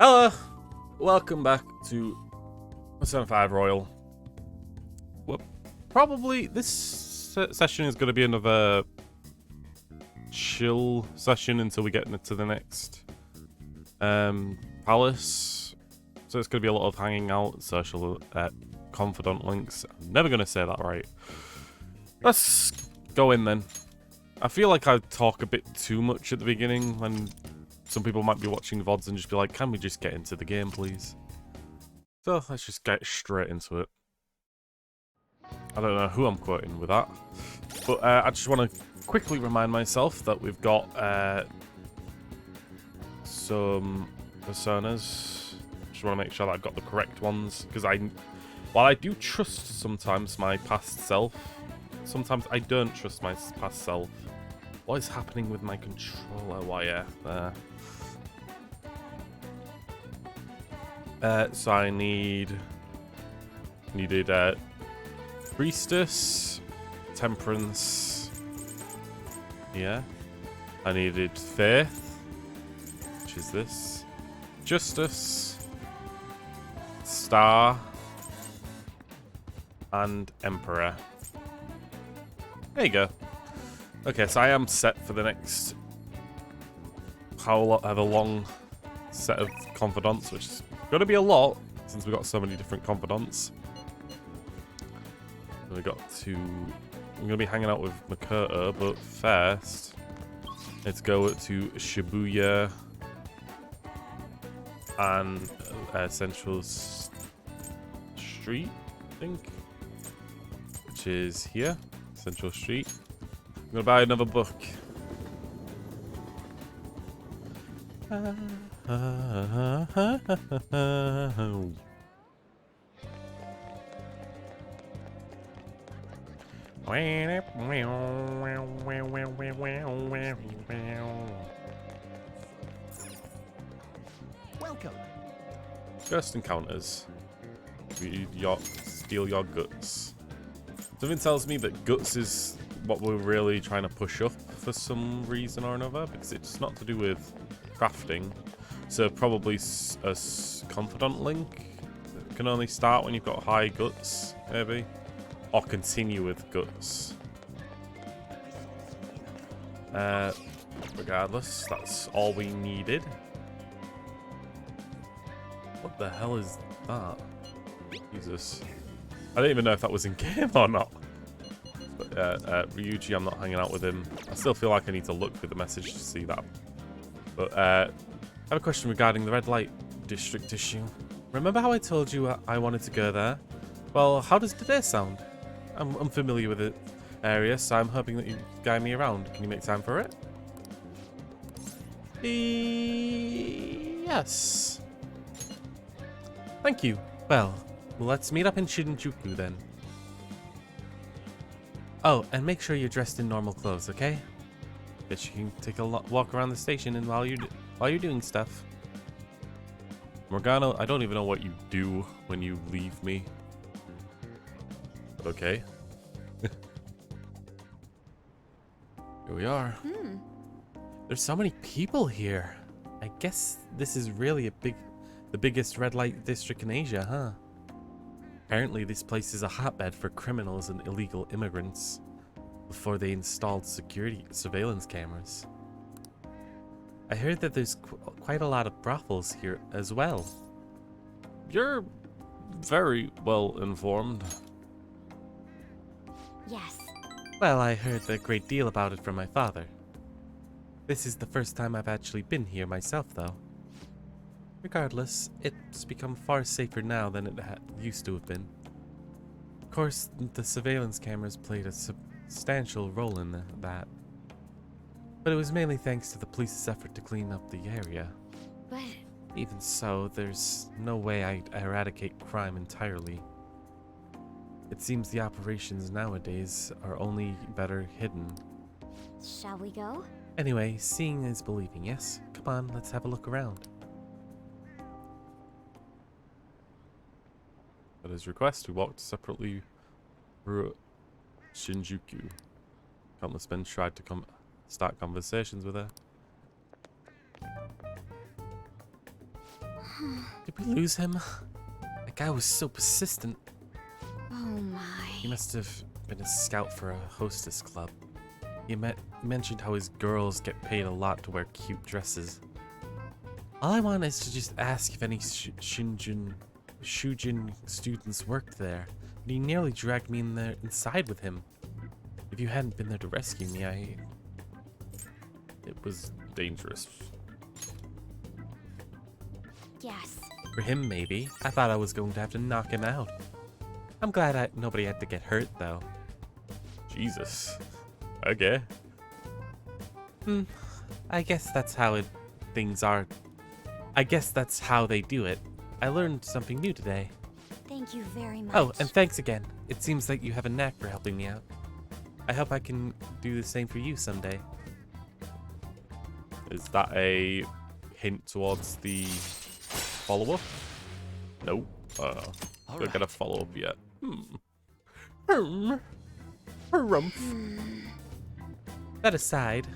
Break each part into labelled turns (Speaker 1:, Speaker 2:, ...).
Speaker 1: Hello, welcome back to Persona 5 Royal. Well, probably this session is going to be another chill session until we get into the next palace. So it's going to be a lot of hanging out, social, confidant links. I'm never going to say that right. Let's go in then. I feel like I talk a bit too much at the beginning when some people might be watching VODs and just be like, can we just get into the game, please? So let's just get straight into it. I don't know who I'm quoting with that. But I just want to quickly remind myself that we've got some personas. Just want to make sure that I've got the correct ones. Because while I do trust sometimes my past self, sometimes I don't trust my past self. What is happening with my controller wire there? So I needed Priestess, Temperance, yeah. I needed Faith, which is this, Justice, Star, and Emperor. There you go. Okay, so I am set for the next however long set of confidants, which is going to be a lot since we've got so many different confidants. I'm going to be hanging out with Makoto, but first, let's go to Shibuya and Central Street, I think, which is here, Central Street. I'm going to buy another book.
Speaker 2: Welcome.
Speaker 1: First encounters. Steal your guts. Something tells me that guts is what we're really trying to push up for some reason or another, because it's not to do with crafting. So probably a confidant link that can only start when you've got high guts, maybe, or continue with guts. Regardless, that's all we needed. What the hell is that? Jesus. I don't even know if that was in game or not. But Ryuji, I'm not hanging out with him. I still feel like I need to look through the message to see that. But I have a question regarding the red light district issue. Remember how I told you I wanted to go there? Well, how does today sound? I'm familiar with the area, so I'm hoping that you guide me around. Can you make time for it? Yes. Thank you. Well, let's meet up in Shinjuku then. Oh, and make sure you're dressed in normal clothes, okay? Guess you can take a walk around the station and while you're doing stuff. Morgana, I don't even know what you do when you leave me. But okay. Here we are. There's so many people here. I guess this is really the biggest red light district in Asia, huh? Apparently this place is a hotbed for criminals and illegal immigrants before they installed security surveillance cameras. I heard that there's quite a lot of brothels here as well. You're very well informed.
Speaker 2: Yes.
Speaker 1: Well, I heard a great deal about it from my father. This is the first time I've actually been here myself, though. Regardless, it's become far safer now than it used to have been. Of course, the surveillance cameras played a substantial role in that. But it was mainly thanks to the police's effort to clean up the area.
Speaker 2: But
Speaker 1: Even so, there's no way I'd eradicate crime entirely. It seems the operations nowadays are only better hidden.
Speaker 2: shall we go?
Speaker 1: Anyway, seeing is believing, yes? Come on, let's have a look around. At his request, we walked separately through Shinjuku. Countless men tried to start conversations with her. Did we lose him? That guy was so persistent.
Speaker 2: Oh my.
Speaker 1: He must have been a scout for a hostess club. He mentioned how his girls get paid a lot to wear cute dresses. All I want is to just ask if any Shujin students worked there. But he nearly dragged me inside with him. If you hadn't been there to rescue me, it was dangerous.
Speaker 2: Yes.
Speaker 1: For him, maybe. I thought I was going to have to knock him out. I'm glad nobody had to get hurt, though. Jesus. Okay. I guess that's how things are. I guess that's how they do it. I learned something new today.
Speaker 2: Thank you very much.
Speaker 1: Oh, and thanks again. It seems like you have a knack for helping me out. I hope I can do the same for you someday. Is that a hint towards the follow-up? No. Don't get a follow-up yet. That aside,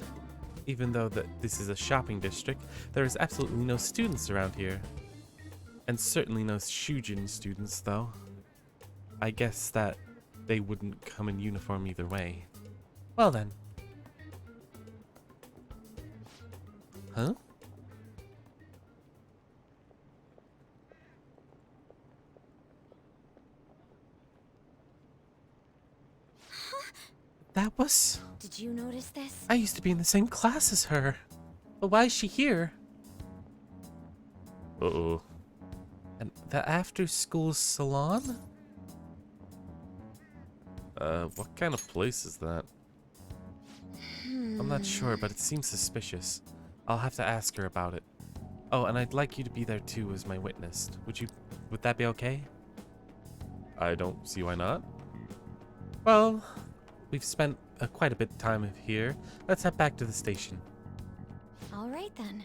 Speaker 1: even though this is a shopping district, there is absolutely no students around here. And certainly no Shujin students, though. I guess that they wouldn't come in uniform either way. Well then. Huh? That was...
Speaker 2: Did you notice this?
Speaker 1: I used to be in the same class as her. But why is she here? Uh-oh. And the after-school salon? What kind of place is that? I'm not sure, but it seems suspicious. I'll have to ask her about it. Oh, and I'd like you to be there too as my witness. Would that be okay? I don't see why not. Well, we've spent quite a bit of time here. Let's head back to the station.
Speaker 2: All right then.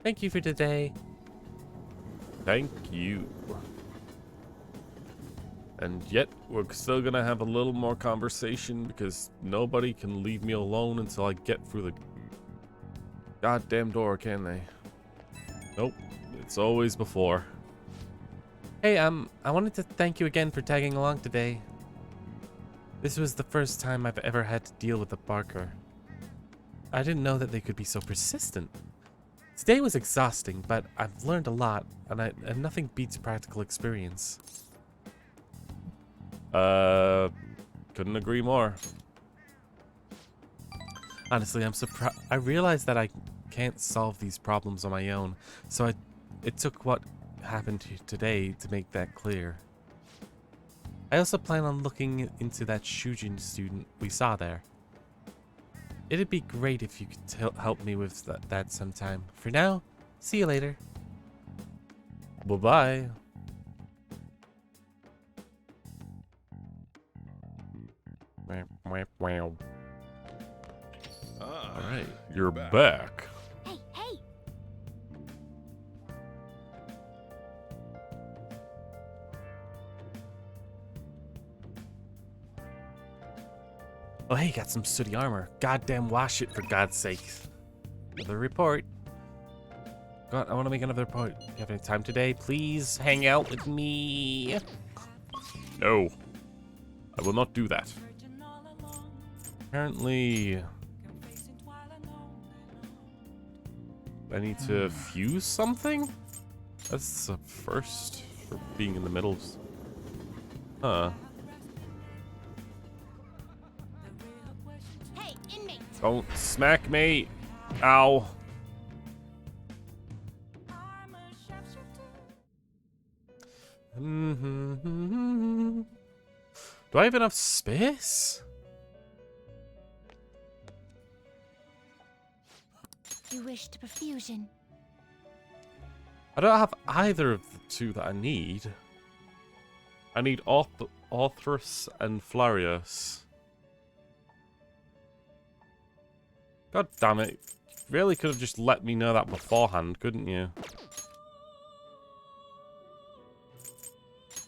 Speaker 1: Thank you for today. Thank you. And yet, we're still gonna have a little more conversation because nobody can leave me alone until I get through the goddamn door, can they? Nope. It's always before. Hey, I wanted to thank you again for tagging along today. This was the first time I've ever had to deal with a barker. I didn't know that they could be so persistent. Today was exhausting, but I've learned a lot, and nothing beats practical experience. Couldn't agree more. Honestly, I'm surprised. I realized that I can't solve these problems on my own, so it took what happened today to make that clear. I also plan on looking into that Shujin student we saw there. It'd be great if you could help me with that sometime. For now, see you later. Bye-bye. Wow. Alright, you're back.
Speaker 2: Hey, hey!
Speaker 1: Oh, hey, got some sooty armor. Goddamn wash it, for God's sake. Another report. God, I want to make another report. You have any time today? Please hang out with me. No. I will not do that. Apparently... I need to fuse something? That's a first for being in the middle. Huh.
Speaker 2: Hey, inmate!
Speaker 1: Don't smack me. Ow. Do I have enough space?
Speaker 2: You wished perfusion.
Speaker 1: I don't have either of the two that I need. I need Orthrus and Flarius. God damn it. You really could have just let me know that beforehand, couldn't you?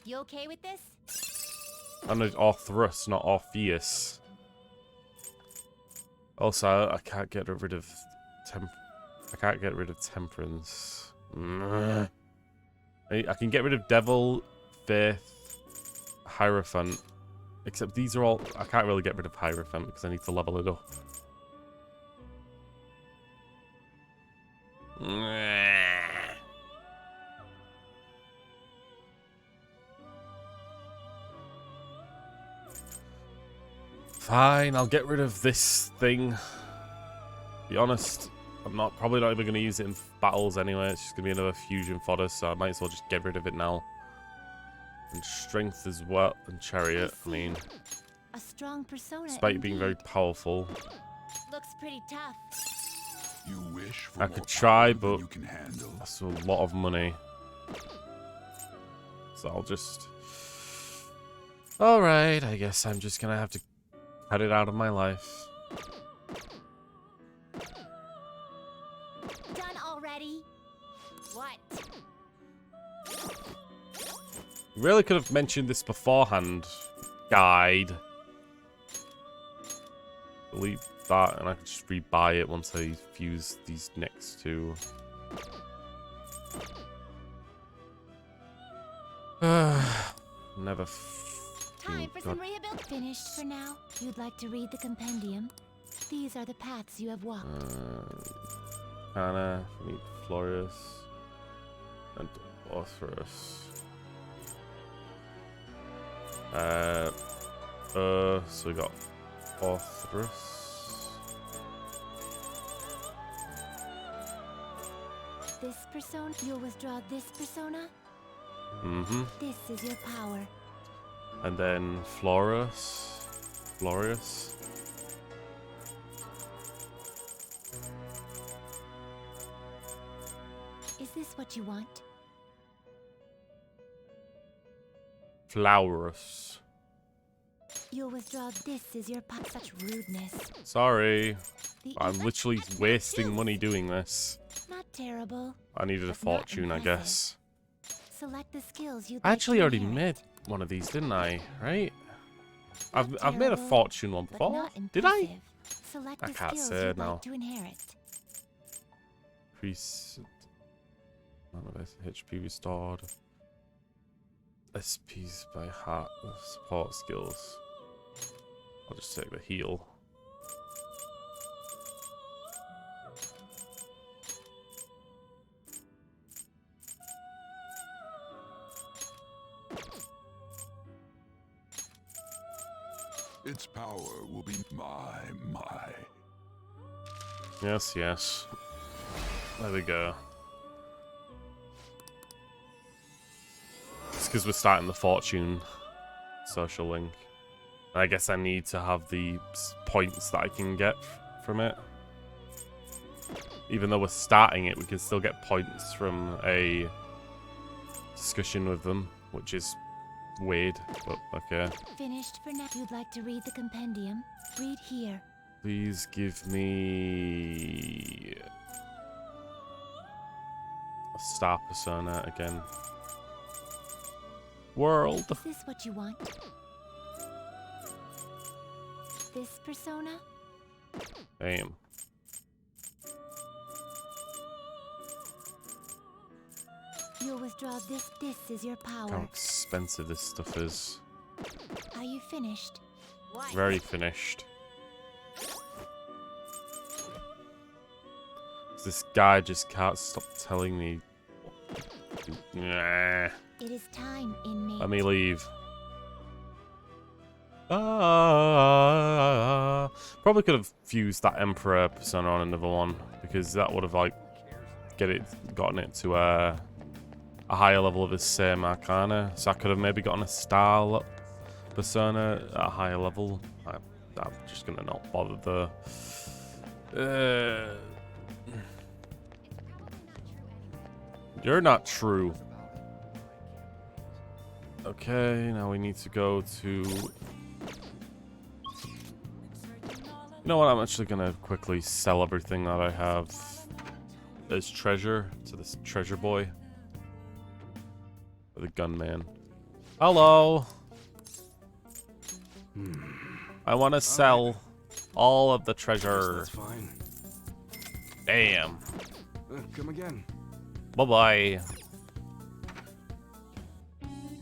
Speaker 2: You okay with this?
Speaker 1: I need Orthrus, not Orpheus. Also, I can't get rid of temperance. I can get rid of Devil, Faith, Hierophant. Except these are all... I can't really get rid of Hierophant because I need to level it up. Fine, I'll get rid of this thing. Be honest, I'm probably not even going to use it in battles anyway. It's just going to be another fusion fodder, so I might as well just get rid of it now. And strength as well, and chariot. I mean,
Speaker 2: A strong persona.
Speaker 1: despite being very powerful,
Speaker 2: Looks pretty tough.
Speaker 3: You wish for
Speaker 1: I
Speaker 3: more
Speaker 1: could try,
Speaker 3: power than
Speaker 1: but
Speaker 3: you can handle.
Speaker 1: that's a lot of money. So I'll just... Alright, I guess I'm just going to have to cut it out of my life.
Speaker 2: Done already? What?
Speaker 1: Really could have mentioned this beforehand, guide. Delete that, and I can just rebuy it once I fuse these next two. Never.
Speaker 2: Time for some rebuild. Finished for now. You'd like to read the compendium? These are the paths you have walked.
Speaker 1: Anna, need Florius, and Orthrus. So we got Orthrus.
Speaker 2: This persona, you'll withdraw this persona.
Speaker 1: Mm-hmm.
Speaker 2: This is your power.
Speaker 1: And then Florius.
Speaker 2: Is this what you want?
Speaker 1: Flowers.
Speaker 2: You'll withdraw this is your such rudeness.
Speaker 1: Sorry.
Speaker 2: The
Speaker 1: I'm
Speaker 2: effect-
Speaker 1: literally wasting money doing this.
Speaker 2: Not terrible.
Speaker 1: I needed a
Speaker 2: But not
Speaker 1: fortune, I
Speaker 2: impressive.
Speaker 1: guess.
Speaker 2: Select the skills you.
Speaker 1: I actually already made one of these, didn't I? Right? I've made a
Speaker 2: terrible,
Speaker 1: fortune one
Speaker 2: but
Speaker 1: before.
Speaker 2: not
Speaker 1: Did I?
Speaker 2: impressive. Select
Speaker 1: I
Speaker 2: the
Speaker 1: can't
Speaker 2: skills
Speaker 1: say
Speaker 2: you'd
Speaker 1: now.
Speaker 2: like to inherit.
Speaker 1: Increase amount of HP restored. SPs by heart support skills. I'll just take the heal.
Speaker 3: Its power will be my.
Speaker 1: Yes, yes. There we go. It's because we're starting the fortune social link. I guess I need to have the points that I can get from it. Even though we're starting it, we can still get points from a discussion with them, which is weird, but okay.
Speaker 2: Finished for now. You'd like to read the compendium? Read here.
Speaker 1: Please give me a star persona again. World.
Speaker 2: Is this what you want? This persona?
Speaker 1: Damn.
Speaker 2: You'll withdraw this. This is your
Speaker 1: Look how
Speaker 2: power.
Speaker 1: expensive this stuff is.
Speaker 2: Are you finished? What?
Speaker 1: Very finished. This guy just can't stop telling me. Nah.
Speaker 2: It is time, inmate.
Speaker 1: Let me leave. Probably could have fused that Emperor persona on another one because that would have like gotten it to a higher level of the same arcana. So I could have maybe gotten a star persona at a higher level. I'm just gonna not bother the. You're not true. Okay, now we need to go to... You know what, I'm actually gonna quickly sell everything that I have as treasure to this treasure boy. The gunman. Hello! I want to sell all of the treasure.
Speaker 4: That's fine.
Speaker 1: Damn.
Speaker 4: Come again.
Speaker 1: Bye-bye.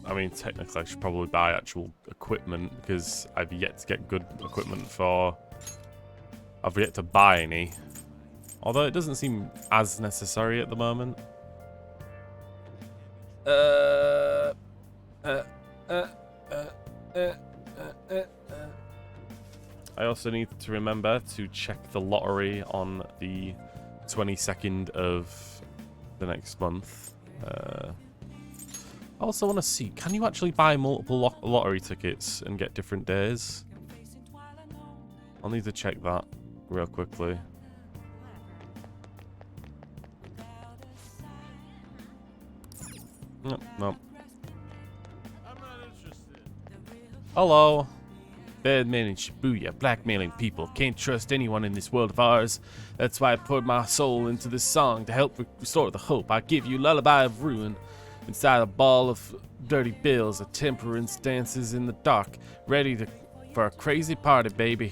Speaker 1: I mean, technically I should probably buy actual equipment because I've yet to get good equipment for... I've yet to buy any. Although it doesn't seem as necessary at the moment. I also need to remember to check the lottery on the 22nd of the next month. I also want to see, can you actually buy multiple lottery tickets and get different days? I'll need to check that real quickly. No. Hello. Bad men in Shibuya, blackmailing people. Can't trust anyone in this world of ours. That's why I poured my soul into this song to help restore the hope. I give you lullaby of ruin. Inside a ball of dirty bills, a temperance dances in the dark, ready for a crazy party, baby.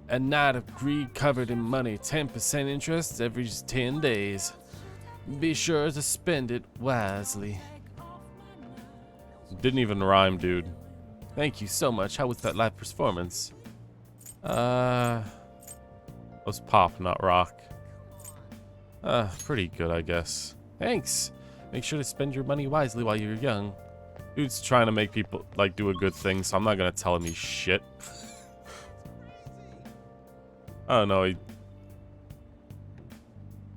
Speaker 1: A night of greed covered in money, 10% interest every 10 days. Be sure to spend it wisely. Didn't even rhyme, dude. Thank you so much. How was that live performance? It was pop, not rock. Pretty good, I guess. Thanks. Make sure to spend your money wisely while you're young. Dude's trying to make people, like, do a good thing, so I'm not gonna tell him he's shit. I don't know.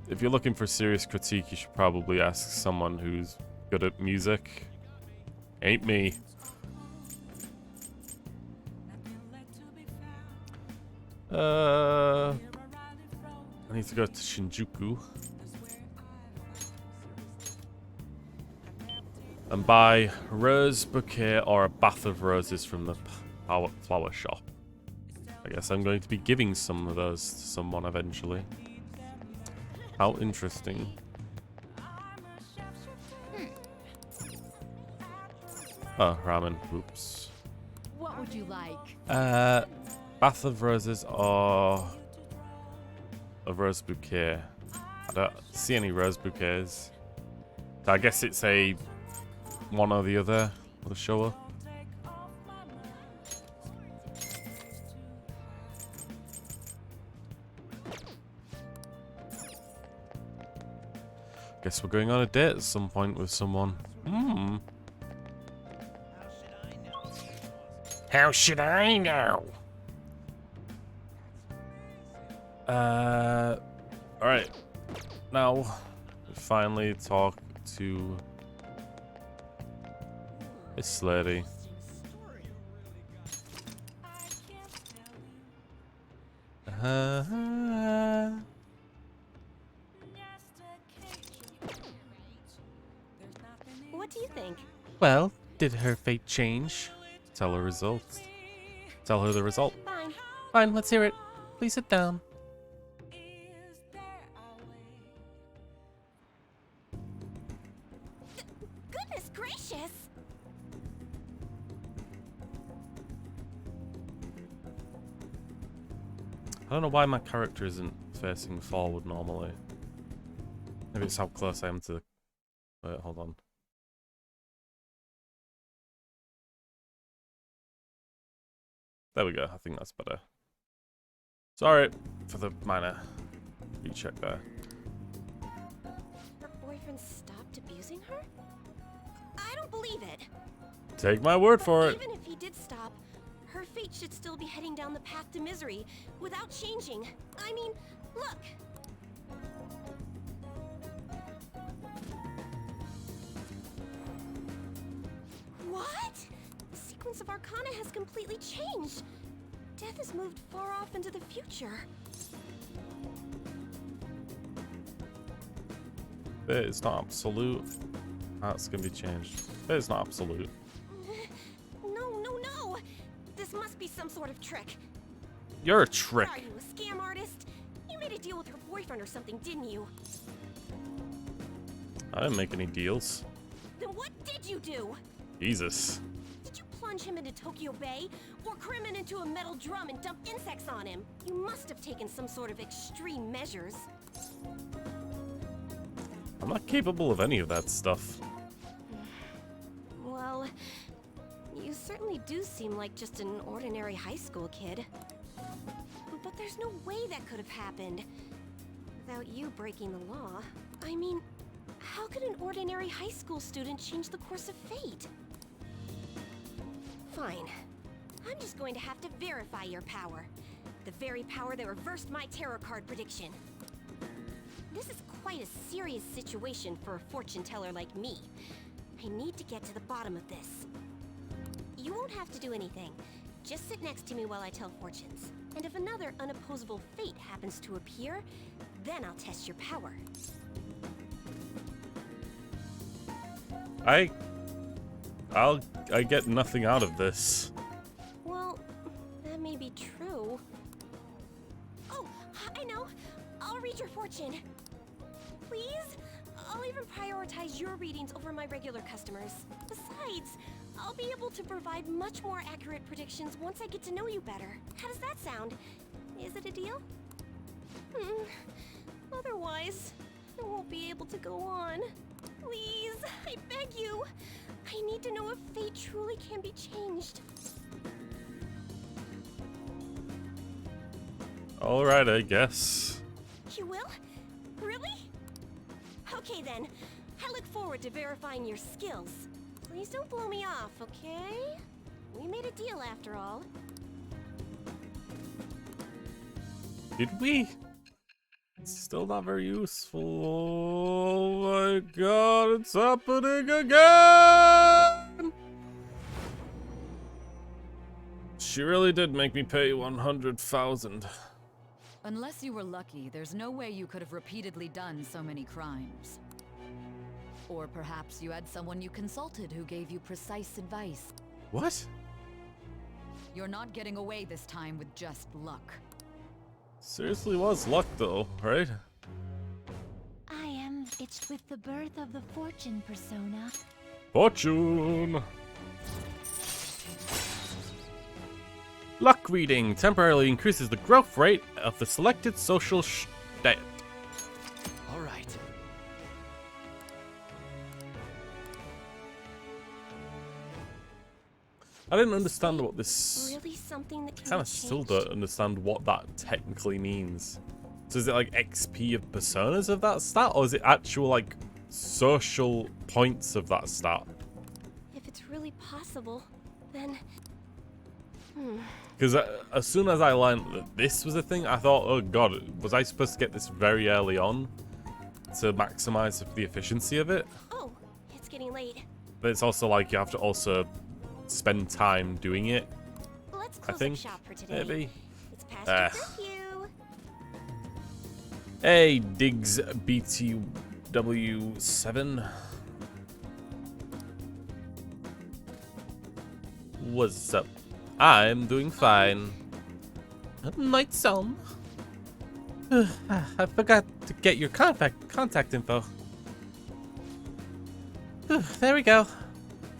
Speaker 1: If you're looking for serious critique, you should probably ask someone who's good at music. Ain't me. I need to go to Shinjuku and buy rose bouquet or a bath of roses from the flower shop. I guess I'm going to be giving some of those to someone eventually. How interesting. Oh, ramen. Oops.
Speaker 2: What would you like?
Speaker 1: Bath of roses or a rose bouquet. I don't see any rose bouquets. So I guess it's a one or the other will show up. Guess we're going on a date at some point with someone. How should I know? Alright. Now, we finally talk to this lady.
Speaker 4: What do you think?
Speaker 1: Well, did her fate change? Tell her results. Tell her the result.
Speaker 4: Fine.
Speaker 1: Fine, let's hear it. Please sit down.
Speaker 4: Goodness gracious!
Speaker 1: I don't know why my character isn't facing forward normally. Maybe it's how close I am to the... Wait, hold on. There we go. I think that's better. Sorry for the minor recheck there.
Speaker 4: Her boyfriend stopped abusing her? I don't believe it.
Speaker 1: Take my word for it.
Speaker 4: Even if he did stop, her fate should still be heading down the path to misery without changing. I mean, look. What? The sequence of Arcana has completely changed. Death has moved far off into the future.
Speaker 1: It's not absolute. That's gonna be changed. It's not absolute.
Speaker 4: No. This must be some sort of trick.
Speaker 1: You're a trick.
Speaker 4: Are you a scam artist? You made a deal with her boyfriend or something, didn't you?
Speaker 1: I didn't make any deals.
Speaker 4: Then what did you do?
Speaker 1: Jesus.
Speaker 4: Did you plunge him into Tokyo Bay? Or cram him into a metal drum and dump insects on him? You must have taken some sort of extreme measures.
Speaker 1: I'm not capable of any of that stuff.
Speaker 4: Well, really do seem like just an ordinary high school kid. But there's no way that could have happened without you breaking the law. I mean, how could an ordinary high school student change the course of fate? Fine. I'm just going to have to verify your power. The very power that reversed my tarot card prediction. This is quite a serious situation for a fortune teller like me. I need to get to the bottom of this. You won't have to do anything. Just sit next to me while I tell fortunes. And if another unopposable fate happens to appear, then I'll test your power.
Speaker 1: I get nothing out of this.
Speaker 4: Well, that may be true. Oh, I know. I'll read your fortune. Please? I'll even prioritize your readings over my regular customers. Besides, I'll be able to provide much more accurate predictions once I get to know you better. How does that sound? Is it a deal? Otherwise, I won't be able to go on. Please, I beg you. I need to know if fate truly can be changed.
Speaker 1: Alright, I guess.
Speaker 4: You will? Really? Okay then. I look forward to verifying your skills. Please don't blow me off, okay? We made a deal after all.
Speaker 1: Did we? It's still not very useful. Oh my god, it's happening again! She really did make me pay 100,000.
Speaker 5: Unless you were lucky, there's no way you could have repeatedly done so many crimes. Or perhaps you had someone you consulted who gave you precise advice.
Speaker 1: What?
Speaker 5: You're not getting away this time with just luck.
Speaker 1: Seriously was luck though, right?
Speaker 2: I am itched with the birth of the fortune persona.
Speaker 1: Fortune! Luck reading temporarily increases the growth rate of the selected social stat.
Speaker 6: Alright.
Speaker 1: I didn't understand what this...
Speaker 4: Really something that can
Speaker 1: kind
Speaker 4: be
Speaker 1: of still
Speaker 4: changed?
Speaker 1: don't understand what that technically means. So is it like XP of personas of that stat, or is it actual like social points of that stat?
Speaker 4: If it's really possible, then...
Speaker 1: Because as soon as I learned that this was a thing, I thought, oh god, was I supposed to get this very early on to maximize the efficiency of it?
Speaker 4: Oh, it's getting late.
Speaker 1: But it's also like you have to also spend time doing it,
Speaker 4: Let's
Speaker 1: I
Speaker 4: close
Speaker 1: think,
Speaker 4: up shop for today.
Speaker 1: maybe.
Speaker 4: It's past your
Speaker 1: Ah.
Speaker 4: curfew.
Speaker 1: Hey, Diggs BTW7. What's up? I'm doing fine. Night Zone. I forgot to get your contact info. There we go.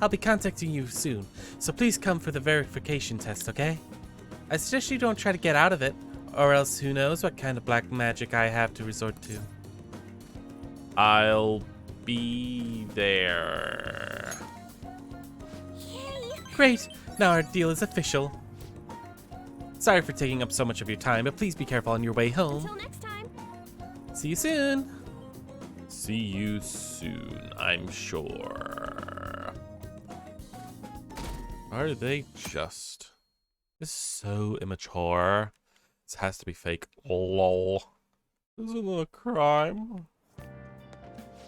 Speaker 1: I'll be contacting you soon, so please come for the verification test, okay? I suggest you don't try to get out of it, or else who knows what kind of black magic I have to resort to. I'll be there.
Speaker 4: Yay!
Speaker 1: Great, now our deal is official. Sorry for taking up so much of your time, but please be careful on your way home.
Speaker 4: Until next time.
Speaker 1: See you soon. See you soon, I'm sure. Are they just... This is so immature. This has to be fake. Lol. Isn't it a crime?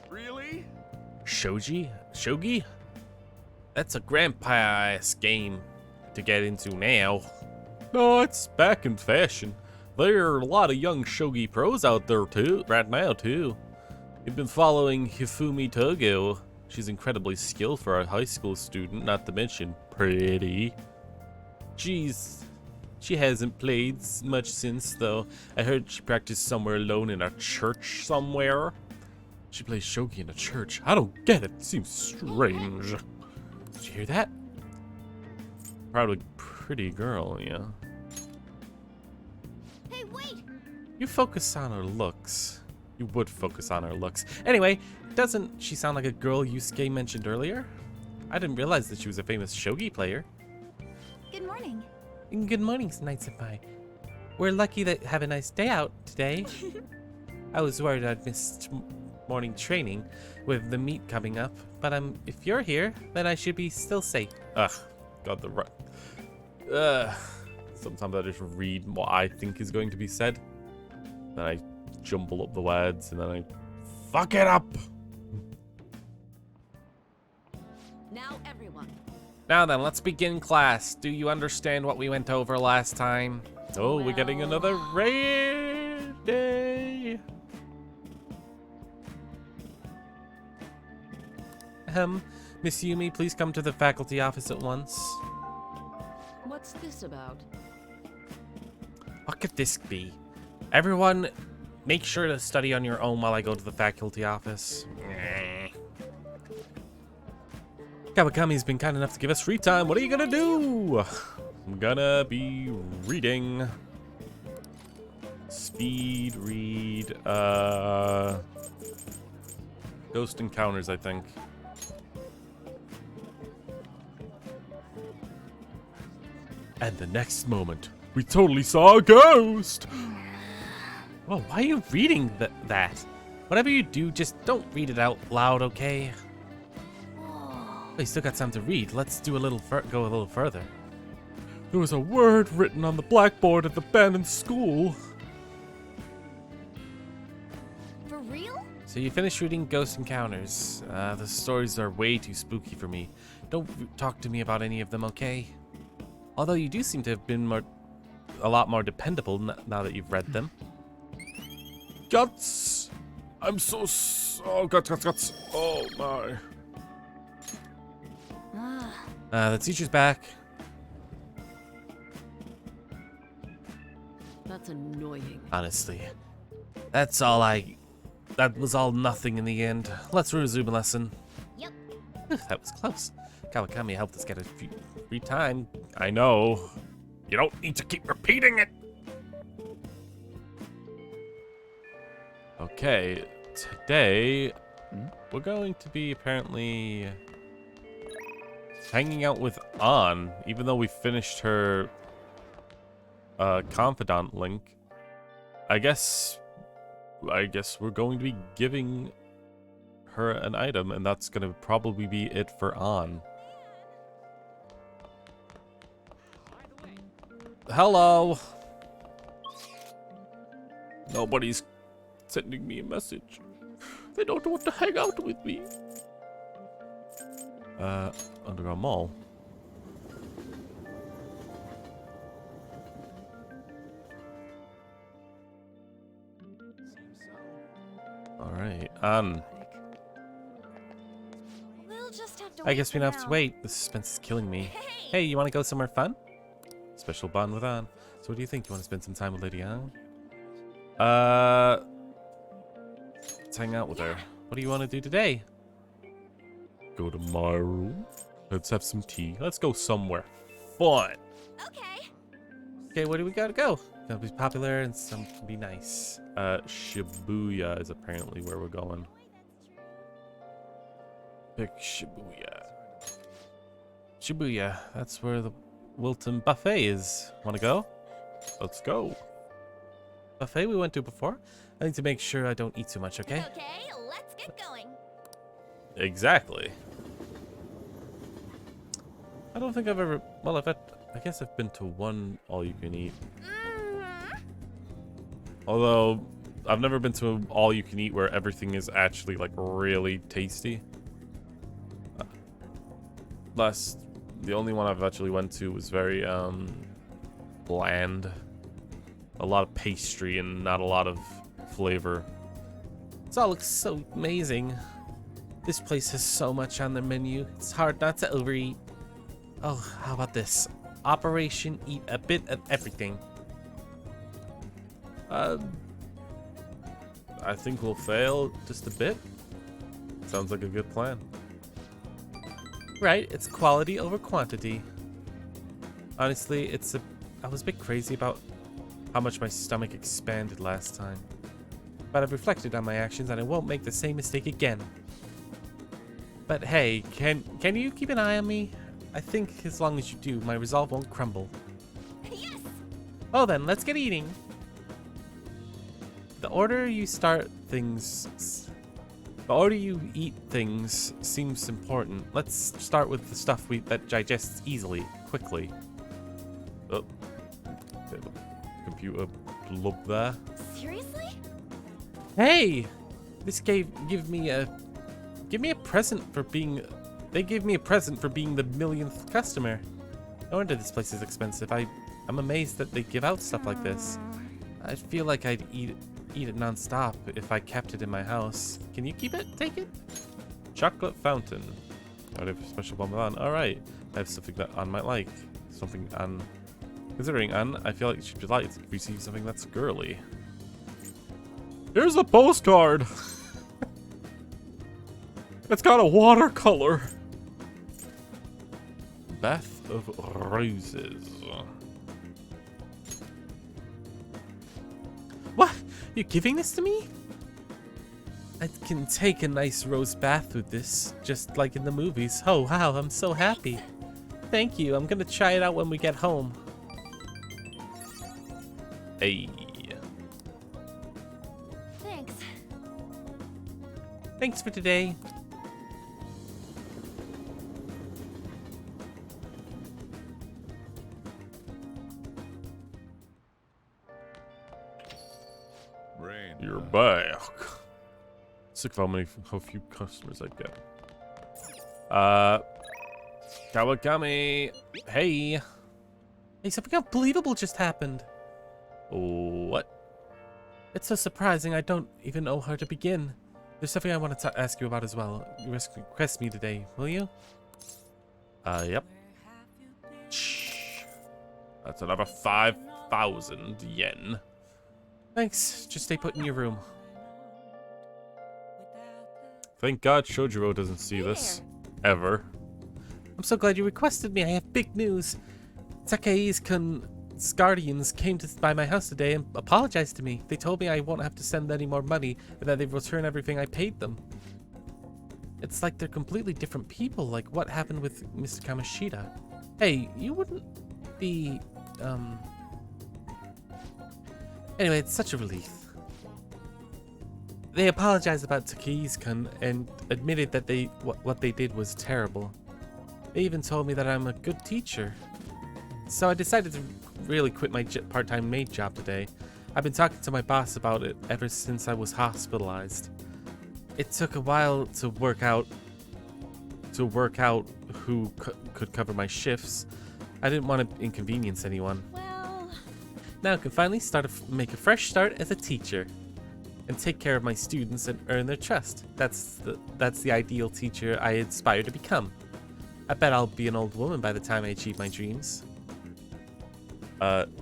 Speaker 3: Really?
Speaker 1: Shogi? That's a grandpa-ass game to get into now. No, it's back in fashion. There are a lot of young shogi pros out there too, right now too. You've been following Hifumi Togo. She's incredibly skilled for a high school student, not to mention pretty. Jeez, she hasn't played much since though. I heard she practiced somewhere alone in a church somewhere. She plays shogi in a church. I don't get it. It seems strange. Did you hear that? Probably pretty girl, yeah.
Speaker 2: Hey, wait!
Speaker 1: You focus on her looks. You would focus on her looks. Anyway, doesn't she sound like a girl Yusuke mentioned earlier? I didn't realize that she was a famous shogi player.
Speaker 2: Good morning.
Speaker 1: Good morning, Night Senpai. We're lucky to have a nice day out today. I was worried I'd missed morning training with the meet coming up, but if you're here, then I should be still safe. Ugh, got the right. Sometimes I just read what I think is going to be said, then I jumble up the words, and then I fuck it up.
Speaker 5: Now, everyone.
Speaker 1: Now then, let's begin class. Do you understand what we went over last time? Oh, we're getting another raid day. Miss Yumi, please come to the faculty office at once.
Speaker 5: What's this about?
Speaker 1: What could this be? Everyone, make sure to study on your own while I go to the faculty office. Kawakami's been kind enough to give us free time. What are you gonna do? I'm gonna be reading. Speed read. Ghost Encounters, I think. And the next moment, we totally saw a ghost! Well, why are you reading that? Whatever you do, just don't read it out loud, okay? We still got some to read. Let's do go a little further. There was a word written on the blackboard at the abandoned school.
Speaker 2: For real?
Speaker 1: So you finished reading Ghost Encounters. The stories are way too spooky for me. Don't talk to me about any of them, okay? Although you do seem to have been a lot more dependable now that you've read them. Guts! I'm so oh, guts. Oh my. The teacher's back.
Speaker 5: That's annoying.
Speaker 1: Honestly. That was all nothing in the end. Let's resume a lesson.
Speaker 2: Yep.
Speaker 1: That was close. Kawakami helped us get a free time. I know. You don't need to keep repeating it. Okay, today we're going to be apparently hanging out with An, even though we finished her confidant link. I guess we're going to be giving her an item, and that's going to probably be it for An. Hello. Nobody's sending me a message. They don't want to hang out with me. Underground Mall. Alright,
Speaker 2: We'll just have to
Speaker 1: I guess we don't have to
Speaker 2: now.
Speaker 1: wait. The suspense is killing me. Hey, you want to go somewhere fun? Special bond with An. So what do you think? You want to spend some time with Lady An? Let's hang out with her. What do you want to do today? Go to my room. Let's have some tea. Let's go somewhere fun.
Speaker 2: Okay.
Speaker 1: Okay, where do we gotta go? Gotta be popular and some can be nice. Shibuya is apparently where we're going. Pick Shibuya. Shibuya, that's where the Wilton Buffet is. Wanna go? Let's go. Buffet we went to before. I need to make sure I don't eat too much, okay?
Speaker 2: Okay, let's get going.
Speaker 1: Exactly. I don't think I've ever... Well, I guess I've been to one all-you-can-eat. Although, I've never been to an all-you-can-eat where everything is actually, like, really tasty. The only one I've actually went to was very, bland. A lot of pastry and not a lot of flavor. This all looks so amazing. This place has so much on their menu. It's hard not to overeat. Oh, how about this? Operation Eat a Bit of Everything. I think we'll fail just a bit. Sounds like a good plan. Right, it's quality over quantity. Honestly, I was a bit crazy about how much my stomach expanded last time. But I've reflected on my actions and I won't make the same mistake again. But hey, can you keep an eye on me? I think as long as you do, my resolve won't crumble.
Speaker 4: Yes!
Speaker 1: Oh then, let's get eating. The order you start things... The order you eat things seems important. Let's start with the stuff that digests easily, quickly. Oh. Bit of a computer blub there.
Speaker 4: Seriously?
Speaker 1: Hey! This give me a present for being... They gave me a present for being the millionth customer. No wonder this place is expensive. I'm amazed that they give out stuff like this. I feel like I'd eat it non-stop if I kept it in my house. Can you keep it? Take it? Chocolate fountain. I have a special bomb on. Alright. I have something that Anne might like. Something Anne... Considering Anne, I feel like she'd like to receive something that's girly. Here's a postcard! It's got a watercolor. Bath of Roses. What? You giving this to me? I can take a nice rose bath with this, just like in the movies. Oh wow, I'm so happy. Thank you, I'm gonna try it out when we get home. Hey.
Speaker 2: Thanks.
Speaker 1: Thanks for today.
Speaker 3: Rain.
Speaker 1: You're back. Sick of how few customers I get. Kawakami. Hey. Hey, something unbelievable just happened. What? It's so surprising I don't even know how to begin. There's something I want to ask you about as well. You request me today, will you? Yep. Shh. That's another 5,000 yen. Thanks. Just stay put in your room. Thank God Shojiro doesn't see this. Ever. I'm so glad you requested me. I have big news. Takei's guardians came by my house today and apologized to me. They told me I won't have to send any more money and that they'd return everything I paid them. It's like they're completely different people, like what happened with Mr. Kamoshida. Hey, you wouldn't be, Anyway, it's such a relief. They apologized about Takei's and admitted that what they did was terrible. They even told me that I'm a good teacher. So I decided to really quit my part-time maid job today. I've been talking to my boss about it ever since I was hospitalized. It took a while to work out who could cover my shifts. I didn't want to inconvenience anyone.
Speaker 2: Well,
Speaker 1: Now I can finally make a fresh start as a teacher and take care of my students and earn their trust. That's the ideal teacher I aspire to become. I bet I'll be an old woman by the time I achieve my dreams.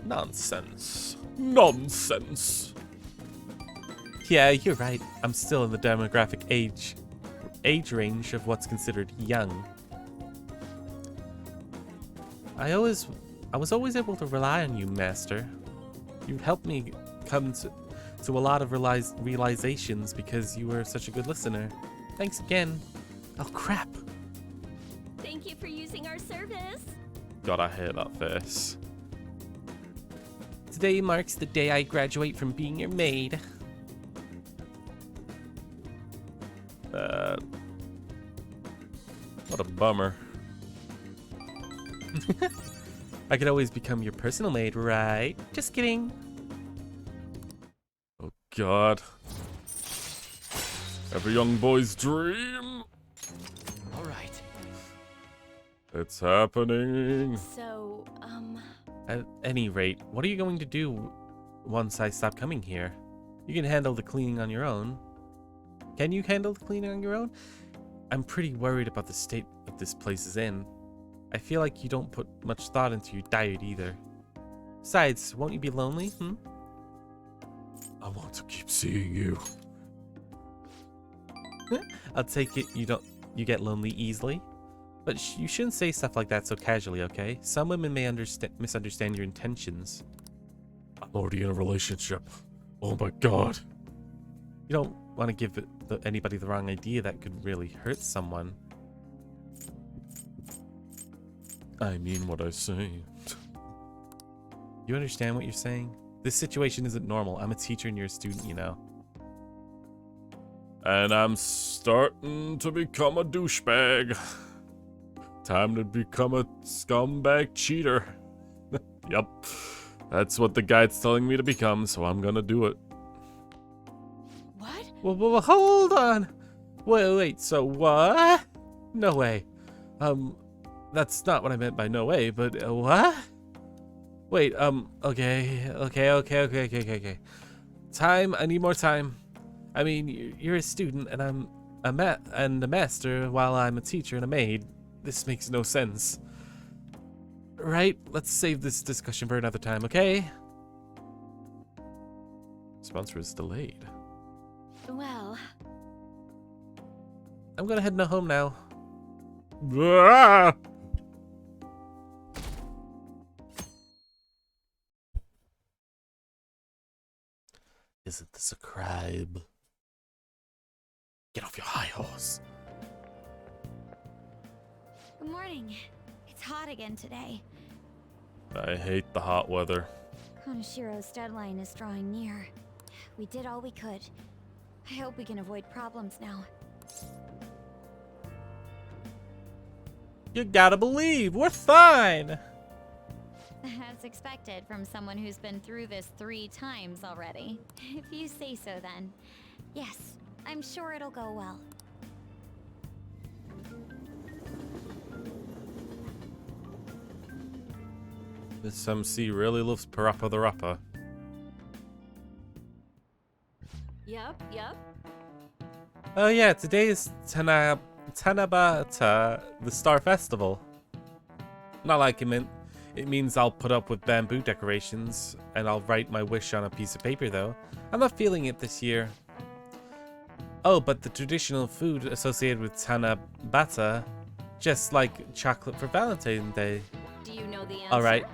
Speaker 1: Nonsense. Nonsense. Yeah, you're right. I'm still in the demographic age range of what's considered young. I was always able to rely on you, Master. You helped me come to a lot of realizations because you were such a good listener. Thanks again. Oh crap.
Speaker 4: Thank you for using our service.
Speaker 1: God, I hate that face. Today marks the day I graduate from being your maid. What a bummer. I could always become your personal maid, right? Just kidding. Oh God. Every young boy's dream.
Speaker 6: All right.
Speaker 1: It's happening.
Speaker 2: so,
Speaker 1: At any rate, what are you going to do once I stop coming here? You can handle the cleaning on your own. Can you handle the cleaning on your own? I'm pretty worried about the state that this place is in. I feel like you don't put much thought into your diet either. Besides, won't you be lonely, I want to keep seeing you. I'll take it you get lonely easily. But you shouldn't say stuff like that so casually, okay? Some women may misunderstand your intentions. I'm already in a relationship. Oh my God. You don't want to give anybody the wrong idea that could really hurt someone. I mean what I say. You understand what you're saying? This situation isn't normal. I'm a teacher and you're a student, you know. And I'm starting to become a douchebag. Time to become a scumbag cheater. Yup. That's what the guide's telling me to become, so I'm gonna do it.
Speaker 5: What?
Speaker 1: Well, hold on. Wait, so what? No way. That's not what I meant by no way, but what? Wait, okay. Time, I need more time. I mean, you're a student and I'm a master while I'm a teacher and a maid. This makes no sense. Right? Let's save this discussion for another time, okay? Sponsor is delayed.
Speaker 2: Well,
Speaker 1: I'm gonna head home now. Ah! Isn't this a crime? Get off your high horse.
Speaker 2: good morning. It's hot again today.
Speaker 1: I hate the hot weather.
Speaker 2: Konoshiro's deadline is drawing near. We did all we could. I hope we can avoid problems now.
Speaker 1: You gotta believe, we're fine.
Speaker 2: As expected from someone who's been through this 3 times already. If you say so then. Yes, I'm sure it'll go well.
Speaker 1: This MC really loves Parappa the Rapper.
Speaker 5: Yup.
Speaker 1: Oh yeah, today is Tanabata, the Star Festival. Not like it means I'll put up with bamboo decorations, and I'll write my wish on a piece of paper though. I'm not feeling it this year. Oh, but the traditional food associated with Tanabata, just like chocolate for Valentine's Day.
Speaker 5: Do you know the answer?
Speaker 1: Alright,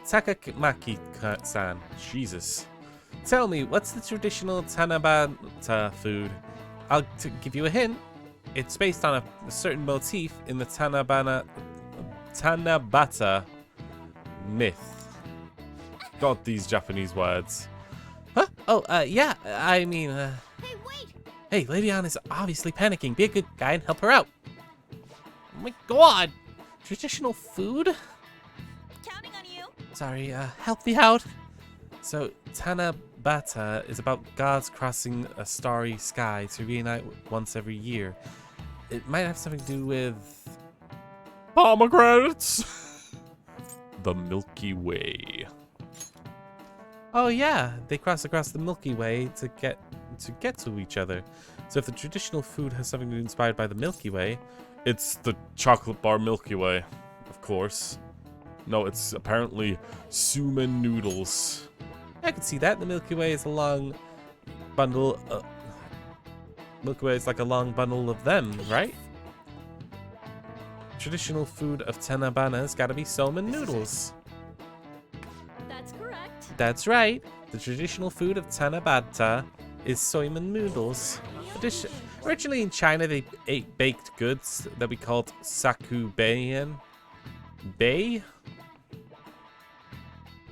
Speaker 1: Takamaki-san, Jesus. Tell me, what's the traditional Tanabata food? I'll give you a hint. It's based on a certain motif in the Tanabata myth. God, these Japanese words. Huh? Oh, yeah, I mean,
Speaker 2: Hey, wait!
Speaker 1: Hey, Lady Ann is obviously panicking. Be a good guy and help her out. Oh my god! Traditional food?
Speaker 2: Counting on you!
Speaker 1: Sorry, help me out. So, Tanabata is about gods crossing a starry sky to reunite once every year. It might have something to do with pomegranates. The Milky Way. Oh yeah, they cross across the Milky Way to get to each other. So if the traditional food has something inspired by the Milky Way, it's the chocolate bar Milky Way, of course. No, it's apparently sumen noodles. I can see that. The Milky Way is a long bundle. Milky Way is like a long bundle of them, right? Traditional food of Tanabana's gotta be somen noodles.
Speaker 5: That's correct.
Speaker 1: That's right. The traditional food of Tanabata is soyman noodles. Originally in China, they ate baked goods that we called sakubeien. Bei?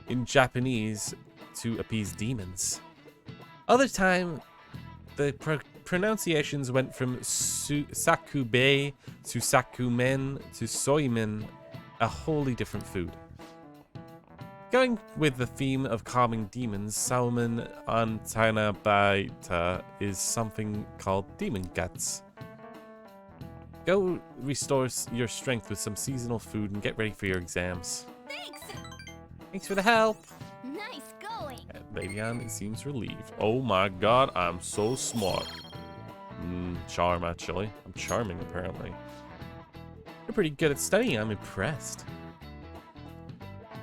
Speaker 1: In Japanese, to appease demons. Other time, the pronunciations went from sakubei to sakumen to soymen, a wholly different food. Going with the theme of calming demons, salmon on Tanabata is something called demon guts. Go restore your strength with some seasonal food and get ready for your exams.
Speaker 2: Thanks!
Speaker 1: Thanks for the help.
Speaker 2: Nice going!
Speaker 1: Lady Ann seems relieved. Oh my god, I'm so smart. Charm, actually. I'm charming, apparently. You're pretty good at studying. I'm impressed.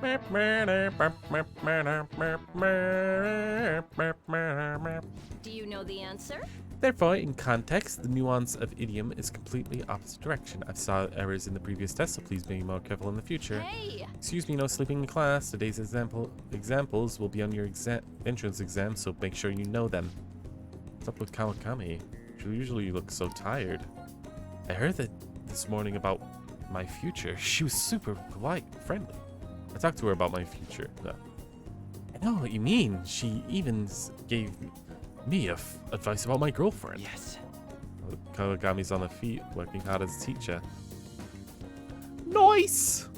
Speaker 4: Do you know the answer?
Speaker 1: Therefore, in context, the nuance of idiom is completely opposite direction. I saw errors in the previous test, so please be more careful in the future.
Speaker 5: Hey!
Speaker 1: Excuse me, no sleeping in class. Today's examples will be on your entrance exam, so make sure you know them. What's up with Kawakami? She usually looks so tired. I heard that this morning about my future. She was super polite, friendly. I talked to her about my future. I know what you mean. She even gave me advice about my girlfriend.
Speaker 6: Yes.
Speaker 1: Kawagami's on her feet, working hard as a teacher. Nice!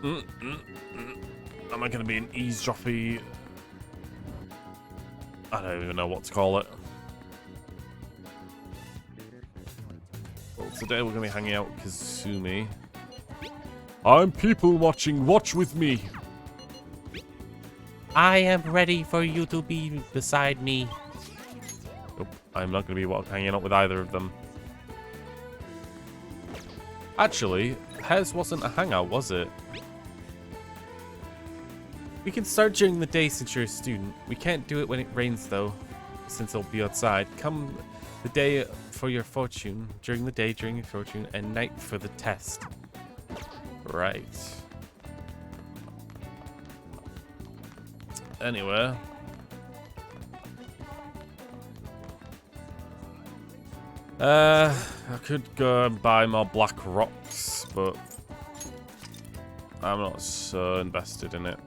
Speaker 1: Am I going to be an eavesdroppy? I don't even know what to call it. Well, today we're going to be hanging out with Kazumi. I'm people watching. Watch with me. I am ready for you to be beside me. Nope, I'm not going to be hanging out with either of them. Actually, Hez wasn't a hangout, was it? We can start during the day since you're a student. We can't do it when it rains, though, since it'll be outside. Come the day for your fortune, during the day during your fortune, and night for the test. Right. Anyway. I could go and buy more black rocks, but I'm not so invested in it.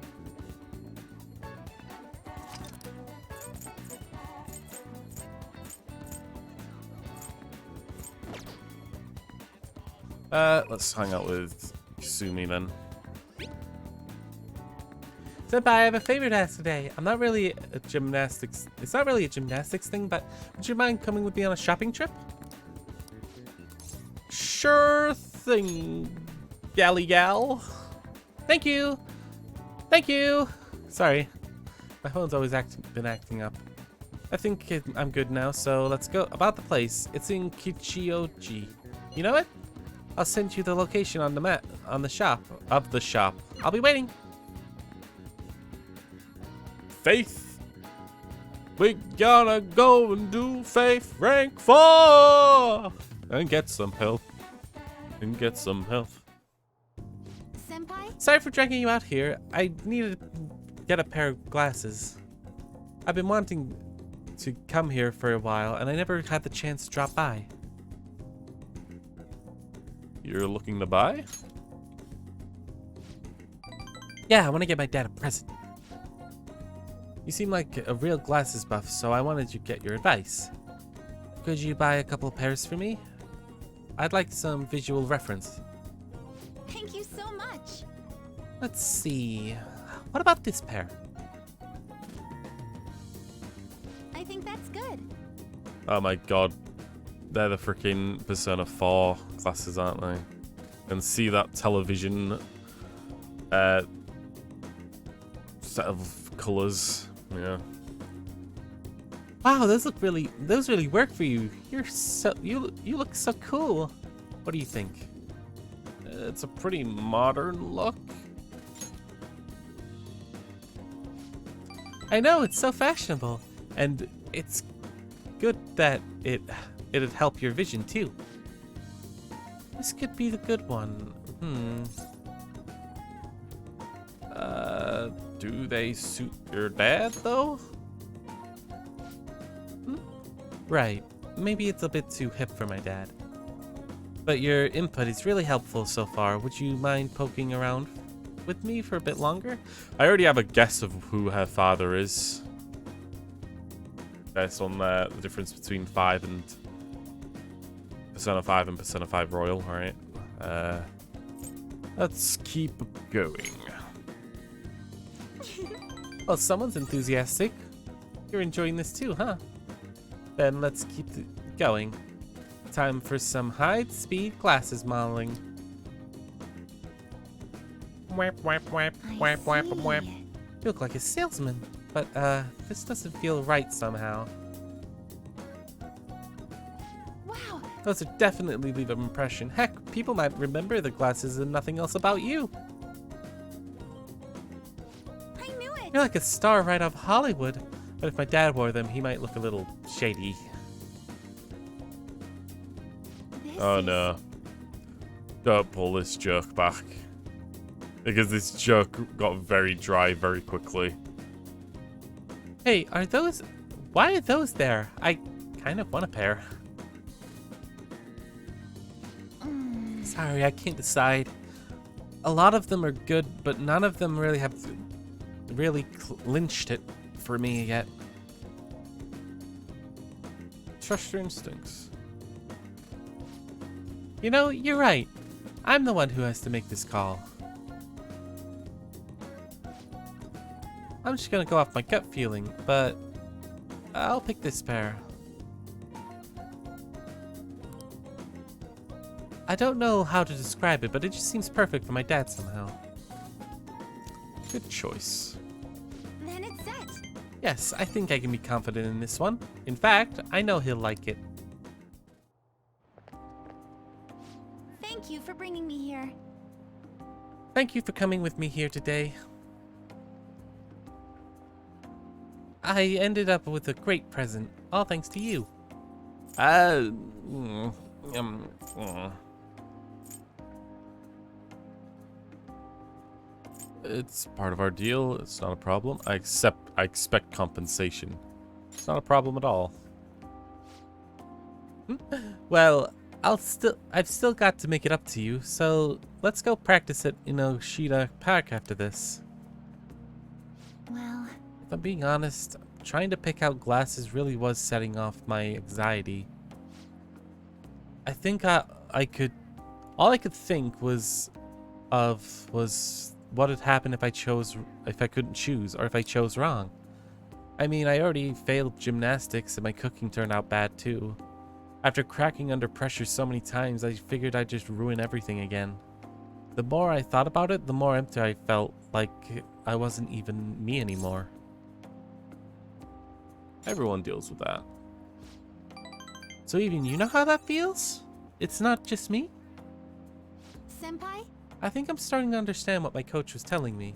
Speaker 1: Let's hang out with Kasumi then. Senpai, I have a favor to ask today. I'm not really a gymnastics. It's not really a gymnastics thing, but would you mind coming with me on a shopping trip? Sure thing, galley gal. Thank you. Thank you. Sorry, my phone's always been acting up. I think I'm good now, so let's go. About the place, it's in Kichioji. You know it? I'll send you the location on the map, on the shop, of the shop. I'll be waiting. Faith. We gotta go and do Faith rank 4 and get some help.
Speaker 2: Senpai?
Speaker 1: Sorry for dragging you out here. I needed to get a pair of glasses. I've been wanting to come here for a while, and I never had the chance to drop by. You're looking to buy? Yeah, I want to get my dad a present. You seem like a real glasses buff, so I wanted to get your advice. Could you buy a couple pairs for me? I'd like some visual reference.
Speaker 2: Thank you so much.
Speaker 1: Let's see. What about this pair?
Speaker 2: I think that's good.
Speaker 1: Oh my god. They're the freaking Persona 4 glasses, aren't they? And see that television set of colors. Yeah. Wow, those really work for you. You look so cool. What do you think? It's a pretty modern look. I know, it's so fashionable, and it's good that it'd help your vision too. This could be the good one. Do they suit your dad though? Right. Maybe it's a bit too hip for my dad. But your input is really helpful so far. Would you mind poking around with me for a bit longer? I already have a guess of who her father is. Based on the difference between Persona 5 and Persona 5 Royal, alright. Let's keep going. Well, someone's enthusiastic. You're enjoying this too, huh? Then let's keep it going. Time for some high-speed glasses modeling. Whap, whap, whap, whap, whap, whap. You look like a salesman, but this doesn't feel right somehow.
Speaker 2: Wow.
Speaker 1: Those are definitely leave an impression. Heck, people might remember the glasses and nothing else about you.
Speaker 2: I knew it.
Speaker 1: You're like a star right off Hollywood. But if my dad wore them, he might look a little shady. Oh no. Don't pull this joke back. Because this joke got very dry very quickly. Hey, are those why are those there? I kind of want a pair. Sorry, I can't decide. A lot of them are good, but none of them really have clinched it for me yet. Trust your instincts. You know, you're right. I'm the one who has to make this call. I'm just gonna go off my gut feeling, but I'll pick this pair. I don't know how to describe it, but it just seems perfect for my dad somehow. Good choice.
Speaker 4: Then it's set.
Speaker 1: Yes, I think I can be confident in this one. In fact, I know he'll like it.
Speaker 2: Thank you for bringing me here.
Speaker 1: Thank you for coming with me here today. I ended up with a great present, all thanks to you. It's part of our deal. It's not a problem. I expect compensation. It's not a problem at all. Well, I've still got to make it up to you, so let's go practice it in Oshida Park after this.
Speaker 2: Well,
Speaker 1: If I'm being honest, trying to pick out glasses really was setting off my anxiety. I think all I could think was what would happen if I couldn't choose, or if I chose wrong. I mean, I already failed gymnastics and my cooking turned out bad too. After cracking under pressure so many times, I figured I'd just ruin everything again. The more I thought about it, the more empty I felt, like I wasn't even me anymore. Everyone deals with that. So even you know how that feels? It's not just me?
Speaker 2: Senpai?
Speaker 1: I think I'm starting to understand what my coach was telling me.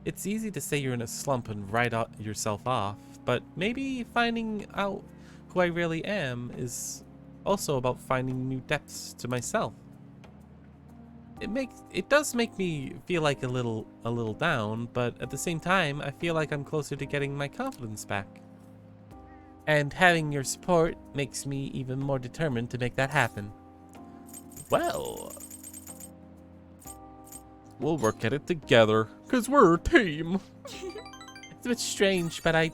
Speaker 1: It's easy to say you're in a slump and write yourself off, but maybe finding out who I really am is also about finding new depths to myself. It does make me feel like a little down, but at the same time, I feel like I'm closer to getting my confidence back. And having your support makes me even more determined to make that happen. Well, we'll work at it together, 'cause we're a team. It's a bit strange, but I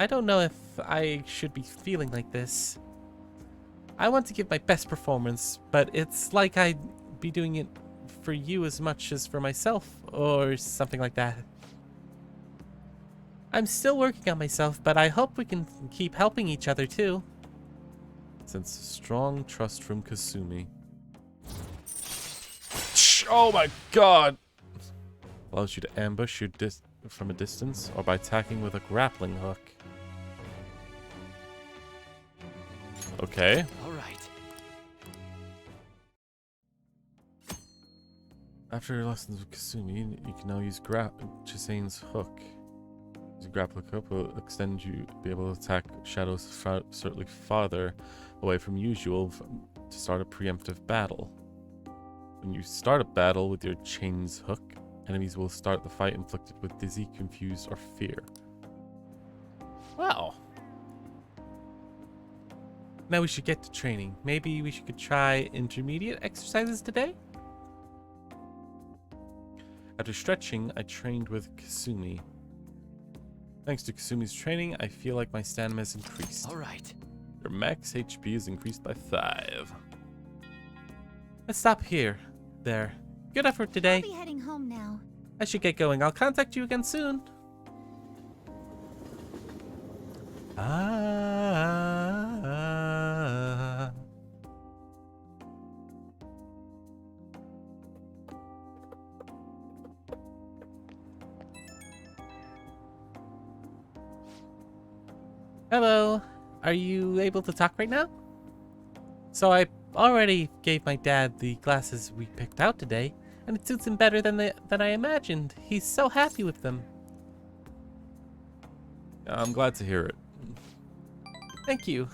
Speaker 1: don't know if I should be feeling like this. I want to give my best performance, but it's like I'd be doing it for you as much as for myself, or something like that. I'm still working on myself, but I hope we can keep helping each other too. Sense strong trust from Kasumi. Oh my god! Allows you to ambush your from a distance, or by attacking with a grappling hook. Okay.
Speaker 6: All right.
Speaker 1: After your lessons with Kasumi, you can now use Chisane's hook. The grappling hook will extend you to be able to attack shadows certainly farther away from usual to start a preemptive battle. When you start a battle with your chain's hook, enemies will start the fight inflicted with dizzy, confused, or fear. Wow. Now we should get to training. Maybe we could try intermediate exercises today? After stretching, I trained with Kasumi. Thanks to Kasumi's training, I feel like my stamina has increased.
Speaker 6: All right.
Speaker 1: Your max HP is increased by 5. Let's stop here. There. Good effort
Speaker 2: I'll
Speaker 1: today.
Speaker 2: be heading home now.
Speaker 1: I should get going. I'll contact you again soon. Hello. Are you able to talk right now? So I already gave my dad the glasses we picked out today, and it suits him better than I imagined. He's so happy with them. I'm glad to hear it. Thank you.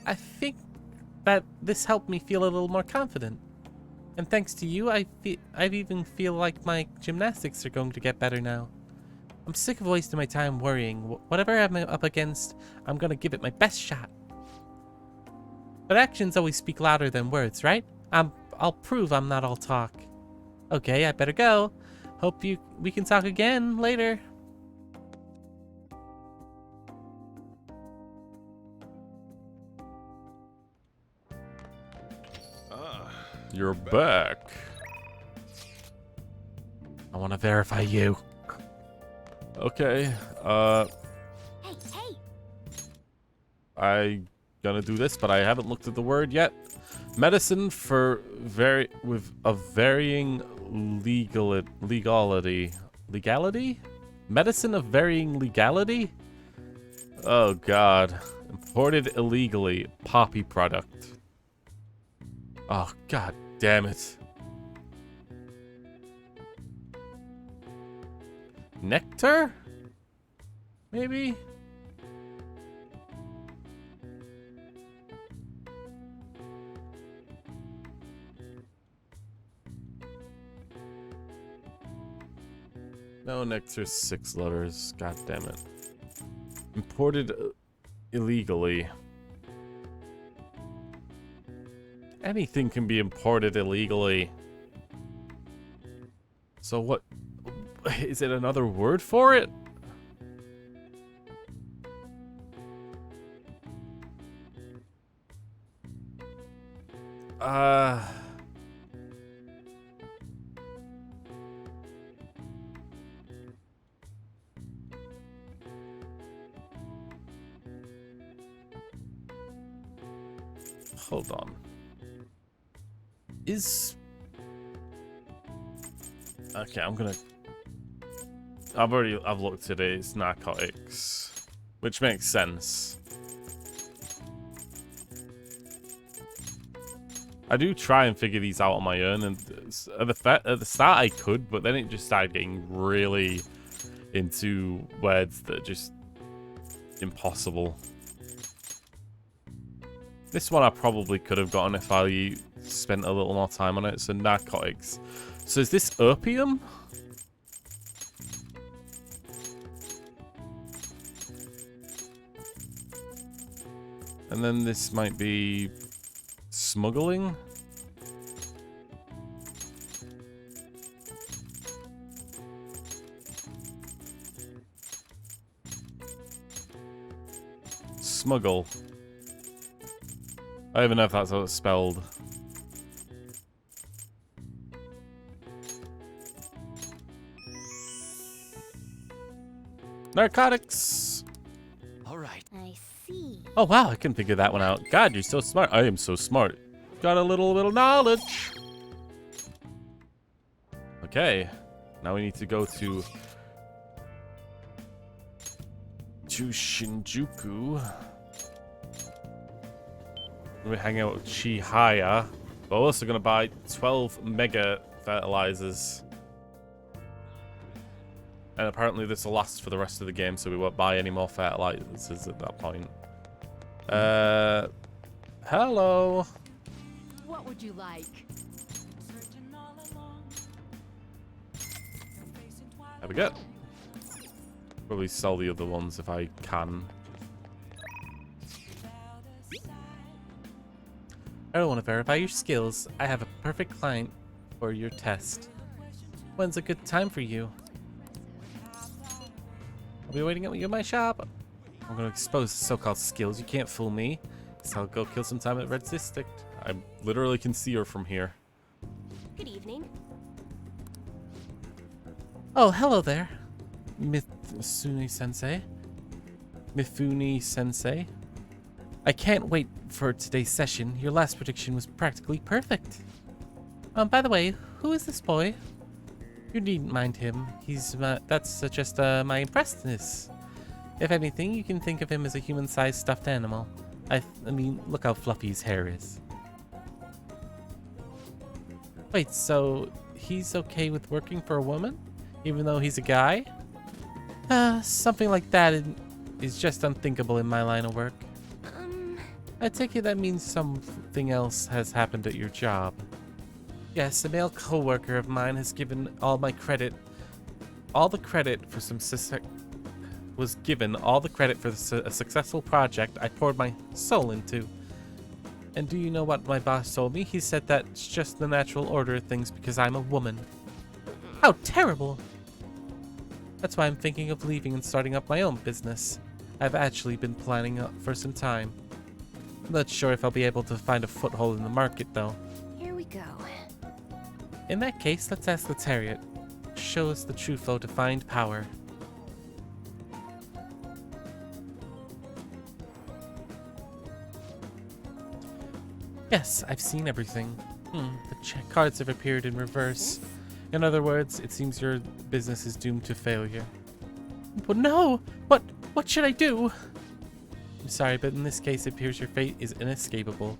Speaker 1: I think that this helped me feel a little more confident. And thanks to you, I even feel like my gymnastics are going to get better now. I'm sick of wasting my time worrying. Whatever I'm up against, I'm gonna give it my best shot. But actions always speak louder than words, right? I'll prove I'm not all talk. Okay, I better go. Hope we can talk again later. You're back. I want to verify you. Okay.
Speaker 4: Hey, hey!
Speaker 1: I gonna do this, but I haven't looked at the word yet. Medicine for with a varying legality. Legality? Medicine of varying legality? Oh god. Imported illegally. Poppy product. Oh god damn it. Nectar? Maybe? No, nectar 6 letters. God damn it. Imported illegally. Anything can be imported illegally. So what? Is it another word for it? Hold on. Okay, I've looked at it, it's narcotics. Which makes sense. I do try and figure these out on my own, and at the start I could, but then it just started getting really into words that are just impossible. This one I probably could have gotten if I spent a little more time on it. So narcotics. So is this opium? And then this might be smuggling. Smuggle. I don't even know if that's how it's spelled. Narcotics.
Speaker 6: All right.
Speaker 4: I see.
Speaker 1: Oh wow, I can figure that one out. God, you're so smart. I am so smart. Got a little knowledge. Okay, now we need to go to Shinjuku. We're hanging out with Chihaya. But we're also gonna buy 12 mega fertilizers. And apparently this will last for the rest of the game, so we won't buy any more fertilizers at that point. Hello.
Speaker 5: What would you like?
Speaker 1: There we go. Probably sell the other ones if I can. I don't want to verify your skills. I have a perfect client for your test. When's a good time for you? I'll be waiting at you at my shop. I'm going to expose so-called skills. You can't fool me. So I'll go kill some time at Red District. I literally can see her from here.
Speaker 4: Good evening.
Speaker 1: Oh, hello there. Mifune-sensei. Mifune-sensei. I can't wait for today's session. Your last prediction was practically perfect. By the way, who is this boy? You needn't mind him. That's just my impressiveness. If anything, you can think of him as a human-sized stuffed animal. I mean, look how fluffy his hair is. Wait, so he's okay with working for a woman? Even though he's a guy? Something like that is just unthinkable in my line of work. I take it that means something else has happened at your job. Yes, a male co-worker of mine has given all my credit all the credit for a successful project I poured my soul into. And do you know what my boss told me? He said that it's just the natural order of things because I'm a woman. How terrible! That's why I'm thinking of leaving and starting up my own business. I've actually been planning for some time. I'm not sure if I'll be able to find a foothold in the market, though.
Speaker 4: Here we go.
Speaker 1: In that case, let's ask the Chariot. Show us the true flow to find power. Yes, I've seen everything. The cards have appeared in reverse. In other words, it seems your business is doomed to failure. But no! What should I do? I'm sorry, but in this case, it appears your fate is inescapable.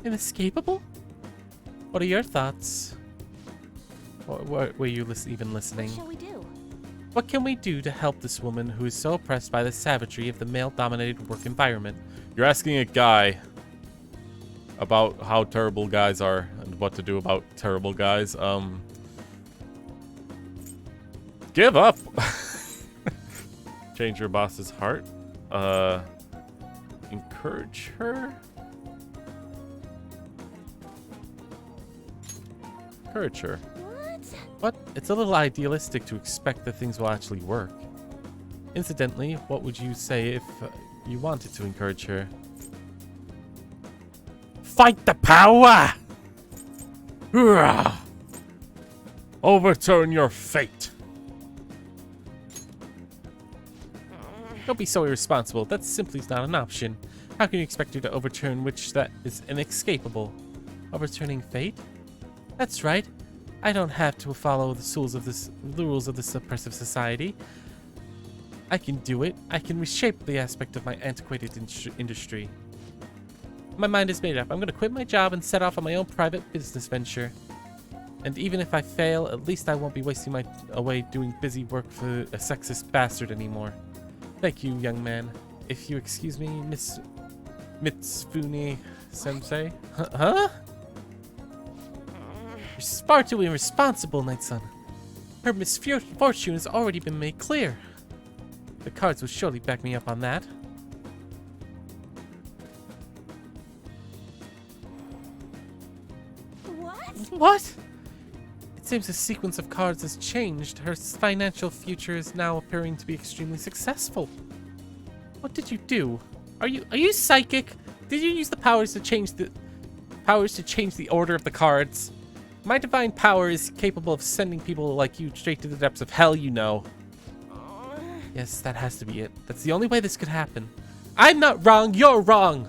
Speaker 1: Inescapable? What are your thoughts? Or were you even listening?
Speaker 4: What shall we do?
Speaker 1: What can we do to help this woman who is so oppressed by the savagery of the male-dominated work environment? You're asking a guy about how terrible guys are and what to do about terrible guys. Give up! Change your boss's heart. Encourage her? Encourage her. What? It's a little idealistic to expect that things will actually work. Incidentally, what would you say if you wanted to encourage her? Fight the power! Hurrah! Overturn your fate! Don't be so irresponsible. That simply is not an option. How can you expect her to overturn which that is inescapable? Overturning fate? That's right. I don't have to follow the rules of this oppressive society. I can do it. I can reshape the aspect of my antiquated industry. My mind is made up. I'm going to quit my job and set off on my own private business venture. And even if I fail, at least I won't be wasting my away doing busy work for a sexist bastard anymore. Thank you, young man. If you excuse me, Miss Mitsufune-sensei. Huh? You're far too irresponsible, Night-san. Her misfortune has already been made clear. The cards will surely back me up on that. What? It seems the sequence of cards has changed. Her financial future is now appearing to be extremely successful. What did you do? Are you psychic? Did you use the powers to change the order of the cards? My divine power is capable of sending people like you straight to the depths of hell, you know. Yes, that has to be it. That's the only way this could happen. I'm not wrong, you're wrong!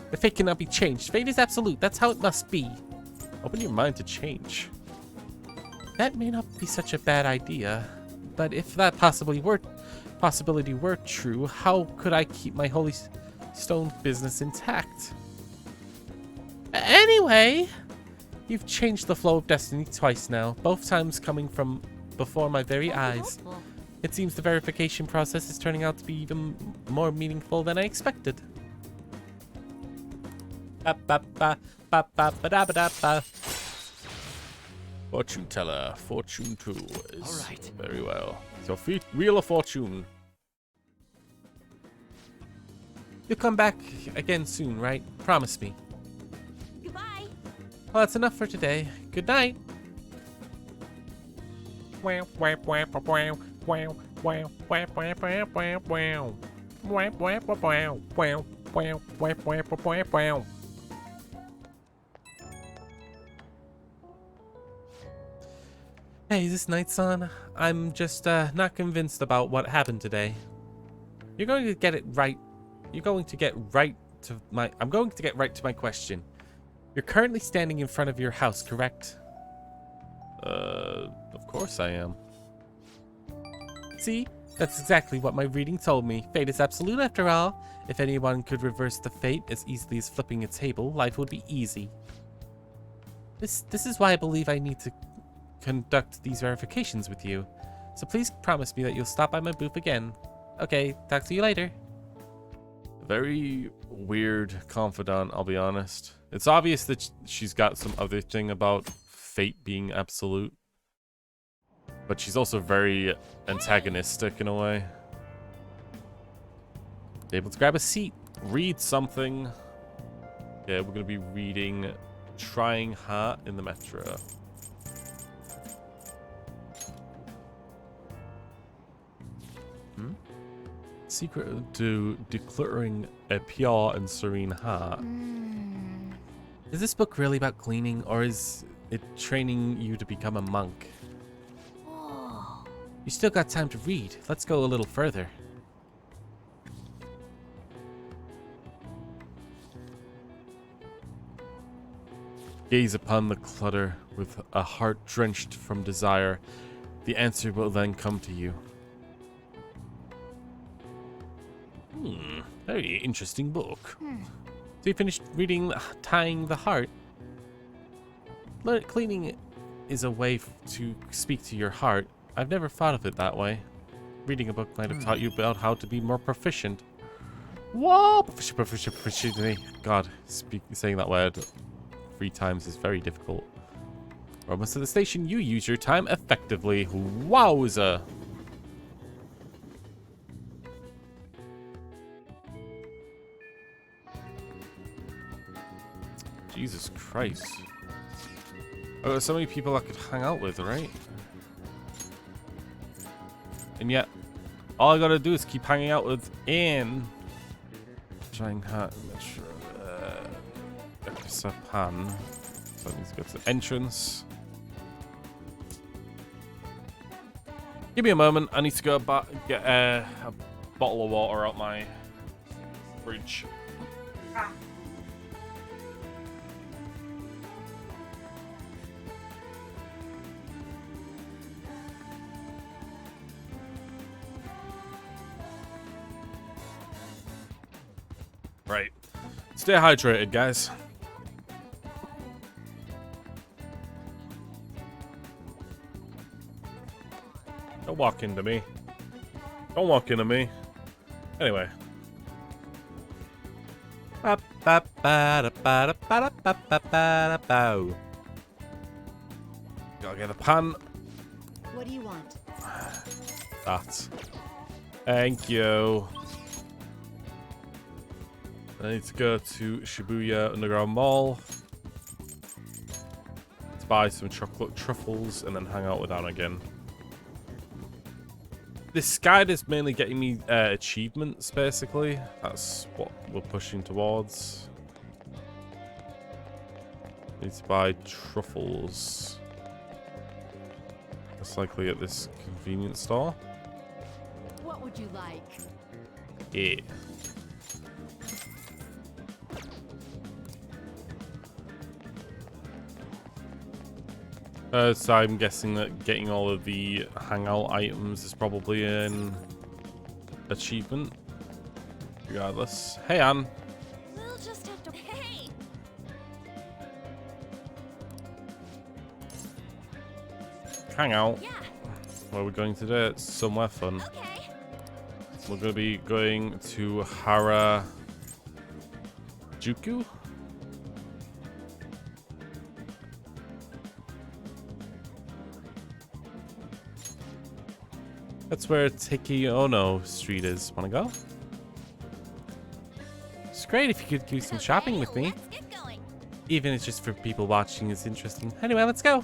Speaker 1: The fate cannot be changed. Fate is absolute. That's how it must be. Open your mind to change. That may not be such a bad idea, but if that possibility were true, how could I keep my Holy Stone business intact? Anyway, you've changed the flow of destiny twice now, both times coming from before my very eyes. It seems the verification process is turning out to be even more meaningful than I expected. Fortune teller, fortune 2 is
Speaker 6: All right.
Speaker 1: very well. Your wheel of fortune. You'll come back again soon, right? Promise me.
Speaker 4: Goodbye.
Speaker 1: Well, that's enough for today. Good night. Hey, is this Night-san? I'm just not convinced about what happened today. You're going to get it right. I'm going to get right to my question. You're currently standing in front of your house, correct? Of course I am. See? That's exactly what my reading told me. Fate is absolute after all. If anyone could reverse the fate as easily as flipping a table, life would be easy. This is why I believe I need to conduct these verifications with you. So please promise me that you'll stop by my booth again. Okay, talk to you later. Very weird confidant, I'll be honest. It's obvious that she's got some other thing about fate being absolute. But she's also very antagonistic in a way. Able to grab a seat, read something. Yeah, we're gonna be reading Trying Heart in the Metro. Secret to decluttering a pure and serene heart. Is this book really about cleaning, or is it training you to become a monk? You still got time to read. Let's go a little further. Gaze upon the clutter with a heart drenched from desire. The answer will then come to you. Very interesting book. So you finished reading Tying the Heart? Cleaning is a way to speak to your heart. I've never thought of it that way. Reading a book might have taught you about how to be more proficient. Whoa! Proficient. God, saying that word 3 times is very difficult. We're almost at the station. You use your time effectively. Wowza! Jesus Christ. Oh, there's so many people I could hang out with, right? And yet, all I gotta do is keep hanging out with Ian. Trying hard. Pan. So I need to go to the entrance. Give me a moment. I need to go get a bottle of water out my fridge. Right. Stay hydrated, guys. Don't walk into me. Don't walk into me. Anyway. Gotta get a pan.
Speaker 5: What do you want?
Speaker 1: That. Thank you. I need to go to Shibuya Underground Mall to buy some chocolate truffles and then hang out with Anna again. This guide is mainly getting me achievements, basically. That's what we're pushing towards. Need to buy truffles. Most likely at this convenience store.
Speaker 5: What would you like?
Speaker 1: Yeah. So I'm guessing that getting all of the hangout items is probably an achievement. Regardless. Hey, Anne.
Speaker 4: We'll just have to. Hey!
Speaker 1: Hang out.
Speaker 4: Yeah.
Speaker 1: Where are we going today? It's somewhere fun.
Speaker 4: Okay.
Speaker 1: We're going to be going to Harajuku? That's where Tekiono Street is. Wanna go? It's great if you could do some shopping with me.
Speaker 4: Let's get going.
Speaker 1: Even if it's just for people watching, it's interesting. Anyway, let's go.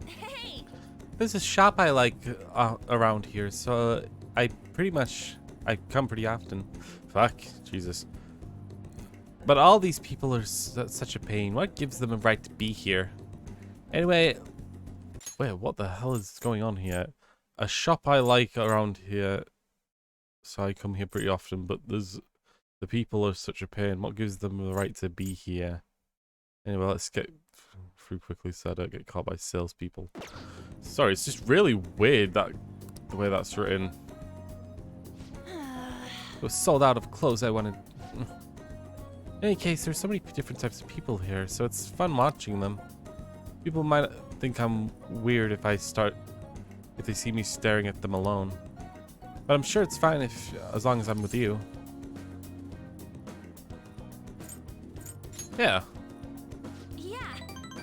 Speaker 4: Hey!
Speaker 1: There's a shop I like around here, so I come pretty often. Fuck, Jesus. But all these people are such a pain. What gives them a right to be here? Anyway, wait, what the hell is going on here? A shop I like around here, so I come here pretty often, but the people are such a pain. What gives them the right to be here? Anyway, let's get through quickly so I don't get caught by salespeople. Sorry, it's just really weird that the way that's written. It was sold out of clothes I wanted. In any case, there's so many different types of people here, so it's fun watching them. People might think I'm weird if they see me staring at them alone. But I'm sure it's fine as long as I'm with you.
Speaker 4: Yeah.
Speaker 1: Yeah.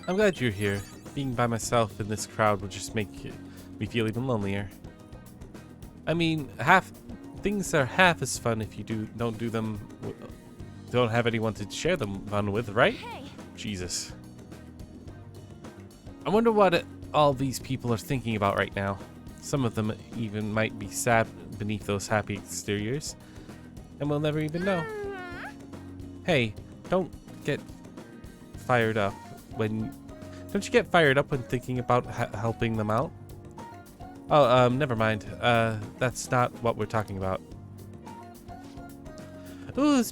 Speaker 1: I'm glad you're here. Being by myself in this crowd will just make me feel even lonelier. I mean, things are half as fun if you don't do them, don't have anyone to share them fun with, right?
Speaker 4: Hey,
Speaker 1: Jesus. I wonder what all these people are thinking about right now. Some of them even might be sad beneath those happy exteriors, and we'll never even know. Hey, don't get fired up don't you get fired up when thinking about helping them out? Oh, never mind. That's not what we're talking about. Ooh,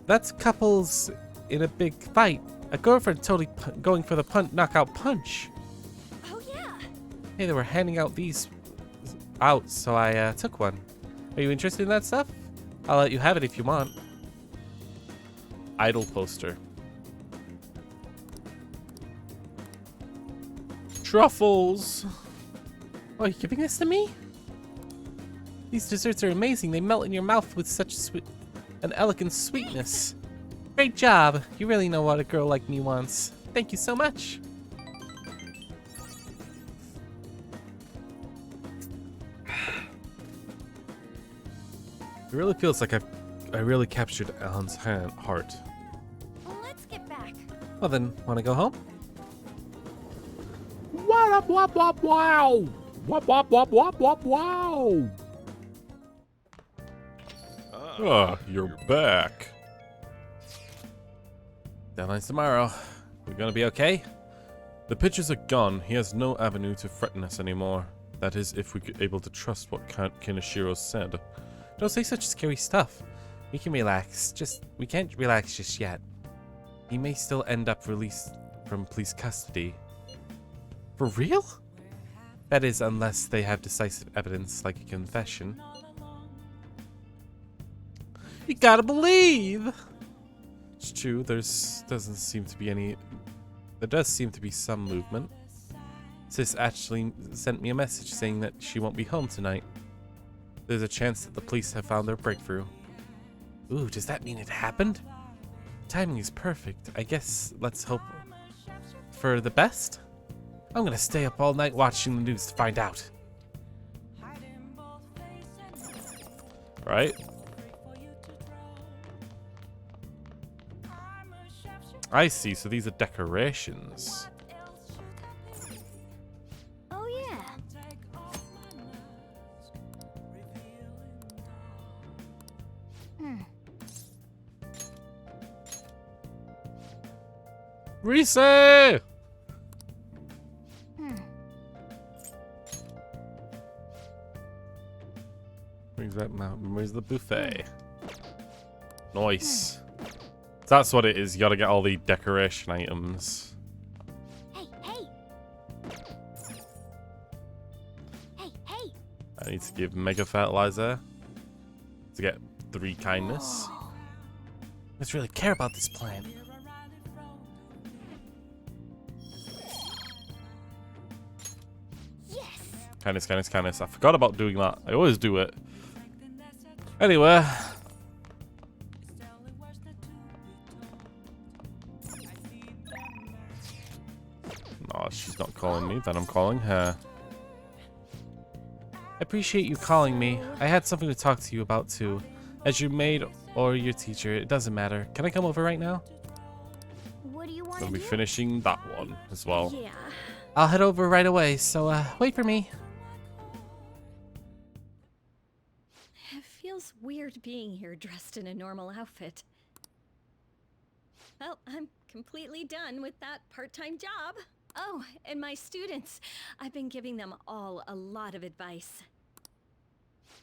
Speaker 1: that's couples in a big fight. A girlfriend totally going for the knockout punch.
Speaker 4: oh yeah.
Speaker 1: Hey, they were handing out these out, so I took one. Are you interested in that stuff? I'll let you have it if you want. Idol poster. Truffles! Oh, are you giving this to me? These desserts are amazing. They melt in your mouth with such an elegant sweetness. Great job. You really know what a girl like me wants. Thank you so much. It really feels like I really captured Alan's heart.
Speaker 4: Let's get back.
Speaker 1: Well then, wanna go home? Wop wop wop wow! Wop wop wop wop wop wow! Ah, you're back. Deadline's tomorrow. We're gonna be okay? The pictures are gone. He has no avenue to threaten us anymore. That is, if we're able to trust what Kinoshiro said. Don't say such scary stuff. We can relax. We can't relax just yet. He may still end up released from police custody. For real? That is, unless they have decisive evidence like a confession. You gotta believe! It's true, there does seem to be some movement. Sis actually sent me a message saying that she won't be home tonight. There's a chance that the police have found their breakthrough. Ooh, does that mean it happened? Timing is perfect. I guess let's hope for the best? I'm gonna stay up all night watching the news to find out. Right? I see, so these are decorations.
Speaker 4: Oh yeah.
Speaker 1: Reese! Where's that mountain? Where's the buffet? Nice. That's what it is. You gotta get all the decoration items.
Speaker 4: Hey, hey. Hey, hey.
Speaker 1: I need to give Mega Fertilizer to get 3 kindness. Let's really care about this plant.
Speaker 4: Yes.
Speaker 1: Kindness, kindness, kindness. I forgot about doing that. I always do it. Anyway. No, she's not calling me, then I'm calling her. I appreciate you calling me. I had something to talk to you about too. As your maid or your teacher, it doesn't matter. Can I come over right now?
Speaker 4: What do you want
Speaker 1: I'll
Speaker 4: to
Speaker 1: be
Speaker 4: do?
Speaker 1: finishing that one as well.
Speaker 4: Yeah.
Speaker 1: I'll head over right away, so wait for me.
Speaker 7: It feels weird being here dressed in a normal outfit. Well, I'm completely done with that part-time job. Oh, and my students. I've been giving them all a lot of advice.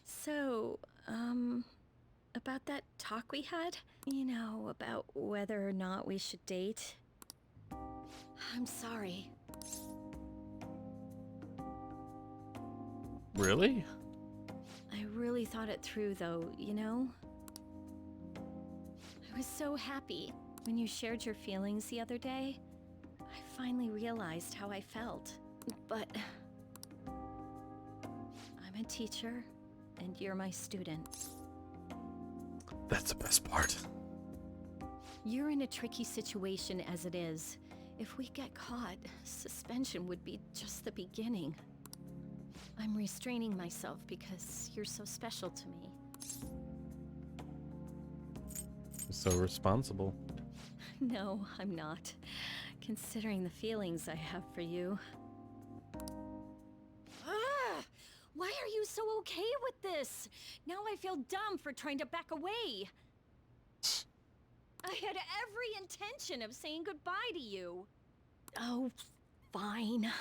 Speaker 7: So, about that talk we had? You know, about whether or not we should date? I'm sorry.
Speaker 1: Really?
Speaker 7: I really thought it through, though, you know? I was so happy when you shared your feelings the other day. I finally realized how I felt. But I'm a teacher, and you're my student.
Speaker 1: That's the best part.
Speaker 7: You're in a tricky situation as it is. If we get caught, suspension would be just the beginning. I'm restraining myself because you're so special to me.
Speaker 1: So responsible.
Speaker 7: No, I'm not. Considering the feelings I have for you. Ah! Why are you so okay with this? Now I feel dumb for trying to back away. I had every intention of saying goodbye to you. Oh, fine.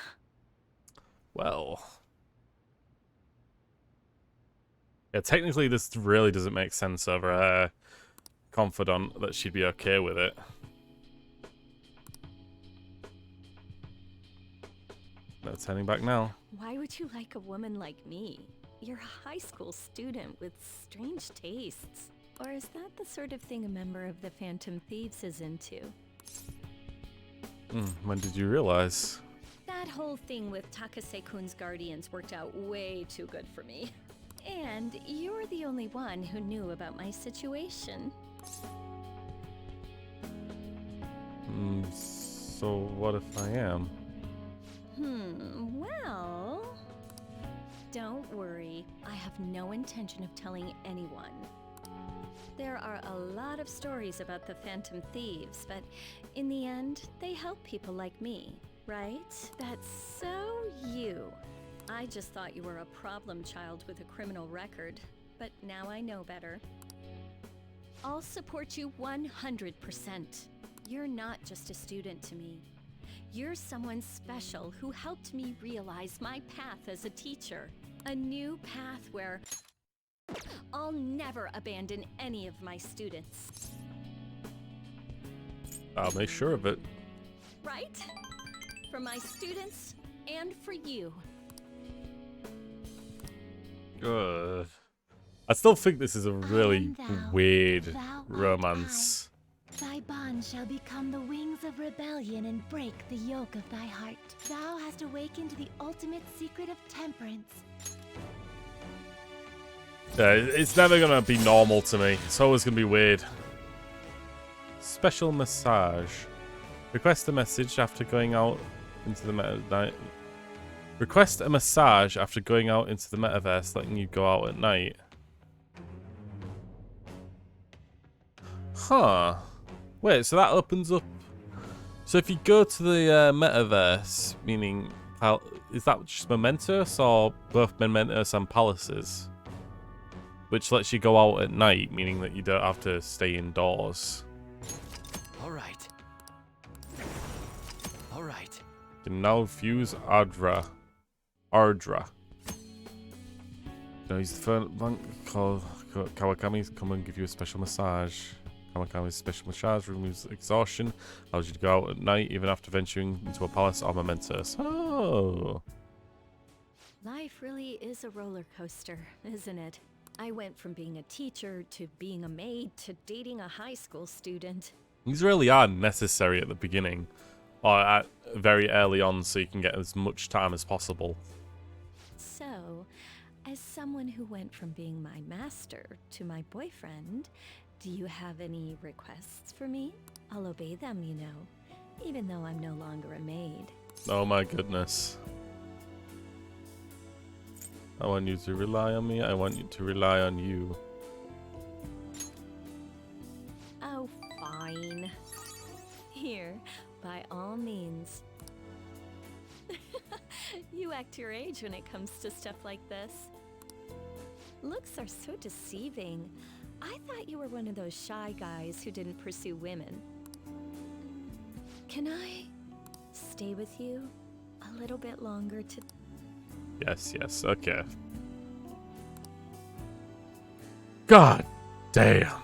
Speaker 1: Well. Yeah, technically this really doesn't make sense over her confidant that she'd be okay with it. No turning back now.
Speaker 7: Why would you like a woman like me? You're a high school student with strange tastes. Or is that the sort of thing a member of the Phantom Thieves is into?
Speaker 1: When did you realize?
Speaker 7: That whole thing with Takase-kun's guardians worked out way too good for me. And you're the only one who knew about my situation.
Speaker 1: So what if I am?
Speaker 7: Well... Don't worry, I have no intention of telling anyone. There are a lot of stories about the Phantom Thieves, but in the end, they help people like me, right? That's so you. I just thought you were a problem child with a criminal record, but now I know better. I'll support you 100%. You're not just a student to me. You're someone special who helped me realize my path as a teacher. A new path where I'll never abandon any of my students.
Speaker 1: I'll make sure of it.
Speaker 7: Right? For my students and for you.
Speaker 1: Good. I still think this is a really weird romance.
Speaker 8: Thy bond shall become the wings of rebellion and break the yoke of thy heart. Thou hast awakened to the ultimate secret of temperance.
Speaker 1: Yeah, it's never gonna be normal to me. It's always gonna be weird. Special massage. Request a message after going out into the meta. Request a massage after going out into the metaverse, letting you go out at night. Huh. Wait, so that opens up. So if you go to the metaverse, meaning, is that just Mementos or both Mementos and Palaces? Which lets you go out at night, meaning that you don't have to stay indoors.
Speaker 6: All right. All right.
Speaker 1: You can now fuse Ardra. Now use the phone call Kawakami to come and give you a special massage. Kawakami's special massage removes exhaustion, allows you to go out at night even after venturing into a palace or Mementos. Oh.
Speaker 7: Life really is a roller coaster, isn't it? I went from being a teacher to being a maid to dating a high school student.
Speaker 1: These really are necessary at the beginning, or at very early on, so you can get as much time as possible.
Speaker 7: So, as someone who went from being my master to my boyfriend, do you have any requests for me? I'll obey them, you know, even though I'm no longer a maid.
Speaker 1: Oh my goodness. I want you to rely on me. I want you to rely on you.
Speaker 7: Oh, fine. Here, by all means. You act your age when it comes to stuff like this. Looks are so deceiving. I thought you were one of those shy guys who didn't pursue women. Can I stay with you a little bit longer to...
Speaker 1: Yes, yes, okay. God damn.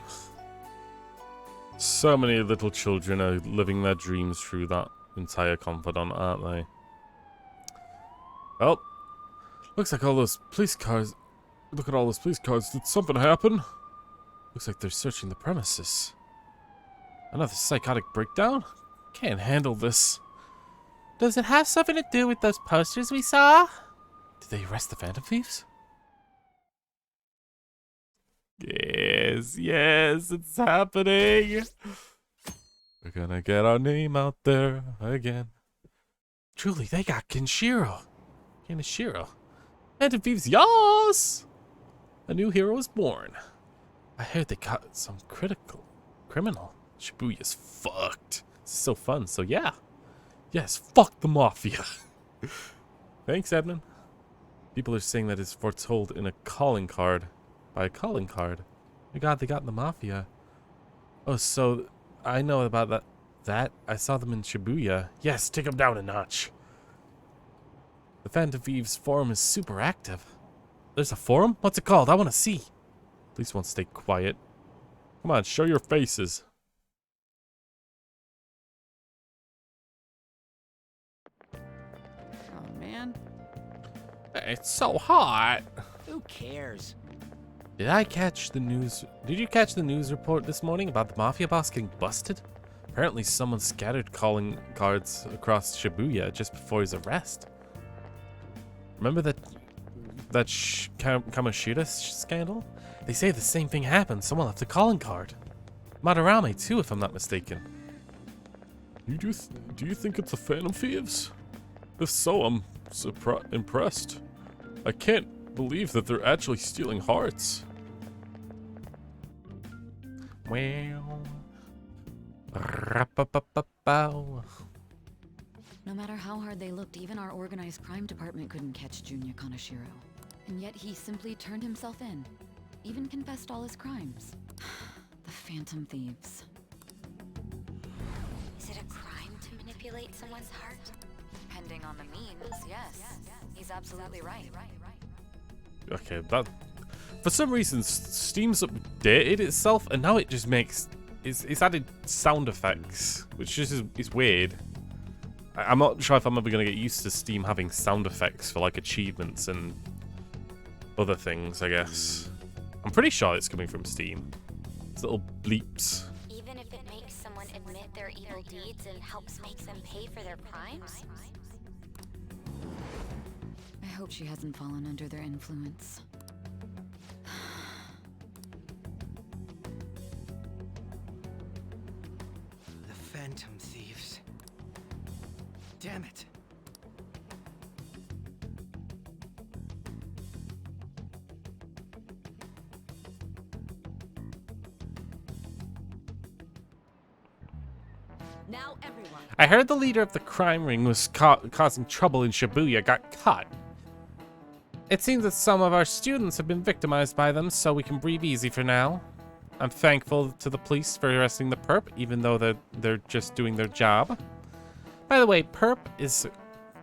Speaker 1: So many little children are living their dreams through that entire confidant, aren't they? Well, looks like all those police cars... Look at all those police cars. Did something happen? Looks like they're searching the premises. Another psychotic breakdown? Can't handle this. Does it have something to do with those posters we saw? Did they arrest the Phantom Thieves? Yes, yes, it's happening. We're gonna get our name out there again. Truly, they got Kenshiro. Phantom Thieves, yas! A new hero is born. I heard they caught some criminal. Shibuya's fucked. This is so fun, so yeah. Yes, fuck the Mafia. Thanks, Edmund. People are saying that it's foretold in a calling card. By a calling card. My god, they got the Mafia. Oh, so I know about that. I saw them in Shibuya. Yes, take them down a notch. The Phantom Thieves forum is super active. There's a forum? What's it called? I want to see. Police won't stay quiet. Come on, show your faces.
Speaker 6: Oh, man.
Speaker 1: It's so hot.
Speaker 6: Who cares?
Speaker 1: Did you catch the news report this morning about the Mafia boss getting busted? Apparently someone scattered calling cards across Shibuya just before his arrest. Remember that Kamoshida scandal? They say the same thing happened. Someone left a calling card. Madarame too, if I'm not mistaken. Do you think it's the Phantom Thieves? If so, I'm impressed. I can't believe that they're actually stealing hearts. Well,
Speaker 5: No matter how hard they looked, even our organized crime department couldn't catch Junya Kaneshiro. And yet he simply turned himself in. Even confessed all his crimes. The Phantom Thieves.
Speaker 2: Is it a crime to manipulate someone's heart?
Speaker 5: Depending on the means, yes. He's absolutely right.
Speaker 1: okay, that for some reason Steam's updated itself, and now it just makes it's added sound effects, which is weird. I'm not sure if I'm ever gonna get used to Steam having sound effects for like achievements and other things. I guess I'm pretty sure it's coming from Steam. It's little bleeps.
Speaker 2: Even if it makes someone admit their evil deeds and helps make them pay for their crimes?
Speaker 5: I hope she hasn't fallen under their influence.
Speaker 6: The Phantom Thieves. Damn it.
Speaker 7: Now everyone.
Speaker 1: I heard the leader of the crime ring was causing trouble in Shibuya got caught. It seems that some of our students have been victimized by them, so we can breathe easy for now. I'm thankful to the police for arresting the perp, even though they're just doing their job. By the way, perp is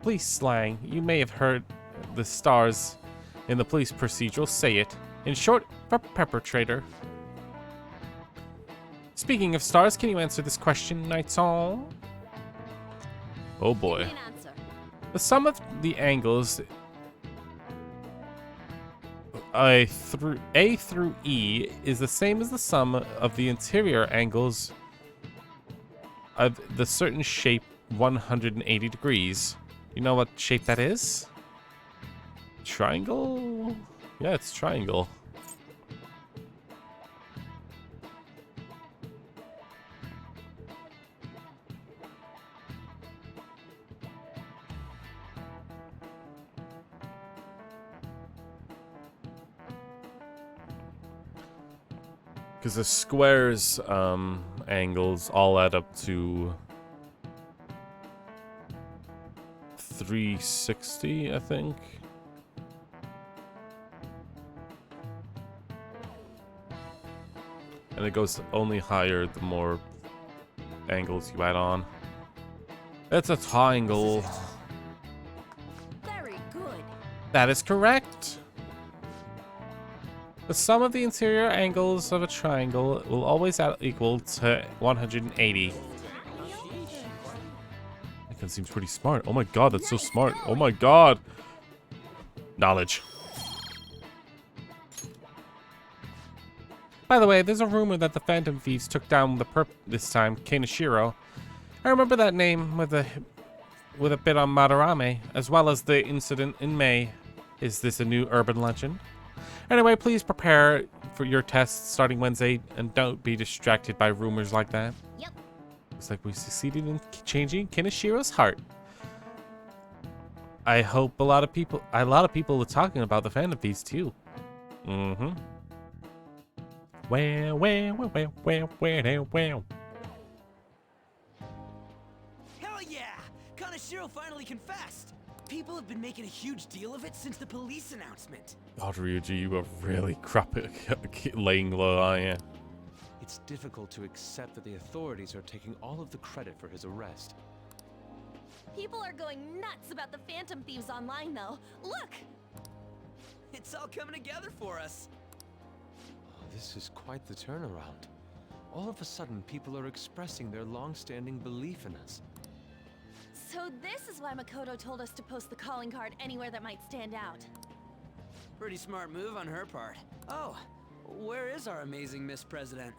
Speaker 1: police slang. You may have heard the stars in the police procedural say it. In short, perpetrator. Speaking of stars, can you answer this question, Nighton? Oh boy.
Speaker 7: Give me an answer.
Speaker 1: The sum of the angles A through E is the same as the sum of the interior angles of the certain shape 180 degrees. You know what shape that is? Triangle? Yeah, it's triangle. Because the squares angles all add up to 360, I think. And it goes only higher the more angles you add on. It's a triangle.
Speaker 7: Very good.
Speaker 1: That is correct. The sum of the interior angles of a triangle will always equal to 180. That seems pretty smart. Oh my god, that's so smart. Oh my god. Knowledge. By the way, there's a rumor that the Phantom Thieves took down the perp this time, Kaneshiro. I remember that name with a bit on Madarame, as well as the incident in May. Is this a new urban legend? Anyway, please prepare for your tests starting Wednesday and don't be distracted by rumors like that.
Speaker 2: Yep.
Speaker 1: Looks like we succeeded in changing Kinishiro's heart. I hope a lot of people are talking about the Phantom Thieves too. Mm-hmm. Wow.
Speaker 6: Hell yeah! Kanashiro finally confessed! People have been making a huge deal of it since the police announcement.
Speaker 1: God, Ryuji, you were really crap at laying low, aren't you?
Speaker 9: It's difficult to accept that the authorities are taking all of the credit for his arrest.
Speaker 7: People are going nuts about the Phantom Thieves online, though. Look!
Speaker 6: It's all coming together for us.
Speaker 9: Oh, this is quite the turnaround. All of a sudden, people are expressing their long-standing belief in us.
Speaker 7: So this is why Makoto told us to post the calling card anywhere that might stand out.
Speaker 6: Pretty smart move on her part. Oh, where is our amazing Miss President?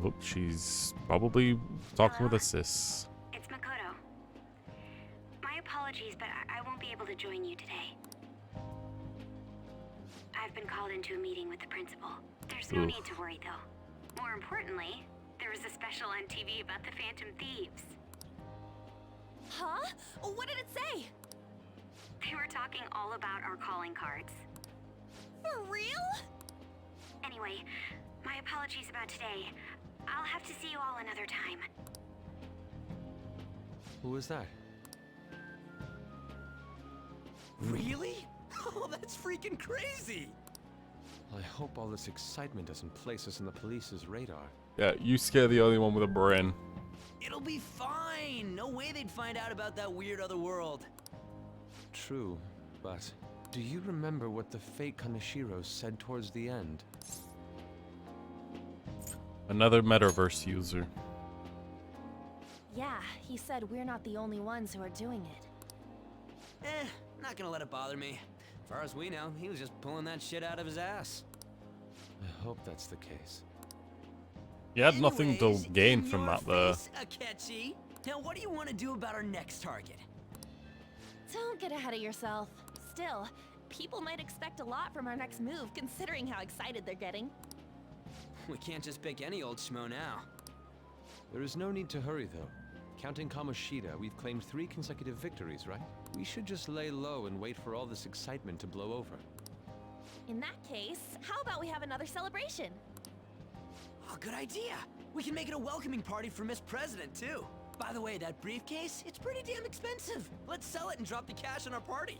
Speaker 1: Oh, she's probably talking with a sis.
Speaker 10: It's Makoto. My apologies, but I won't be able to join you today. I've been called into a meeting with the principal. There's no need to worry, though. More importantly, there was a special on TV about the Phantom Thieves.
Speaker 7: Huh? What did it say?
Speaker 10: They were talking all about our calling cards.
Speaker 7: For real?
Speaker 10: Anyway, my apologies about today. I'll have to see you all another time.
Speaker 9: Who was that?
Speaker 6: Really? Oh, that's freaking crazy!
Speaker 9: I hope all this excitement doesn't place us on the police's radar.
Speaker 1: Yeah, you scare the only one with a brain.
Speaker 6: It'll be fine! No way they'd find out about that weird other world.
Speaker 9: True, but do you remember what the fake Kaneshiro said towards the end?
Speaker 1: Another metaverse user.
Speaker 7: Yeah, he said we're not the only ones who are doing it.
Speaker 6: Not gonna let it bother me. As far as we know, he was just pulling that shit out of his ass.
Speaker 9: I hope that's the case.
Speaker 1: You had nothing to
Speaker 6: Anyways,
Speaker 1: gain
Speaker 6: in
Speaker 1: from
Speaker 6: your
Speaker 1: that there.
Speaker 6: face, Akechi. Now what do you want to do about our next target?
Speaker 7: Don't get ahead of yourself. Still, people might expect a lot from our next move, considering how excited they're getting.
Speaker 6: We can't just pick any old schmo now.
Speaker 9: There is no need to hurry, though. Counting Kamoshida, we've claimed 3 consecutive victories, right? We should just lay low and wait for all this excitement to blow over.
Speaker 7: In that case, how about we have another celebration?
Speaker 6: Oh, good idea. We can make it a welcoming party for Miss President, too. By the way, that briefcase, it's pretty damn expensive. Let's sell it and drop the cash on our party.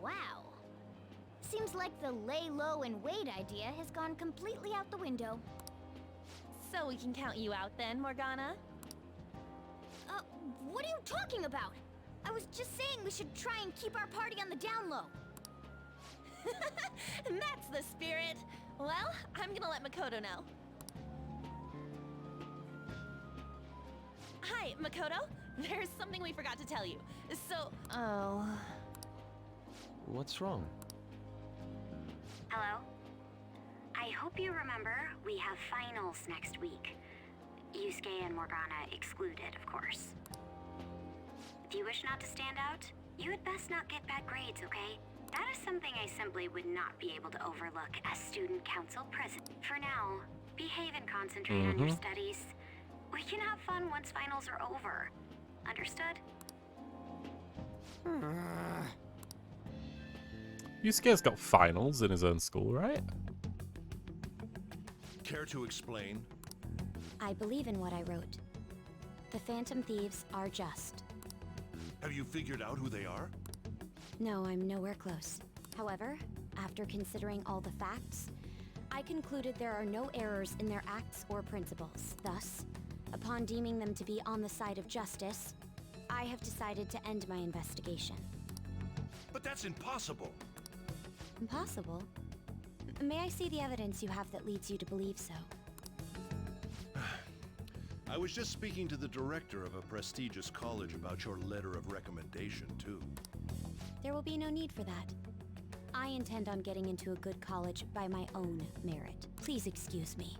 Speaker 2: Wow. Seems like the lay low and wait idea has gone completely out the window.
Speaker 7: So we can count you out then, Morgana?
Speaker 2: What are you talking about? I was just saying we should try and keep our party on the down low.
Speaker 7: That's the spirit. Well, I'm gonna let Makoto know. Hi, Makoto. There's something we forgot to tell you. So,
Speaker 9: What's wrong?
Speaker 10: Hello? I hope you remember we have finals next week. Yusuke and Morgana excluded, of course. If you wish not to stand out, you had best not get bad grades, okay? That is something I simply would not be able to overlook as student council president. For now, behave and concentrate on your studies. We can have fun once finals are over. Understood?
Speaker 1: Yusuke's got finals in his own school, right?
Speaker 3: Care to explain?
Speaker 2: I believe in what I wrote. The Phantom Thieves are just.
Speaker 3: Have you figured out who they are?
Speaker 2: No, I'm nowhere close. However, after considering all the facts, I concluded there are no errors in their acts or principles. Thus, upon deeming them to be on the side of justice, I have decided to end my investigation.
Speaker 3: But that's impossible.
Speaker 2: Impossible? May I see the evidence you have that leads you to believe so?
Speaker 3: I was just speaking to the director of a prestigious college about your letter of recommendation, too.
Speaker 2: There will be no need for that. I intend on getting into a good college by my own merit. Please excuse me.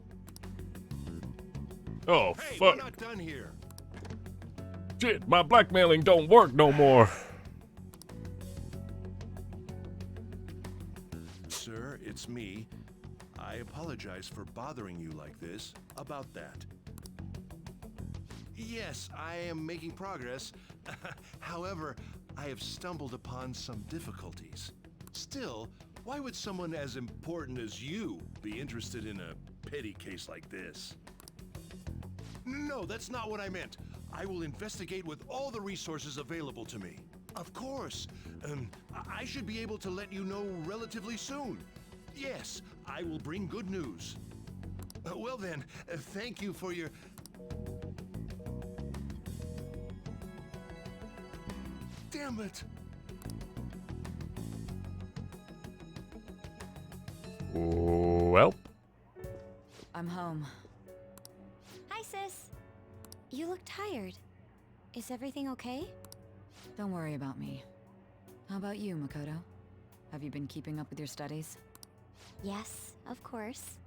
Speaker 1: Oh,
Speaker 3: Hey,
Speaker 1: fuck.
Speaker 3: we're not done here.
Speaker 1: Shit, my blackmailing don't work no more.
Speaker 3: Sir, it's me. I apologize for bothering you like this about that. Yes, I am making progress. However, I have stumbled upon some difficulties. Still, why would someone as important as you be interested in a petty case like this? No, that's not what I meant. I will investigate with all the resources available to me. Of course. I should be able to let you know relatively soon. Yes, I will bring good news. Well then, thank you for your... Damn it!
Speaker 1: Well,
Speaker 5: I'm home.
Speaker 2: Hi, sis. You look tired. Is everything okay?
Speaker 5: Don't worry about me. How about you, Makoto? Have you been keeping up with your studies?
Speaker 2: Yes, of course.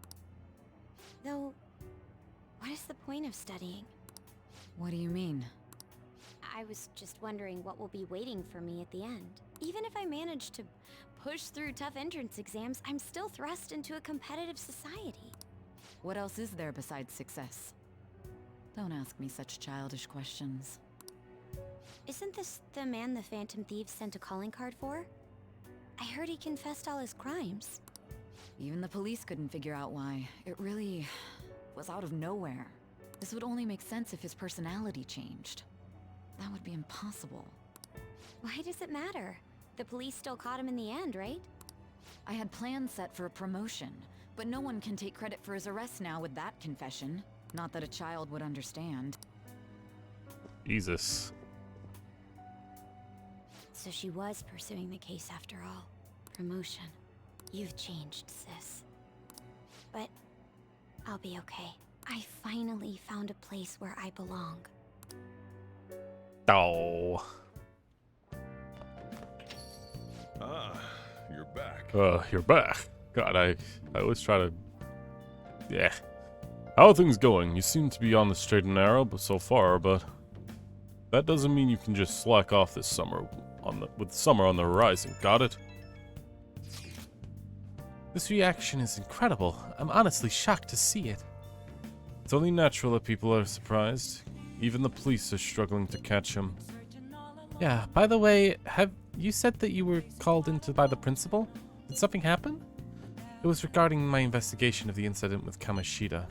Speaker 2: Though, what is the point of studying?
Speaker 5: What do you mean?
Speaker 2: I was just wondering what will be waiting for me at the end. Even if I manage to push through tough entrance exams, I'm still thrust into a competitive society.
Speaker 5: What else is there besides success? Don't ask me such childish questions.
Speaker 2: Isn't this the man the Phantom Thieves sent a calling card for? I heard he confessed all his crimes.
Speaker 5: Even the police couldn't figure out why. It really was out of nowhere. This would only make sense if his personality changed. That would be impossible.
Speaker 2: Why does it matter? The police still caught him in the end, right?
Speaker 5: I had plans set for a promotion, but no one can take credit for his arrest now with that confession. Not that a child would understand.
Speaker 1: Jesus.
Speaker 2: So she was pursuing the case after all. Promotion. You've changed, sis. But I'll be okay. I finally found a place where I belong.
Speaker 1: Oh.
Speaker 3: Ah, you're back.
Speaker 1: You're back. God, I always try to... Yeah. How are things going? You seem to be on the straight and narrow, but so far, but... That doesn't mean you can just slack off this summer with summer on the horizon, got it? This reaction is incredible. I'm honestly shocked to see it. It's only natural that people are surprised. Even the police are struggling to catch him. Yeah, by the way, have you said that you were called into by the principal? Did something happen? It was regarding my investigation of the incident with Kamoshida.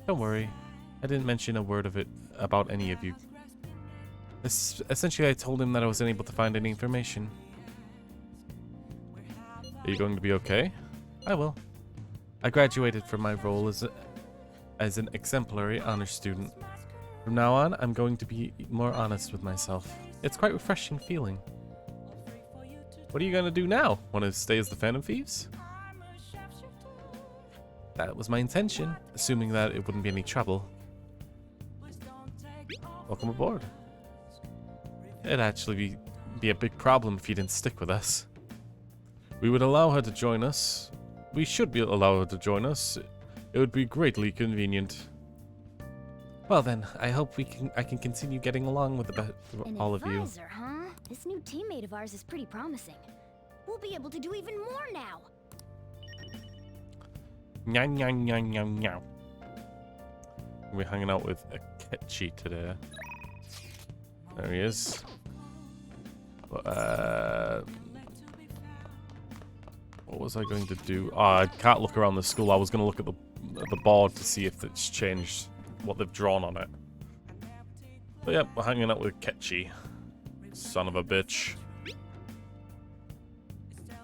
Speaker 1: Don't worry, I didn't mention a word of it about any of you. Essentially, I told him that I wasn't able to find any information. Are you going to be okay? I will. I graduated from my role as an exemplary honor student. From now on, I'm going to be more honest with myself. It's quite a refreshing feeling. What are you going to do now? Want to stay as the Phantom Thieves? That was my intention, assuming that it wouldn't be any trouble. Welcome aboard. It'd actually be a big problem if you didn't stick with us. We would allow her to join us. We should allow her to join us. It would be greatly convenient. Well then, I hope I can continue getting along with all of you.
Speaker 8: An advisor, huh? This new teammate of ours is pretty promising. We'll be able to do even more now.
Speaker 1: Nya nya nya nya nya. We're hanging out with Akechi today. There he is. What was I going to do? Oh, I can't look around the school. I was going to look at the board to see if it's changed what they've drawn on it. But yeah, we're hanging out with Akechi. Son of a bitch.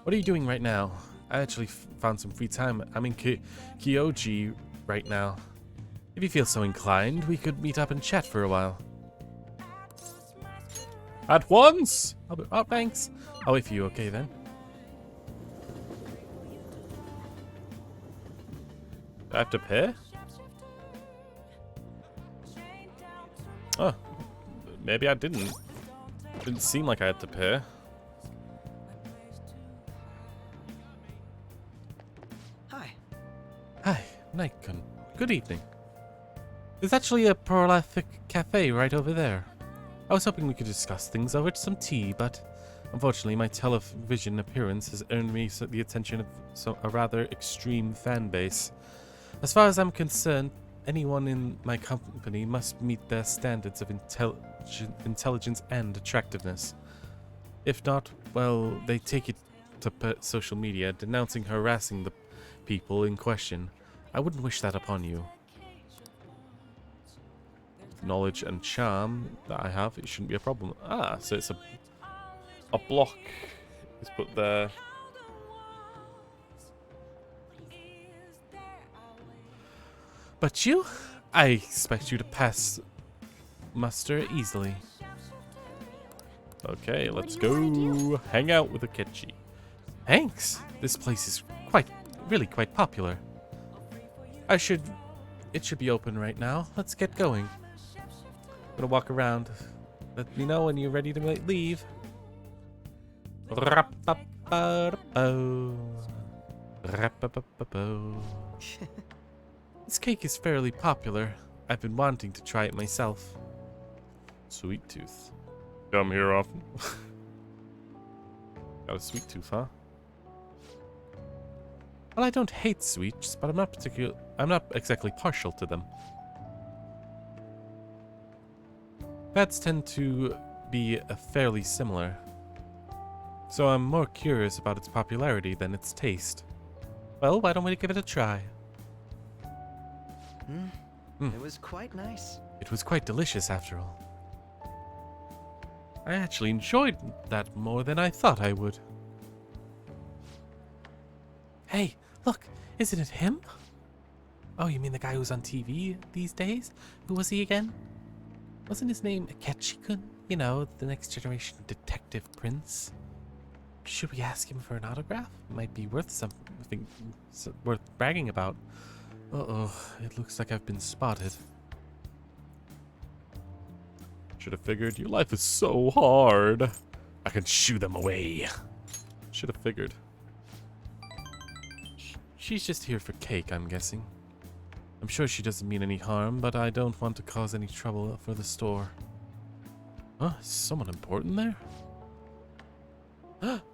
Speaker 1: What are you doing right now? I actually found some free time. I'm in Kyoji right now. If you feel so inclined, we could meet up and chat for a while. At once? Oh, thanks. I'll wait for you, okay then? Do I have to pay? Oh, maybe I didn't. Didn't seem like I had to pay.
Speaker 6: Hi.
Speaker 1: Hi, Nikon. Good evening. There's actually a prolific cafe right over there. I was hoping we could discuss things over some tea, but unfortunately my television appearance has earned me the attention of a rather extreme fan base. As far as I'm concerned, anyone in my company must meet their standards of intelligence and attractiveness. If not, well, they take it to social media, denouncing, harassing the people in question. I wouldn't wish that upon you. Knowledge and charm that I have, it shouldn't be a problem. Ah, so it's a block is put there. But you? I expect you to pass muster easily. Okay, let's go hang out with Akechi. Thanks. This place is really quite popular. It should be open right now. Let's get going. I'm gonna walk around. Let me know when you're ready to leave. This cake is fairly popular. I've been wanting to try it myself. Sweet tooth. Come here often. Got a sweet tooth, huh? Well, I don't hate sweets, but I'm not exactly partial to them. Fats tend to be fairly similar, so I'm more curious about its popularity than its taste. Well, why don't we give it a try?
Speaker 6: It was quite nice.
Speaker 1: It was quite delicious, after all. I actually enjoyed that more than I thought I would. Hey, look, isn't it him? Oh, you mean the guy who's on TV these days? Who was he again? Wasn't his name Akechi-kun? You know, the next generation detective prince. Should we ask him for an autograph? Might be worth something worth bragging about. Uh-oh, it looks like I've been spotted. Should have figured your life is so hard. I can shoo them away. Should have figured. She's just here for cake, I'm guessing. I'm sure she doesn't mean any harm, but I don't want to cause any trouble for the store. Huh? Is someone important there?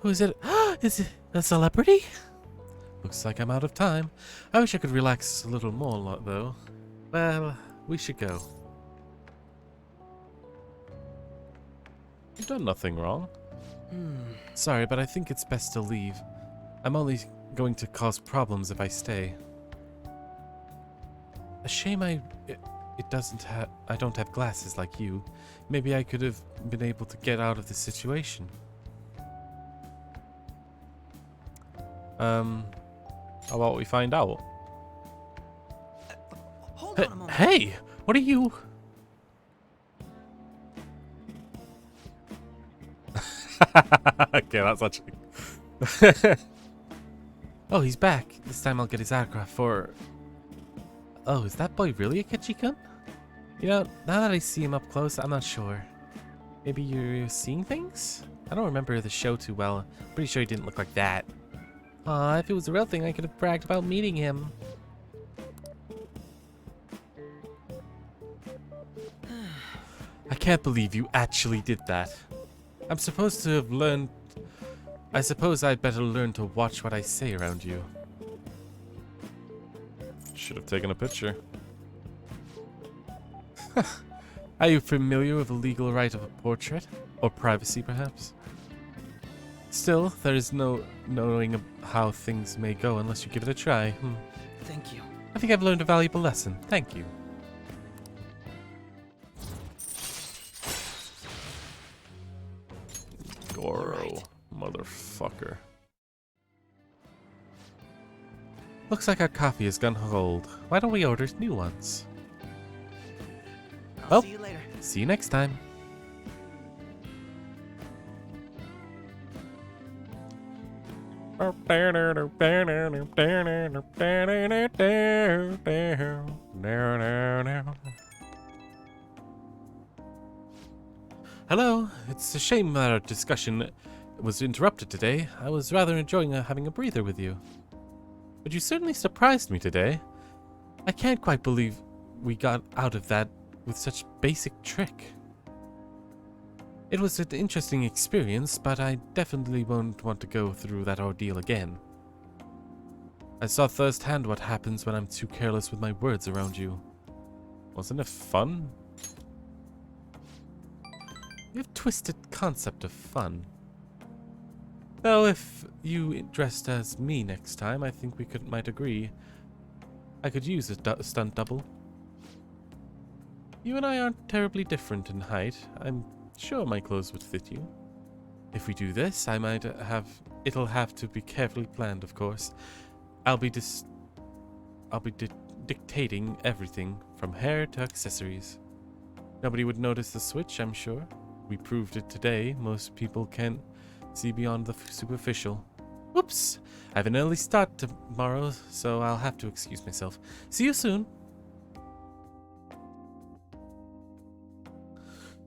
Speaker 1: Who is it? Is it a celebrity? Looks like I'm out of time. I wish I could relax a little more, though. Well, we should go. You've done nothing wrong. Sorry, but I think it's best to leave. I'm only going to cause problems if I stay. A shame I don't have glasses like you. Maybe I could have been able to get out of this situation. How about we find out?
Speaker 6: Hold on a moment.
Speaker 1: Hey, what are you? Okay, that's actually. Oh, he's back. This time I'll get his autograph for. Oh, is that boy really Akechi-kun? You know, now that I see him up close, I'm not sure. Maybe you're seeing things? I don't remember the show too well. Pretty sure he didn't look like that. Aw, if it was a real thing, I could have bragged about meeting him. I can't believe you actually did that. I'm supposed to have learned. I suppose I'd better learn to watch what I say around you. Should have taken a picture. Are you familiar with the legal right of a portrait? Or privacy, perhaps? Still, there is no knowing how things may go unless you give it a try.
Speaker 6: Thank you.
Speaker 1: I think I've learned a valuable lesson. Thank you. Goro, motherfucker. Looks like our coffee has gone cold. Why don't we order new ones?
Speaker 6: I'll see you later.
Speaker 1: See you next time. Hello. It's a shame that our discussion was interrupted today. I was rather enjoying having a breather with you. But you certainly surprised me today. I can't quite believe we got out of that with such basic trick. It was an interesting experience, but I definitely won't want to go through that ordeal again. I saw firsthand what happens when I'm too careless with my words around you. Wasn't it fun? You have twisted concept of fun. Though if you dressed as me next time, I think we might agree. I could use a stunt double. You and I aren't terribly different in height. I'm sure my clothes would fit you. If we do this, I might have... It'll have to be carefully planned, of course. I'll be dictating everything, from hair to accessories. Nobody would notice the switch, I'm sure. We proved it today. Most people can't see beyond the superficial. Whoops! I have an early start tomorrow, so I'll have to excuse myself. See you soon!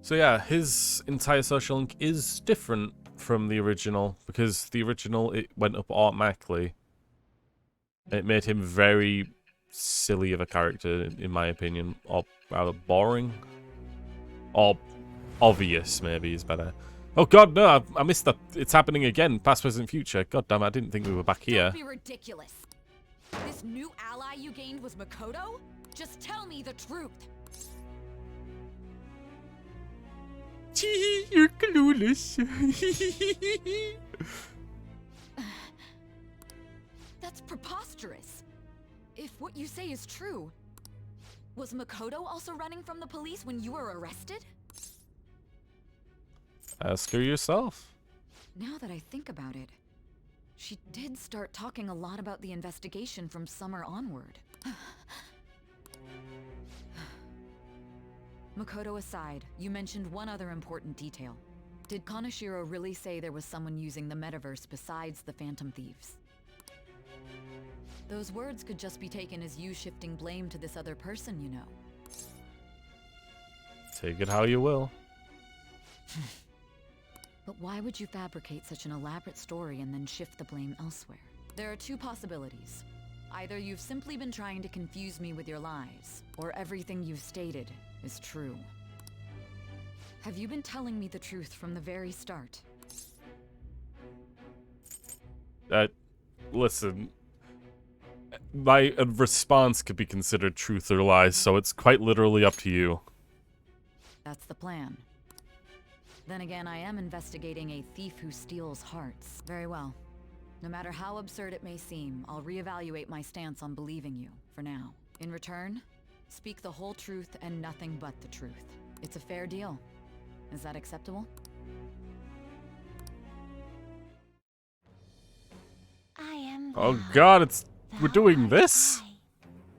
Speaker 1: So yeah, his entire social link is different from the original, because the original, it went up automatically. It made him very silly of a character, in my opinion, or rather boring. Or obvious, maybe, is better. Oh god, no, I missed that. It's happening again. Past, present, future. God damn, I didn't think we were back here.
Speaker 5: Don't be ridiculous. This new ally you gained was Makoto? Just tell me the truth.
Speaker 1: Gee, you're clueless.
Speaker 5: That's preposterous. If what you say is true, was Makoto also running from the police when you were arrested?
Speaker 1: Ask her yourself.
Speaker 5: Now that I think about it, she did start talking a lot about the investigation from summer onward. Makoto aside, you mentioned one other important detail. Did Kaneshiro really say there was someone using the metaverse besides the Phantom Thieves? Those words could just be taken as you shifting blame to this other person, you know.
Speaker 1: Take it how you will.
Speaker 5: But why would you fabricate such an elaborate story and then shift the blame elsewhere? There are two possibilities. Either you've simply been trying to confuse me with your lies, or everything you've stated is true. Have you been telling me the truth from the very start?
Speaker 1: Listen. My response could be considered truth or lies, so it's quite literally up to you.
Speaker 5: That's the plan. Then again, I am investigating a thief who steals hearts. Very well. No matter how absurd it may seem, I'll reevaluate my stance on believing you, for now. In return, speak the whole truth and nothing but the truth. It's a fair deal. Is that acceptable?
Speaker 8: I am
Speaker 1: Oh
Speaker 8: thou.
Speaker 1: god, we're
Speaker 8: Thou
Speaker 1: doing
Speaker 8: art
Speaker 1: this?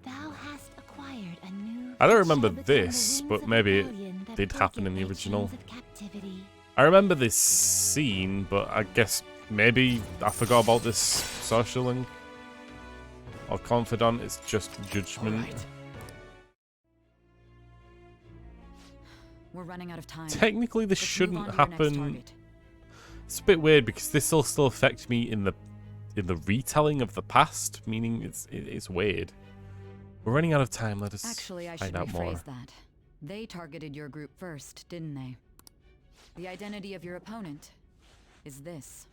Speaker 8: Thou hast acquired a new
Speaker 1: I don't
Speaker 8: and
Speaker 1: remember
Speaker 8: shall become
Speaker 1: this,
Speaker 8: the
Speaker 1: but
Speaker 8: wings of
Speaker 1: maybe it
Speaker 8: rebellion that
Speaker 1: did happen in the
Speaker 8: breaketh thy
Speaker 1: original.
Speaker 8: chains of captivity.
Speaker 1: I remember this scene, but I guess maybe I forgot about this social link. Or confidant, it's just judgment.
Speaker 6: Right.
Speaker 5: We're running out of time.
Speaker 1: Technically, this
Speaker 5: Let's move on
Speaker 1: shouldn't
Speaker 5: to your next
Speaker 1: happen.
Speaker 5: target.
Speaker 1: It's a bit weird because this will still affect me in the retelling of the past, meaning it's weird. We're running out of time. Let us
Speaker 5: Actually, I should
Speaker 1: find out more.
Speaker 5: rephrase that. They targeted your group first, didn't they? The identity of your opponent is this.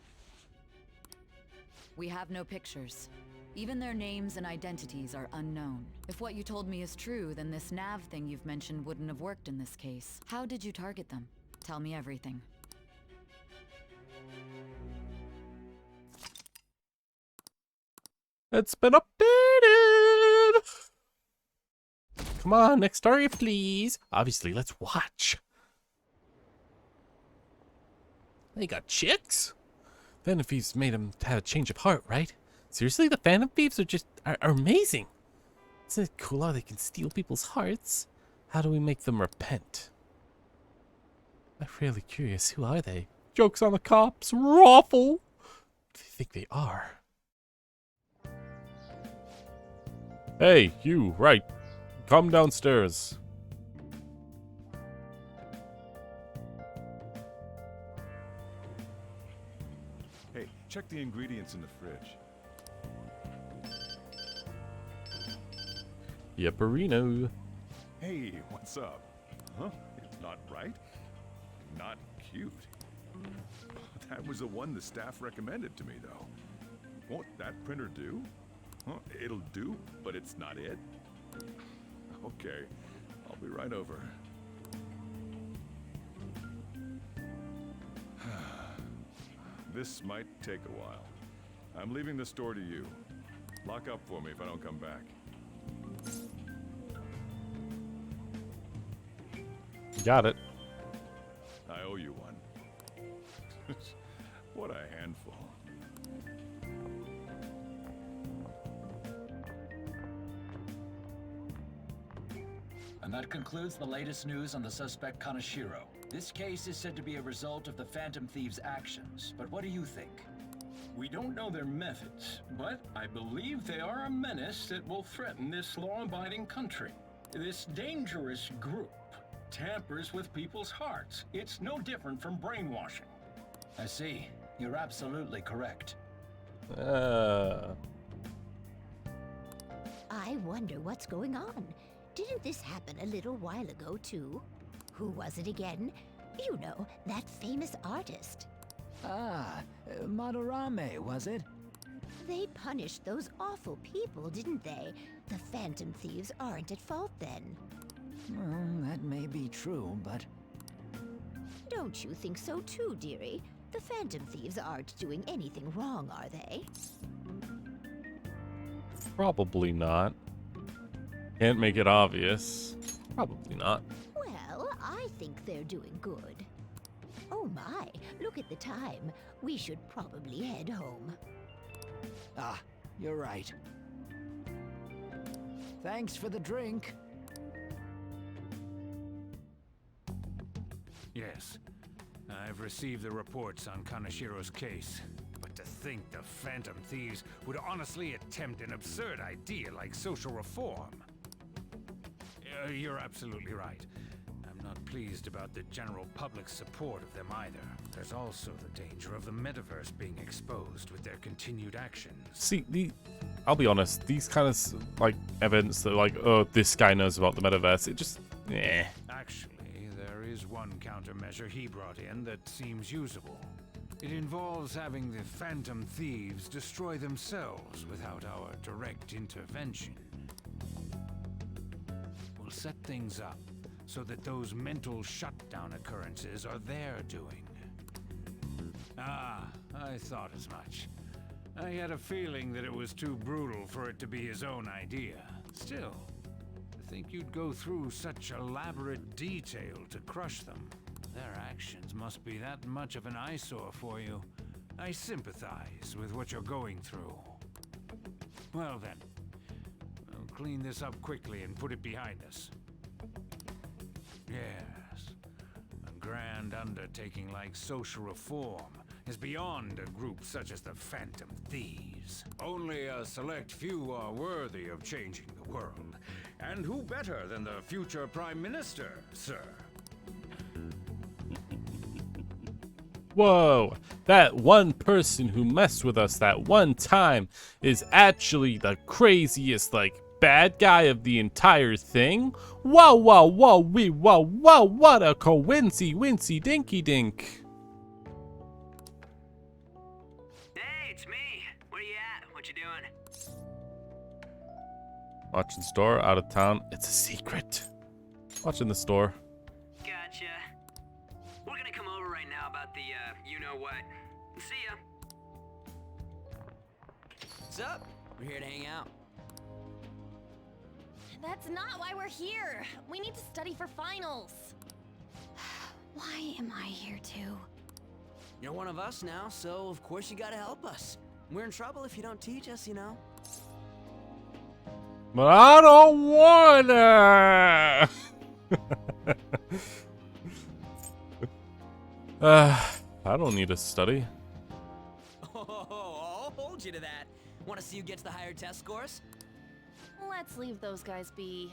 Speaker 5: We have no pictures. Even their names and identities are unknown. If what you told me is true, then this nav thing you've mentioned wouldn't have worked in this case. How did you target them? Tell me everything.
Speaker 1: It's been updated! Come on, next story, please. Obviously, let's watch. They got chicks? Phantom Thieves made them have a change of heart, right? Seriously, the Phantom Thieves are amazing. Isn't it cool how they can steal people's hearts? How do we make them repent? I'm really curious. Who are they? Joke's on the cops. Raffle! What do they think they are? Hey, you, right. Come downstairs.
Speaker 11: Hey, check the ingredients in the fridge.
Speaker 1: Yepperino.
Speaker 11: Hey, what's up? Huh? It's not right? Not cute. That was the one the staff recommended to me, though. Won't that printer do? Huh? It'll do, but it's not it. Okay, I'll I'll be right over. This might take a while. I'm leaving the store to you. Lock up for me if I don't come back.
Speaker 1: Got it.
Speaker 11: I owe you one. What a handful.
Speaker 12: And that concludes the latest news on the suspect Kaneshiro. This case is said to be a result of the Phantom Thieves' actions, but what do you think?
Speaker 13: We don't know their methods, but I believe they are a menace that will threaten this law-abiding country. This dangerous group tampers with people's hearts. It's no different from brainwashing.
Speaker 12: I see. You're absolutely correct.
Speaker 8: I wonder what's going on. Didn't this happen a little while ago, too? Who was it again? You know, that famous artist.
Speaker 6: Ah, Madarame, was it?
Speaker 8: They punished those awful people, didn't they? The Phantom Thieves aren't at fault then.
Speaker 6: Well, that may be true, but...
Speaker 8: Don't you think so too, dearie? The Phantom Thieves aren't doing anything wrong, are they?
Speaker 1: Probably not. Can't make it obvious. Probably not.
Speaker 8: Well, I think they're doing good. Oh my, look at the time. We should probably head home.
Speaker 6: Ah, you're right. Thanks for the drink.
Speaker 14: Yes, I've received the reports on Kaneshiro's case. But to think the Phantom Thieves would honestly attempt an absurd idea like social reform. You're absolutely right. I'm not pleased about the general public's support of them either. There's also the danger of the metaverse being exposed with their continued actions.
Speaker 1: See, I'll be honest, these kind of like events that are like, oh, this guy knows about the metaverse, it just, eh.
Speaker 14: Actually, there is one countermeasure he brought in that seems usable. It involves having the Phantom Thieves destroy themselves without our direct intervention. We'll set things up so that those mental shutdown occurrences are their doing. Ah, I thought as much. I had a feeling that it was too brutal for it to be his own idea. Still, to think you'd go through such elaborate detail to crush them. Their actions must be that much of an eyesore for you. I sympathize with what you're going through. Well then, I'll clean this up quickly and put it behind us. Yes, a grand undertaking like social reform is beyond a group such as the Phantom Thieves. Only a select few are worthy of changing the world. And who better than the future Prime Minister, sir?
Speaker 1: Whoa, that one person who messed with us that one time is actually the craziest, like, bad guy of the entire thing? Whoa, whoa, whoa, whoa, what a coincy dinky dink.
Speaker 6: Hey, it's me. Where you at? What you doing?
Speaker 1: Watching store, out of town. It's a secret. Watching the store.
Speaker 6: Gotcha. We're gonna come over right now about the, you-know-what. See ya. What's up? We're here to hang out.
Speaker 7: That's not why we're here. We need to study for finals.
Speaker 2: Why am I here too?
Speaker 6: You're one of us now, so of course you gotta help us. We're in trouble if you don't teach us, you know.
Speaker 1: But I don't wanna. I don't need to study.
Speaker 6: Oh, I'll hold you to that. Want to see who gets the higher test scores?
Speaker 7: Let's leave those guys be.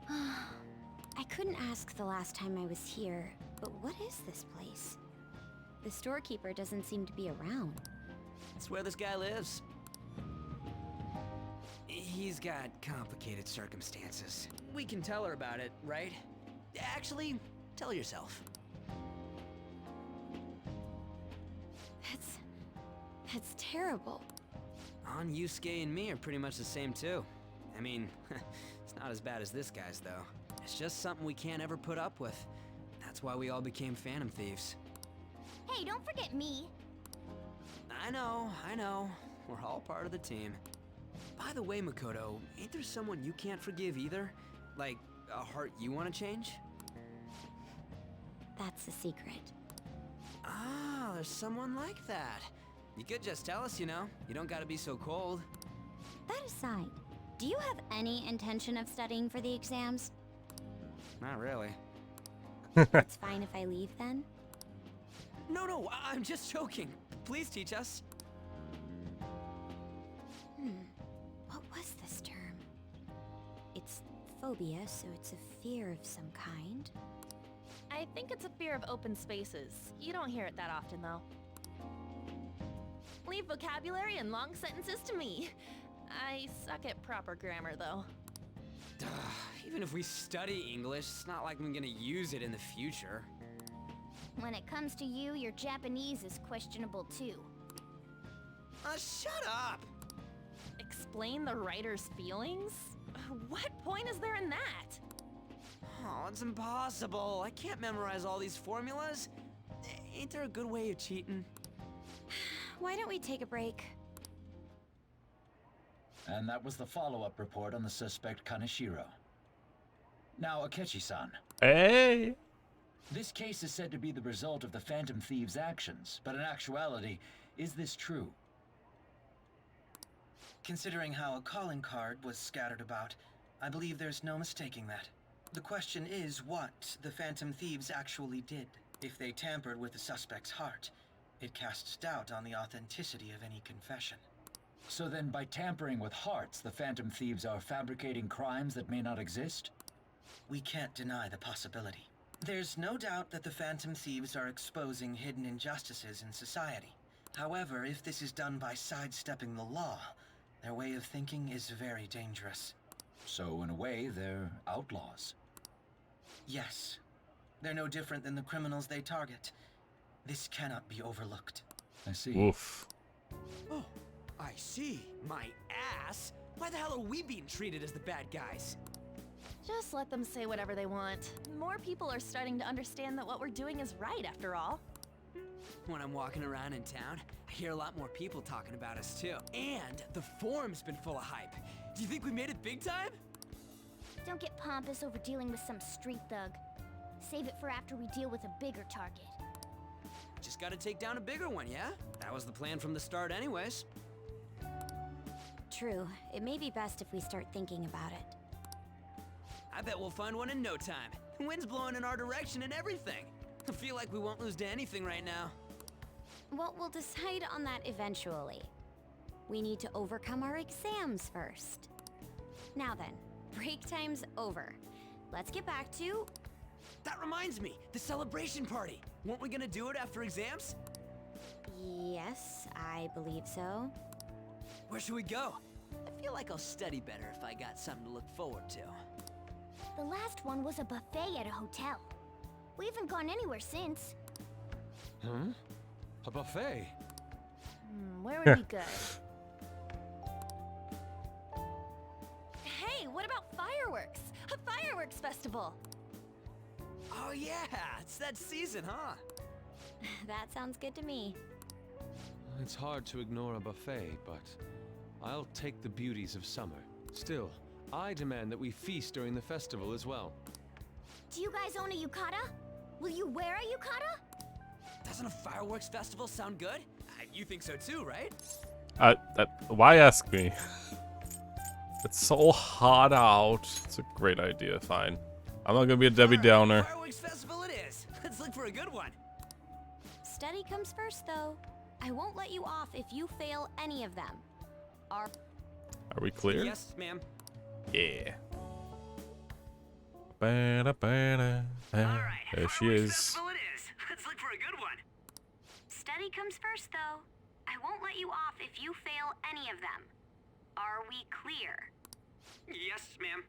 Speaker 2: I couldn't ask the last time I was here, but what is this place? The storekeeper doesn't seem to be around.
Speaker 6: That's where this guy lives. He's got complicated circumstances. We can tell her about it, right? Actually, tell yourself.
Speaker 2: That's terrible.
Speaker 6: Yusuke and me are pretty much the same too. I mean, it's not as bad as this guy's though. It's just something we can't ever put up with. That's why we all became Phantom Thieves.
Speaker 2: Hey, don't forget me.
Speaker 6: I know. We're all part of the team. By the way, Makoto, ain't there someone you can't forgive either? Like, a heart you want to change?
Speaker 2: That's a secret.
Speaker 6: Ah, there's someone like that. You could just tell us, you know. You don't gotta be so cold.
Speaker 2: That aside, do you have any intention of studying for the exams?
Speaker 6: Not really.
Speaker 2: It's fine if I leave then?
Speaker 6: No, I'm just joking. Please teach us.
Speaker 2: What was this term? It's phobia, so it's a fear of some kind.
Speaker 7: I think it's a fear of open spaces. You don't hear it that often, though. Leave vocabulary and long sentences to me. I suck at proper grammar, though.
Speaker 6: Even if we study English, it's not like I'm gonna use it in the future.
Speaker 2: When it comes to you, your Japanese is questionable too.
Speaker 6: Shut up!
Speaker 7: Explain the writer's feelings? What point is there in that?
Speaker 6: Oh, it's impossible. I can't memorize all these formulas. Ain't there a good way of cheating?
Speaker 2: Why don't we take a break?
Speaker 12: And that was the follow-up report on the suspect Kaneshiro. Now, Akechi-san.
Speaker 1: Hey!
Speaker 12: This case is said to be the result of the Phantom Thieves' actions, but in actuality, is this true?
Speaker 15: Considering how a calling card was scattered about, I believe there's no mistaking that. The question is what the Phantom Thieves actually did. If they tampered with the suspect's heart, it casts doubt on the authenticity of any confession.
Speaker 12: So then, by tampering with hearts, the Phantom Thieves are fabricating crimes that may not exist?
Speaker 15: We can't deny the possibility. There's no doubt that the Phantom Thieves are exposing hidden injustices in society. However, if this is done by sidestepping the law, their way of thinking is very dangerous.
Speaker 12: So, in a way, they're outlaws.
Speaker 15: Yes. They're no different than the criminals they target. This cannot be overlooked.
Speaker 12: I see.
Speaker 1: Oof.
Speaker 6: Oh, I see. My ass? Why the hell are we being treated as the bad guys?
Speaker 7: Just let them say whatever they want. More people are starting to understand that what we're doing is right, after all.
Speaker 6: When I'm walking around in town, I hear a lot more people talking about us too. And the forum's been full of hype. Do you think we made it big time?
Speaker 2: Don't get pompous over dealing with some street thug. Save it for after we deal with a bigger target.
Speaker 6: Just gotta take down a bigger one, yeah? That was the plan from the start anyways.
Speaker 2: True. It may be best if we start thinking about it.
Speaker 6: I bet we'll find one in no time. The wind's blowing in our direction and everything. I feel like we won't lose to anything right now.
Speaker 2: Well, we'll decide on that eventually. We need to overcome our exams first. Now then, break time's over. Let's get back to...
Speaker 6: That reminds me, the celebration party. Weren't we gonna do it after exams?
Speaker 2: Yes, I believe so.
Speaker 6: Where should we go? I feel like I'll study better if I got something to look forward to.
Speaker 2: The last one was a buffet at a hotel. We haven't gone anywhere since.
Speaker 9: Huh? A buffet?
Speaker 7: Where would be good? Hey, what about fireworks? A fireworks festival!
Speaker 6: Oh yeah, it's that season, huh?
Speaker 2: That sounds good to me.
Speaker 9: It's hard to ignore a buffet, but I'll take the beauties of summer. Still, I demand that we feast during the festival as well.
Speaker 2: Do you guys own a yukata? Will you wear a yukata?
Speaker 6: Doesn't a fireworks festival sound good? You think so too, right?
Speaker 1: Why ask me? It's so hot out. It's a great idea, fine. I'm not gonna be a Debbie Downer.
Speaker 6: Fireworks festival it is. Let's look for a good one.
Speaker 2: Study comes first, though. I won't let you off if you fail any of them.
Speaker 1: Are we clear?
Speaker 6: Yes, ma'am.
Speaker 1: Yeah. There she is.
Speaker 6: Festival it is. Let's look for a good one.
Speaker 10: Study comes first, though. I won't let you off if you fail any of them. Are we clear?
Speaker 6: Yes, ma'am.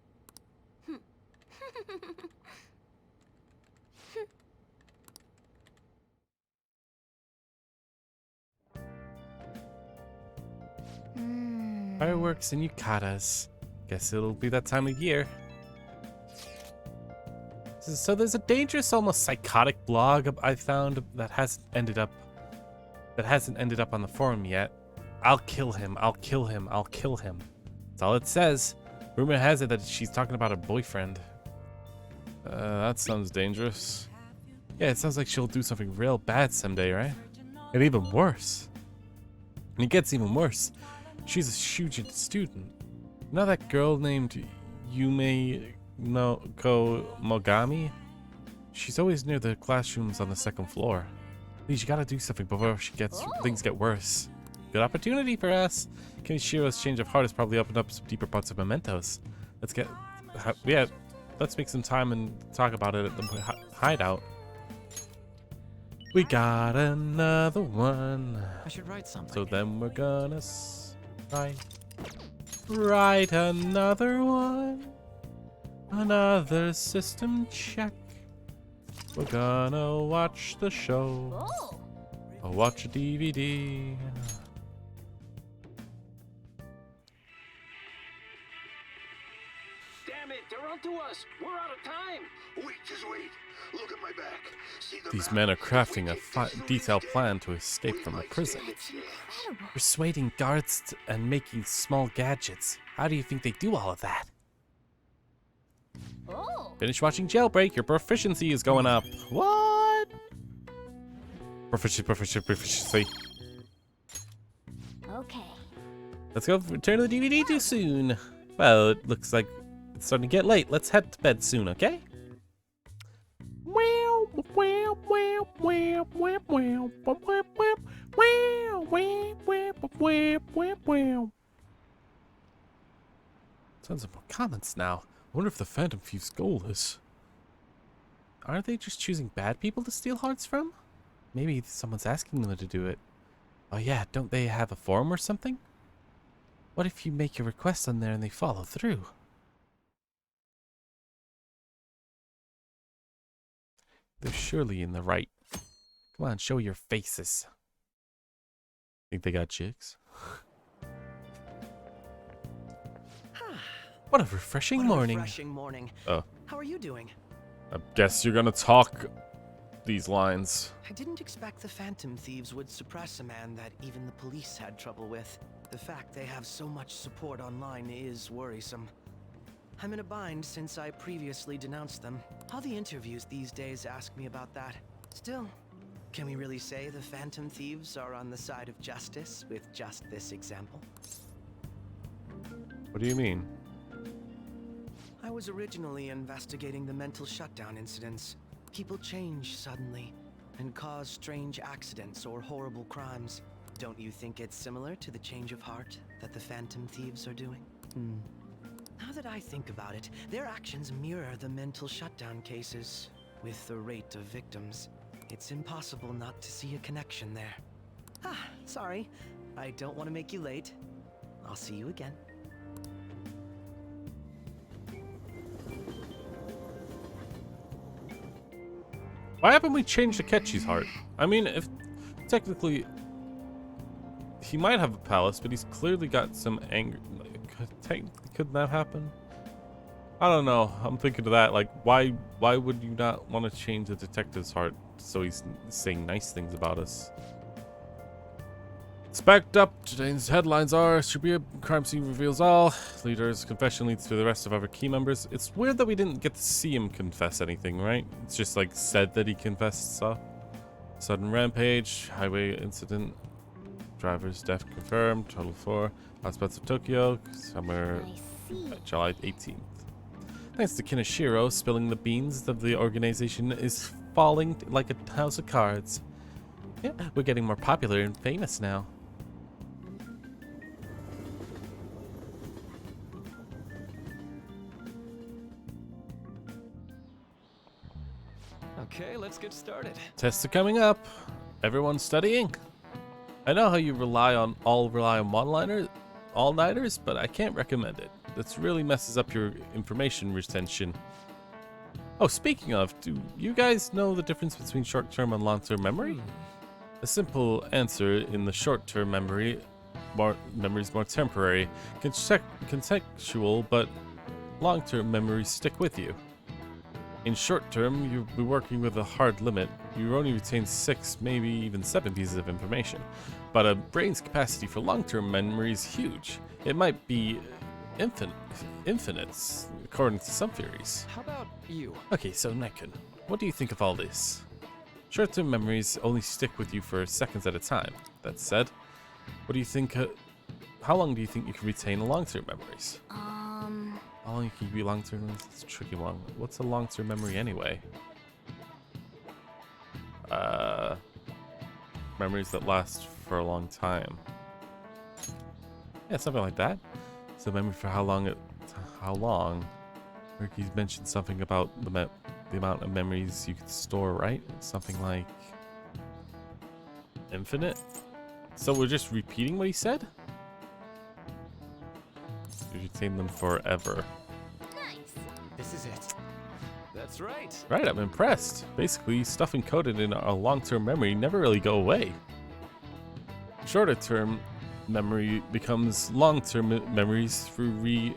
Speaker 1: Fireworks and yukatas. Guess it'll be that time of year. So there's a dangerous, almost psychotic blog I found that hasn't ended up on the forum yet. I'll kill him. I'll kill him. I'll kill him. That's all it says. Rumor has it that she's talking about her boyfriend. That sounds dangerous. Yeah, it sounds like she'll do something real bad someday, right? And even worse. And it gets even worse. She's a student. You know that girl named Yume no Ko Mogami? She's always near the classrooms on the second floor. Please, you gotta do something before things get worse. Good opportunity for us. Kenishiro's change of heart has probably opened up some deeper parts of Mementos. Let's make some time and talk about it at the hideout. We got another one.
Speaker 6: I should write something.
Speaker 1: So then we're gonna write another one. Another system check. We're gonna watch the show. Or watch a DVD.
Speaker 13: Damn it, they're onto us. We're out of time.
Speaker 3: Wait, just wait. Look at my back. See the
Speaker 1: These
Speaker 3: map?
Speaker 1: men are crafting a detailed plan to escape from the prison. Persuading guards and making small gadgets. How do you think they do all of that? Finish watching Jailbreak, your proficiency is going up. What? Proficiency.
Speaker 2: Okay.
Speaker 1: Let's go return to the DVD too soon. Well, it looks like it's starting to get late. Let's head to bed soon, okay? Tons of more comments now. I wonder if the Phantom Thief's goal is... Aren't they just choosing bad people to steal hearts from? Maybe someone's asking them to do it. Oh yeah, don't they have a forum or something? What if you make your request on there and they follow through? They're surely in the right. Come on, show your faces. Think they got chicks? What a refreshing morning.
Speaker 15: Refreshing morning.
Speaker 1: Oh.
Speaker 15: How are you doing?
Speaker 1: I guess you're gonna talk these lines.
Speaker 15: I didn't expect the Phantom Thieves would suppress a man that even the police had trouble with. The fact they have so much support online is worrisome. I'm in a bind since I previously denounced them. All the interviews these days ask me about that. Still, can we really say the Phantom Thieves are on the side of justice with just this example?
Speaker 1: What do you mean?
Speaker 15: I was originally investigating the mental shutdown incidents. People change suddenly and cause strange accidents or horrible crimes. Don't you think it's similar to the change of heart that the Phantom Thieves are doing? Now that I think about it, their actions mirror the mental shutdown cases. With the rate of victims, it's impossible not to see a connection there. Sorry. I don't want to make you late. I'll see you again.
Speaker 1: Why haven't we changed Akechi's heart? I mean, if technically he might have a palace, but he's clearly got some anger. Could that happen? I don't know. I'm thinking of that. Like, why would you not want to change the detective's heart so he's saying nice things about us? It's backed up. Today's headlines are: Shibuya crime scene reveals all. Leader's confession leads to the rest of our key members. It's weird that we didn't get to see him confess anything, right? It's just like said that he confessed stuff. Sudden rampage, highway incident, driver's death confirmed. Total 4. Hotspots of Tokyo, summer July 18th. Thanks to Kenishiro, spilling the beans of the organization is falling like a house of cards. Yeah, we're getting more popular and famous now.
Speaker 9: Okay, let's get started.
Speaker 1: Tests are coming up. Everyone's studying. I know how you rely on all-nighters, but I can't recommend it. This really messes up your information retention. Oh, speaking of, do you guys know the difference between short-term and long-term memory? A simple answer: in the short-term memory is more temporary, contextual, but long-term memories stick with you. In short term, you'll be working with a hard limit. You only retain 6, maybe even 7 pieces of information. But a brain's capacity for long-term memory is huge. It might be infinite, according to some theories.
Speaker 9: How about you?
Speaker 1: Okay, so Nekun, what do you think of all this? Short-term memories only stick with you for seconds at a time. That said, what do you think? How long do you think you can retain long-term memories? How long can you be long-term? That's a tricky one. What's a long-term memory anyway? Memories that last for a long time. Yeah, something like that. So memory for how long? How long? Ricky's mentioned something about the amount of memories you could store, right? Something like infinite. So we're just repeating what he said? You retain them forever.
Speaker 4: Nice.
Speaker 6: This is it.
Speaker 9: That's right.
Speaker 1: Right, I'm impressed. Basically, stuff encoded in a long-term memory never really go away. Shorter-term memory becomes long-term memories through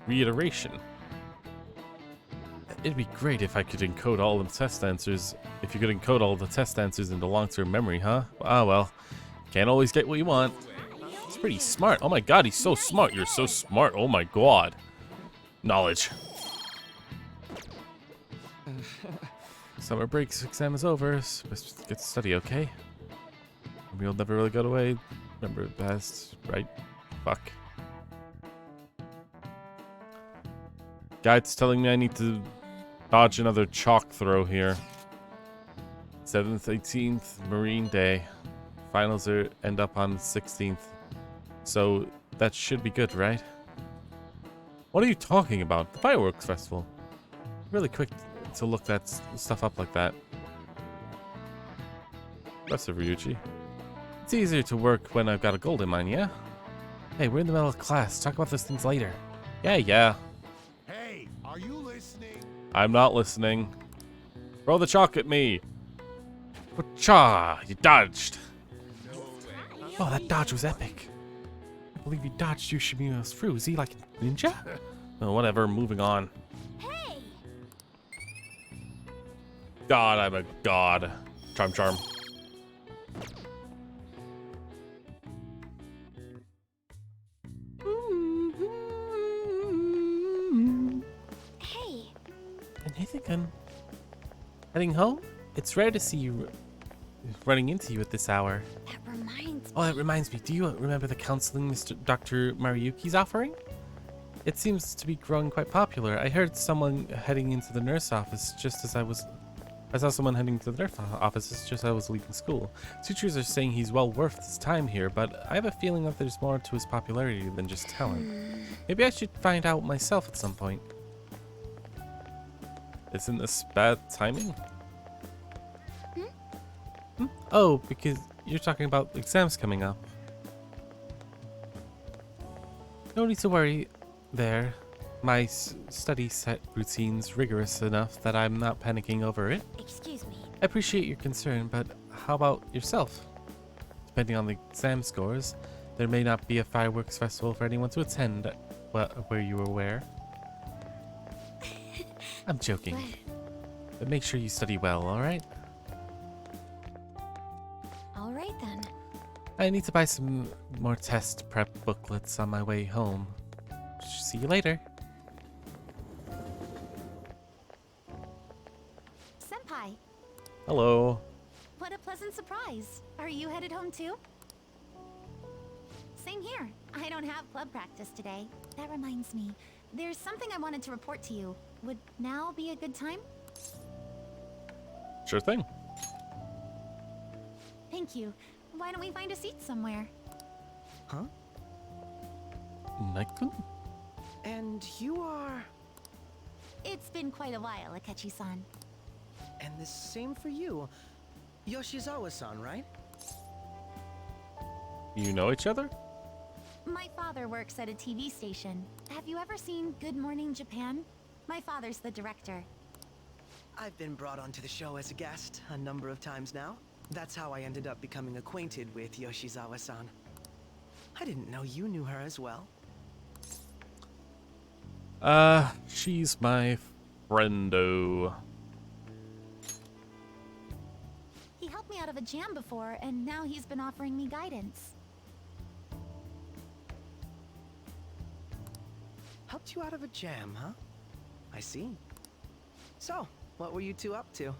Speaker 1: reiteration. It'd be great if I could encode all the test answers. If you could encode all the test answers into long-term memory, huh? Ah, well, can't always get what you want. He's pretty smart. Oh my god, he's so smart. You're so smart. Oh my god. Knowledge. Summer break's exam is over. Best get to study, okay? We'll never really go away. Remember the past, right? Fuck. Guide's telling me I need to dodge another chalk throw here. 7th, 18th, Marine Day. Finals end up on the 16th. So that should be good, right? What are you talking about? The fireworks festival. Really quick to look that stuff up like that. Impressive, Ryuji. It's easier to work when I've got a gold in mind, yeah? Hey, we're in the middle of class. Talk about those things later. Yeah.
Speaker 3: Hey, are you listening?
Speaker 1: I'm not listening. Throw the chalk at me. Cha! You dodged. Oh, that dodge was epic. I believe you dodged Yoshimiya's through. Is he like a ninja? Oh, whatever, moving on.
Speaker 4: Hey!
Speaker 1: God, I'm a god. Charm.
Speaker 4: Hey!
Speaker 1: Anything? Heading home? It's rare to see you running into you at this hour.
Speaker 2: That reminds me.
Speaker 1: Oh, that reminds me. Do you remember the counseling Dr. Mariyuki's offering? It seems to be growing quite popular. I heard someone heading into the nurse office just as I saw someone heading to the nurse office just as I was leaving school. Teachers are saying he's well worth his time here, but I have a feeling that there's more to his popularity than just talent. Maybe I should find out myself at some point. Isn't this bad timing? Oh, because you're talking about exams coming up. No need to worry there. My study set routine's rigorous enough that I'm not panicking over it.
Speaker 2: Excuse me.
Speaker 1: I appreciate your concern, but how about yourself? Depending on the exam scores, there may not be a fireworks festival for anyone to attend where you were where. I'm joking. But make sure you study well, alright?
Speaker 2: Alright then.
Speaker 1: I need to buy some more test prep booklets on my way home. See you later.
Speaker 8: Senpai,
Speaker 1: Hello.
Speaker 8: what a pleasant surprise. Are you headed home too? Same here. I don't have club practice today. That reminds me, there's something I wanted to report to you. Would now be a good time?
Speaker 1: Sure thing.
Speaker 8: Thank you. Why don't we find a seat somewhere?
Speaker 6: Huh?
Speaker 1: Nekun?
Speaker 6: And you are...
Speaker 8: It's been quite a while, Akechi-san.
Speaker 6: And the same for you. Yoshizawa-san, right?
Speaker 1: You know each other?
Speaker 8: My father works at a TV station. Have you ever seen Good Morning Japan? My father's the director.
Speaker 6: I've been brought onto the show as a guest a number of times now. That's how I ended up becoming acquainted with Yoshizawa-san. I didn't know you knew her as well.
Speaker 1: She's my friendo.
Speaker 8: He helped me out of a jam before, and now he's been offering me guidance.
Speaker 6: Helped you out of a jam, huh? I see. So, what were you two up to?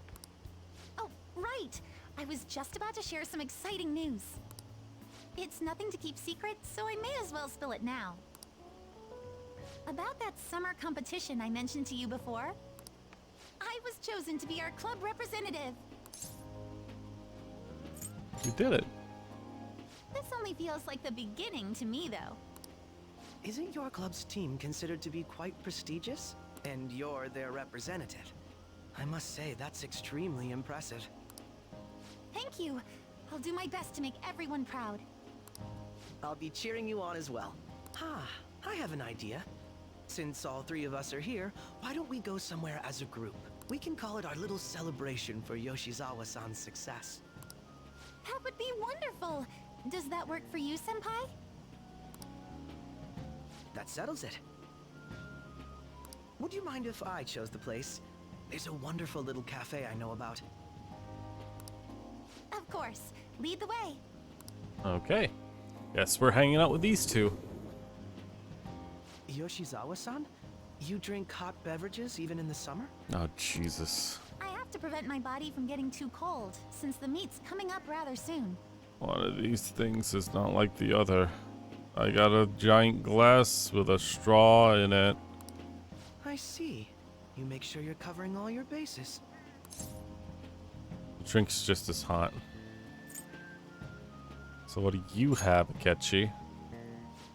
Speaker 8: Oh, right! I was just about to share some exciting news. It's nothing to keep secret, so I may as well spill it now. About that summer competition I mentioned to you before, I was chosen to be our club representative.
Speaker 1: You did it.
Speaker 8: This only feels like the beginning to me, though.
Speaker 6: Isn't your club's team considered to be quite prestigious? And you're their representative. I must say, that's extremely impressive.
Speaker 8: Thank you. I'll do my best to make everyone proud.
Speaker 6: I'll be cheering you on as well. I have an idea. Since all three of us are here, why don't we go somewhere as a group? We can call it our little celebration for Yoshizawa-san's success.
Speaker 8: That would be wonderful. Does that work for you, Senpai?
Speaker 6: That settles it. Would you mind if I chose the place? There's a wonderful little cafe I know about.
Speaker 8: Of course. Lead the way.
Speaker 1: Okay. Guess we're hanging out with these two.
Speaker 6: Yoshizawa-san? You drink hot beverages even in the summer?
Speaker 1: Oh, Jesus.
Speaker 8: I have to prevent my body from getting too cold, since the meet's coming up rather soon.
Speaker 1: One of these things is not like the other. I got a giant glass with a straw in it.
Speaker 6: I see. You make sure you're covering all your bases.
Speaker 1: The drink's just as hot. So what do you have, Akechi?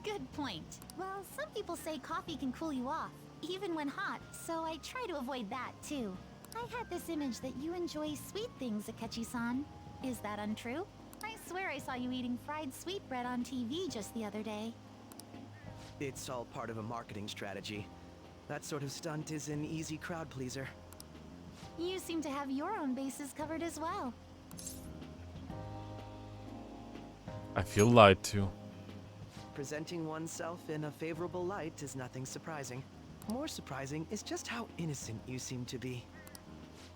Speaker 8: Good point. Well, some people say coffee can cool you off, even when hot, so I try to avoid that, too. I had this image that you enjoy sweet things, Akechi-san. Is that untrue? I swear I saw you eating fried sweetbread on TV just the other day.
Speaker 6: It's all part of a marketing strategy. That sort of stunt is an easy crowd pleaser.
Speaker 8: You seem to have your own bases covered as well.
Speaker 1: I feel lied to.
Speaker 6: Presenting oneself in a favorable light is nothing surprising. More surprising is just how innocent you seem to be.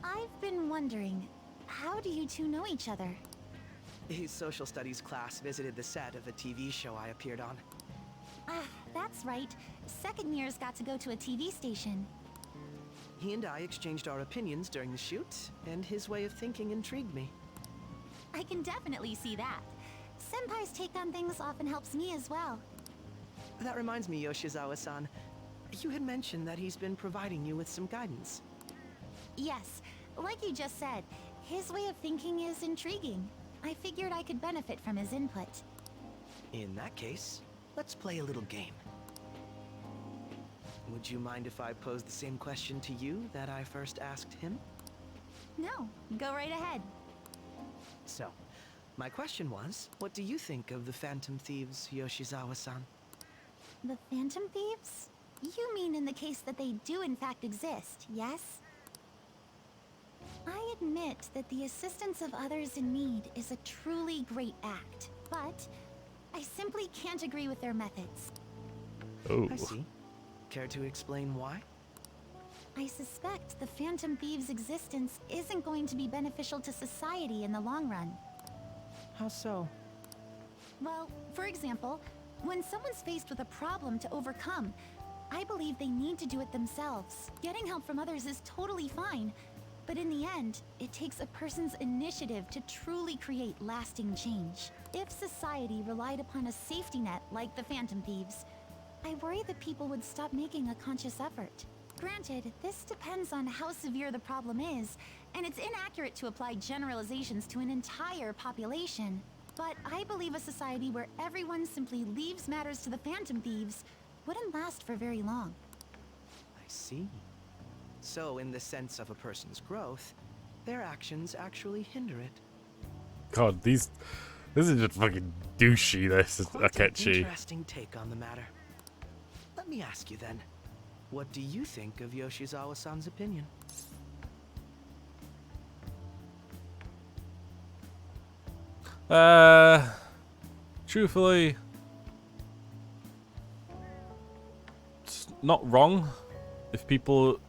Speaker 8: I've been wondering, how do you two know each other?
Speaker 6: His social studies class visited the set of a TV show I appeared on.
Speaker 8: Ah, that's right. Second years got to go to a TV station.
Speaker 6: He and I exchanged our opinions during the shoot, and his way of thinking intrigued me.
Speaker 8: I can definitely see that. Senpai's take on things often helps me as well.
Speaker 6: That reminds me, Yoshizawa-san. You had mentioned that he's been providing you with some guidance.
Speaker 8: Yes, like you just said, his way of thinking is intriguing. I figured I could benefit from his input.
Speaker 6: In that case, let's play a little game. Would you mind if I posed the same question to you that I first asked him?
Speaker 8: No, go right ahead.
Speaker 6: So, my question was, what do you think of the Phantom Thieves, Yoshizawa-san?
Speaker 8: The Phantom Thieves? You mean in the case that they do in fact exist, yes? I admit that the assistance of others in need is a truly great act, but I simply can't agree with their methods.
Speaker 1: Oh.
Speaker 6: I see. Care to explain why?
Speaker 8: I suspect the Phantom Thieves' existence isn't going to be beneficial to society in the long run.
Speaker 6: How so?
Speaker 8: Well, for example, when someone's faced with a problem to overcome, I believe they need to do it themselves. Getting help from others is totally fine, but in the end, it takes a person's initiative to truly create lasting change. If society relied upon a safety net like the Phantom Thieves, I worry that people would stop making a conscious effort. Granted, this depends on how severe the problem is, and it's inaccurate to apply generalizations to an entire population. But I believe a society where everyone simply leaves matters to the Phantom Thieves wouldn't last for very long.
Speaker 6: I see. So, in the sense of a person's growth, their actions actually hinder it.
Speaker 1: God, this is just fucking douchey, this is
Speaker 6: Quite an
Speaker 1: Akechi.
Speaker 6: interesting take on the matter. Let me ask you then, what do you think of Yoshizawa-san's opinion?
Speaker 1: Truthfully, it's not wrong if people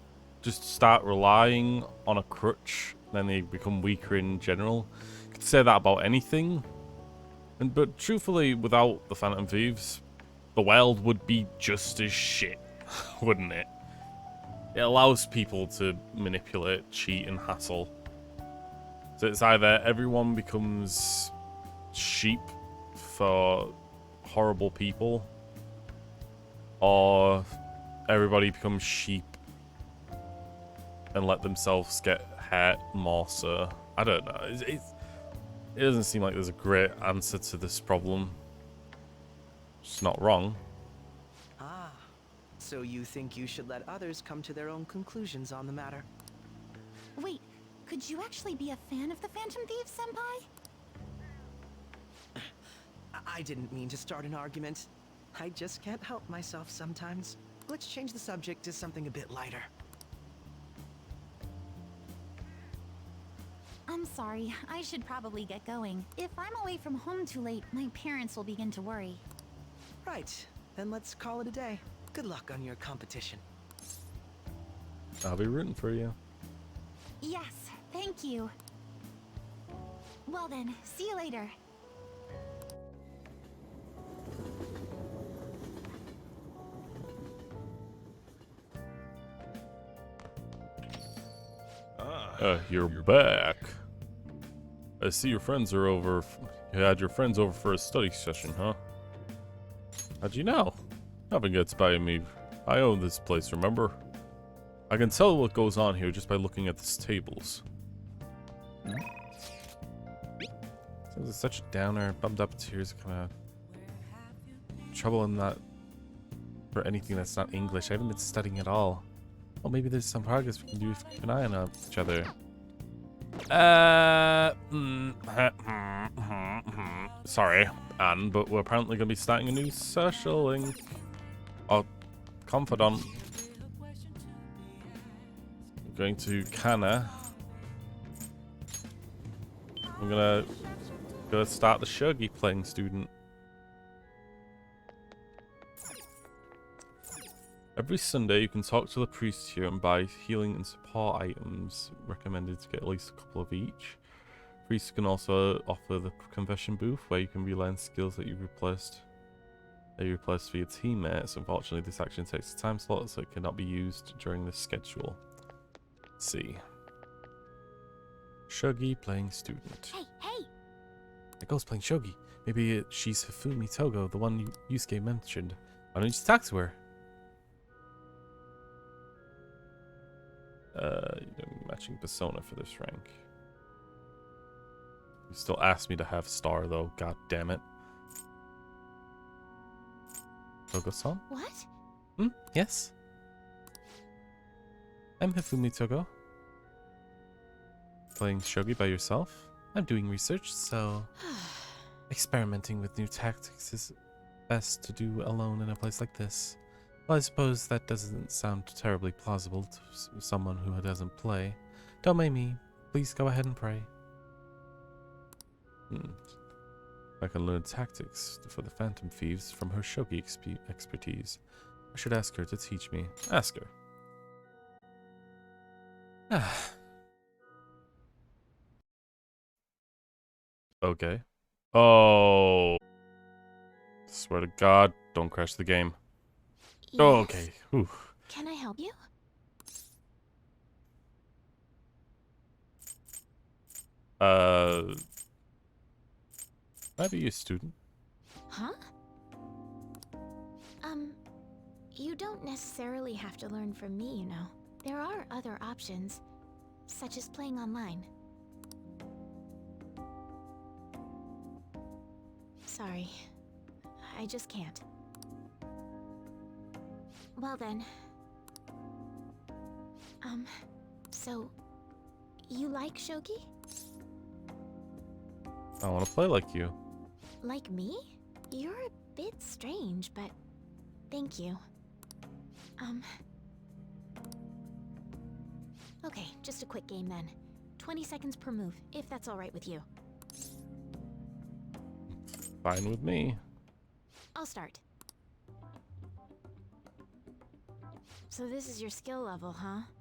Speaker 1: just start relying on a crutch, then they become weaker in general. You could say that about anything. But truthfully, without the Phantom Thieves, the world would be just as shit, wouldn't it? It allows people to manipulate, cheat, and hassle. So it's either everyone becomes sheep for horrible people, or everybody becomes sheep and let themselves get hurt more so. I don't know. It doesn't seem like there's a great answer to this problem. It's not wrong.
Speaker 6: Ah, so you think you should let others come to their own conclusions on the matter?
Speaker 8: Wait, could you actually be a fan of the Phantom Thieves, Senpai?
Speaker 6: I didn't mean to start an argument. I just can't help myself sometimes. Let's change the subject to something a bit lighter.
Speaker 8: I'm sorry, I should probably get going. If I'm away from home too late, my parents will begin to worry.
Speaker 6: Right, then let's call it a day. Good luck on your competition.
Speaker 1: I'll be rooting for you.
Speaker 8: Yes, thank you. Well then, see you later.
Speaker 1: You're back. I see your friends are over. You had your friends over for a study session, huh? How'd you know? Nothing gets by me. I own this place, remember? I can tell what goes on here just by looking at these tables. This is such a downer. Bummed up tears coming out. Trouble in that for anything that's not English. I haven't been studying at all. Well, maybe there's some progress we can do if we keep an eye on each other. Sorry, Anne, but we're apparently going to be starting a new social link. Or confidant. We're going to Kana. I'm gonna start the Shogi playing student. Every Sunday, you can talk to the priest here and buy healing and support items. Recommended to get at least a couple of each. Priests can also offer the confession booth, where you can relearn skills that you replaced for your teammates. Unfortunately, this action takes a time slot, so it cannot be used during this schedule. Let's see. Shogi playing student.
Speaker 2: Hey!
Speaker 1: That girl's playing Shogi. Maybe she's Hifumi Togo, the one Yusuke mentioned. Why don't you talk to her? Matching persona for this rank. You still asked me to have star though, god damn it. Togo-san?
Speaker 2: What?
Speaker 1: Yes? I'm Hifumi Togo. Playing Shogi by yourself? I'm doing research, so experimenting with new tactics is best to do alone in a place like this. Well, I suppose that doesn't sound terribly plausible to someone who doesn't play. Don't mind me. Please go ahead and pray. I can learn tactics for the Phantom Thieves from her Shogi expertise. I should ask her to teach me. Ask her. Okay. Oh. Swear to God, don't crash the game.
Speaker 2: Yes.
Speaker 1: Oh, okay. Whew.
Speaker 2: Can I help you?
Speaker 1: Might be a student.
Speaker 2: Huh? You don't necessarily have to learn from me, you know. There are other options, such as playing online. Sorry. I just can't. Well then. So, you like Shogi?
Speaker 1: I want to play like you.
Speaker 2: Like me? You're a bit strange, but thank you. Okay, just a quick game then. 20 seconds per move, if that's alright with you.
Speaker 1: Fine with me.
Speaker 2: I'll start. So this is your skill level, huh?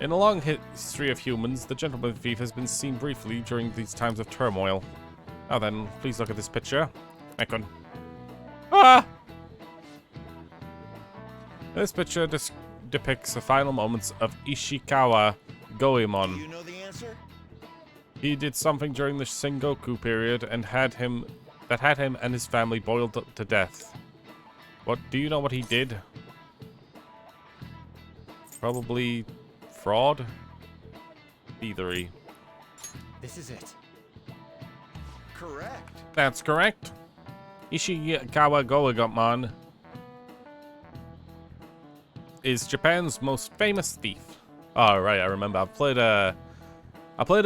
Speaker 1: In a long history of humans, the gentleman thief has been seen briefly during these times of turmoil. Now then, please look at this picture. Icon. Ah! This picture depicts the final moments of Ishikawa Goemon.
Speaker 3: Do you know the answer?
Speaker 1: He did something during the Sengoku period and had him and his family boiled to death. What do you know what he did? Probably fraud? Thievery.
Speaker 16: This is it.
Speaker 3: Correct.
Speaker 1: That's correct. Ishikawa Goemon is Japan's most famous thief. Oh, right, I remember. I played a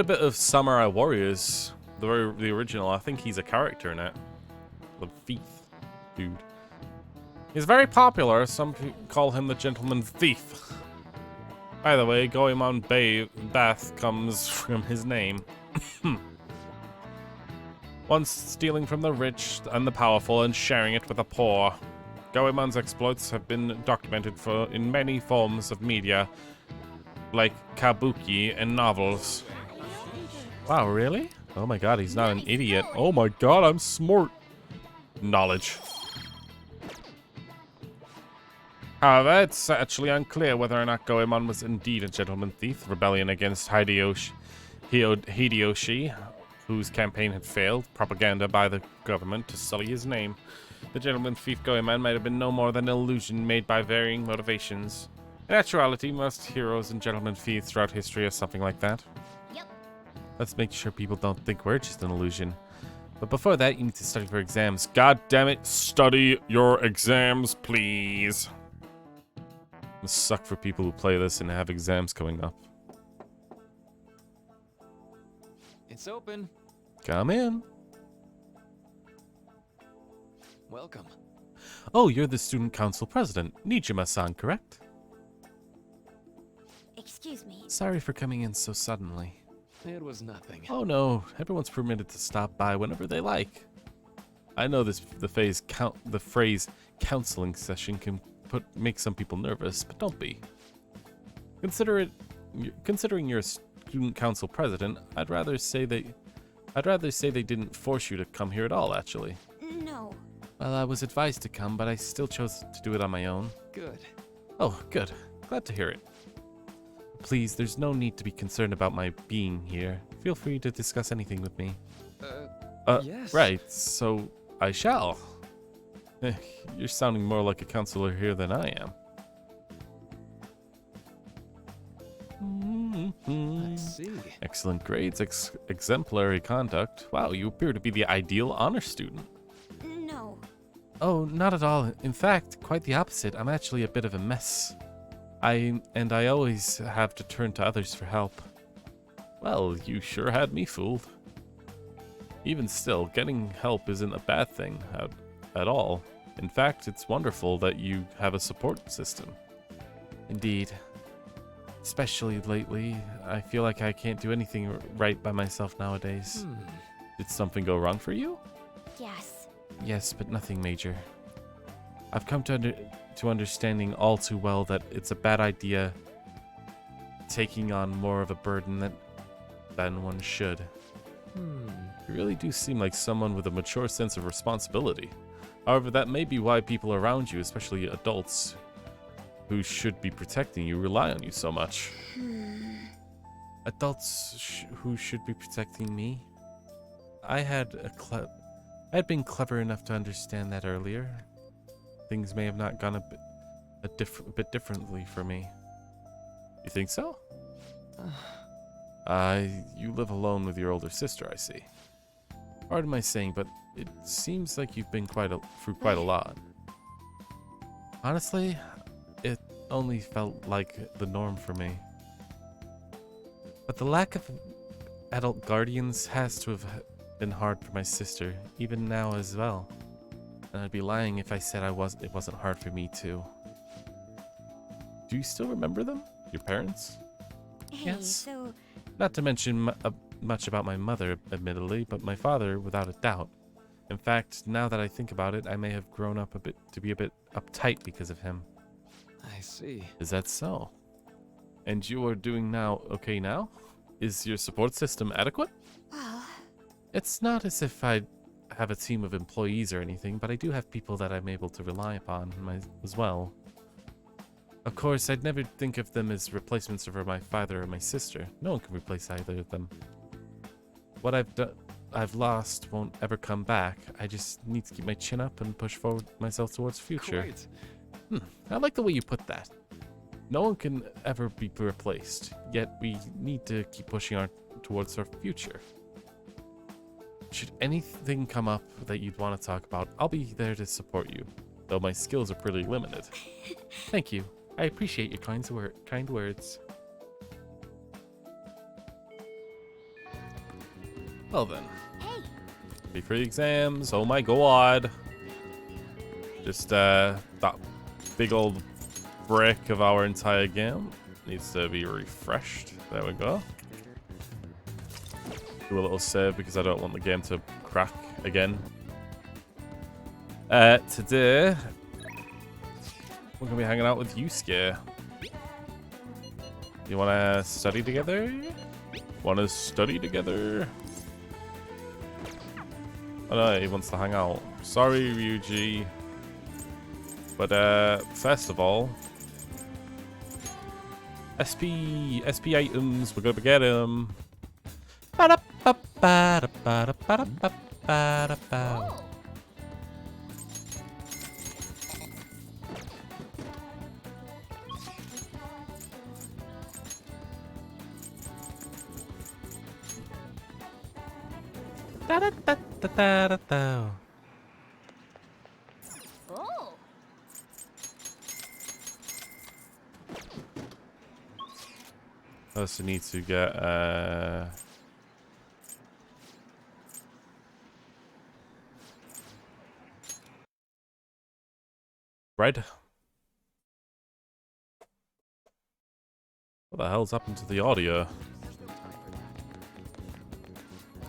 Speaker 1: bit of Samurai Warriors, the original. I think he's a character in it. The thief dude. He's very popular. Some people call him the Gentleman Thief. By the way, Goemon Bath comes from his name. Once stealing from the rich and the powerful and sharing it with the poor. Goemon's exploits have been documented in many forms of media, like kabuki and novels. Wow, really? Oh my god, he's not an idiot. Oh my god, I'm smart. Knowledge. However, it's actually unclear whether or not Goemon was indeed a gentleman thief. Rebellion against Hideyoshi, whose campaign had failed, propaganda by the government to sully his name. The gentleman thief Goemon might have been no more than an illusion made by varying motivations. In actuality, most heroes and gentleman thieves throughout history are something like that.
Speaker 2: Yep.
Speaker 1: Let's make sure people don't think we're just an illusion. But before that, you need to study for exams. God damn it, study your exams, please. It must suck for people who play this and have exams coming up.
Speaker 16: It's open.
Speaker 1: Come in.
Speaker 16: Welcome.
Speaker 1: Oh, you're the student council president, Nijima-san, correct?
Speaker 2: Excuse me.
Speaker 1: Sorry for coming in so suddenly.
Speaker 16: It was nothing.
Speaker 1: Oh no, everyone's permitted to stop by whenever they like. I know the phrase counseling session can make some people nervous, but don't be. Considering you're a student council president, I'd rather say they didn't force you to come here at all, actually.
Speaker 2: No.
Speaker 1: Well, I was advised to come, but I still chose to do it on my own.
Speaker 16: Good.
Speaker 1: Oh, good. Glad to hear it. Please, there's no need to be concerned about my being here. Feel free to discuss anything with me.
Speaker 16: Yes.
Speaker 1: Right, so I shall. You're sounding more like a counselor here than I am.
Speaker 16: I see.
Speaker 1: Excellent grades, exemplary conduct. Wow, you appear to be the ideal honor student.
Speaker 2: No.
Speaker 1: Oh, not at all. In fact, quite the opposite. I'm actually a bit of a mess. I always have to turn to others for help. Well, you sure had me fooled. Even still, getting help isn't a bad thing at all. In fact, it's wonderful that you have a support system. Indeed. Especially lately, I feel like I can't do anything right by myself nowadays. Did something go wrong for you?
Speaker 2: Yes.
Speaker 1: Yes, but nothing major. I've come to understanding all too well that it's a bad idea taking on more of a burden than one should. You really do seem like someone with a mature sense of responsibility. However, that may be why people around you, especially adults who should be protecting you, rely on you so much. Adults who should be protecting me? I had been clever enough to understand that earlier. Things may have not gone a bit differently for me. You think so? You live alone with your older sister, I see. Pardon my saying, but it seems like you've been through quite a lot. Honestly, it only felt like the norm for me. But the lack of adult guardians has to have been hard for my sister, even now as well. And I'd be lying if I said it wasn't hard for me too. Do you still remember them? Your parents?
Speaker 2: Hey,
Speaker 1: Yes.
Speaker 2: so...
Speaker 1: Not to mention much about my mother, admittedly, but my father, without a doubt. In fact, now that I think about it, I may have grown up to be a bit uptight because of him.
Speaker 16: I see.
Speaker 1: Is that so? And you are doing now okay now? Is your support system adequate?
Speaker 2: Well,
Speaker 1: It's not as if I have a team of employees or anything, but I do have people that I'm able to rely upon as well. Of course, I'd never think of them as replacements for my father or my sister. No one can replace either of them. What I've lost won't ever come back. I just need to keep my chin up and push forward myself towards the future.
Speaker 9: Great.
Speaker 1: I like the way you put that. No one can ever be replaced, yet we need to keep pushing towards our future. Should anything come up that you'd want to talk about, I'll be there to support you, though my skills are pretty limited. Thank you. I appreciate your kind words. Well then.
Speaker 2: hey,
Speaker 1: Before the exams, oh my god. Just that big old brick of our entire game needs to be refreshed. There we go. Do a little save because I don't want the game to crack again. Today we're gonna be hanging out with Yusuke. You wanna study together? Wanna study together? Oh no, he wants to hang out. Sorry, Ryuji. But first of all, SP items, we're gonna get them.
Speaker 2: oh,
Speaker 1: First, we need to get bread. What the hell's happened to the audio?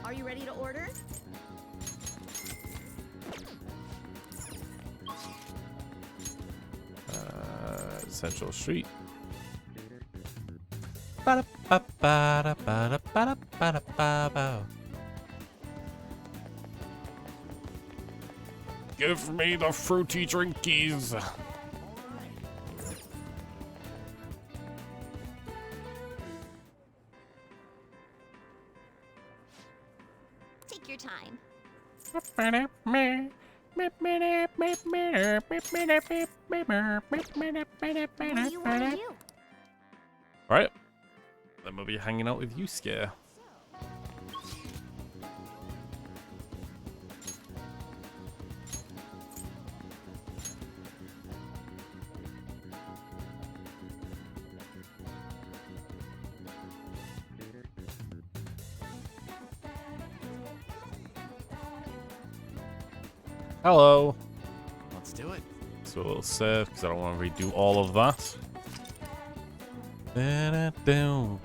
Speaker 7: Are you ready to order?
Speaker 1: Central Street. Give me the fruity drinkies.
Speaker 2: take your time. What do you want to do?
Speaker 1: Right. Then we'll be hanging out with Yusuke. Hello.
Speaker 17: Let's do it.
Speaker 1: So we'll save because I don't want to redo all of that. Down.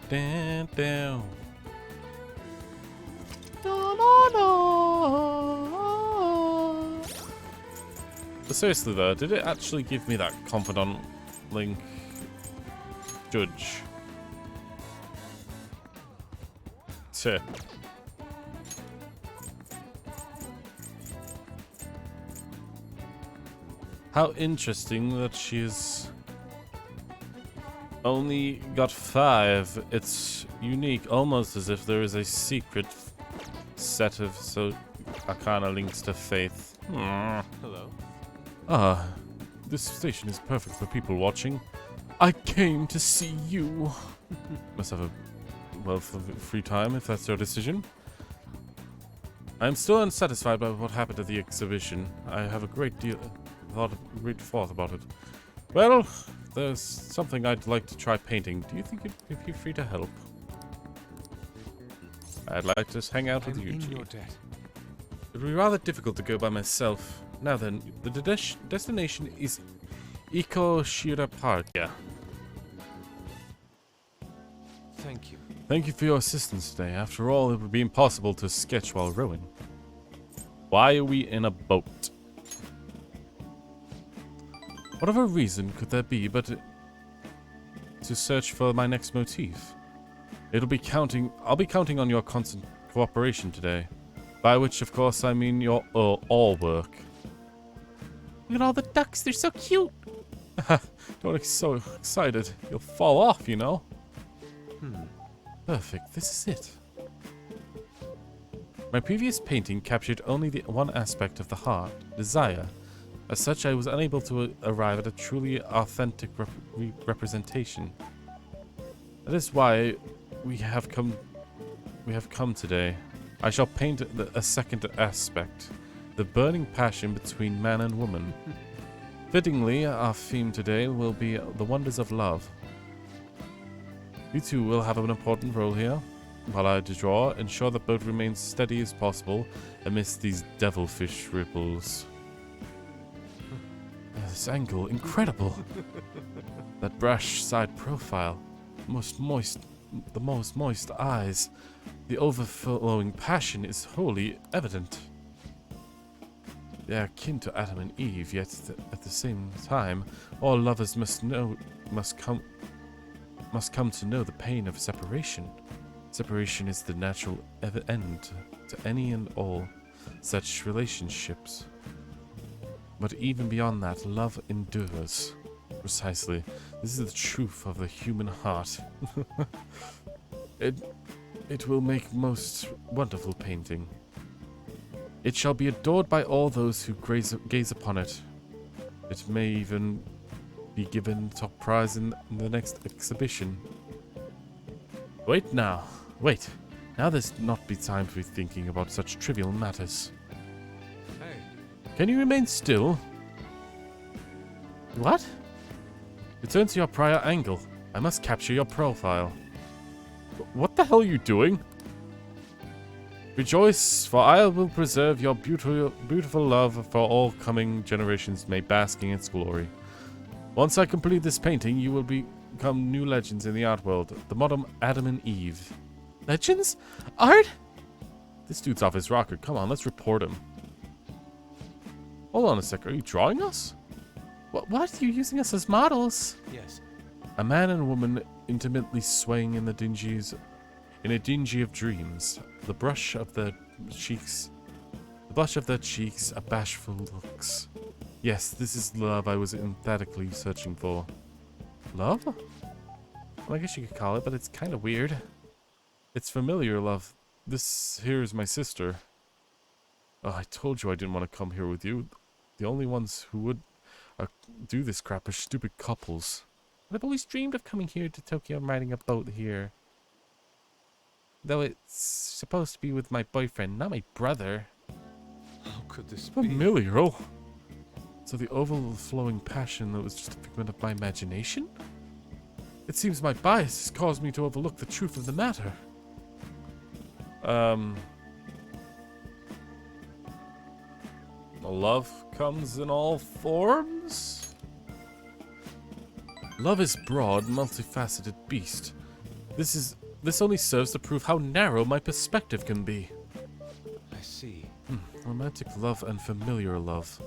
Speaker 1: But seriously though, did it actually give me that confidant link judge? Tip. How interesting that she's only got 5. It's unique, almost as if there is a secret set of arcana links to faith.
Speaker 9: Hello.
Speaker 1: Ah, this station is perfect for people watching. I came to see you. Must have a wealth of free time if that's your decision. I'm still unsatisfied by what happened at the exhibition. I have a great thought about it. Well, there's something I'd like to try painting. Do you think you'd be free to help? I'd like to just hang out with Yuji. It would be rather difficult to go by myself. Now then, the destination is Ikoshira Park. Yeah.
Speaker 9: Thank you.
Speaker 1: Thank you for your assistance today. After all, it would be impossible to sketch while rowing. Why are we in a boat? Whatever reason could there be but to search for my next motif. I'll be counting on your constant cooperation today. By which, of course, I mean your all work. Look at all the ducks, they're so cute! Don't get so excited. You'll fall off, you know. Perfect, this is it. My previous painting captured only the one aspect of the heart, desire. As such, I was unable to arrive at a truly authentic representation. That is why we have come today. I shall paint a second aspect, the burning passion between man and woman. Fittingly, our theme today will be the wonders of love. You two will have an important role here. While I draw, ensure that boat remains steady as possible amidst these devilfish ripples. This angle, incredible! That brash side profile, the most moist eyes. The overflowing passion is wholly evident. They are akin to Adam and Eve, yet at the same time, all lovers must come to know the pain of separation. Separation is the natural end to any and all such relationships. But even beyond that, love endures. Precisely. This is the truth of the human heart. It will make most wonderful painting. It shall be adored by all those who gaze upon it. It may even be given top prize in the next exhibition. Wait now. Wait. Now there's not be time to be thinking about such trivial matters.
Speaker 9: Hey.
Speaker 1: Can you remain still? What? Return to your prior angle. I must capture your profile. What the hell are you doing? Rejoice, for I will preserve your beautiful love for all coming generations may bask in its glory. Once I complete this painting, you will become new legends in the art world. The modern Adam and Eve. Legends? Art? This dude's off his rocker. Come on, let's report him. Hold on a sec. Are you drawing us? What? You're using us as models?
Speaker 9: Yes.
Speaker 1: A man and woman intimately swaying in a dingy of dreams. The blush of their cheeks, a bashful looks. Yes, this is love I was emphatically searching for. Love? Well, I guess you could call it, but it's kind of weird. It's familiar love. This here is my sister. Oh, I told you I didn't want to come here with you. The only ones who would do this crap are stupid couples. But I've always dreamed of coming here to Tokyo and riding a boat here. Though it's supposed to be with my boyfriend, not my brother.
Speaker 9: How could this be?
Speaker 1: Familiar? So the overflowing passion that was just a figment of my imagination? It seems my bias has caused me to overlook the truth of the matter. Love comes in all forms? Love is broad, multifaceted beast. This only serves to prove how narrow my perspective can be.
Speaker 9: I see.
Speaker 1: Romantic love and familiar love.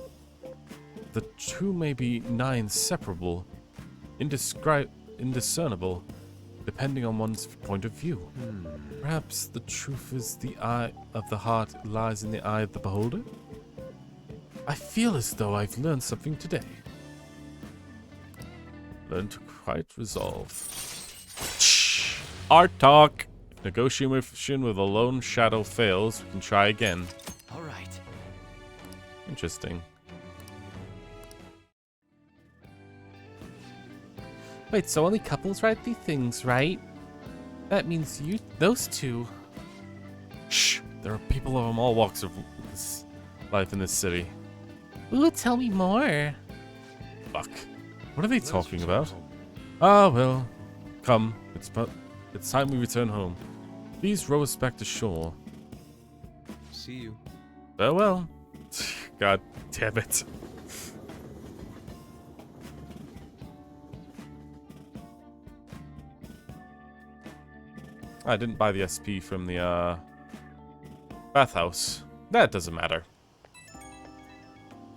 Speaker 1: The two may be nigh inseparable, indiscernible, depending on one's point of view. Perhaps the truth is the eye of the heart lies in the eye of the beholder? I feel as though I've learned something today. Learn to quite resolve. Shh. Art talk. If negotiation with a lone shadow fails, we can try again.
Speaker 6: All right.
Speaker 1: Interesting. Wait, so only couples write these things, right? That means those two. Shh. There are people from all walks of life in this city. Ooh, tell me more. Fuck. What are they talking about? Ah, well. Come. It's time we return home. Please row us back to shore.
Speaker 9: See you.
Speaker 1: Farewell. God damn it. I didn't buy the SP from the bathhouse. That doesn't matter.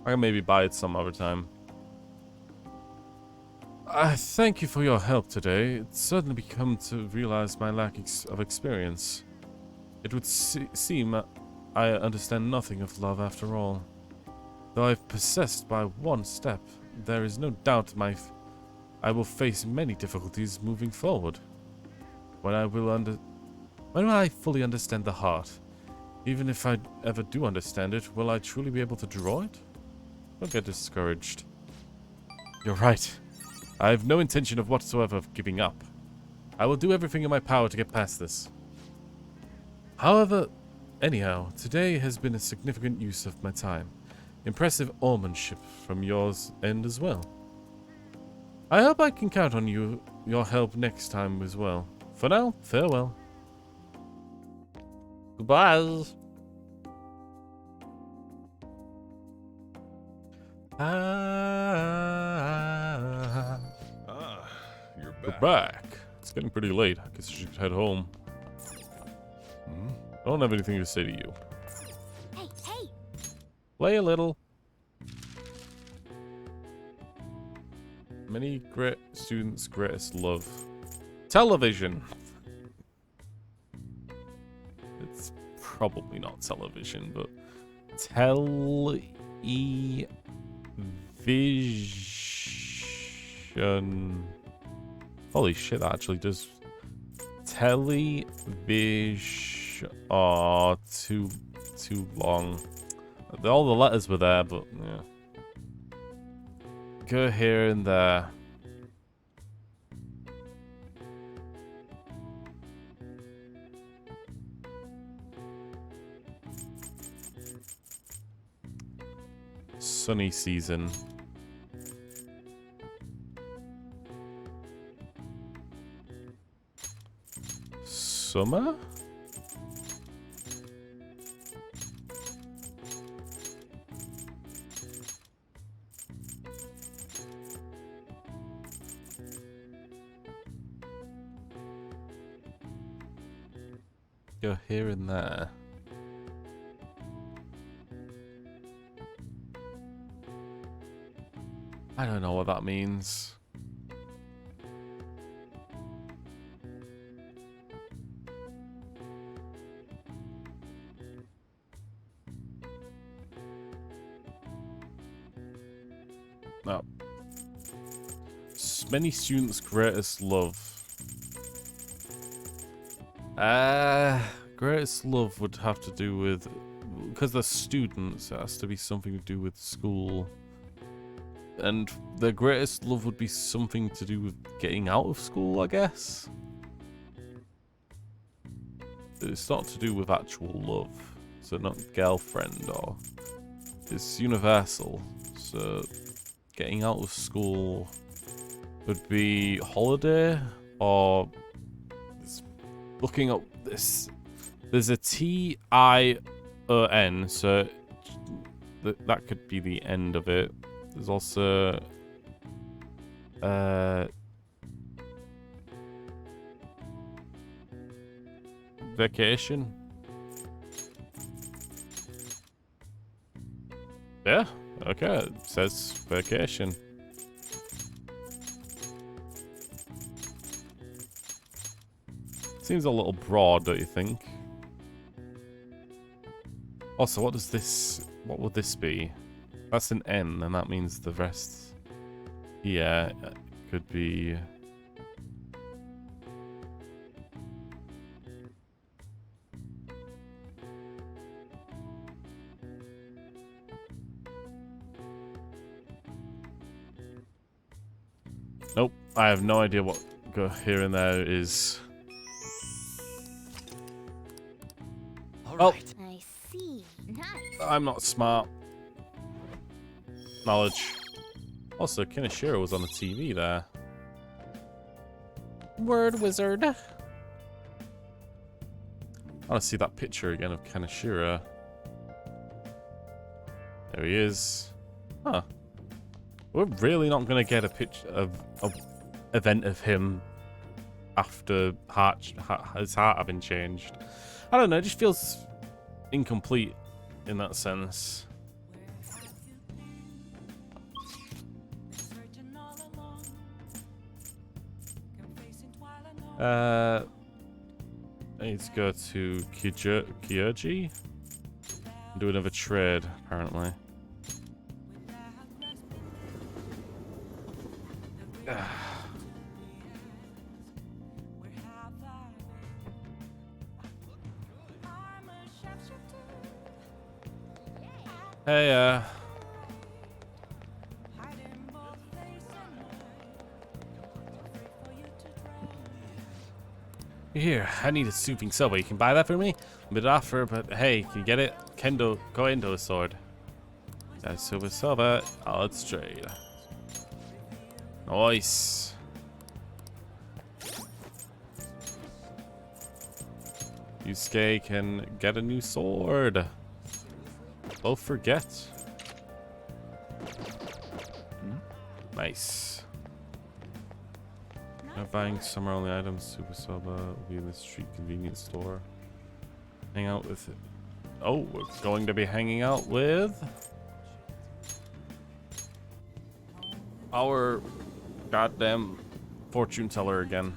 Speaker 1: I can maybe buy it some other time. I thank you for your help today. It's certainly become to realize my lack of experience. It would seem I understand nothing of love after all. Though I've possessed by one step, there is no doubt I will face many difficulties moving forward. When I fully understand the heart, even if I ever do understand it, will I truly be able to draw it? Don't get discouraged. You're right. I have no intention of whatsoever of giving up. I will do everything in my power to get past this. However, anyhow, today has been a significant use of my time. Impressive oarsmanship from yours end as well. I hope I can count on your help next time as well. For now, farewell. Goodbye.
Speaker 11: You're back.
Speaker 1: We're back. It's getting pretty late. I guess you should head home. I don't have anything to say to you.
Speaker 2: Hey, hey!
Speaker 1: Play a little. Many great students' greatest love. Television. It's probably not television, but television. Holy shit, that actually does. Television. Oh, too long. All the letters were there, but yeah. Go here and there. Sunny season. Summer? Go here and there. I don't know what that means. No. Many students' greatest love. Greatest love would have to do with, because they're students, it has to be something to do with school. And their greatest love would be something to do with getting out of school, I guess. It's not to do with actual love, so not girlfriend, or it's universal. So getting out of school would be holiday, or looking up this. There's a T-I-O-N, so that could be the end of it. There's also vacation. Yeah, okay, it says vacation. Seems a little broad, don't you think? Also, what would this be? That's an N, and that means the rest. Yeah, could be. Nope, I have no idea what go here and there is.
Speaker 2: All right. I see. Nice.
Speaker 1: I'm not smart. Knowledge. Also, Kaneshiro was on the TV there. Word wizard. I want to see that picture again of Kaneshiro. There he is. Huh. We're really not going to get a picture of event of him after his heart having changed. I don't know, it just feels incomplete in that sense. Let's go to Kyoji. Do another trade, apparently. Hey, here, I need a soothing soba. You can buy that for me? A bit offer, but hey, can you get it? Kendo, go into a sword. Got a soba. Oh, let's trade. Nice. Yusuke can get a new sword. Both forget. Nice. Not buying summer only items. Super Soba will be in the street convenience store. Hang out with it. Oh, we're going to be hanging out with our goddamn fortune teller again.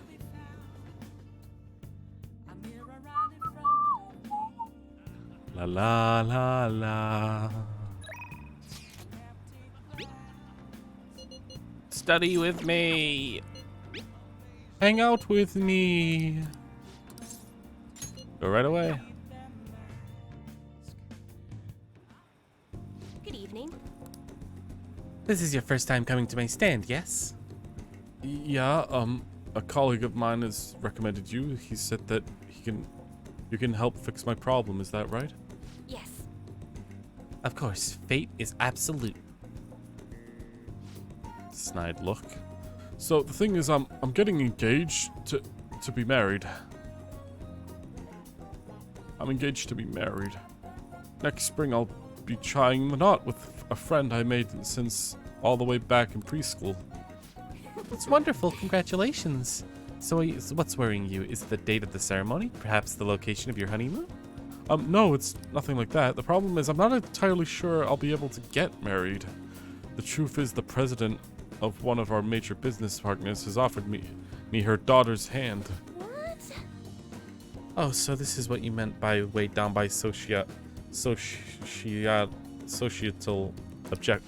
Speaker 1: La la la la. Study with me. Hang out with me. Go right away.
Speaker 4: Good evening.
Speaker 1: This is your first time coming to my stand, yes? Yeah, a colleague of mine has recommended you. He said that you can help fix my problem, is that right?
Speaker 4: Yes.
Speaker 1: Of course, fate is absolute. Snide look. So the thing is, I'm getting engaged to be married. I'm engaged to be married. Next spring I'll be trying the knot with a friend I made since all the way back in preschool. That's wonderful, congratulations. So what's worrying you? Is it the date of the ceremony? Perhaps the location of your honeymoon? No, it's nothing like that. The problem is I'm not entirely sure I'll be able to get married. The truth is the president of one of our major business partners has offered me her daughter's hand.
Speaker 4: What?
Speaker 1: Oh, so this is what you meant by weighed down by societal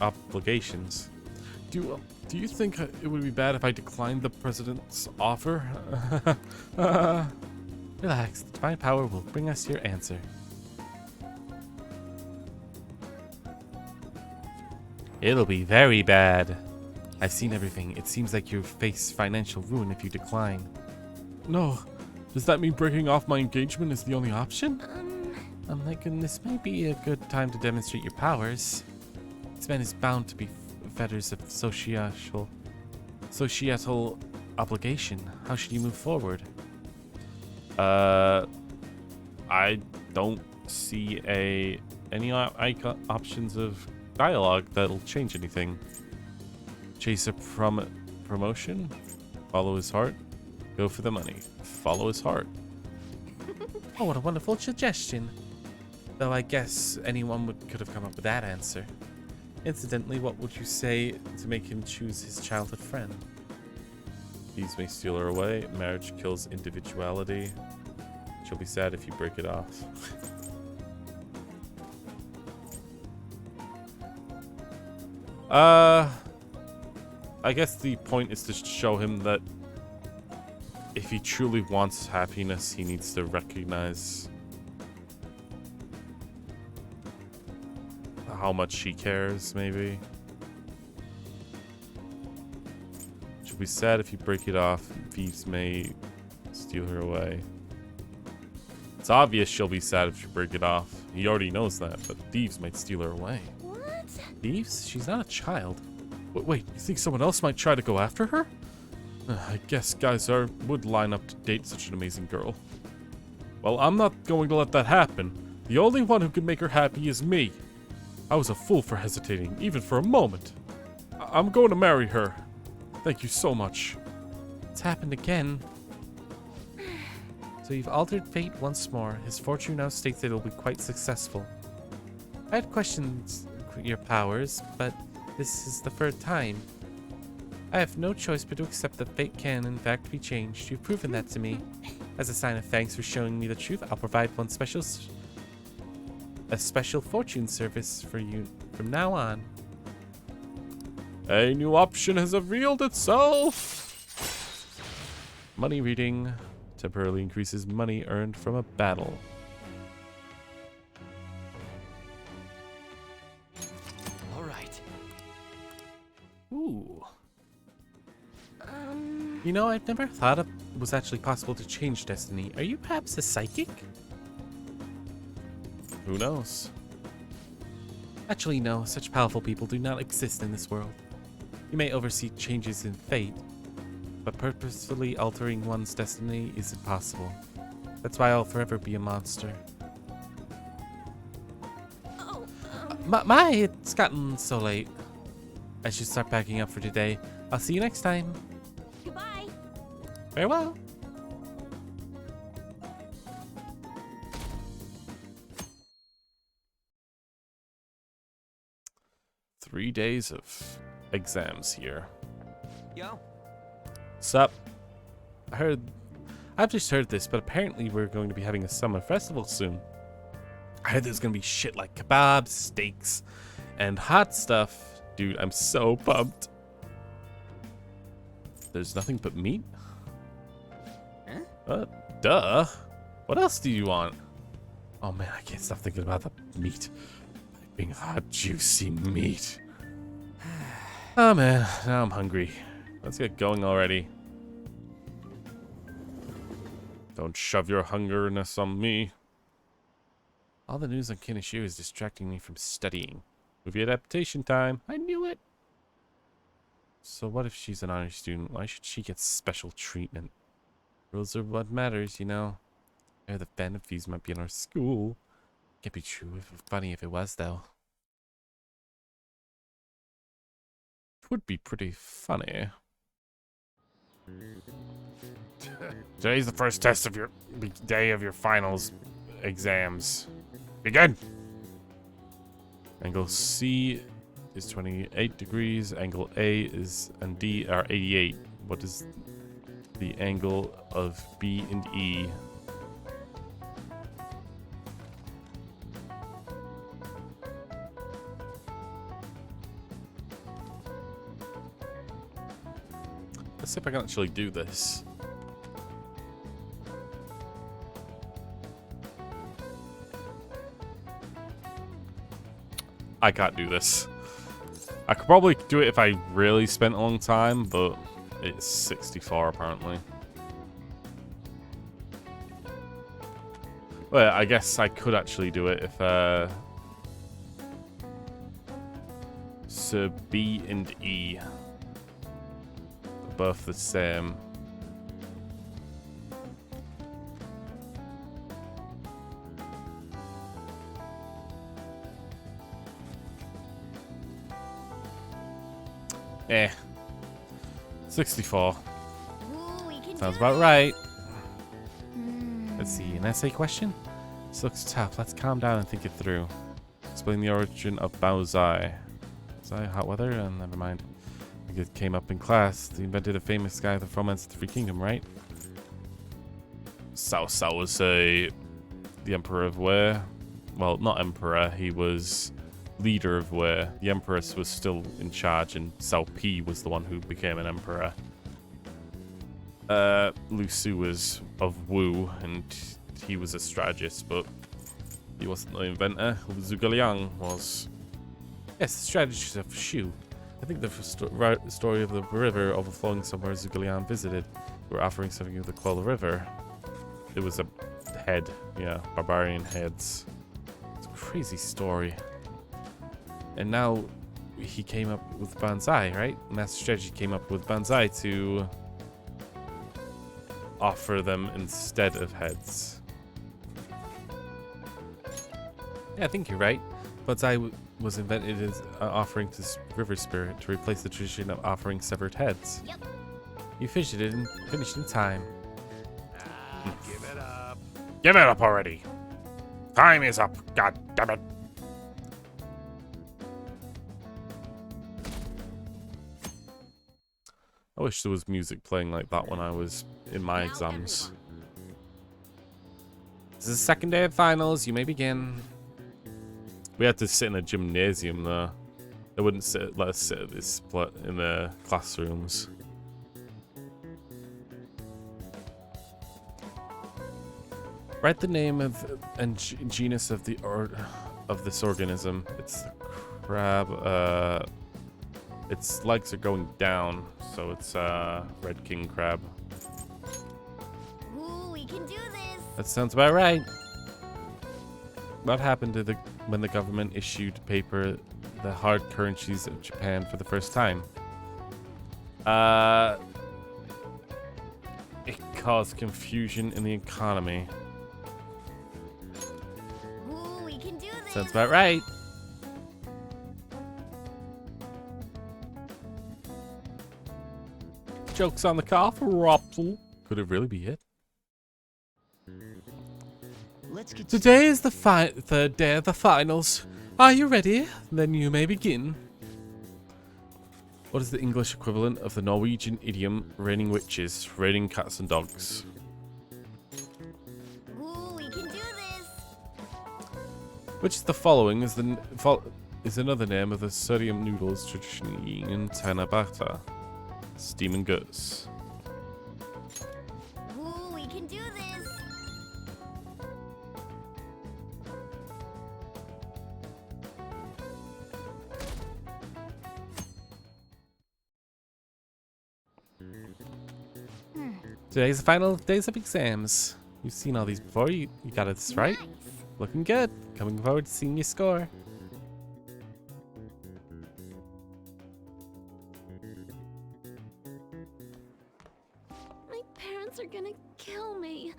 Speaker 1: obligations. Do you think it would be bad if I declined the president's offer? Relax, the divine power will bring us your answer. It'll be very bad. I've seen everything. It seems like you'll face financial ruin if you decline. No. Does that mean breaking off my engagement is the only option? I'm thinking this may be a good time to demonstrate your powers. This man is bound to be fetters of societal obligation. How should you move forward? I don't see any options of dialogue that'll change anything. Chase a promotion, follow his heart, go for the money, follow his heart. Oh, what a wonderful suggestion. Though I guess anyone could have come up with that answer. Incidentally, what would you say to make him choose his childhood friend? Thieves may steal her away. Marriage kills individuality. She'll be sad if you break it off. I guess the point is to show him that if he truly wants happiness, he needs to recognize how much she cares, maybe. She'll be sad if you break it off. Thieves may steal her away. It's obvious she'll be sad if you break it off. He already knows that, but thieves might steal her away.
Speaker 4: What?
Speaker 1: Thieves? She's not a child. Wait, you think someone else might try to go after her? I guess guys would line up to date such an amazing girl. Well, I'm not going to let that happen. The only one who can make her happy is me. I was a fool for hesitating, even for a moment. I'm going to marry her. Thank you so much. It's happened again. So you've altered fate once more. His fortune now states that it will be quite successful. I had questioned your powers, but this is the third time. I have no choice but to accept that fate can, in fact, be changed. You've proven that to me. As a sign of thanks for showing me the truth, I'll provide a special fortune service for you from now on. A new option has revealed itself. Money reading temporarily increases money earned from a battle.
Speaker 6: All right.
Speaker 1: Ooh. You know, I've never thought it was actually possible to change destiny. Are you perhaps a psychic? Who knows? Actually, no. Such powerful people do not exist in this world. You may oversee changes in fate, but purposefully altering one's destiny is impossible. That's why I'll forever be a monster. It's gotten so late. I should start packing up for today. I'll see you next time.
Speaker 4: Goodbye.
Speaker 1: Farewell. Three days of exams here.
Speaker 6: Yo.
Speaker 1: Sup? I've just heard this, but apparently we're going to be having a summer festival soon. I heard there's gonna be shit like kebabs, steaks, and hot stuff. Dude, I'm so pumped. There's nothing but meat?
Speaker 6: Huh?
Speaker 1: Duh. What else do you want? Oh man, I can't stop thinking about the meat. Being hot, juicy meat. Oh man, now I'm hungry. Let's get going already. Don't shove your hungerness on me. All the news on Kanashiro is distracting me from studying. Movie adaptation time. I knew it. So what if she's an honor student? Why should she get special treatment? Rules are what matters, you know. I heard the Phantom Thieves might be in our school. Can't be true. Funny if it was, though. It would be pretty funny. Today's the first test of your day of your finals exams. Begin! Angle C is 28 degrees. Angle A is and D are 88. What is the angle of B and E? Let's see if I can actually do this. I can't do this. I could probably do it if I really spent a long time, but it's 64 apparently. Well, I guess I could actually do it if so B and E are both the same. Eh. 64. Sounds about right. Let's see, an essay question? This looks tough. Let's calm down and think it through. Explain the origin of Baozai. Baozai, hot weather? Never mind. I think it came up in class. They invented a famous guy with the romance of the Free Kingdom, right? Cao Cao was the Emperor of Wei. Well, not Emperor. He was leader of Wei. The Empress was still in charge, and Cao Pi was the one who became an emperor. Lu Su was of Wu, and he was a strategist, but he wasn't the inventor. Zhuge Liang was. Yes, the strategist of Shu. I think the story of the river overflowing somewhere Zhuge Liang visited. We were offering something of the Quell River. It was a head, yeah, barbarian heads. It's a crazy story. And now he came up with Banzai, right? Master Strategy came up with Banzai to offer them instead of heads. Yeah, I think you're right. Banzai was invented as an offering to River Spirit to replace the tradition of offering severed heads.
Speaker 8: Yep.
Speaker 1: You finished it in time.
Speaker 14: Give it up.
Speaker 1: Give it up already. Time is up. God damn it. I wish there was music playing like that when I was in my exams. This is the second day of finals. You may begin. We had to sit in a gymnasium though. They wouldn't let us sit at this in the classrooms. Write the name of and genus of this organism. It's the crab. Its legs are going down, so it's red king crab.
Speaker 2: Ooh, we can do this.
Speaker 1: That sounds about right. What happened to when the government issued paper the hard currencies of Japan for the first time? It caused confusion in the economy.
Speaker 2: Ooh, we can do this.
Speaker 1: Sounds about right. Jokes on the cuff, Ropsel. Could it really be it?
Speaker 16: Let's get
Speaker 1: Today is the third day of the finals. Are you ready? Then you may begin. What is the English equivalent of the Norwegian idiom raining witches, raining cats and dogs?
Speaker 2: Ooh, we can do this.
Speaker 1: Which of the following is another name of the sodium noodles traditionally eaten in Tanabata? Steam and guts.
Speaker 2: Ooh, we can do this.
Speaker 1: Today's the final days of exams. You've seen all these before. You got this right.
Speaker 2: Nice.
Speaker 1: Looking good. Coming forward to seeing your score.
Speaker 7: My parents are gonna kill me.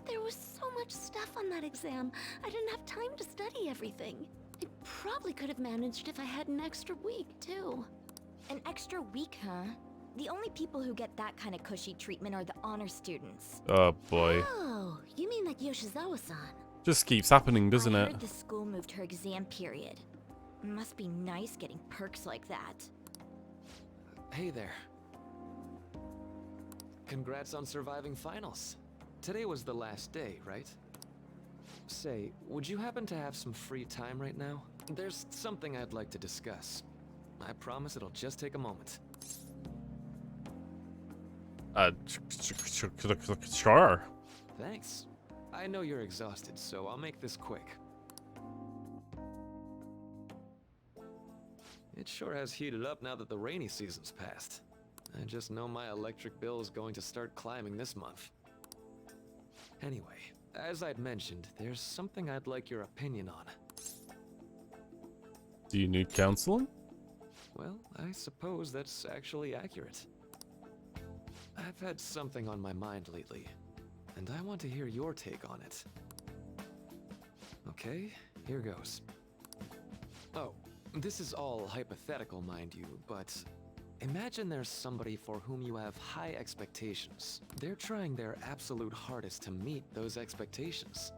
Speaker 7: There was so much stuff on that exam. I didn't have time to study everything. I probably could have managed if I had an extra week, too.
Speaker 2: An extra week, huh? The only people who get that kind of cushy treatment are the honor students.
Speaker 1: Oh boy.
Speaker 2: Oh, you mean like Yoshizawa-san?
Speaker 1: Just keeps happening, doesn't
Speaker 2: I
Speaker 1: it?
Speaker 2: heard the school moved her exam period. Must be nice getting perks like that.
Speaker 17: Hey there. Congrats on surviving finals. Today was the last day, right? Say, would you happen to have some free time right now? There's something I'd like to discuss. I promise it'll just take a moment.
Speaker 1: Sure.
Speaker 17: Thanks. I know you're exhausted, so I'll make this quick. It sure has heated up now that the rainy season's passed. I just know my electric bill is going to start climbing this month. Anyway, as I'd mentioned, there's something I'd like your opinion on.
Speaker 1: Do you need counseling?
Speaker 17: Well, I suppose that's actually accurate. I've had something on my mind lately, and I want to hear your take on it. Okay, here goes. Oh, this is all hypothetical, mind you, but imagine there's somebody for whom you have high expectations. They're trying their absolute hardest to meet those expectations.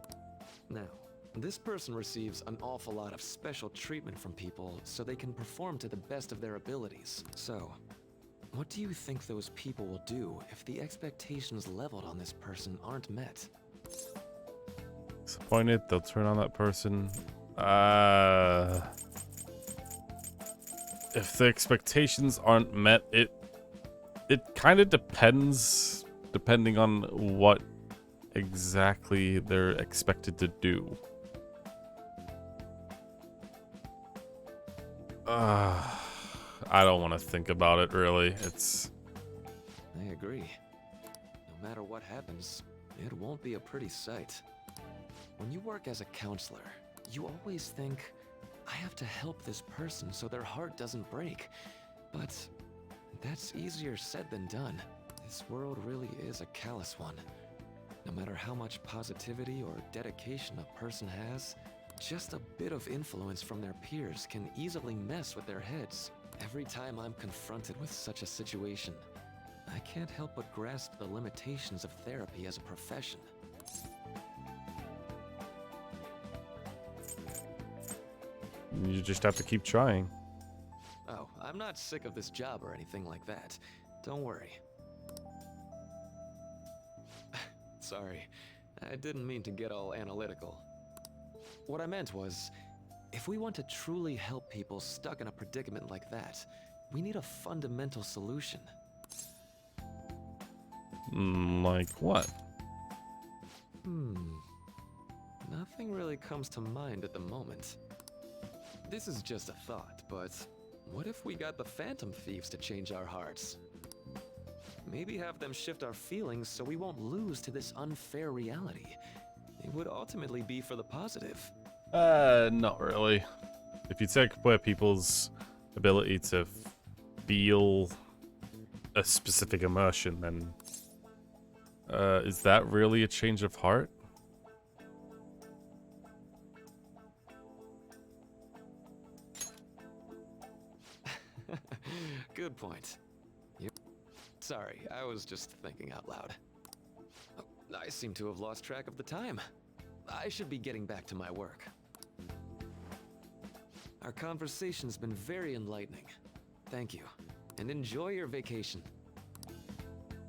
Speaker 17: Now, this person receives an awful lot of special treatment from people so they can perform to the best of their abilities. So, what do you think those people will do if the expectations leveled on this person aren't met?
Speaker 1: Disappointed, they'll turn on that person. If the expectations aren't met, it kind of depends, depending on what exactly they're expected to do. I don't want to think about it, really.
Speaker 17: I agree. No matter what happens, it won't be a pretty sight. When you work as a counselor, you always think, I have to help this person so their heart doesn't break. But that's easier said than done. This world really is a callous one. No matter how much positivity or dedication a person has, just a bit of influence from their peers can easily mess with their heads. Every time I'm confronted with such a situation, I can't help but grasp the limitations of therapy as a profession.
Speaker 1: You just have to keep trying.
Speaker 17: Oh, I'm not sick of this job or anything like that. Don't worry. Sorry, I didn't mean to get all analytical. What I meant was, if we want to truly help people stuck in a predicament like that, we need a fundamental solution.
Speaker 1: Like what?
Speaker 17: Nothing really comes to mind at the moment. This is just a thought, but what if we got the Phantom Thieves to change our hearts? Maybe have them shift our feelings so we won't lose to this unfair reality. It would ultimately be for the positive.
Speaker 1: Not really. If you take away people's ability to feel a specific emotion, then is that really a change of heart?
Speaker 17: Good point. Sorry, I was just thinking out loud. Oh, I seem to have lost track of the time. I should be getting back to my work. Our conversation's been very enlightening. Thank you, and enjoy your vacation.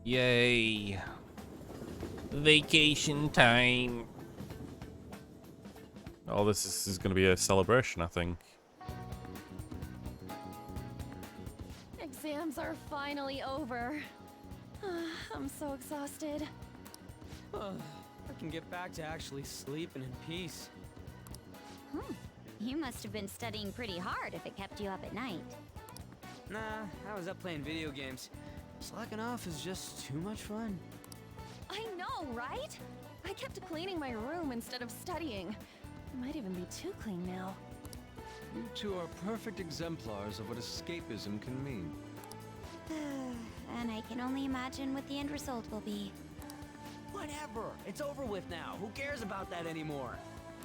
Speaker 1: Yay. Vacation time. Oh, this is going to be a celebration, I think.
Speaker 7: Exams are finally over. I'm so exhausted.
Speaker 18: I can get back to actually sleeping in peace.
Speaker 2: You must have been studying pretty hard if it kept you up at night.
Speaker 18: Nah, I was up playing video games. Slacking off is just too much fun.
Speaker 7: I know, right? I kept cleaning my room instead of studying. It might even be too clean now.
Speaker 9: You two are perfect exemplars of what escapism can mean.
Speaker 2: And I can only imagine what the end result will be.
Speaker 18: Whatever. It's over with now. Who cares about that anymore?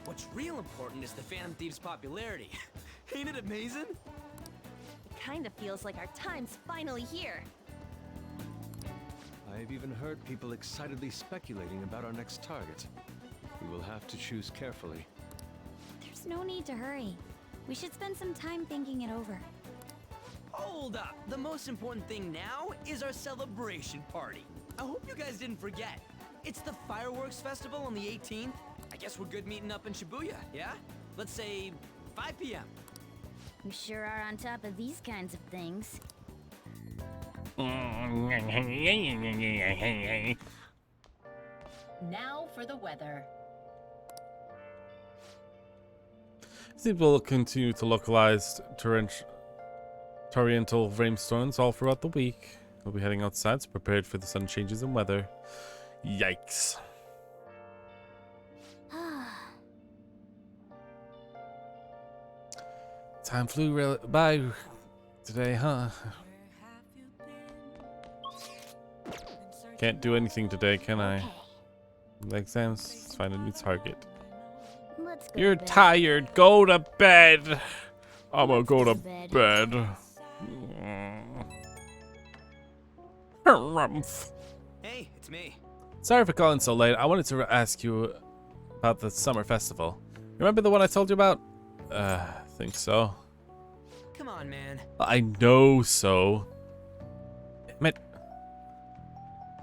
Speaker 18: What's real important is the Phantom Thieves' popularity. Ain't it amazing?
Speaker 7: It kind of feels like our time's finally here.
Speaker 9: I've even heard people excitedly speculating about our next target. We will have to choose carefully.
Speaker 2: There's no need to hurry. We should spend some time thinking it over.
Speaker 18: Hold up. The most important thing now is our celebration party. I hope you guys didn't forget. It's the fireworks festival on the 18th. I guess we're good meeting up in Shibuya, yeah? Let's say 5 p.m.
Speaker 2: You sure are on top of these kinds of things.
Speaker 19: Now for the weather.
Speaker 1: Seems we'll continue to localize torrential rainstorms all throughout the week. We'll be heading outside, so prepared for the sudden changes in weather. Yikes. Time flew by today, huh? Can't do anything today, can I? The exams, let's find a new target. You're tired. Go to bed. I'm gonna go to bed. Harumph.
Speaker 18: Hey, it's me.
Speaker 1: Sorry for calling so late. I wanted to ask you about the summer festival. Remember the one I told you about? I think so.
Speaker 18: Come on, man.
Speaker 1: I know so. Damn it.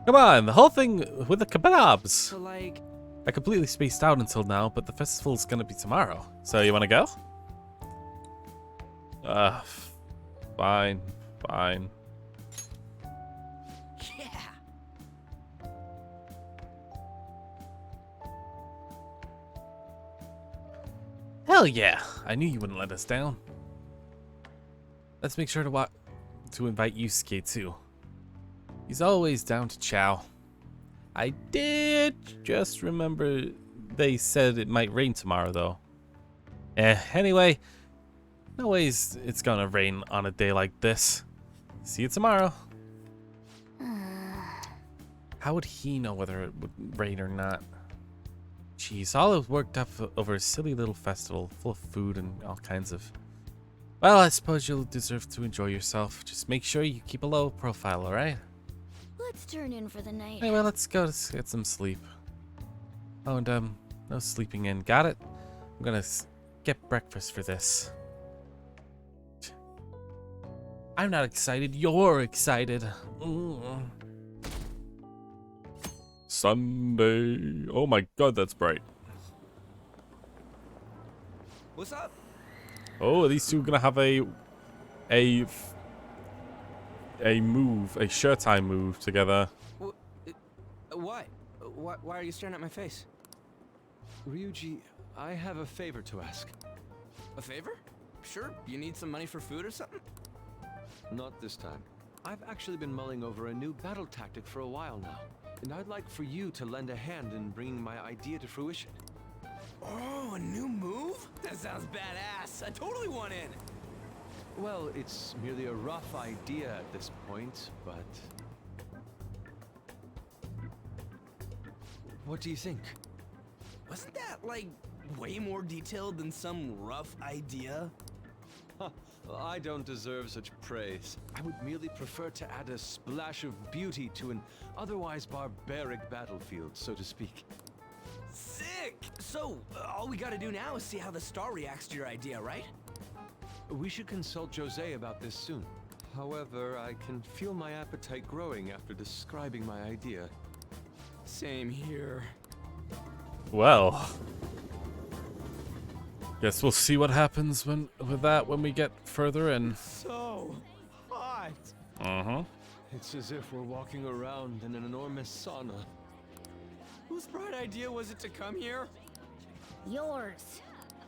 Speaker 1: Come on, the whole thing with the kebabs.
Speaker 18: So, like...
Speaker 1: I completely spaced out until now, but the festival's gonna be tomorrow. So you wanna go? Fine. Fine.
Speaker 18: Yeah.
Speaker 1: Hell yeah. I knew you wouldn't let us down. Let's make sure to invite Yusuke too. He's always down to chow. I did just remember they said it might rain tomorrow, though. Anyway, no ways it's gonna rain on a day like this. See you tomorrow. How would he know whether it would rain or not? Jeez, all worked up over a silly little festival full of food and all kinds of... Well, I suppose you'll deserve to enjoy yourself. Just make sure you keep a low profile, alright?
Speaker 2: Let's turn in for the night.
Speaker 1: Anyway, let's go get some sleep. Oh, and no sleeping in. Got it? I'm gonna get breakfast for this. I'm not excited. You're excited. Sunday. Oh my god, that's bright.
Speaker 18: What's up?
Speaker 1: Oh, are these two gonna have a move, a Showtime move together?
Speaker 18: What? Why are you staring at my face?
Speaker 9: Ryuji, I have a favor to ask.
Speaker 18: A favor? Sure. You need some money for food or something?
Speaker 9: Not this time. I've actually been mulling over a new battle tactic for a while now, and I'd like for you to lend a hand in bringing my idea to fruition.
Speaker 18: Oh, a new move? That sounds badass. I totally want in.
Speaker 9: Well, it's merely a rough idea at this point, but... What do you think?
Speaker 18: Wasn't that, like, way more detailed than some rough idea?
Speaker 9: Huh. Well, I don't deserve such praise. I would merely prefer to add a splash of beauty to an otherwise barbaric battlefield, so to speak.
Speaker 18: Sick! So, all we gotta do now is see how the star reacts to your idea, right?
Speaker 9: We should consult José about this soon. However, I can feel my appetite growing after describing my idea.
Speaker 18: Same here.
Speaker 1: Well, guess we'll see what happens when we get further in.
Speaker 18: So hot.
Speaker 9: It's as if we're walking around in an enormous sauna.
Speaker 18: Whose bright idea was it to come here?
Speaker 2: Yours.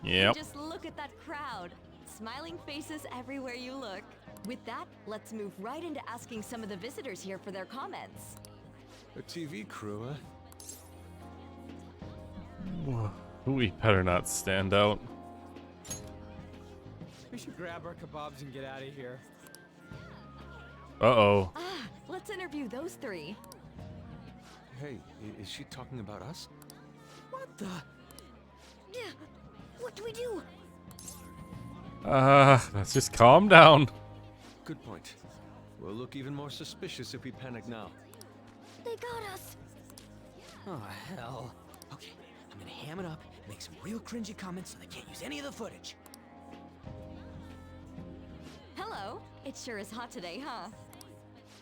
Speaker 1: Yep.
Speaker 7: Just look at that crowd. Smiling faces everywhere you look. With that, let's move right into asking some of the visitors here for their comments.
Speaker 9: A TV crew, huh?
Speaker 1: We better not stand out.
Speaker 18: We should grab our kebabs and get out of here.
Speaker 1: Uh-oh.
Speaker 7: Let's interview those three.
Speaker 9: Hey, is she talking about us?
Speaker 18: What the?
Speaker 2: Yeah. What do we do?
Speaker 1: Let's just calm down.
Speaker 9: Good point. We'll look even more suspicious if we panic now.
Speaker 2: They got us.
Speaker 18: Oh, hell. Okay, I'm gonna ham it up and make some real cringy comments so they can't use any of the footage.
Speaker 7: Hello. It sure is hot today, huh?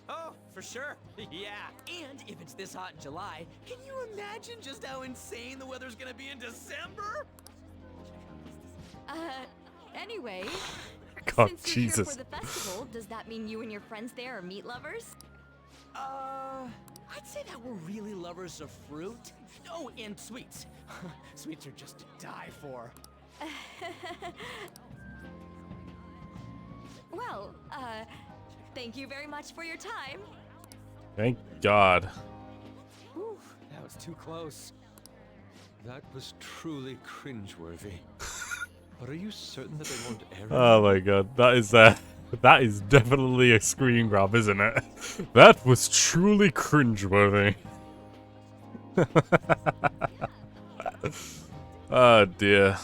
Speaker 18: Oh, for sure. Yeah. And if it's this hot in July, can you imagine just how insane the weather's gonna be in December?
Speaker 7: Anyway,
Speaker 1: God,
Speaker 7: since you're
Speaker 1: Jesus.
Speaker 7: here for the festival, does that mean you and your friends there are meat lovers?
Speaker 18: I'd say that we're really lovers of fruit. Oh, and sweets. Sweets are just to die for.
Speaker 7: Well, thank you very much for your time.
Speaker 1: Thank God.
Speaker 18: Whew, that was too close.
Speaker 9: That was truly cringeworthy. But are you certain that they won't air it?
Speaker 1: Oh my God, that is definitely a screen grab, isn't it? That was truly cringeworthy. Oh dear.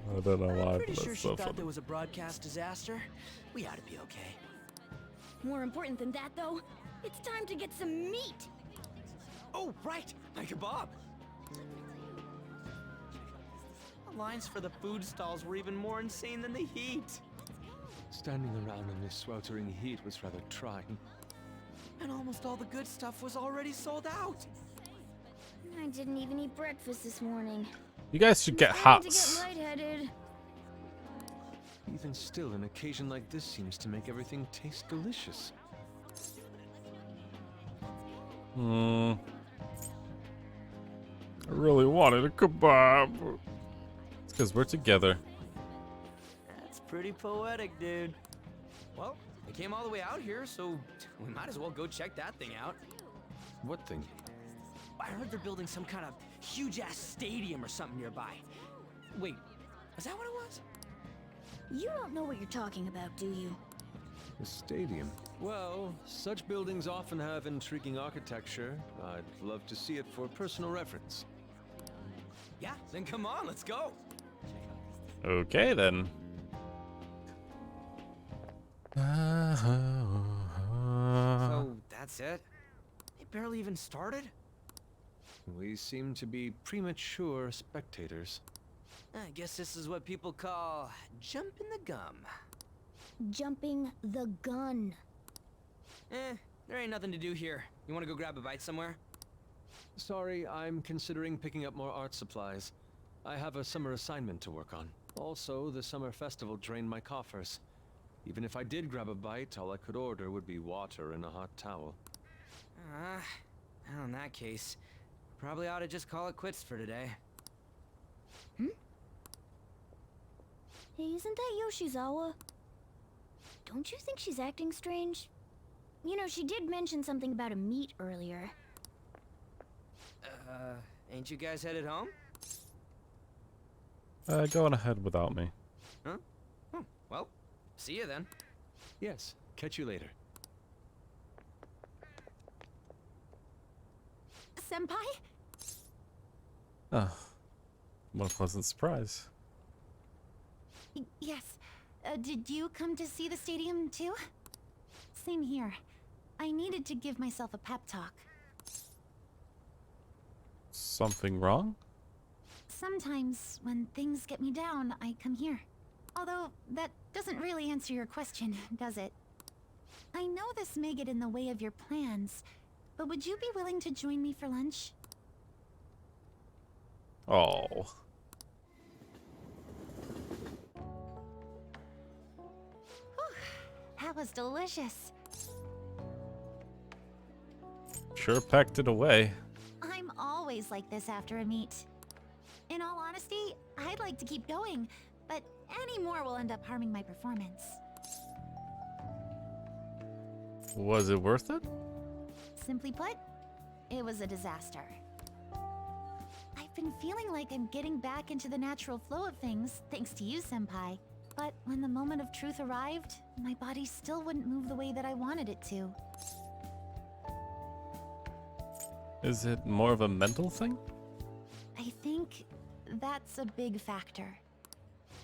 Speaker 1: I don't know why.
Speaker 18: I'm pretty
Speaker 1: but
Speaker 18: sure
Speaker 1: that's
Speaker 18: she
Speaker 1: so
Speaker 18: thought
Speaker 1: funny.
Speaker 18: there was a broadcast disaster. We ought to be okay.
Speaker 2: More important than that, though, it's time to get some meat.
Speaker 18: Oh, right, my kebab. The lines for the food stalls were even more insane than the heat.
Speaker 9: Standing around in this sweltering heat was rather trying.
Speaker 18: And almost all the good stuff was already sold out.
Speaker 2: I didn't even eat breakfast this morning.
Speaker 1: You guys should get
Speaker 2: Starting to
Speaker 1: hats.
Speaker 2: get lightheaded.
Speaker 9: Even still, an occasion like this seems to make everything taste delicious.
Speaker 1: I really wanted a kebab. It's because we're together.
Speaker 18: That's pretty poetic, dude. Well, we came all the way out here, so we might as well go check that thing out.
Speaker 9: What thing?
Speaker 18: I heard they're building some kind of huge-ass stadium or something nearby. Wait, is that what it was?
Speaker 2: You don't know what you're talking about, do you?
Speaker 9: A stadium? Well, such buildings often have intriguing architecture. I'd love to see it for personal reference.
Speaker 18: Yeah, then come on, let's go.
Speaker 1: Okay then.
Speaker 18: So, that's it? They barely even started?
Speaker 9: We seem to be premature spectators.
Speaker 18: I guess this is what people call jumping the gum.
Speaker 2: Jumping the gun.
Speaker 18: There ain't nothing to do here. You wanna go grab a bite somewhere?
Speaker 9: Sorry, I'm considering picking up more art supplies. I have a summer assignment to work on. Also, the summer festival drained my coffers. Even if I did grab a bite, all I could order would be water and a hot towel.
Speaker 18: Well, in that case, probably ought to just call it quits for today.
Speaker 2: Hey, isn't that Yoshizawa? Don't you think she's acting strange? You know, she did mention something about a meet earlier.
Speaker 18: Ain't you guys headed home?
Speaker 1: Go on ahead without me.
Speaker 18: Huh? Oh, well, see you then.
Speaker 9: Yes, catch you later.
Speaker 8: Senpai?
Speaker 1: Oh, what a pleasant surprise.
Speaker 8: Yes. Did you come to see the stadium too? Same here. I needed to give myself a pep talk.
Speaker 1: Something wrong?
Speaker 8: Sometimes, when things get me down, I come here. Although, that doesn't really answer your question, does it? I know this may get in the way of your plans, but would you be willing to join me for lunch?
Speaker 1: Oh.
Speaker 8: That was delicious.
Speaker 1: Sure packed it away.
Speaker 8: I'm always like this after a meet. In all honesty, I'd like to keep going, but any more will end up harming my performance.
Speaker 1: Was it worth it?
Speaker 8: Simply put, it was a disaster. I've been feeling like I'm getting back into the natural flow of things, thanks to you, Senpai. But when the moment of truth arrived, my body still wouldn't move the way that I wanted it to.
Speaker 1: Is it more of a mental thing?
Speaker 8: I think that's a big factor.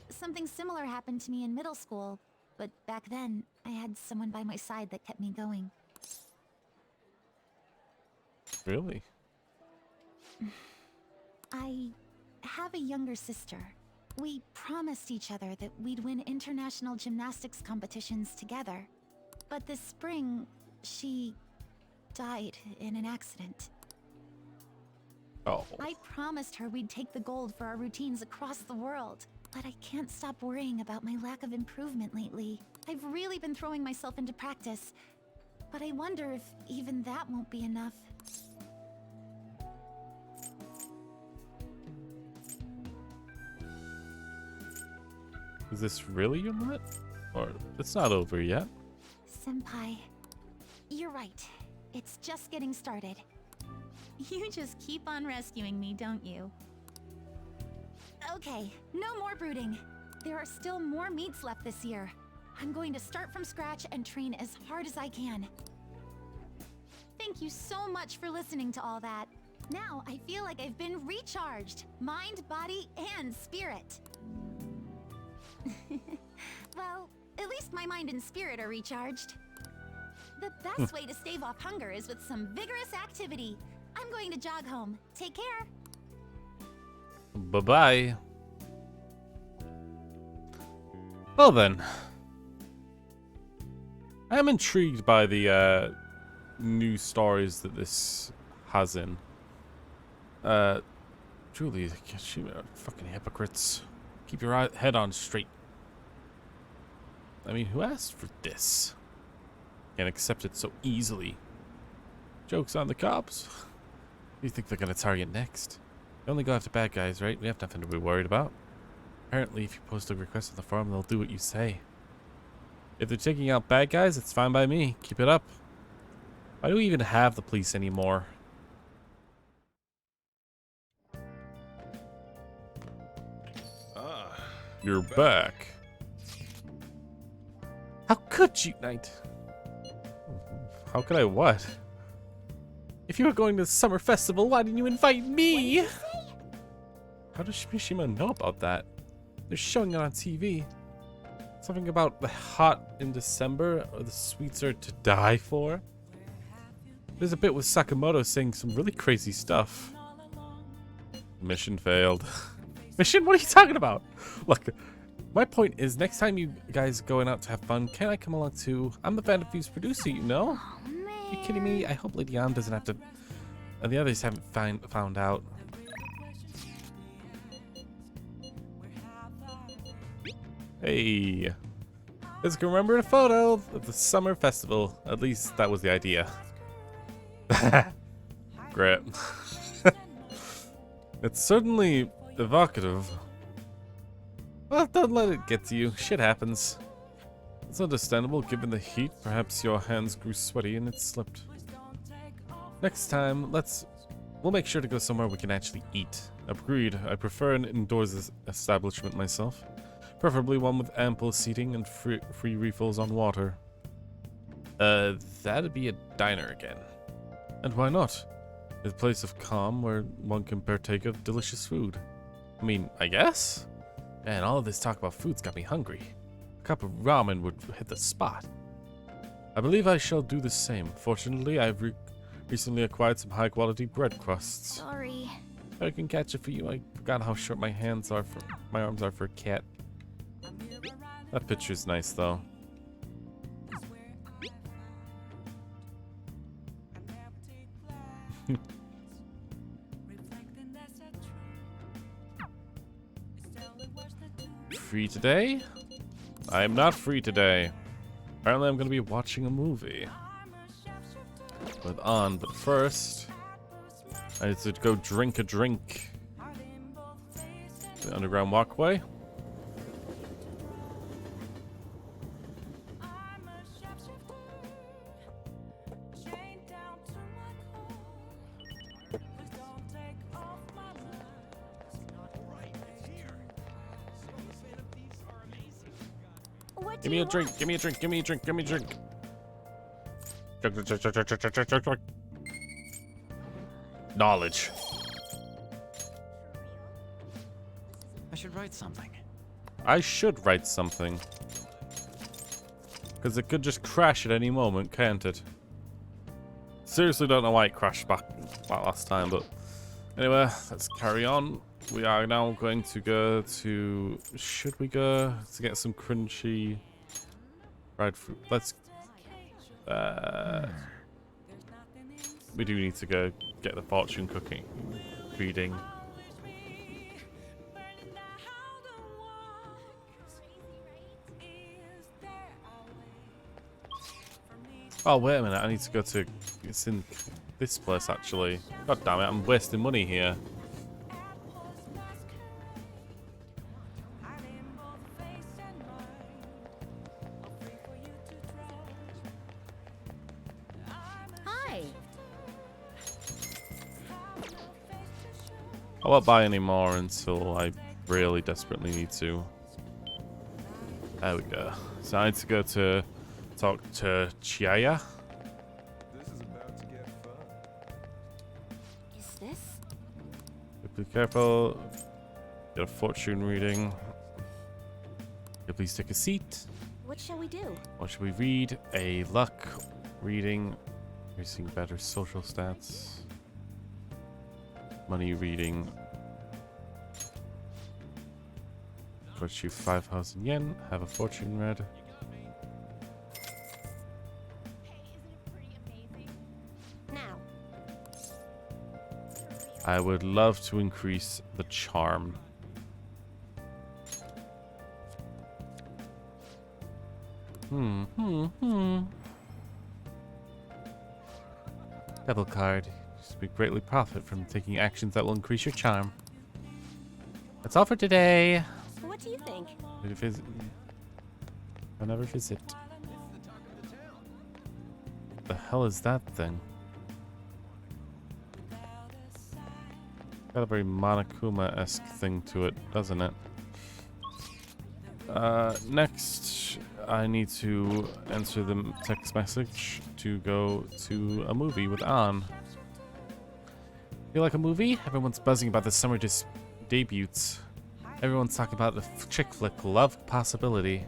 Speaker 8: Something similar happened to me in middle school, but back then, I had someone by my side that kept me going.
Speaker 1: Really?
Speaker 8: I have a younger sister. We promised each other that we'd win international gymnastics competitions together. But this spring, she died in an accident.
Speaker 1: Oh.
Speaker 8: I promised her we'd take the gold for our routines across the world. But I can't stop worrying about my lack of improvement lately. I've really been throwing myself into practice. But I wonder if even that won't be enough.
Speaker 1: Is this really your limit? Or it's not over yet?
Speaker 8: Senpai, you're right. It's just getting started. You just keep on rescuing me, don't you? Okay, no more brooding. There are still more meets left this year. I'm going to start from scratch and train as hard as I can. Thank you so much for listening to all that. Now I feel like I've been recharged. Mind, body, and spirit. Well, at least my mind and spirit are recharged. The best way to stave off hunger is with some vigorous activity. I'm going to jog home. Take care.
Speaker 1: Bye-bye. Well then. I am intrigued by the new stories that this has in. Truly, fucking hypocrites. Keep your head on straight. I mean, who asked for this? Can't accept it so easily. Joke's on the cops. Who do you think they're gonna target next? They only go after bad guys, right? We have nothing to be worried about. Apparently, if you post a request on the forum, they'll do what you say. If they're taking out bad guys, it's fine by me. Keep it up. Why do we even have the police anymore? You're back. How could you, Knight? How could I what? If you were going to the summer festival, why didn't you invite me? How does Mishima know about that? They're showing it on TV. Something about the hot in December or the sweets are to die for. There's a bit with Sakamoto saying some really crazy stuff. Mission failed. Mission? What are you talking about? Look, my point is, next time you guys going out to have fun, can I come along too? I'm the Phantom Thieves producer, you know?
Speaker 2: Oh, man.
Speaker 1: Are you kidding me? I hope Lady Anne doesn't have to... And the others haven't found out. Hey. Let's go remember a photo of the summer festival. At least that was the idea. Great. It's certainly evocative. Well, don't let it get to you. Shit happens. It's understandable given the heat. Perhaps your hands grew sweaty and it slipped. Next time, we'll make sure to go somewhere we can actually eat. Agreed. I prefer an indoors establishment myself. Preferably one with ample seating and free refills on water. That'd be a diner again. And why not? A place of calm where one can partake of delicious food. I mean, I guess? Man, all of this talk about food's got me hungry. A cup of ramen would hit the spot. I believe I shall do the same. Fortunately, I've recently acquired some high-quality bread crusts.
Speaker 2: Sorry.
Speaker 1: I can catch it for you. I forgot how short my arms are for a cat. That picture's nice, though. Free today? I am not free today. Apparently I'm going to be watching a movie with An, but first I need to go drink a drink. The underground walkway. Give me a drink, give me a drink, give me a drink, give me a drink. Knowledge.
Speaker 16: I should write something.
Speaker 1: I should write something. Because it could just crash at any moment, can't it? Seriously don't know why it crashed back last time, but... Anyway, let's carry on. We are now going to go to... Should we go to get some crunchy... fried fruit? Let's... we do need to go get the fortune cooking reading. Oh, wait a minute. I need to go to... It's in this place, actually. God damn it, I'm wasting money here.
Speaker 7: Hi.
Speaker 1: I won't buy any more until I really desperately need to. There we go. So I need to go to talk to Chiaya.
Speaker 11: This is about to get fun.
Speaker 2: Is this?
Speaker 1: Be careful. Get a fortune reading. Yeah, please take a seat.
Speaker 2: What shall we do?
Speaker 1: What should we read? A luck reading. Increasing better social stats. Money reading. Cost you 5,000 yen. Have a fortune read.
Speaker 4: Now,
Speaker 1: I would love to increase the charm. Devil card. You greatly profit from taking actions that will increase your charm. That's all for today.
Speaker 4: what do you think?
Speaker 1: I'll never visit. The hell is that thing? Got a very Monokuma-esque thing to it, doesn't it? Next, I need to answer the text message to go to a movie with An. You like a movie? Everyone's buzzing about the summer debuts. Everyone's talking about the chick flick Love Possibility.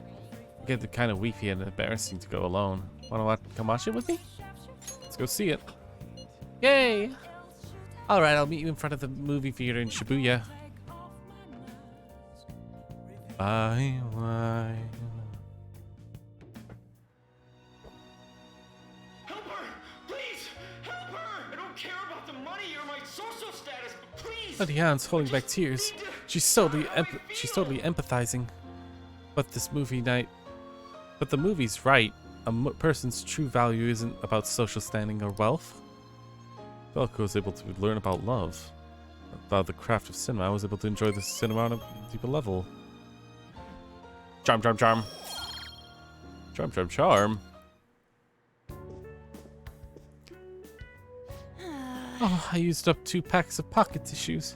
Speaker 1: I get kind of weepy and embarrassing to go alone. Wanna come watch it with me? Let's go see it. Yay! Alright, I'll meet you in front of the movie theater in Shibuya. Bye.
Speaker 13: Help her! Please! Help her! I don't care about the money or my social status, but please!
Speaker 1: Bloody Hans holding back tears. She's totally empathizing. But the movie's right. A person's true value isn't about social standing or wealth. Velcro was able to learn about love, about the craft of cinema. I was able to enjoy the cinema on a deeper level. Charm. Oh, I used up 2 packs of pocket tissues.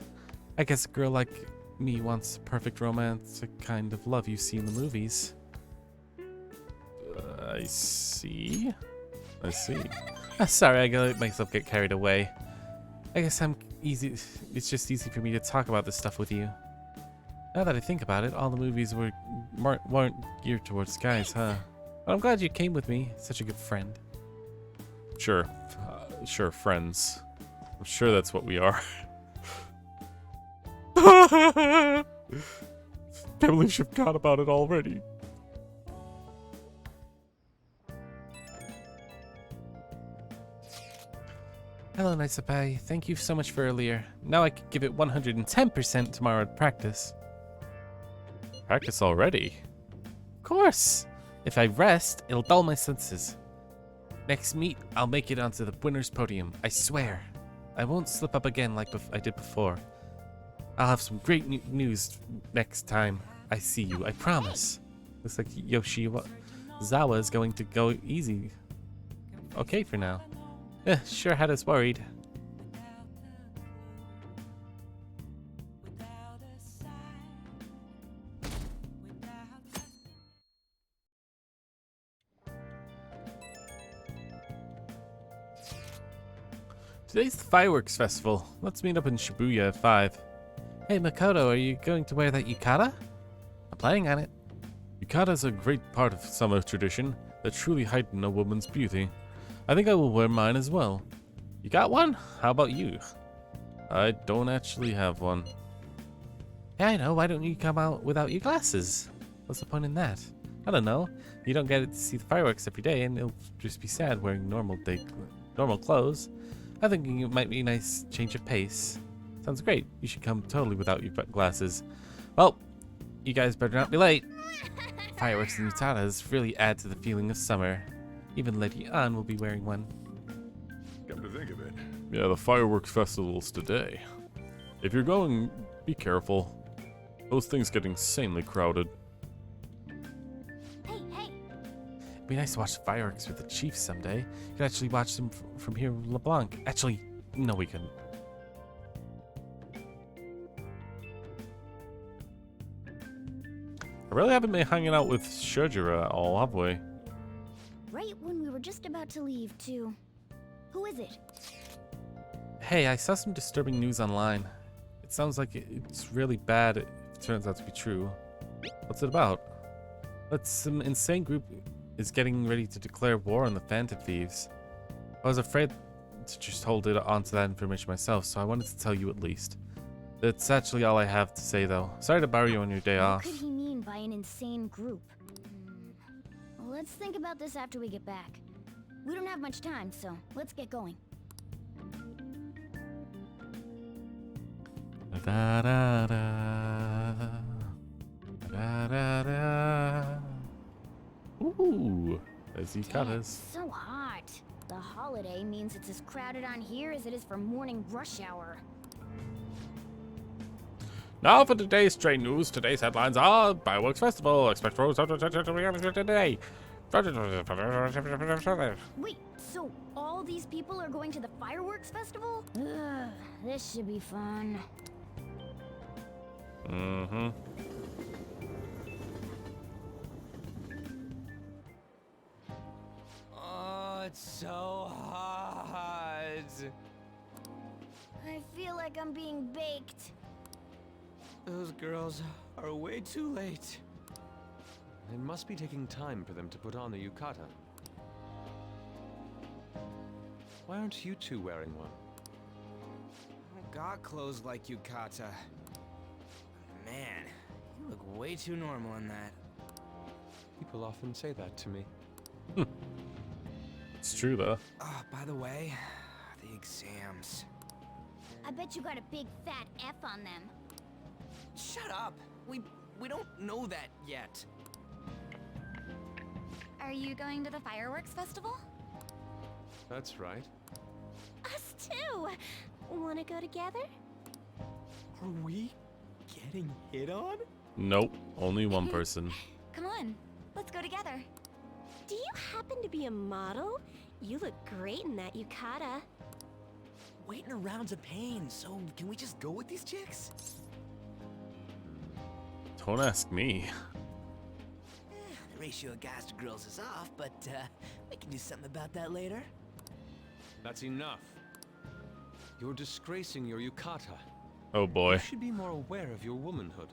Speaker 1: I guess a girl like me wants the perfect romantic kind of love you see in the movies. I see. Sorry, I let myself get carried away. I guess it's just easy for me to talk about this stuff with you. Now that I think about it, all the movies weren't geared towards guys, huh? But I'm glad you came with me. Such a good friend. Sure, friends. I'm sure that's what we are. Can't believe she forgot about it already. Hello, Nicepai. Thank you so much for earlier. Now I could give it 110% tomorrow at practice. Practice already? Of course! If I rest, it'll dull my senses. Next meet, I'll make it onto the winner's podium. I swear. I won't slip up again like I did before. I'll have some great news next time I see you, I promise. Looks like Yoshizawa is going to go easy. Okay for now. Sure had us worried. Today's the fireworks festival. Let's meet up in Shibuya at 5. Hey Makoto, are you going to wear that yukata? I'm planning on it. Yukatas are a great part of summer tradition that truly heighten a woman's beauty. I think I will wear mine as well. You got one? How about you? I don't actually have one. Yeah, I know. Why don't you come out without your glasses? What's the point in that? I don't know. You don't get to see the fireworks every day, and it'll just be sad wearing normal clothes. I think it might be a nice change of pace. Sounds great. You should come totally without your glasses. Well, you guys better not be late. Fireworks and yutatas really add to the feeling of summer. Even Lady Ann will be wearing one.
Speaker 11: Come to think of it.
Speaker 1: Yeah, the fireworks festival's today. If you're going, be careful. Those things get insanely crowded.
Speaker 2: Hey!
Speaker 1: It'd be nice to watch the fireworks with the chief someday. You could actually watch them from here in LeBlanc. Actually, no, we couldn't. I really haven't been hanging out with Shojiro at all, have we?
Speaker 2: Right when we were just about to leave, too. Who is it?
Speaker 1: Hey, I saw some disturbing news online. It sounds like it's really bad if it turns out to be true. What's it about? Some insane group is getting ready to declare war on the Phantom Thieves. I was afraid to just hold it onto that information myself, so I wanted to tell you at least. That's actually all I have to say, though. Sorry to bother you on your day off.
Speaker 2: What could he mean by an insane group? Let's think about this after we get back. We don't have much time, so let's get going.
Speaker 1: Da da da da da da. Ooh, there's the cutters.
Speaker 2: So hot. The holiday means it's as crowded on here as it is for morning rush hour.
Speaker 1: Now for today's train news. Today's headlines are Fireworks Festival. Expect roads today.
Speaker 2: Wait, so all these people are going to the fireworks festival? This should be fun.
Speaker 1: Mm-hmm.
Speaker 18: Oh, it's so hot.
Speaker 2: I feel like I'm being baked.
Speaker 9: Those girls are way too late. It must be taking time for them to put on the yukata. Why aren't you two wearing one?
Speaker 18: I got clothes like yukata. Man, you look way too normal in that.
Speaker 9: People often say that to me.
Speaker 1: It's true, though.
Speaker 18: Oh, by the way, the exams.
Speaker 8: I bet you got a big fat F on them.
Speaker 18: Shut up. We don't know that yet.
Speaker 2: Are you going to the fireworks festival?
Speaker 9: That's right.
Speaker 4: Us too. Wanna go together?
Speaker 18: Are we getting hit on?
Speaker 1: Nope, only one person.
Speaker 2: Come on, let's go together.
Speaker 4: Do you happen to be a model? You look great in that yukata.
Speaker 18: Waiting around's a pain, so can we just go with these chicks?
Speaker 1: Don't ask me.
Speaker 18: The ratio of guys to girls is off, but we can do something about that later.
Speaker 9: That's enough. You're disgracing your yukata.
Speaker 1: Oh boy.
Speaker 9: You should be more aware of your womanhood.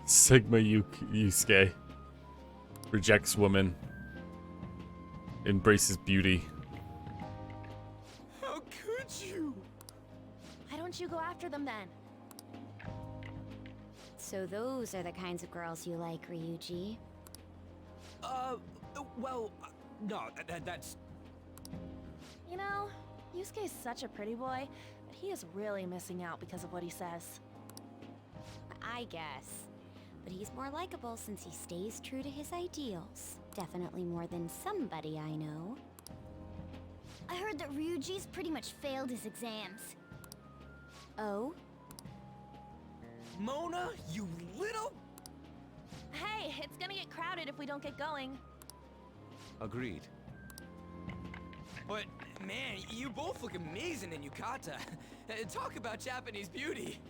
Speaker 1: Sigma Yusuke. Rejects women. Embraces beauty.
Speaker 18: How could you?
Speaker 7: Why don't you go after them then?
Speaker 2: So those are the kinds of girls you like, Ryuji.
Speaker 18: Well, no, that's...
Speaker 7: You know, Yusuke's such a pretty boy, but he is really missing out because of what he says.
Speaker 2: I guess. But he's more likable since he stays true to his ideals. Definitely more than somebody I know.
Speaker 8: I heard that Ryuji's pretty much failed his exams.
Speaker 2: Oh?
Speaker 18: Mona, you little...
Speaker 7: Hey, it's gonna get crowded if we don't get going.
Speaker 9: Agreed.
Speaker 18: But, man, you both look amazing in yukata. Talk about Japanese beauty.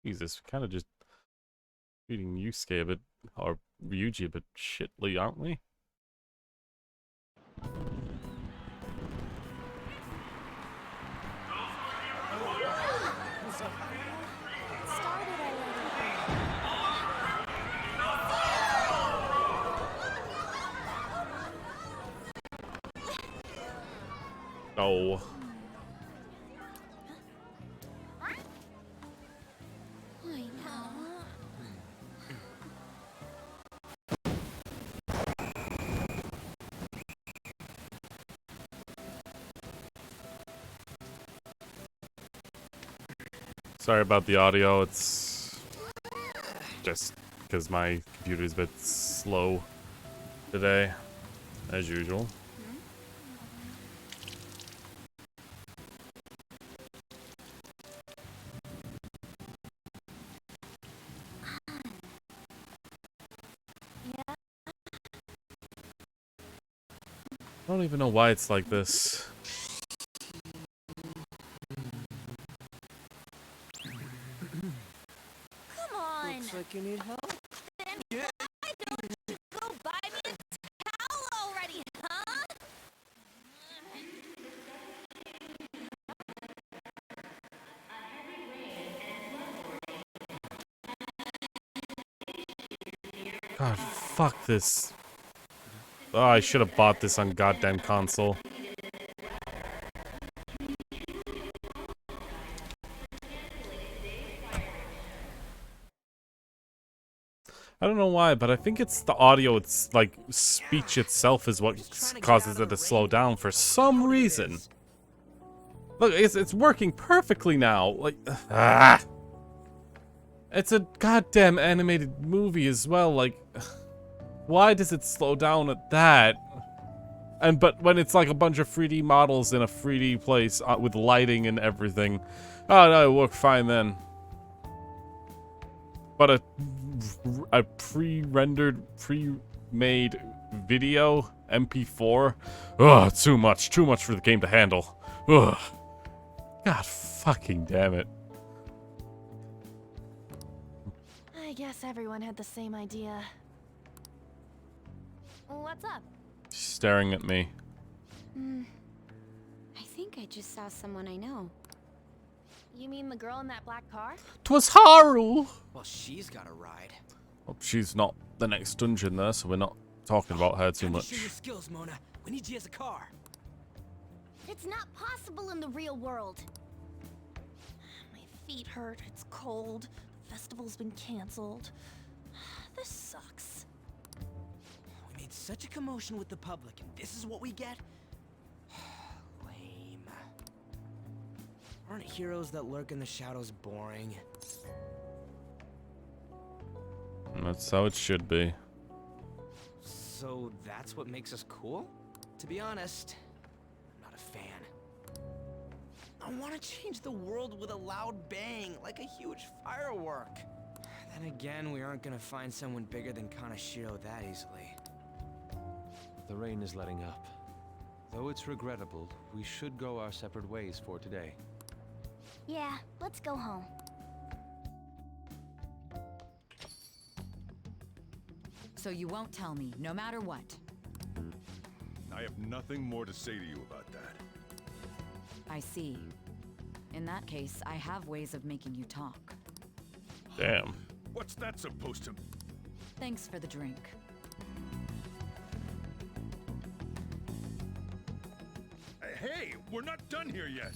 Speaker 1: Jesus, kind of just treating Yusuke a bit, or Ryuji a bit shitly, aren't we? No. Sorry about the audio, it's just because my computer's a bit slow today, as usual. I don't even know why it's like this.
Speaker 7: Come on!
Speaker 18: Looks like you need help.
Speaker 7: Then why don't you go buy me a towel already, huh?
Speaker 1: God, fuck this. Oh, I should have bought this on goddamn console. I don't know why, but I think it's the audio, it's like speech itself is what causes it to slow down for some reason. Look, it's working perfectly now. Like, it's a goddamn animated movie as well. Like, why does it slow down at that? But when it's like a bunch of 3D models in a 3D place with lighting and everything, oh no, it worked fine then. But a pre-rendered, pre-made video, MP4, ugh, too much for the game to handle. Ugh. God fucking damn it.
Speaker 7: I guess everyone had the same idea. What's up?
Speaker 1: Staring at me.
Speaker 2: I think I just saw someone I know.
Speaker 7: You mean the girl in that black car?
Speaker 1: 'Twas Haru!
Speaker 18: Well, she's got a ride.
Speaker 1: Well, she's not the next dungeon there, so we're not talking about her too much.
Speaker 18: Show your skills, Mona. We need you as a car.
Speaker 8: It's not possible in the real world.
Speaker 19: feet hurt, it's cold, the festival's been canceled. This sucks.
Speaker 18: We made such a commotion with the public, and this is what we get? Lame. Aren't heroes that lurk in the shadows boring?
Speaker 1: That's how it should be.
Speaker 18: So that's what makes us cool? To be honest, I'm not a fan. I want to change the world with a loud bang, like a huge firework. Then again, we aren't gonna find someone bigger than Kanashiro that easily.
Speaker 9: The rain is letting up. Though it's regrettable, we should go our separate ways for today.
Speaker 8: Yeah, let's go home.
Speaker 5: So you won't tell me, no matter what.
Speaker 11: I have nothing more to say to you about that.
Speaker 5: I see. In that case, I have ways of making you talk.
Speaker 1: Damn.
Speaker 11: What's that supposed to...
Speaker 5: Thanks for the drink.
Speaker 11: Hey, we're not done here yet.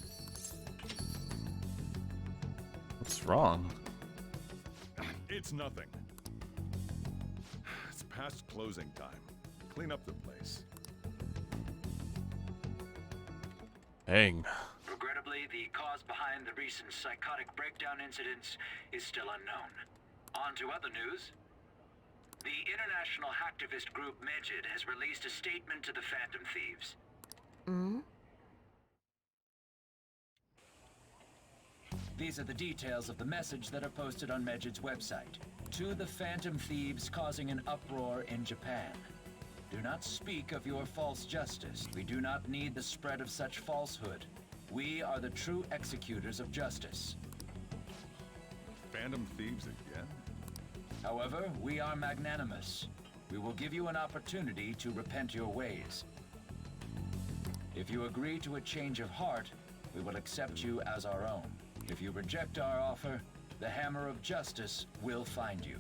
Speaker 1: What's wrong?
Speaker 11: It's nothing. It's past closing time. Clean up the place.
Speaker 1: Dang.
Speaker 12: Regrettably, the cause behind the recent psychotic breakdown incidents is still unknown. On to other news. The international hacktivist group Medjed has released a statement to the Phantom Thieves. These are the details of the message that are posted on Medjed's website. To the Phantom Thieves causing an uproar in Japan. Do not speak of your false justice. We do not need the spread of such falsehood. We are the true executors of justice.
Speaker 11: Phantom Thieves again?
Speaker 12: However, we are magnanimous. We will give you an opportunity to repent your ways. If you agree to a change of heart, we will accept you as our own. If you reject our offer, the hammer of justice will find you.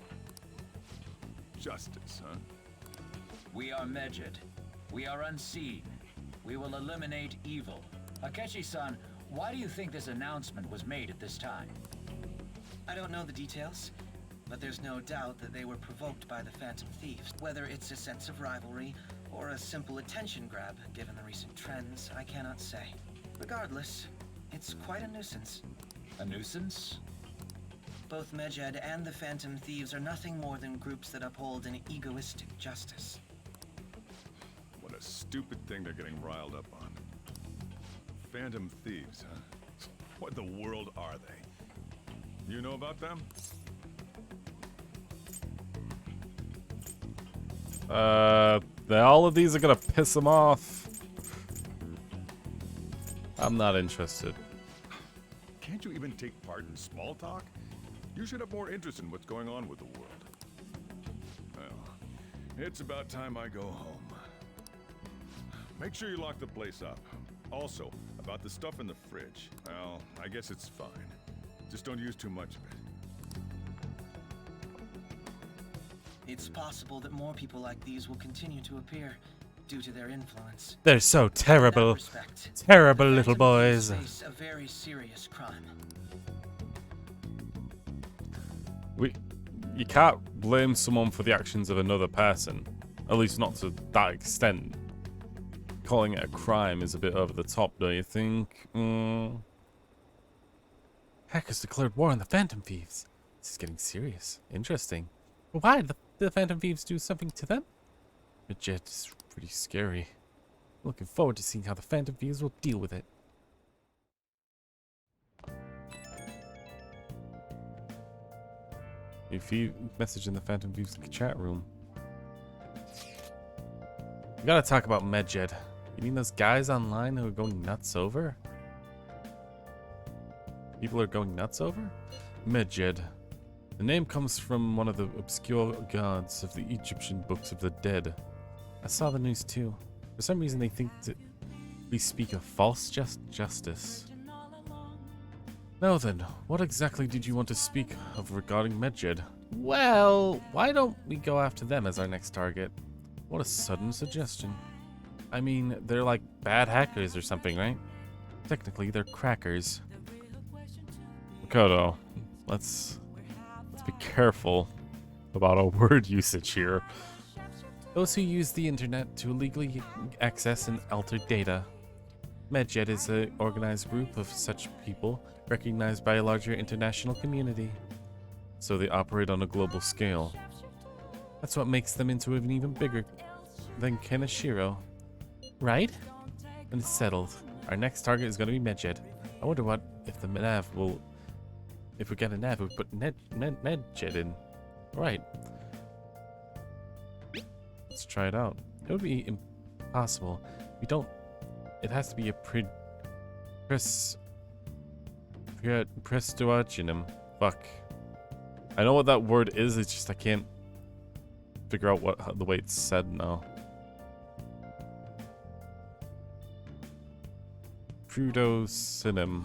Speaker 11: Justice, huh?
Speaker 12: We are Medjed. We are unseen. We will eliminate evil. Akechi-san, why do you think this announcement was made at this time?
Speaker 15: I don't know the details, but there's no doubt that they were provoked by the Phantom Thieves. Whether it's a sense of rivalry or a simple attention grab, given the recent trends, I cannot say. Regardless, it's quite a nuisance.
Speaker 12: A nuisance?
Speaker 15: Both Medjed and the Phantom Thieves are nothing more than groups that uphold an egoistic justice.
Speaker 11: What a stupid thing they're getting riled up on. Phantom Thieves, huh? What in the world are they? You know about them?
Speaker 1: All of these are gonna piss them off. I'm not interested.
Speaker 11: Can't you even take part in small talk? You should have more interest in what's going on with the world. Well, it's about time I go home. Make sure you lock the place up. Also, about the stuff in the fridge. Well, I guess it's fine. Just don't use too much of it.
Speaker 15: It's possible that more people like these will continue to appear due to their influence.
Speaker 1: They're so terrible.
Speaker 15: In that respect,
Speaker 1: Terrible
Speaker 15: the
Speaker 1: little
Speaker 15: Phantom Thieves
Speaker 1: boys.
Speaker 15: face a very serious crime.
Speaker 1: You can't blame someone for the actions of another person. At least not to that extent. Calling it a crime is a bit over the top, don't you think? Hackers declared war on the Phantom Thieves. This is getting serious. Interesting. But why did the Phantom Thieves do something to them? Medjed is pretty scary. Looking forward to seeing how the Phantom Thieves will deal with it. If you message in the Phantom Thieves chat room. We gotta talk about Medjed. You mean those guys online who are going nuts over? People are going nuts over? Medjed. The name comes from one of the obscure gods of the Egyptian books of the dead. I saw the news too. For some reason they think that we speak of false justice. Now then, what exactly did you want to speak of regarding Medjed? Well, why don't we go after them as our next target? What a sudden suggestion. I mean, they're like bad hackers or something, right? Technically, they're crackers. Makoto, let's be careful about our word usage here. Those who use the internet to illegally access and alter data. Medjet is an organized group of such people recognized by a larger international community. So they operate on a global scale. That's what makes them into an even bigger than Kaneshiro. Right? And it's settled. Our next target is going to be Medjet. I wonder what if the nav will... If we get a nav, we put Medjet in. Right. Let's try it out. It would be impossible. We don't... It has to be a Prestoaginum. Fuck. I know what that word is, it's just I can't figure out the way it's said now. Prudocinum.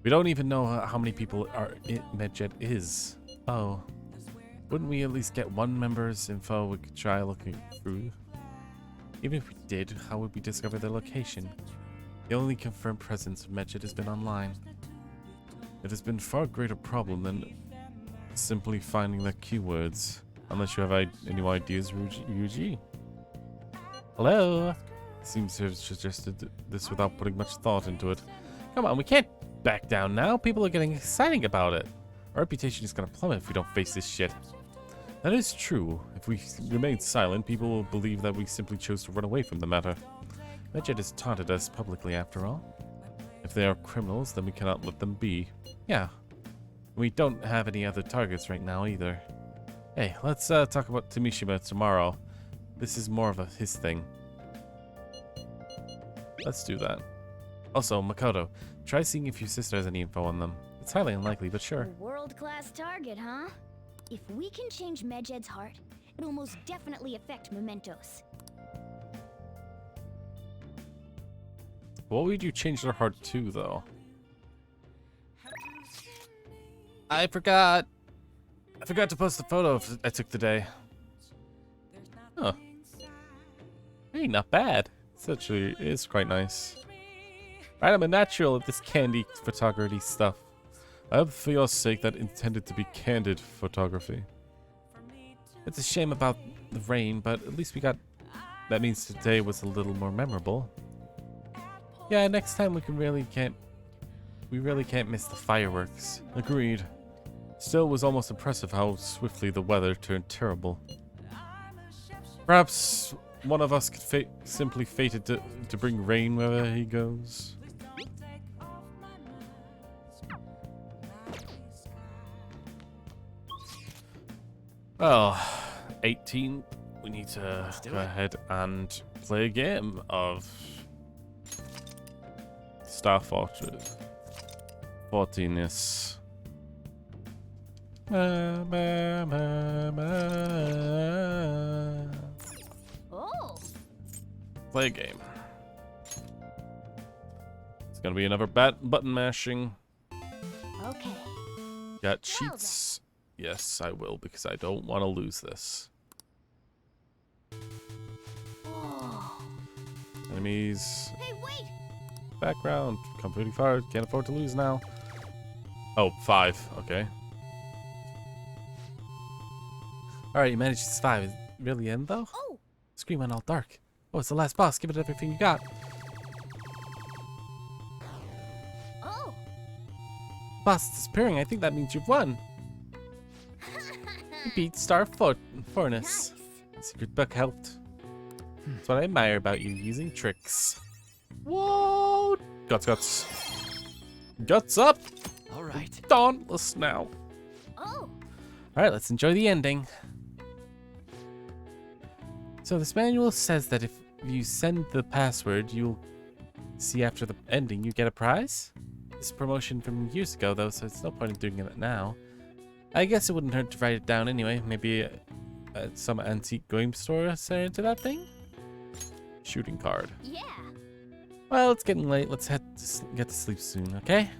Speaker 1: We don't even know how many people Medjet is. Oh. Wouldn't we at least get one member's info we could try looking through? Even if we did, how would we discover their location? The only confirmed presence of Medjet has been online. It has been a far greater problem than simply finding the keywords. Unless you have any ideas, Ryuji? Hello? Seems to have suggested this without putting much thought into it. Come on, we can't back down now. People are getting excited about it. Our reputation is gonna plummet if we don't face this shit. That is true. If we remain silent, people will believe that we simply chose to run away from the matter. Medjet has taunted us publicly after all. If they are criminals, then we cannot let them be. Yeah. We don't have any other targets right now either. Hey, let's talk about Tamishima tomorrow. This is more of his thing. Let's do that. Also, Makoto, try seeing if your sister has any info on them. It's highly unlikely, but sure.
Speaker 2: A world-class target, huh? If we can change Medjed's heart, it'll most definitely affect Mementos.
Speaker 1: What would you change their heart to, though? I forgot to post the photo I took today. Huh. Hey, not bad. It is quite nice. Right, I'm a natural at this candy photography stuff. I hope for your sake that intended to be candid photography. It's a shame about the rain, but at least we got... That means today was a little more memorable. Yeah, next time we really can't miss the fireworks. Agreed. Still, it was almost impressive how swiftly the weather turned terrible. Perhaps one of us could simply fated to bring rain wherever he goes. Well, 18, we need to go ahead and play a game of Star Fortress 14-ness.
Speaker 2: Oh.
Speaker 1: Play a game. It's gonna be another button mashing.
Speaker 2: Okay.
Speaker 1: Got cheats. Yes, I will, because I don't want to lose this.
Speaker 2: Oh.
Speaker 1: Enemies.
Speaker 2: Hey, wait!
Speaker 1: Background. Come pretty far. Can't afford to lose now. Oh, 5. Okay. Alright, you managed to survive. Is it really the end, though?
Speaker 2: Oh.
Speaker 1: Screen went all dark. Oh, it's the last boss. Give it everything you got.
Speaker 2: Oh.
Speaker 1: Boss is disappearing. I think that means you've won. You beat Star Furnace.
Speaker 2: Nice.
Speaker 1: Secret book helped. That's what I admire about you, using tricks. Whoa! Guts. Guts up!
Speaker 6: Alright.
Speaker 1: Dauntless now.
Speaker 2: Oh.
Speaker 1: Alright, let's enjoy the ending. So this manual says that if you send the password, you'll see after the ending you get a prize. This is a promotion from years ago though, so it's no point in doing it now. I guess it wouldn't hurt to write it down anyway. Maybe some antique game store set into that thing? Shooting card.
Speaker 2: Yeah.
Speaker 1: Well, it's getting late. Let's get to sleep soon, okay?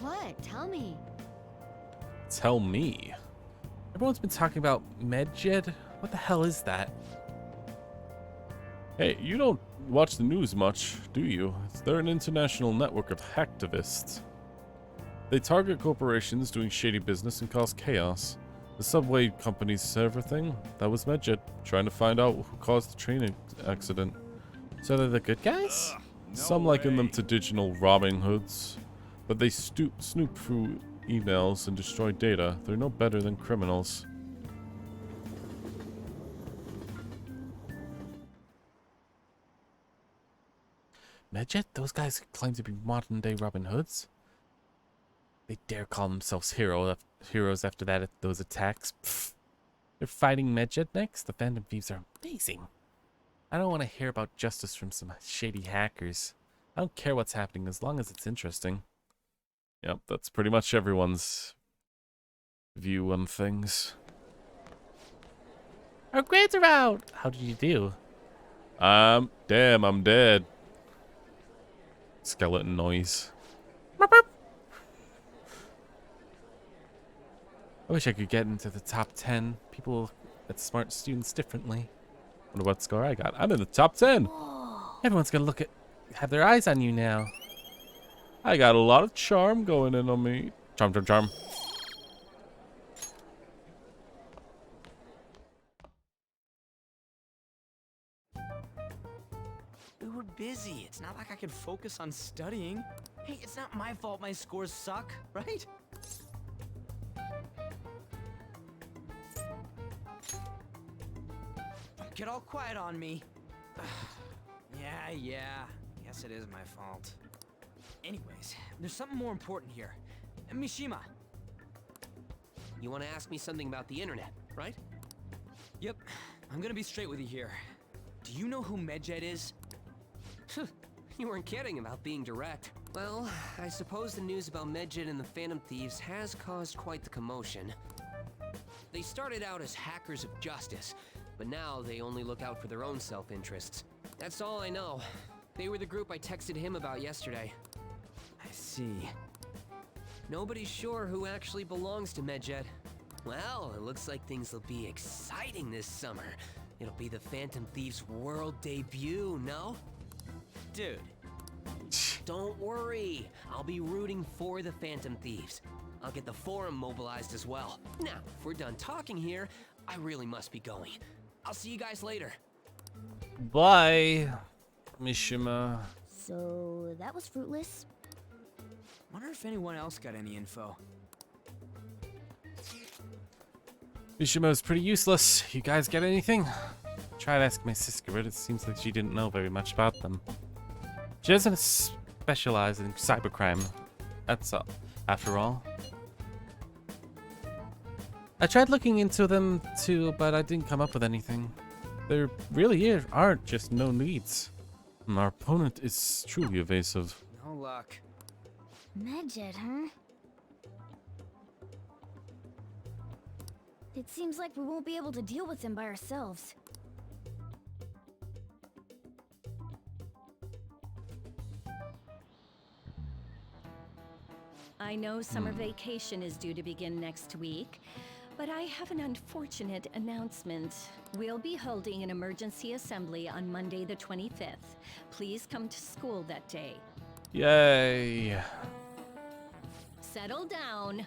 Speaker 2: What? Tell me.
Speaker 1: Tell me. Everyone's been talking about Medjed. What the hell is that? Hey, you don't watch the news much, do you? They're an international network of hacktivists. They target corporations doing shady business and cause chaos. The subway company's everything. That was Medjed, trying to find out who caused the train accident. So they're the good guys? Some liken them to digital Robin Hoods, but they snoop through emails and destroy data. They're no better than criminals. Medjed? Those guys claim to be modern-day Robin Hoods? They dare call themselves heroes after those attacks. Pfft. They're fighting Medjed next? The Phantom Thieves are amazing. I don't want to hear about justice from some shady hackers. I don't care what's happening as long as it's interesting. Yep, that's pretty much everyone's view on things. Our grades are out! How did you do? Damn, I'm dead. Skeleton noise. Burp, burp. I wish I could get into the top 10. People look at smart students differently. Wonder what score I got. I'm in the top 10. Whoa. Everyone's gonna have their eyes on you now. I got a lot of charm going in on me. Charm, charm, charm.
Speaker 18: We were busy. It's not like I could focus on studying. Hey, it's not my fault my scores suck, right? Don't get all quiet on me. Yeah. Guess it is my fault. Anyways, there's something more important here. Mishima.
Speaker 20: You want to ask me something about the internet, right?
Speaker 18: Yep. I'm gonna be straight with you here. Do you know who Medjed is?
Speaker 20: You weren't kidding about being direct. Well, I suppose the news about Medjed and the Phantom Thieves has caused quite the commotion. They started out as hackers of justice, but now they only look out for their own self-interests. That's all I know. They were the group I texted him about yesterday.
Speaker 18: I see.
Speaker 20: Nobody's sure who actually belongs to Medjed. Well, it looks like things will be exciting this summer. It'll be the Phantom Thieves' world debut, no?
Speaker 18: Dude.
Speaker 20: Don't worry. I'll be rooting for the Phantom Thieves. I'll get the forum mobilized as well. Now, if we're done talking here, I really must be going. I'll see you guys later.
Speaker 1: Bye, Mishima.
Speaker 2: So, that was fruitless.
Speaker 18: Wonder if anyone else got any info.
Speaker 1: Mishima's pretty useless. You guys get anything? Tried to ask my sister, but it seems like she didn't know very much about them. She doesn't specialize in cybercrime. That's all. After all. I tried looking into them too, but I didn't come up with anything. There really aren't just no leads. Our opponent is truly evasive.
Speaker 18: No luck.
Speaker 2: Medjed, huh? It seems like we won't be able to deal with him by ourselves.
Speaker 7: I know summer vacation is due to begin next week, but I have an unfortunate announcement. We'll be holding an emergency assembly on Monday the 25th. Please come to school that day.
Speaker 1: Yay.
Speaker 7: Settle down.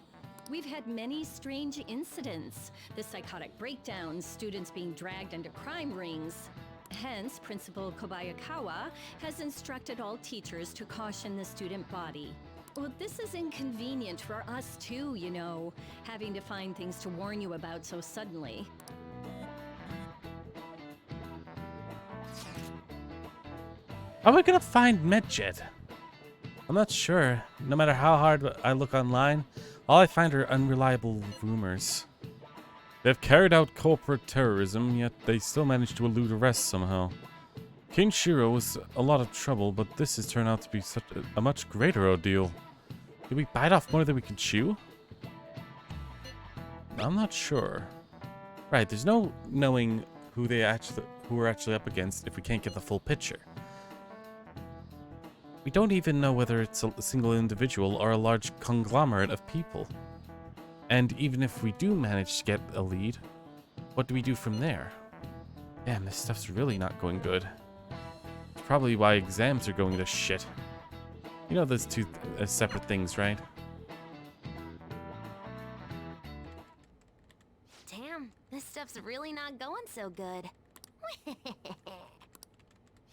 Speaker 7: We've had many strange incidents. The psychotic breakdowns, students being dragged into crime rings. Hence, Principal Kobayakawa has instructed all teachers to caution the student body. Well, this is inconvenient for us too, you know, having to find things to warn you about so suddenly.
Speaker 1: How are we gonna find Medjed? I'm not sure. No matter how hard I look online, all I find are unreliable rumors. They've carried out corporate terrorism, yet they still managed to elude arrest somehow. King Shiro was a lot of trouble, but this has turned out to be such a much greater ordeal. Did we bite off more than we can chew? I'm not sure. Right, there's no knowing who we're actually up against if we can't get the full picture. We don't even know whether it's a single individual or a large conglomerate of people. And even if we do manage to get a lead, what do we do from there? Damn, this stuff's really not going good. It's probably why exams are going to shit. You know those two separate things, right?
Speaker 2: Damn, this stuff's really not going so good.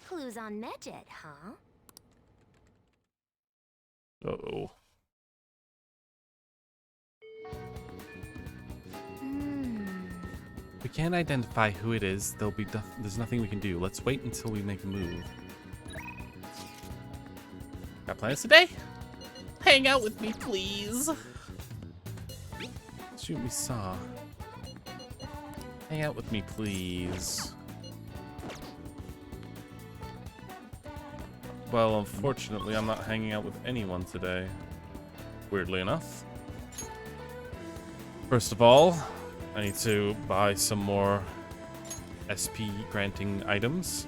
Speaker 2: Clues on Medjed, huh?
Speaker 1: Uh-oh. If we can't identify who it is, there's nothing we can do. Let's wait until we make a move. Got plans today? Hang out with me, please. Shoot me saw. Hang out with me, please. Well, unfortunately, I'm not hanging out with anyone today. Weirdly enough. First of all, I need to buy some more SP granting items.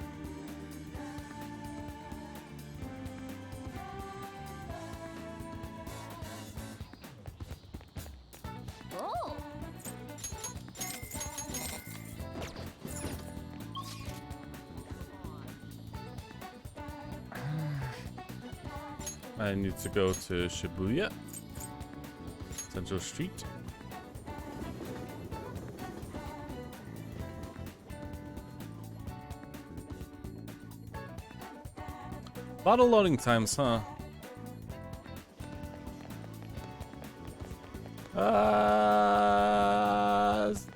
Speaker 2: Oh.
Speaker 1: I need to go to Shibuya, Central Street. A lot of loading times, huh?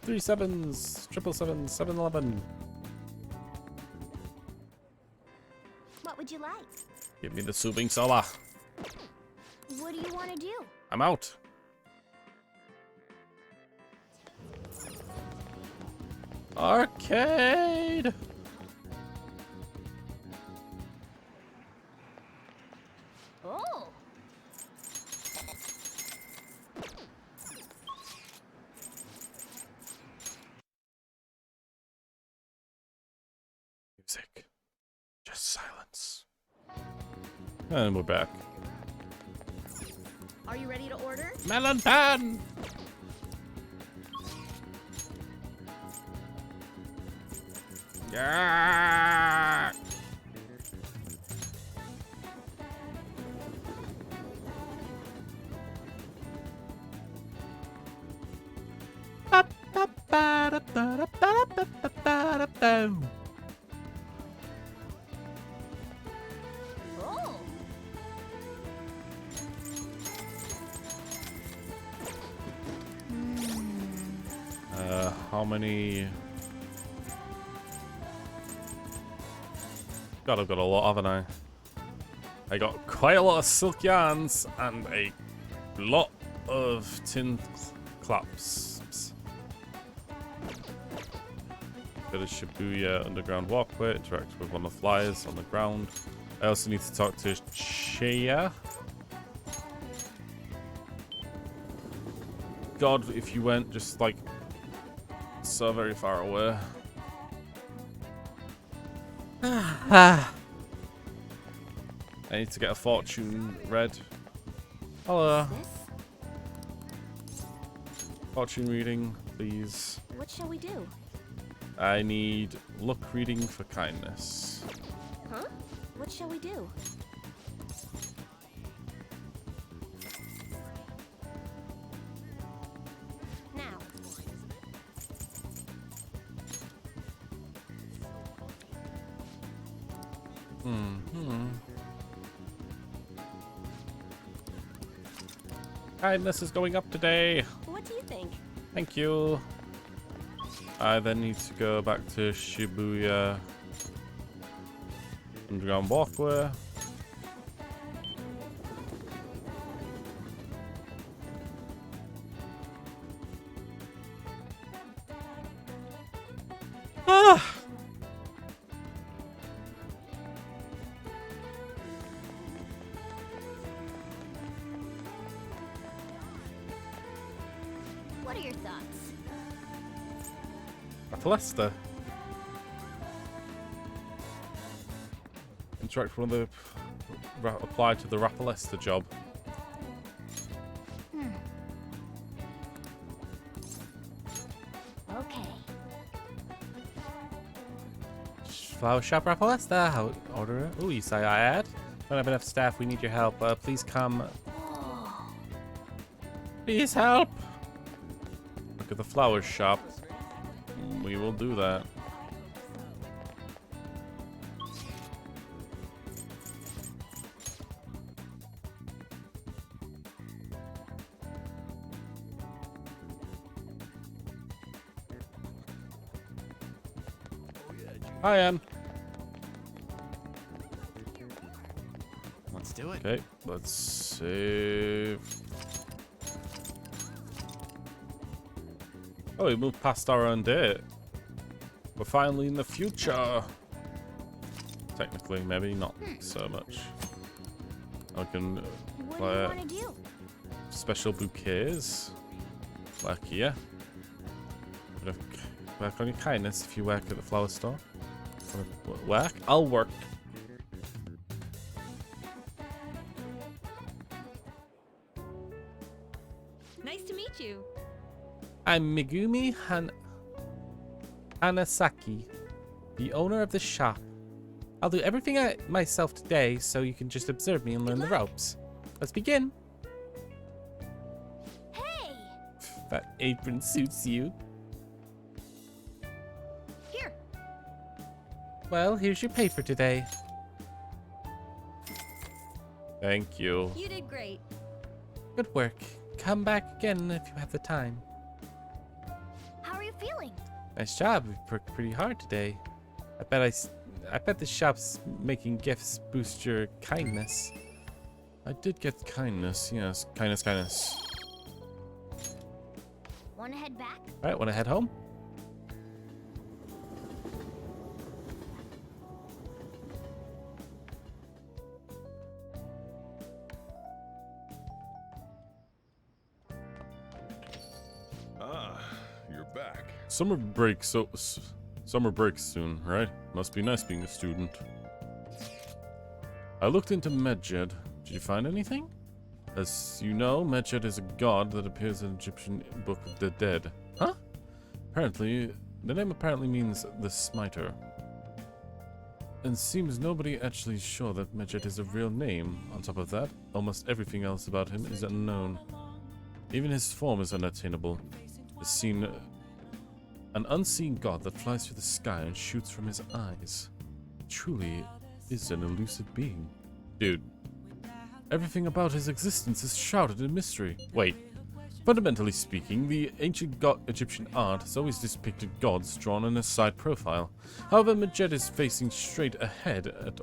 Speaker 1: 3 sevens, 777, 711.
Speaker 2: What would you like?
Speaker 1: Give me the soothing solar.
Speaker 2: What do you want to do?
Speaker 1: I'm out. Arcade.
Speaker 2: Oh.
Speaker 1: Music. Just silence. And we're back.
Speaker 19: Are you ready to order?
Speaker 1: Melon pan! Yeah!
Speaker 2: Oh.
Speaker 1: How many? God, I've got a lot, haven't I? I got quite a lot of silk yarns and a lot of tin clasps. Go to Shibuya Underground Walkway, interact with one of the flyers on the ground. I also need to talk to Shea. God, if you went just like so very far away. I need to get a fortune red. Hello. Fortune reading, please.
Speaker 2: What shall we do?
Speaker 1: I need luck reading for kindness.
Speaker 2: Huh? What shall we do? Now.
Speaker 1: Kindness is going up today.
Speaker 2: What do you think?
Speaker 1: Thank you. I then need to go back to Shibuya Underground Walkway.
Speaker 2: What are your thoughts?
Speaker 1: Rapalesta. Interact with one of the apply to the Rapalesta job. Flower shop Rapalesta. How order? Ooh, you say I add? Don't have enough staff. We need your help. Please come. Please help. Look at the flower shop. We will do that. Hi, Anne.
Speaker 21: Let's do it.
Speaker 1: Okay, let's save. Oh, we moved past our own date. We're finally in the future. Technically, maybe not so much. I can
Speaker 2: What do you want to do?
Speaker 1: special bouquets. Work here. Bit of work on your kindness if you work at the flower store. Work? I'll work.
Speaker 7: Nice to meet you.
Speaker 1: I'm Megumi Hanasaki, the owner of the shop. I'll do everything myself today, so you can just observe me and learn the ropes. Let's begin.
Speaker 2: Hey!
Speaker 1: That apron suits you.
Speaker 2: Here.
Speaker 1: Well, here's your pay for today. Thank you.
Speaker 7: You did great.
Speaker 1: Good work. Come back again if you have the time.
Speaker 2: How are you feeling?
Speaker 1: Nice job. We worked pretty hard today. I bet the shop's making gifts boost your kindness. I did get kindness, yes. Kindness.
Speaker 2: Wanna head back?
Speaker 1: Alright, wanna head home?
Speaker 11: Ah, you're back.
Speaker 1: Summer break soon, right? Must be nice being a student. I looked into Medjed. Did you find anything? As you know, Medjed is a god that appears in the Egyptian Book of the Dead. Huh? Apparently, the name apparently means the Smiter. And seems nobody actually is sure that Medjed is a real name. On top of that, almost everything else about him is unknown. Even his form is unattainable. An unseen god that flies through the sky and shoots from his eyes. Truly is an elusive being. Dude, everything about his existence is shrouded in mystery. Wait, fundamentally speaking, the ancient Egyptian art has always depicted gods drawn in a side profile. However, Medjed is facing straight ahead at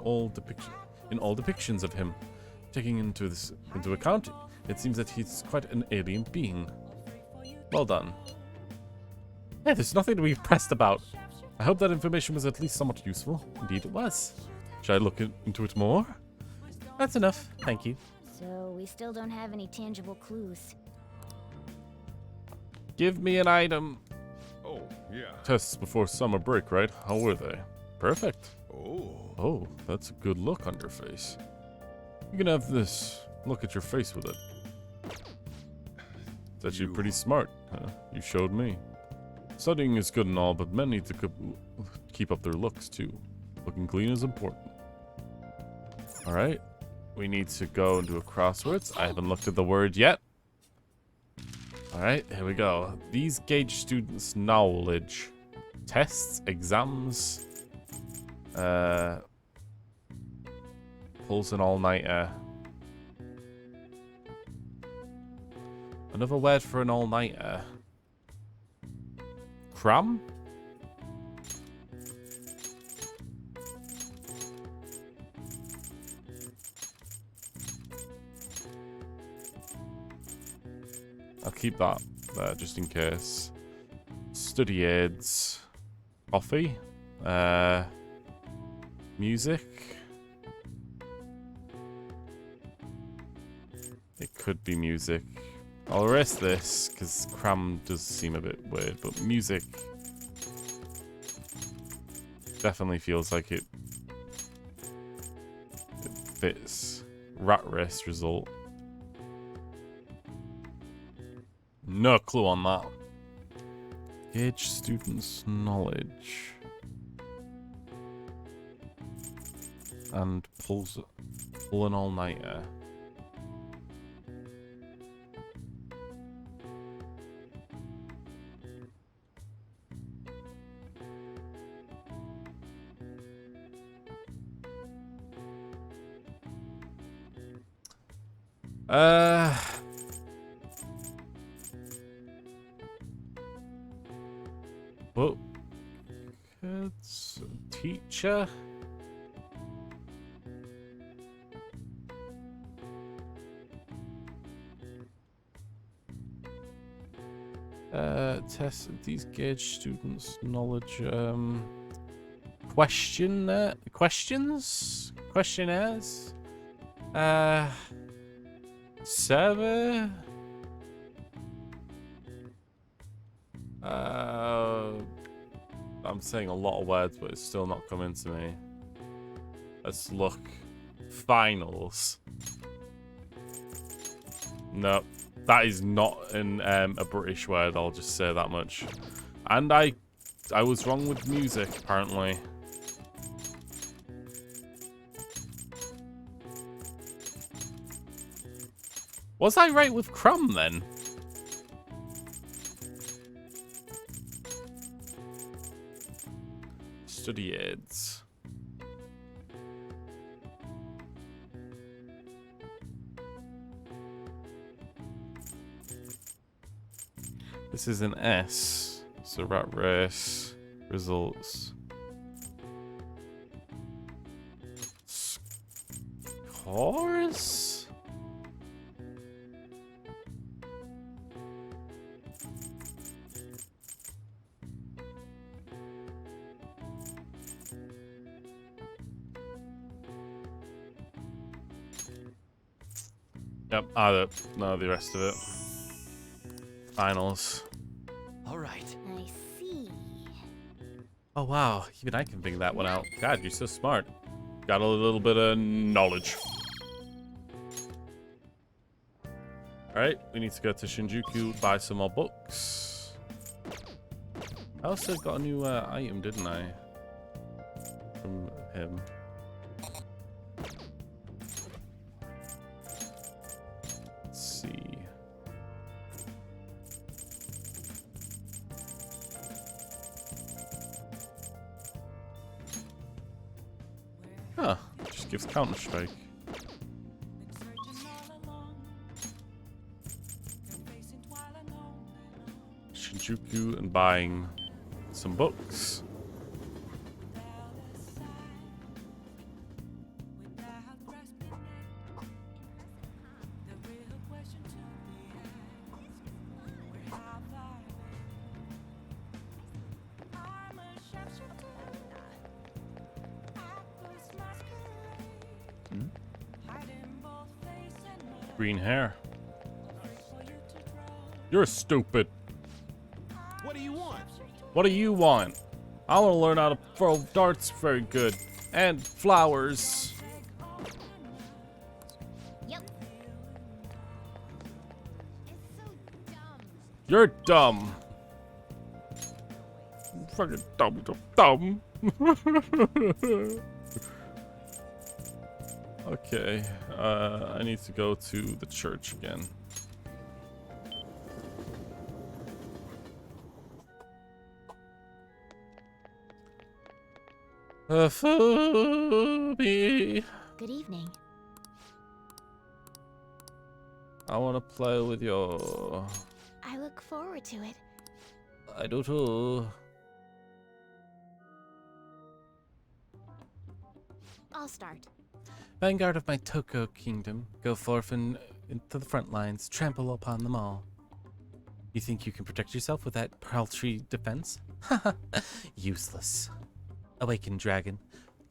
Speaker 1: in all depictions of him. Taking into account, it seems that he's quite an alien being. Well done. Yeah, there's nothing to be impressed about. I hope that information was at least somewhat useful. Indeed it was. Should I look into it more? That's enough, thank you.
Speaker 2: So we still don't have any tangible clues.
Speaker 1: Give me an item.
Speaker 11: Oh, yeah.
Speaker 1: Tests before summer break, right? How were they? Perfect.
Speaker 11: Oh.
Speaker 1: Oh, that's a good look on your face. You can have this. Look at your face with it. It's actually pretty smart, huh? You showed me. Studying is good and all, but men need to keep up their looks too. Looking clean is important. Alright. We need to go and do a crosswords. I haven't looked at the word yet. Alright, here we go. These gauge students' knowledge. Tests, exams. Pulls an all-nighter. Another word for an all-nighter. Cram? I'll keep that there just in case. Study aids. Coffee. Music. It could be music. I'll erase this, because cram does seem a bit weird, but music definitely feels like it fits. Rat race result. No clue on that. Gauge students' knowledge. and pull an all-nighter. Book. It's teacher. Test these gauge students' knowledge. Questions? Questionnaires? Server? I'm saying a lot of words, but it's still not coming to me. Let's look. Finals. No, that is not a British word. I'll just say that much. And I was wrong with music, apparently. Was I right with Crumb then? Study aids. This is an S. So rat race results. Scores? Yep, I don't know the rest of it. Finals.
Speaker 15: All right.
Speaker 2: I see.
Speaker 1: Oh wow, even I can figure that one out. God, you're so smart. Got a little bit of knowledge. Alright, we need to go to Shinjuku, buy some more books. I also got a new item, didn't I? From him. Let's see. Huh, just gives Counter-Strike. Shinjuku and buying some books. Green hair. You're stupid.
Speaker 3: What do you want?
Speaker 1: What do you want? I want to learn how to throw darts very good. And flowers.
Speaker 2: Yep.
Speaker 1: You're dumb. Fucking dumb. Okay, I need to go to the church again. Phoebe.
Speaker 2: Good evening.
Speaker 1: I want to play with you.
Speaker 2: I look forward to it.
Speaker 1: I do too.
Speaker 2: I'll start.
Speaker 1: Vanguard of my Toko kingdom, go forth and into the front lines, trample upon them all. You think you can protect yourself with that paltry defense? Haha, useless. Awaken, dragon.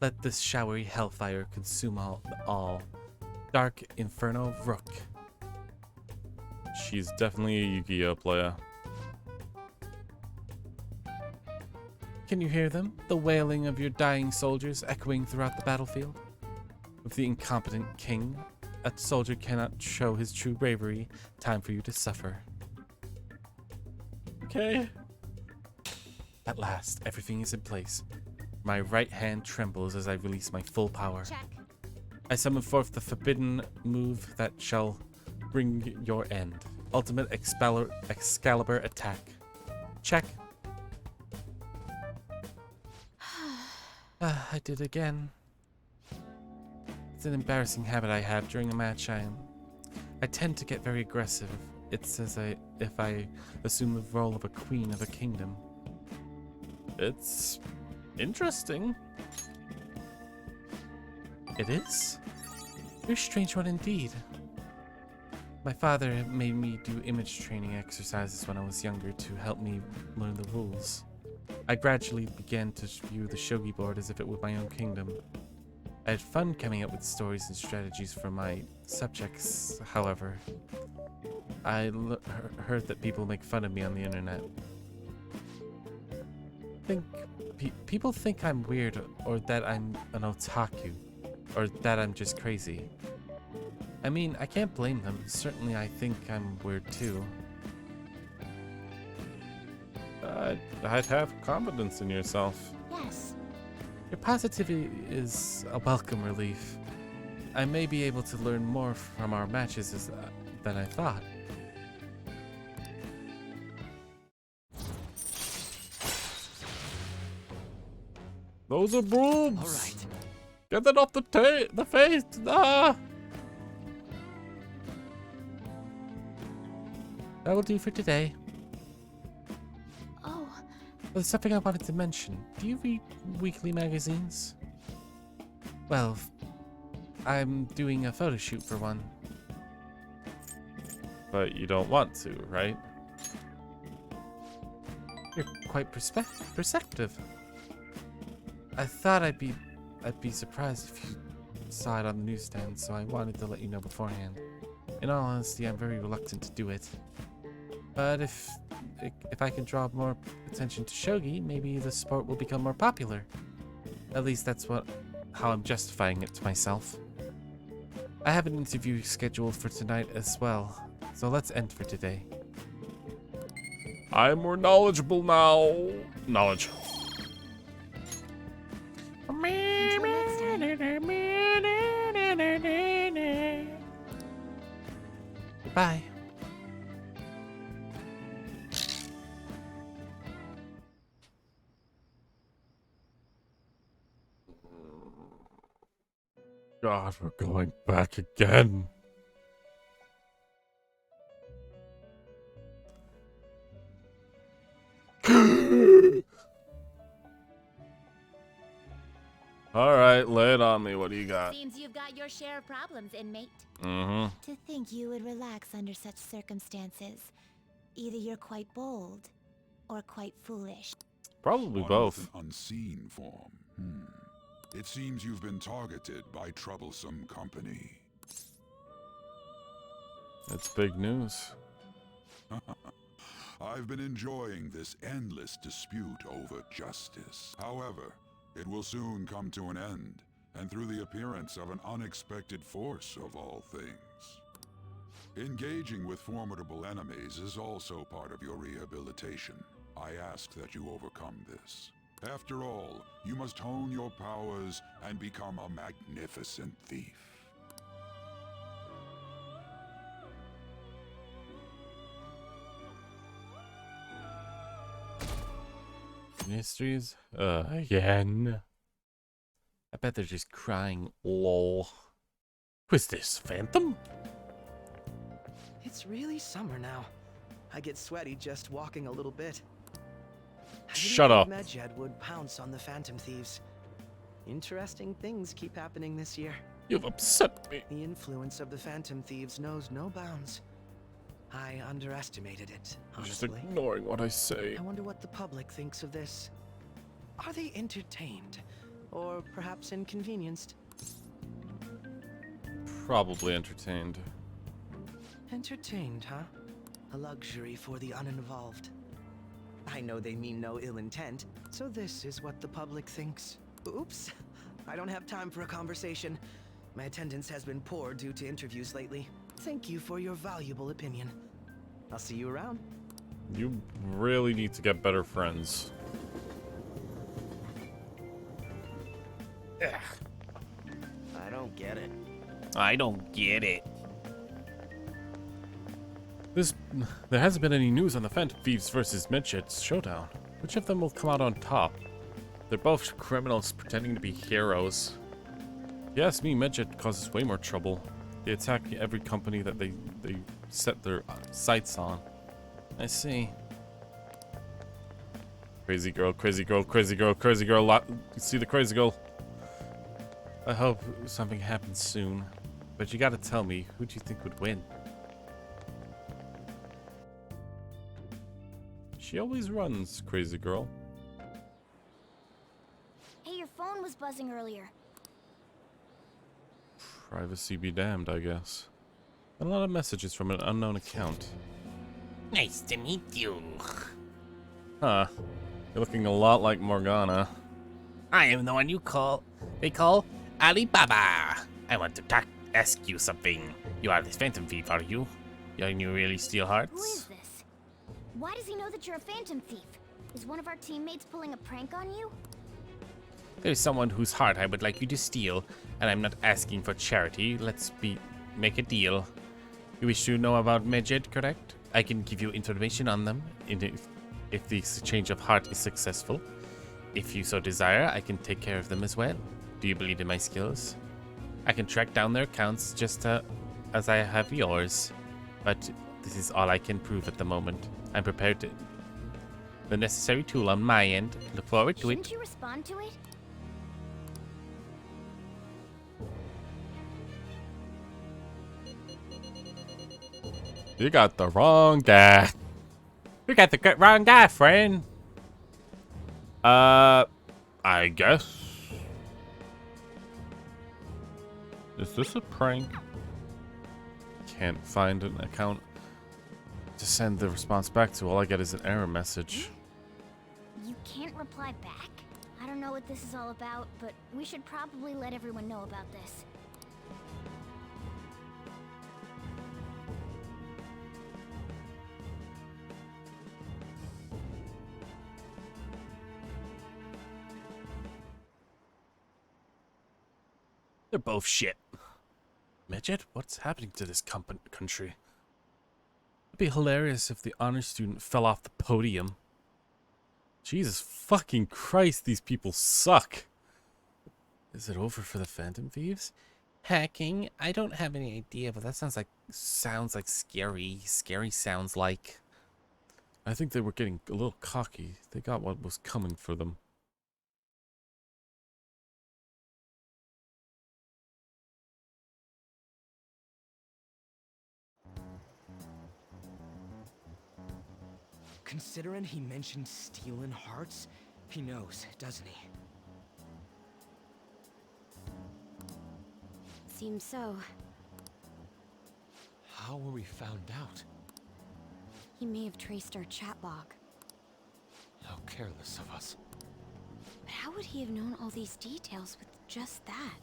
Speaker 1: Let this showery hellfire consume all. Dark Inferno Rook. She's definitely a Yu-Gi-Oh player. Can you hear them? The wailing of your dying soldiers echoing throughout the battlefield? With the incompetent king, a soldier cannot show his true bravery. Time for you to suffer. Okay. At last, everything is in place. My right hand trembles as I release my full power.
Speaker 2: Check.
Speaker 1: I summon forth the forbidden move that shall bring your end. Ultimate Excalibur attack. Check. I did it again. It's an embarrassing habit I have. During a match, I tend to get very aggressive. It's as if I assume the role of a queen of a kingdom. It's interesting. It is? You're a strange one indeed. My father made me do image training exercises when I was younger to help me learn the rules. I gradually began to view the shogi board as if it were my own kingdom. I had fun coming up with stories and strategies for my subjects, however. I heard that people make fun of me on the internet. People think I'm weird, or that I'm an otaku, or that I'm just crazy. I mean, I can't blame them. Certainly I think I'm weird too. I'd have confidence in yourself.
Speaker 2: Yes.
Speaker 1: Your positivity is a welcome relief. I may be able to learn more from our matches than I thought. Those are boobs!
Speaker 6: Alright.
Speaker 1: Get that off the face! Ah! That will do for today.
Speaker 8: Oh.
Speaker 1: There's something I wanted to mention. Do you read weekly magazines? Well, I'm doing a photo shoot for one. But you don't want to, right? You're quite perceptive. I thought I'd be surprised if you saw it on the newsstand, so I wanted to let you know beforehand. In all honesty, I'm very reluctant to do it. But if I can draw more attention to shogi, maybe the sport will become more popular. At least that's how I'm justifying it to myself. I have an interview scheduled for tonight as well, so let's end for today. I'm more knowledgeable now. Knowledge. Bye. God, we're going back again. All right, lay it on me. What do you got?
Speaker 2: Seems you've got your share of problems, inmate.
Speaker 1: Mm-hmm.
Speaker 2: To think you would relax under such circumstances. Either you're quite bold, or quite foolish.
Speaker 1: Probably
Speaker 11: One
Speaker 1: both.
Speaker 11: with an unseen form. It seems you've been targeted by troublesome company.
Speaker 1: It's big news.
Speaker 11: I've been enjoying this endless dispute over justice. However, it will soon come to an end, and through the appearance of an unexpected force of all things. Engaging with formidable enemies is also part of your rehabilitation. I ask that you overcome this. After all, you must hone your powers and become a magnificent thief.
Speaker 1: Mysteries? Again. I bet they're just crying, lol. Who's this, Phantom?
Speaker 6: It's really summer now. I get sweaty just walking a little bit.
Speaker 1: Shut up.
Speaker 6: Medjed would pounce on the Phantom Thieves. Interesting things keep happening this year.
Speaker 1: You've upset me.
Speaker 6: The influence of the Phantom Thieves knows no bounds. I underestimated it, honestly.
Speaker 1: Just ignoring what I say.
Speaker 6: I wonder what the public thinks of this. Are they entertained? Or perhaps inconvenienced?
Speaker 1: Probably entertained.
Speaker 6: Entertained, huh? A luxury for the uninvolved. I know they mean no ill intent, so this is what the public thinks. Oops, I don't have time for a conversation. My attendance has been poor due to interviews lately. Thank you for your valuable opinion. I'll see you around.
Speaker 1: You really need to get better friends.
Speaker 6: I don't get it.
Speaker 1: I don't get it. There hasn't been any news on the Phantom Thieves versus Midget's showdown. Which of them will come out on top? They're both criminals pretending to be heroes. If you ask me, Midget causes way more trouble. They attack every company that they set their sights on. I see. Crazy girl, crazy girl, crazy girl, crazy girl. You see the crazy girl? I hope something happens soon. But you gotta tell me, who do you think would win? She always runs, crazy girl.
Speaker 2: Hey, your phone was buzzing earlier.
Speaker 1: Privacy be damned, I guess. And a lot of messages from an unknown account.
Speaker 21: Nice to meet you.
Speaker 1: Huh. You're looking a lot like Morgana.
Speaker 21: I am the one they call Alibaba. I want to ask you something. You are this Phantom Thief, are you? And you really steal hearts?
Speaker 2: Who is this? Why does he know that you're a Phantom Thief? Is one of our teammates pulling a prank on you?
Speaker 21: There's someone whose heart I would like you to steal, and I'm not asking for charity. Make a deal. You wish to know about Midget, correct? I can give you information on them if the exchange of heart is successful. If you so desire, I can take care of them as well. Do you believe in my skills? I can track down their accounts just as I have yours, but this is all I can prove at the moment. I'm prepared to the necessary tool on my end. Look forward to it.
Speaker 2: Shouldn't you respond to it?
Speaker 1: You got the wrong guy.
Speaker 21: You got the wrong guy, friend.
Speaker 1: I guess. Is this a prank? Can't find an account to send the response back to. All I get is an error message.
Speaker 2: You can't reply back? I don't know what this is all about, but we should probably let everyone know about this.
Speaker 1: They're both shit. Midget, what's happening to this country? It'd be hilarious if the honor student fell off the podium. Jesus fucking Christ, these people suck. Is it over for the Phantom Thieves?
Speaker 21: Hacking? I don't have any idea, but that sounds like scary. Scary sounds like.
Speaker 1: I think they were getting a little cocky. They got what was coming for them.
Speaker 18: Considering he mentioned stealing hearts, he knows, doesn't he?
Speaker 2: Seems so.
Speaker 9: How were we found out?
Speaker 2: He may have traced our chat log.
Speaker 9: How careless of us.
Speaker 2: But how would he have known all these details with just that?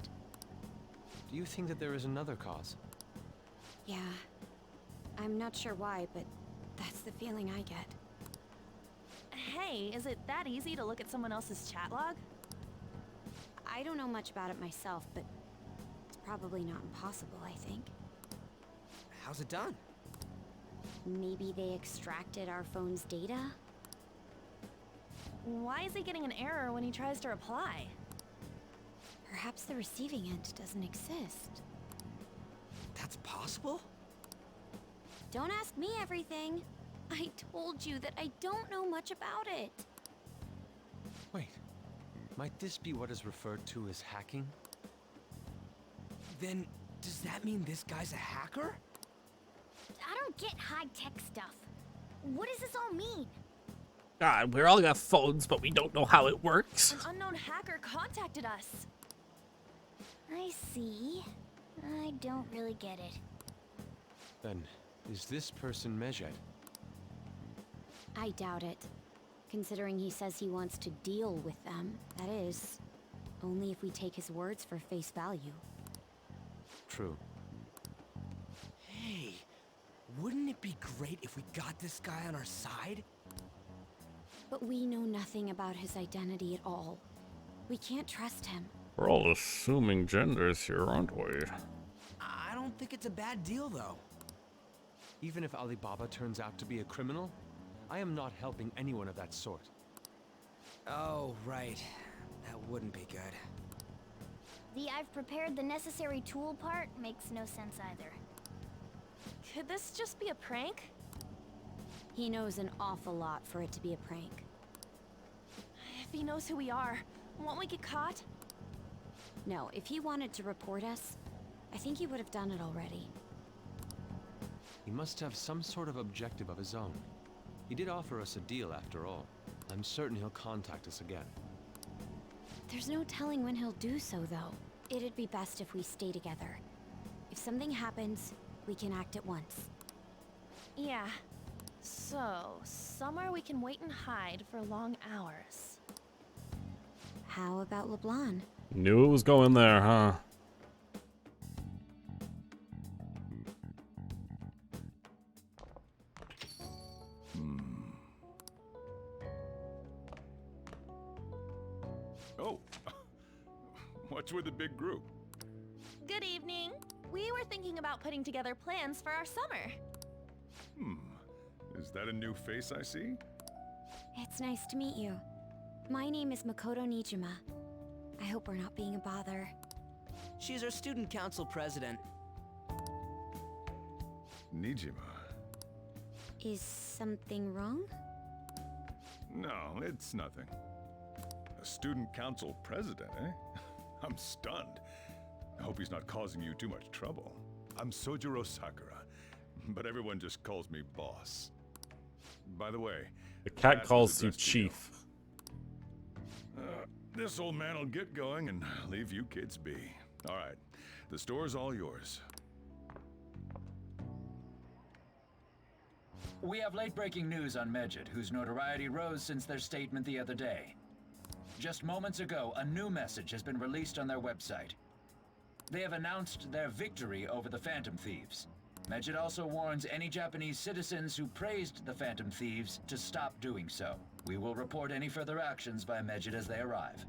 Speaker 9: Do you think that there is another cause?
Speaker 2: Yeah. I'm not sure why, but that's the feeling I get.
Speaker 19: Hey, is it that easy to look at someone else's chat log?
Speaker 2: I don't know much about it myself, but it's probably not impossible, I think.
Speaker 18: How's it done?
Speaker 2: Maybe they extracted our phone's data?
Speaker 19: Why is he getting an error when he tries to reply?
Speaker 2: Perhaps the receiving end doesn't exist.
Speaker 18: That's possible?
Speaker 2: Don't ask me everything. I told you that I don't know much about it.
Speaker 9: Wait, might this be what is referred to as hacking?
Speaker 18: Then, does that mean this guy's a hacker?
Speaker 2: I don't get high-tech stuff. What does this all mean?
Speaker 21: God, we all got phones, but we don't know how it works.
Speaker 19: An unknown hacker contacted us.
Speaker 2: I see. I don't really get it.
Speaker 9: Then, is this person Medjed?
Speaker 2: I doubt it. Considering he says he wants to deal with them, that is. Only if we take his words for face value.
Speaker 9: True.
Speaker 18: Hey, wouldn't it be great if we got this guy on our side?
Speaker 2: But we know nothing about his identity at all. We can't trust him.
Speaker 1: We're all assuming genders here, aren't we?
Speaker 18: I don't think it's a bad deal, though.
Speaker 9: Even if Alibaba turns out to be a criminal, I am not helping anyone of that sort.
Speaker 18: Oh, right. That wouldn't be good.
Speaker 10: The I've prepared the necessary tool part makes no sense either.
Speaker 19: Could this just be a prank?
Speaker 2: He knows an awful lot for it to be a prank.
Speaker 19: If he knows who we are, won't we get caught?
Speaker 2: No, if he wanted to report us, I think he would have done it already.
Speaker 9: He must have some sort of objective of his own. He did offer us a deal after all. I'm certain he'll contact us again.
Speaker 2: There's no telling when he'll do so, though. It'd be best if we stay together. If something happens, we can act at once.
Speaker 19: Yeah. So, somewhere we can wait and hide for long hours.
Speaker 2: How about LeBlanc?
Speaker 1: Knew it was going there, huh?
Speaker 11: Oh, what's with the big group?
Speaker 19: Good evening. We were thinking about putting together plans for our summer.
Speaker 11: Is that a new face I see?
Speaker 2: It's nice to meet you. My name is Makoto Nijima. I hope we're not being a bother.
Speaker 18: She's our student council president.
Speaker 11: Nijima.
Speaker 2: Is something wrong?
Speaker 11: No, it's nothing. A student council president, eh? I'm stunned. I hope he's not causing you too much trouble. I'm Sojiro Sakura, but everyone just calls me boss. By the way,
Speaker 1: The cat
Speaker 11: that
Speaker 1: calls
Speaker 11: was
Speaker 1: you
Speaker 11: addressed to
Speaker 1: chief.
Speaker 11: This old man will get going and leave you kids be. All right, the store's all yours.
Speaker 12: We have late-breaking news on Medjed, whose notoriety rose since their statement the other day. Just moments ago, a new message has been released on their website. They have announced their victory over the Phantom Thieves. Medjed also warns any Japanese citizens who praised the Phantom Thieves to stop doing so. We will report any further actions by Medjed as they arrive.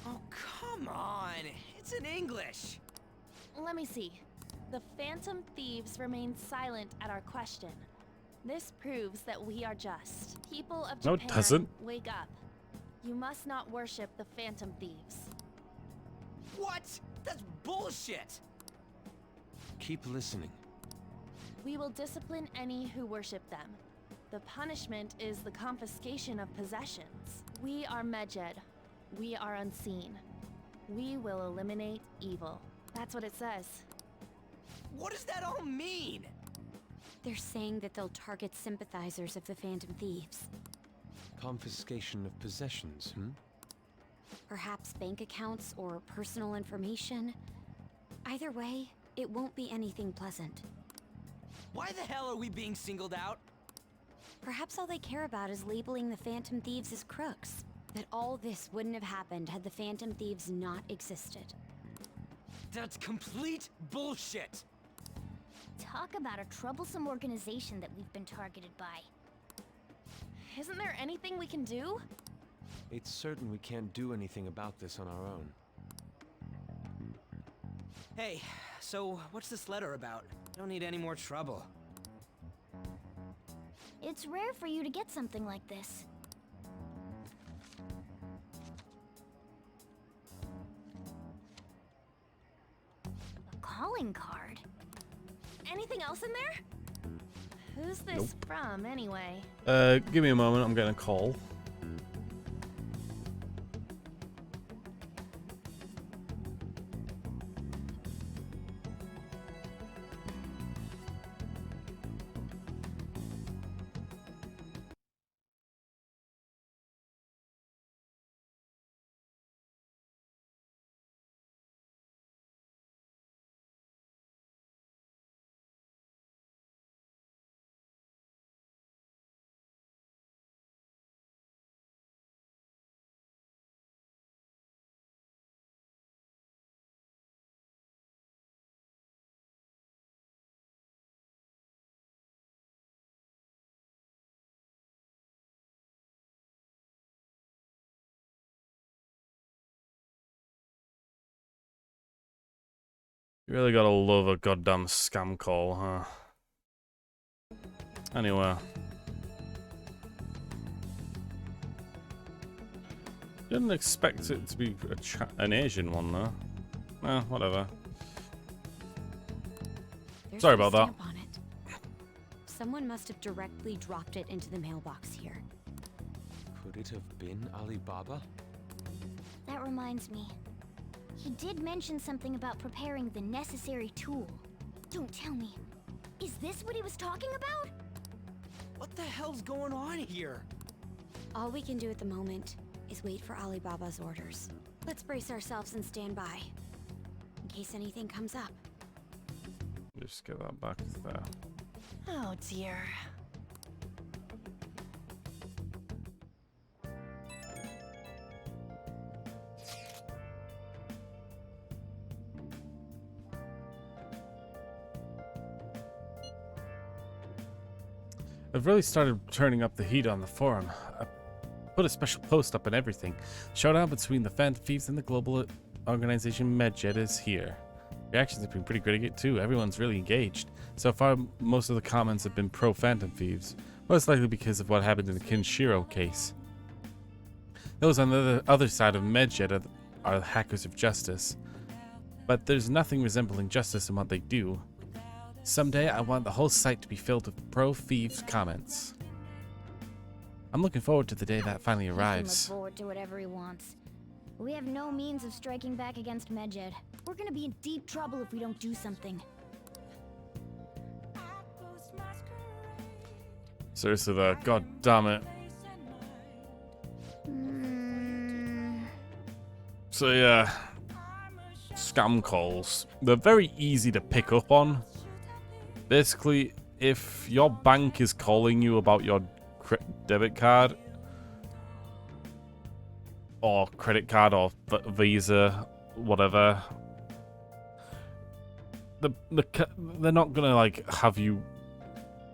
Speaker 18: Oh, come on. It's in English.
Speaker 19: Let me see. The Phantom Thieves remain silent at our question. This proves that we are just. People of
Speaker 1: No, it
Speaker 19: Japan,
Speaker 1: doesn't.
Speaker 19: wake up. You must not worship the Phantom Thieves.
Speaker 18: What? That's bullshit!
Speaker 9: Keep listening.
Speaker 19: We will discipline any who worship them. The punishment is the confiscation of possessions. We are Medjed. We are unseen. We will eliminate evil. That's what it says.
Speaker 18: What does that all mean?
Speaker 2: They're saying that they'll target sympathizers of the Phantom Thieves.
Speaker 9: Confiscation of possessions,
Speaker 2: Perhaps bank accounts or personal information. Either way, it won't be anything pleasant.
Speaker 18: Why the hell are we being singled out?
Speaker 2: Perhaps all they care about is labeling the Phantom Thieves as crooks. That all this wouldn't have happened had the Phantom Thieves not existed.
Speaker 18: That's complete bullshit!
Speaker 10: Talk about a troublesome organization that we've been targeted by.
Speaker 19: Isn't there anything we can do?
Speaker 9: It's certain we can't do anything about this on our own.
Speaker 18: Hey, so what's this letter about? Don't need any more trouble.
Speaker 10: It's rare for you to get something like this. A calling card?
Speaker 19: Anything else in there? Who's this
Speaker 1: Nope.
Speaker 19: from, anyway?
Speaker 1: Give me a moment. I'm getting a call. You really gotta love a goddamn scam call, huh? Anyway. Didn't expect it to be an Asian one, though. Whatever.
Speaker 2: There's
Speaker 1: Sorry
Speaker 2: no
Speaker 1: about that.
Speaker 2: stamp on it. Someone must have directly dropped it into the mailbox here.
Speaker 9: Could it have been Alibaba?
Speaker 10: That reminds me. He did mention something about preparing the necessary tool. Don't tell me. Is this what he was talking about?
Speaker 18: What the hell's going on here?
Speaker 2: All we can do at the moment is wait for Alibaba's orders. Let's brace ourselves and stand by, in case anything comes up.
Speaker 1: Just get that back there.
Speaker 19: Oh dear.
Speaker 1: I've really started turning up the heat on the forum. I put a special post up and everything. Showdown between the Phantom Thieves and the global organization Medjet is here. Reactions have been pretty great too. Everyone's really engaged. So far, most of the comments have been pro-Phantom Thieves, most likely because of what happened in the Kinshiro case. Those on the other side of Medjet are the hackers of justice. But there's nothing resembling justice in what they do. Someday, I want the whole site to be filled with pro-thieves comments. I'm looking forward to the day that finally
Speaker 10: He can
Speaker 1: arrives.
Speaker 10: look forward to whatever he wants. We have no means of striking back against Medjed. We're gonna be in deep trouble if we don't do something.
Speaker 1: Seriously though, god damn it. So yeah, scam calls. They're very easy to pick up on. Basically, if your bank is calling you about your debit card or credit card or Visa, whatever, they're not gonna like have you.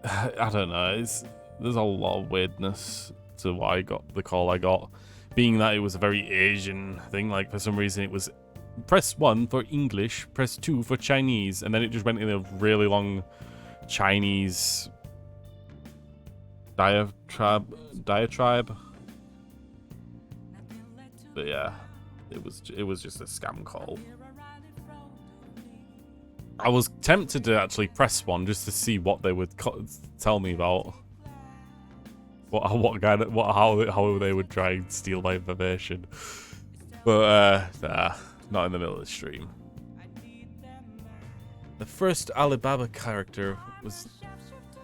Speaker 1: I don't know. There's a lot of weirdness to why I got the call I got, being that it was a very Asian thing. Like for some reason it was press 1 for English, press 2 for Chinese, and then it just went in a really long Chinese diatribe. But yeah, it was just a scam call. I was tempted to actually press 1 just to see what they would tell me about. How they would try and steal my information. But nah, not in the middle of the stream. The first Alibaba character was,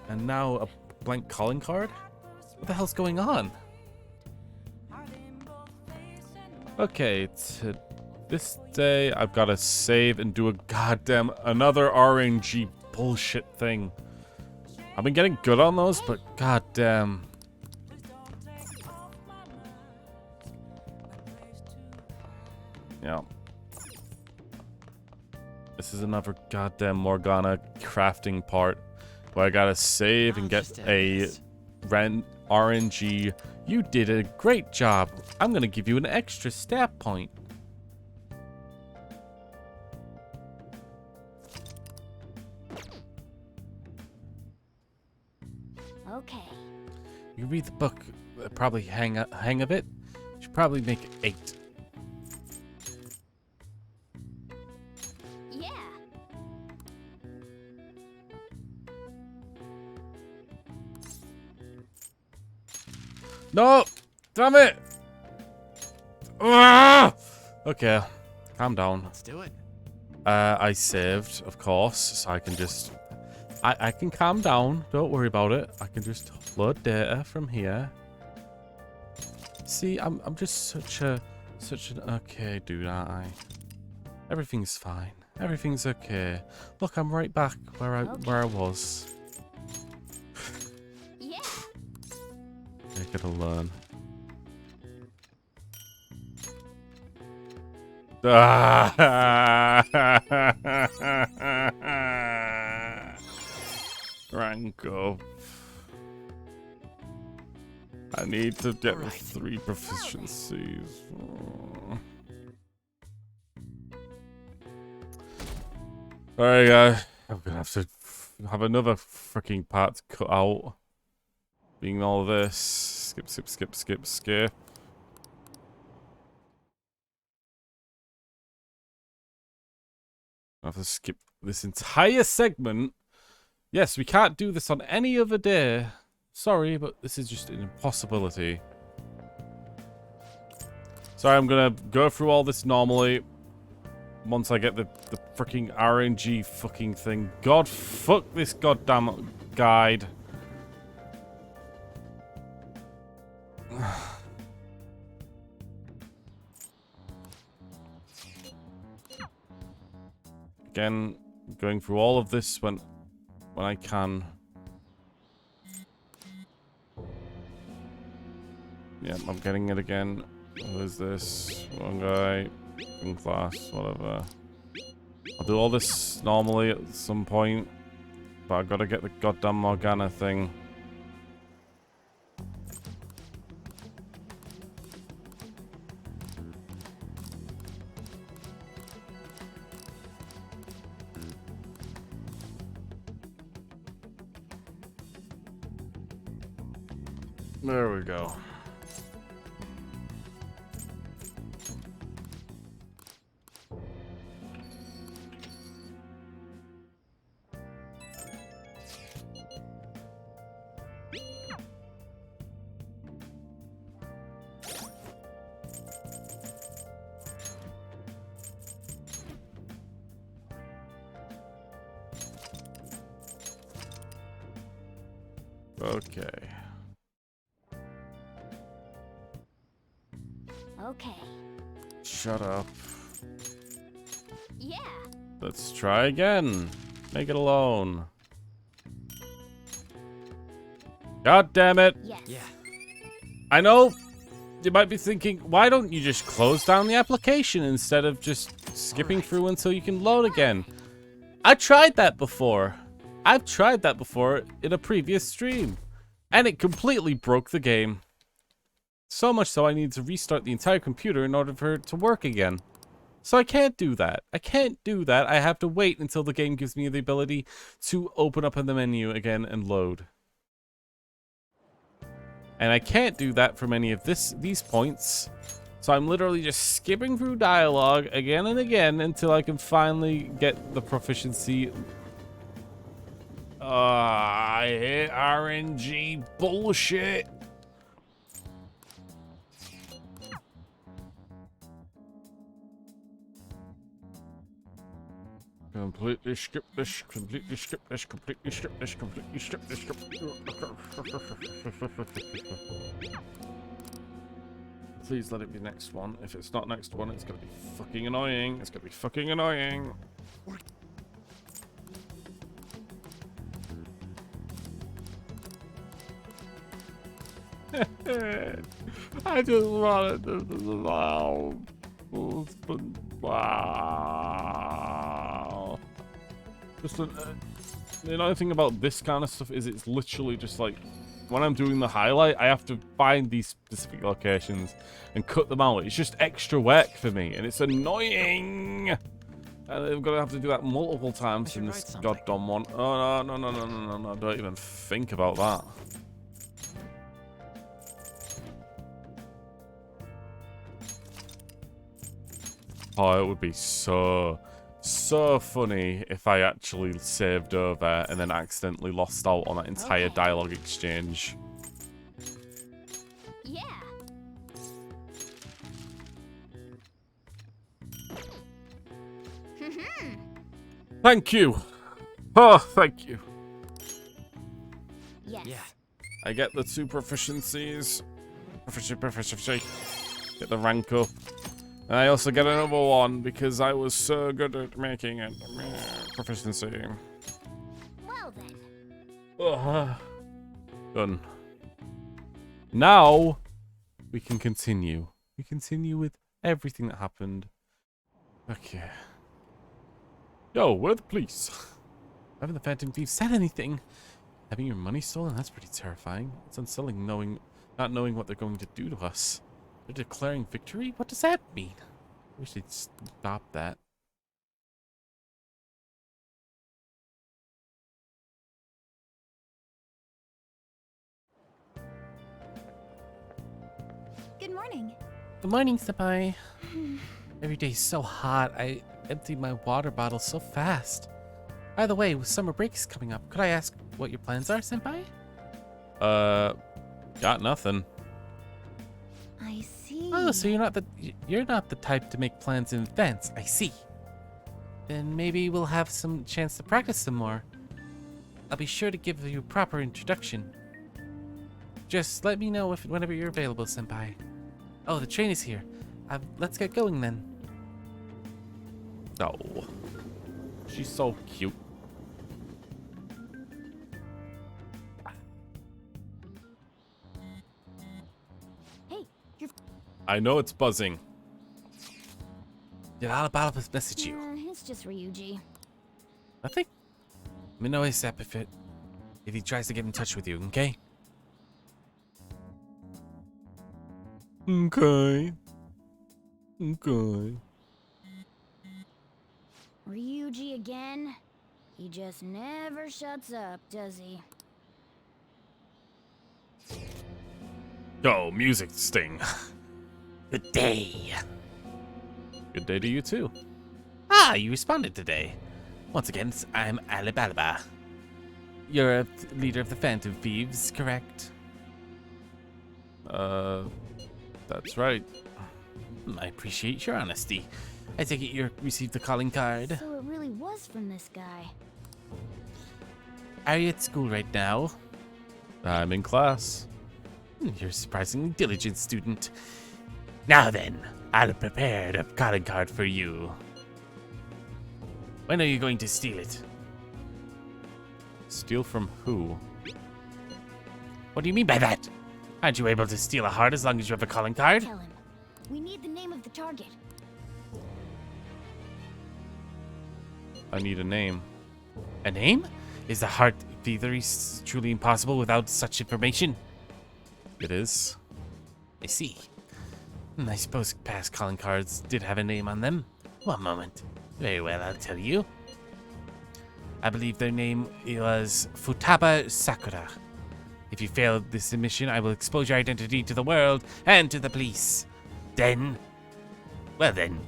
Speaker 1: and now a blank calling card? What the hell's going on? Okay, to this day I've got to save and do a goddamn another RNG bullshit thing. I've been getting good on those, but goddamn. Yeah. This is another goddamn Morgana crafting part where I gotta save and get a RNG. You did a great job. I'm gonna give you an extra stat point.
Speaker 10: Okay.
Speaker 1: You read the book, probably hang of it. You should probably make it 8.
Speaker 10: Yeah.
Speaker 1: No! Damn it! Ah! Okay, calm down.
Speaker 18: Let's do it.
Speaker 1: I saved, of course, so I can just... I can calm down. Don't worry about it. I can just load data from here. See, I'm just such an okay dude, aren't I? Everything's fine. Everything's okay. Look, I'm right back where I was.
Speaker 10: Yeah.
Speaker 1: I gotta learn. Rank up. I need to get 3 proficiencies. Alright, I'm gonna have to have another freaking part cut out. Being all this. Skip, skip, skip, skip, skip. I have to skip this entire segment. Yes, we can't do this on any other day. Sorry, but this is just an impossibility. Sorry, I'm gonna go through all this normally. Once I get the freaking RNG fucking thing. God, fuck this goddamn guide. Again, going through all of this when I can. Yep, I'm getting it again. Who is this? One guy. In class, whatever. I'll do all this normally at some point. But I've got to get the goddamn Morgana thing. There we go. Okay.
Speaker 10: Okay.
Speaker 1: Shut up.
Speaker 10: Yeah.
Speaker 1: Let's try again. Make it alone. God damn it.
Speaker 10: Yes.
Speaker 18: Yeah.
Speaker 1: I know you might be thinking, why don't you just close down the application instead of just skipping through until you can load again? I tried that before. I've tried that before in a previous stream. And it completely broke the game. So much so I need to restart the entire computer in order for it to work again. So I can't do that. I can't do that. I have to wait until the game gives me the ability to open up in the menu again and load. And I can't do that from any of these points. So I'm literally just skipping through dialogue again and again until I can finally get the proficiency. I hate RNG bullshit. Completely skip this, completely skip this, completely skip this, completely skip this. Please let it be next one. If it's not next one, it's gonna be fucking annoying. It's gonna be fucking annoying. I just wanted to wow. Just the another thing about this kind of stuff is it's literally just like when I'm doing the highlight, I have to find these specific locations and cut them out. It's just extra work for me, and it's annoying. And I'm gonna have to do that multiple times in this goddamn one. Oh no! Don't even think about that. Oh, it would be so funny if I actually saved over and then accidentally lost out on that entire dialogue exchange.
Speaker 10: Yeah.
Speaker 1: Thank you. Oh, thank you.
Speaker 10: Yes.
Speaker 18: Yeah.
Speaker 1: I get the 2 proficiencies. Proficiency. Get the rank up. And I also get another one because I was so good at making it. Proficiency.
Speaker 10: Well then.
Speaker 1: Done. Now, we can continue. We continue with everything that happened. Okay. Yo, where are the police? Haven't the Phantom Thieves said anything? Having your money stolen? That's pretty terrifying. It's unsettling not knowing what they're going to do to us. They're declaring victory? What does that mean? I wish they'd stop that.
Speaker 8: Good morning.
Speaker 21: Good morning, Senpai. Every day's so hot, I emptied my water bottle so fast. By the way, with summer break is coming up, could I ask what your plans are, Senpai? Got nothing.
Speaker 8: I see.
Speaker 21: Oh, so you're not the type to make plans in advance. I see. Then maybe we'll have some chance to practice some more. I'll be sure to give you a proper introduction. Just let me know whenever you're available, Senpai. Oh, the train is here. Let's get going then. Oh, she's so cute.
Speaker 8: Hey, you're...
Speaker 21: I know it's buzzing. Did Alibaba message you?
Speaker 10: It's just Ryuji.
Speaker 21: Nothing? Let me know ASAP if he tries to get in touch with you, okay? Okay. Okay.
Speaker 10: Ryuji again? He just never shuts up, does he?
Speaker 21: Oh, music sting. Good day. Good day to you too. Ah, you responded today. Once again, I'm Alibaba. You're a leader of the Phantom Thieves, correct? That's right. I appreciate your honesty. I take it you received the calling card.
Speaker 10: So it really was from this guy.
Speaker 21: Are you at school right now? I'm in class. You're a surprisingly diligent student. Now then, I'll prepare a calling card for you. When are you going to steal it? Steal from who? What do you mean by that? Aren't you able to steal a heart as long as you have a calling card?
Speaker 10: Tell him. We need the name of the target.
Speaker 21: I need a name. A name? Is the heart thievery truly impossible without such information? It is. I see. I suppose past calling cards did have a name on them. One moment. Very well, I'll tell you. I believe their name was Futaba Sakura. If you fail this mission, I will expose your identity to the world and to the police. Then, well then,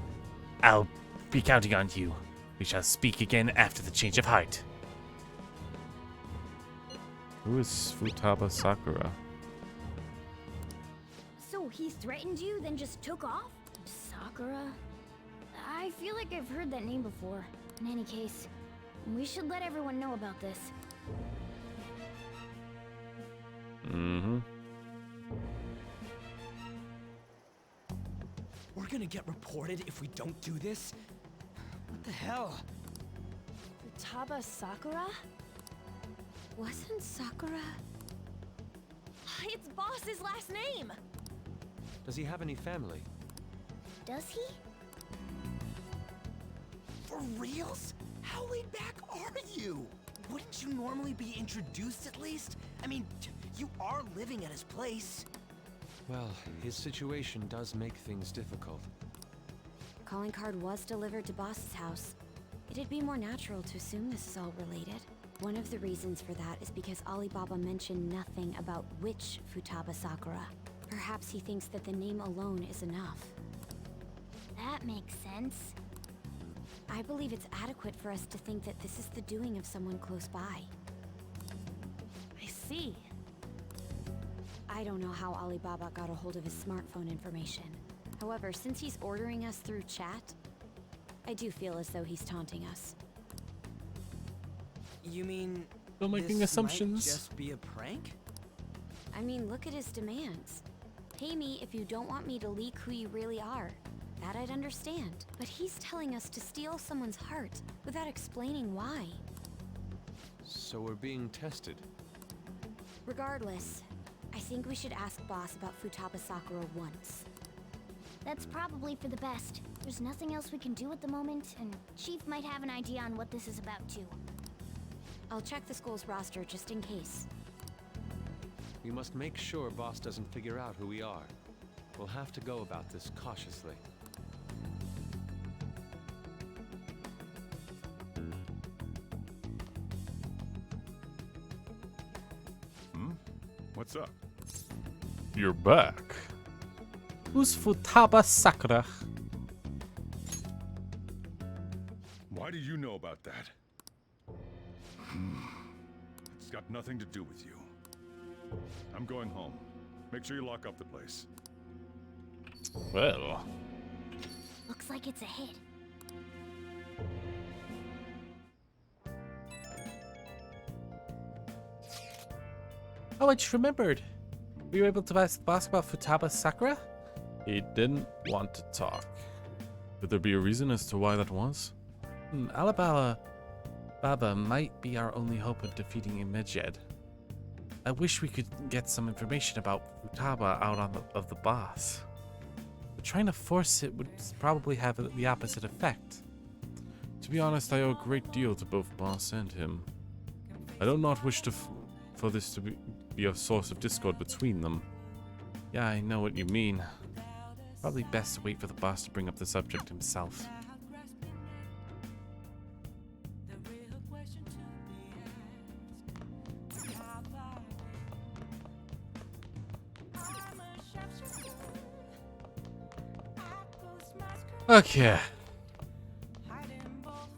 Speaker 21: I'll be counting on you. We shall speak again after the change of heart. Who is Futaba Sakura?
Speaker 10: So he threatened you, then just took off? Sakura? I feel like I've heard that name before. In any case, we should let everyone know about this.
Speaker 21: Mm-hmm.
Speaker 18: We're gonna get reported if we don't do this? What the hell?
Speaker 19: Futaba Sakura? Wasn't Sakura...
Speaker 4: It's Boss's last name!
Speaker 9: Does he have any family?
Speaker 10: Does he?
Speaker 18: For reals? How laid back are you? Wouldn't you normally be introduced at least? I mean, you are living at his place.
Speaker 9: Well, his situation does make things difficult.
Speaker 2: Calling card was delivered to Boss's house. It'd be more natural to assume this is all related. One of the reasons for that is because Alibaba mentioned nothing about which Futaba Sakura. Perhaps he thinks that the name alone is enough.
Speaker 10: That makes sense.
Speaker 2: I believe it's adequate for us to think that this is the doing of someone close by.
Speaker 19: I see.
Speaker 2: I don't know how Alibaba got a hold of his smartphone information. However, since he's ordering us through chat, I do feel as though he's taunting us.
Speaker 6: You mean
Speaker 21: Still making
Speaker 6: this
Speaker 21: assumptions.
Speaker 6: might just be a prank?
Speaker 2: I mean, look at his demands. Pay me if you don't want me to leak who you really are. That I'd understand. But he's telling us to steal someone's heart without explaining why.
Speaker 9: So we're being tested.
Speaker 2: Regardless, I think we should ask Boss about Futaba Sakura once.
Speaker 10: That's probably for the best. There's nothing else we can do at the moment, and Chief might have an idea on what this is about too.
Speaker 2: I'll check the school's roster just in case.
Speaker 9: We must make sure Boss doesn't figure out who we are. We'll have to go about this cautiously.
Speaker 11: What's up?
Speaker 1: You're back. Who's Futaba Sakura?
Speaker 11: Why do you know about that? It's got nothing to do with you. I'm going home. Make sure you lock up the place.
Speaker 1: Well.
Speaker 10: Looks like it's a hit.
Speaker 1: Oh, I just remembered. We were able to ask the boss about Futaba Sakura? He didn't want to talk. Could there be a reason as to why that was? Alabala Baba might be our only hope of defeating Medjed. I wish we could get some information about Futaba out of the boss. But trying to force it would probably have the opposite effect. To be honest, I owe a great deal to both boss and him. I do not wish for this to be a source of discord between them. Yeah, I know what you mean. Probably best to wait for the boss to bring up the subject himself. Okay.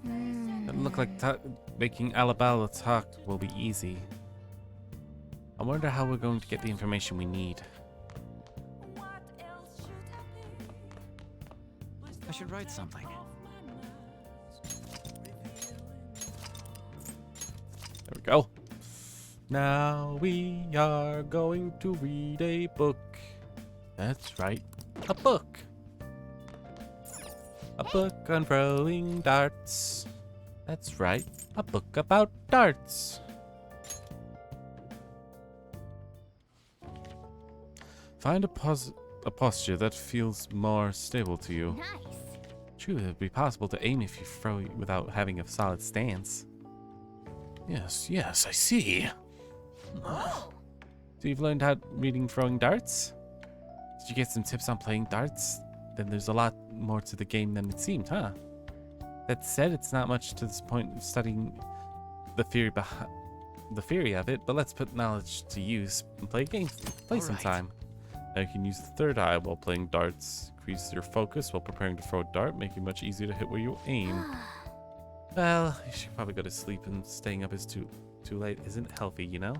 Speaker 1: Doesn't look like making Alabala talk will be easy. I wonder how we're going to get the information we need.
Speaker 16: I should write something.
Speaker 1: There we go. Now we are going to read a book. That's right, a book. A book on throwing darts. That's right, a book about darts. Find a posture that feels more stable to you.
Speaker 10: Nice.
Speaker 1: True, it would be possible to aim if you throw without having a solid stance. Yes, I see. So you've learned how reading throwing darts? Did you get some tips on playing darts? Then there's a lot more to the game than it seemed, huh? That said, it's not much to this point of studying the theory of it, but let's put knowledge to use and play games. Play sometime. Now you can use the third eye while playing darts. Increase your focus while preparing to throw a dart, make it much easier to hit where you aim. Well, you should probably go to sleep, and staying up is too late isn't healthy, you know?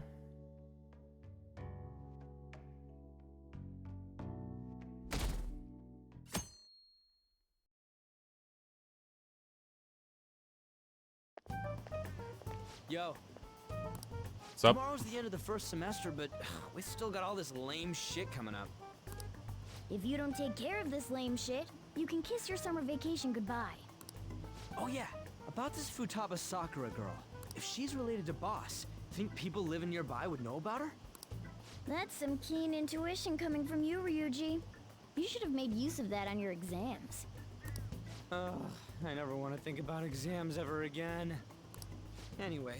Speaker 18: Yo.
Speaker 1: What's up?
Speaker 18: Tomorrow's the end of the first semester, but we still got all this lame shit coming up.
Speaker 10: If you don't take care of this lame shit, you can kiss your summer vacation goodbye.
Speaker 18: Oh yeah, about this Futaba Sakura girl. If she's related to Boss, think people living nearby would know about her?
Speaker 10: That's some keen intuition coming from you, Ryuji. You should have made use of that on your exams.
Speaker 18: Ugh, I never want to think about exams ever again. Anyway,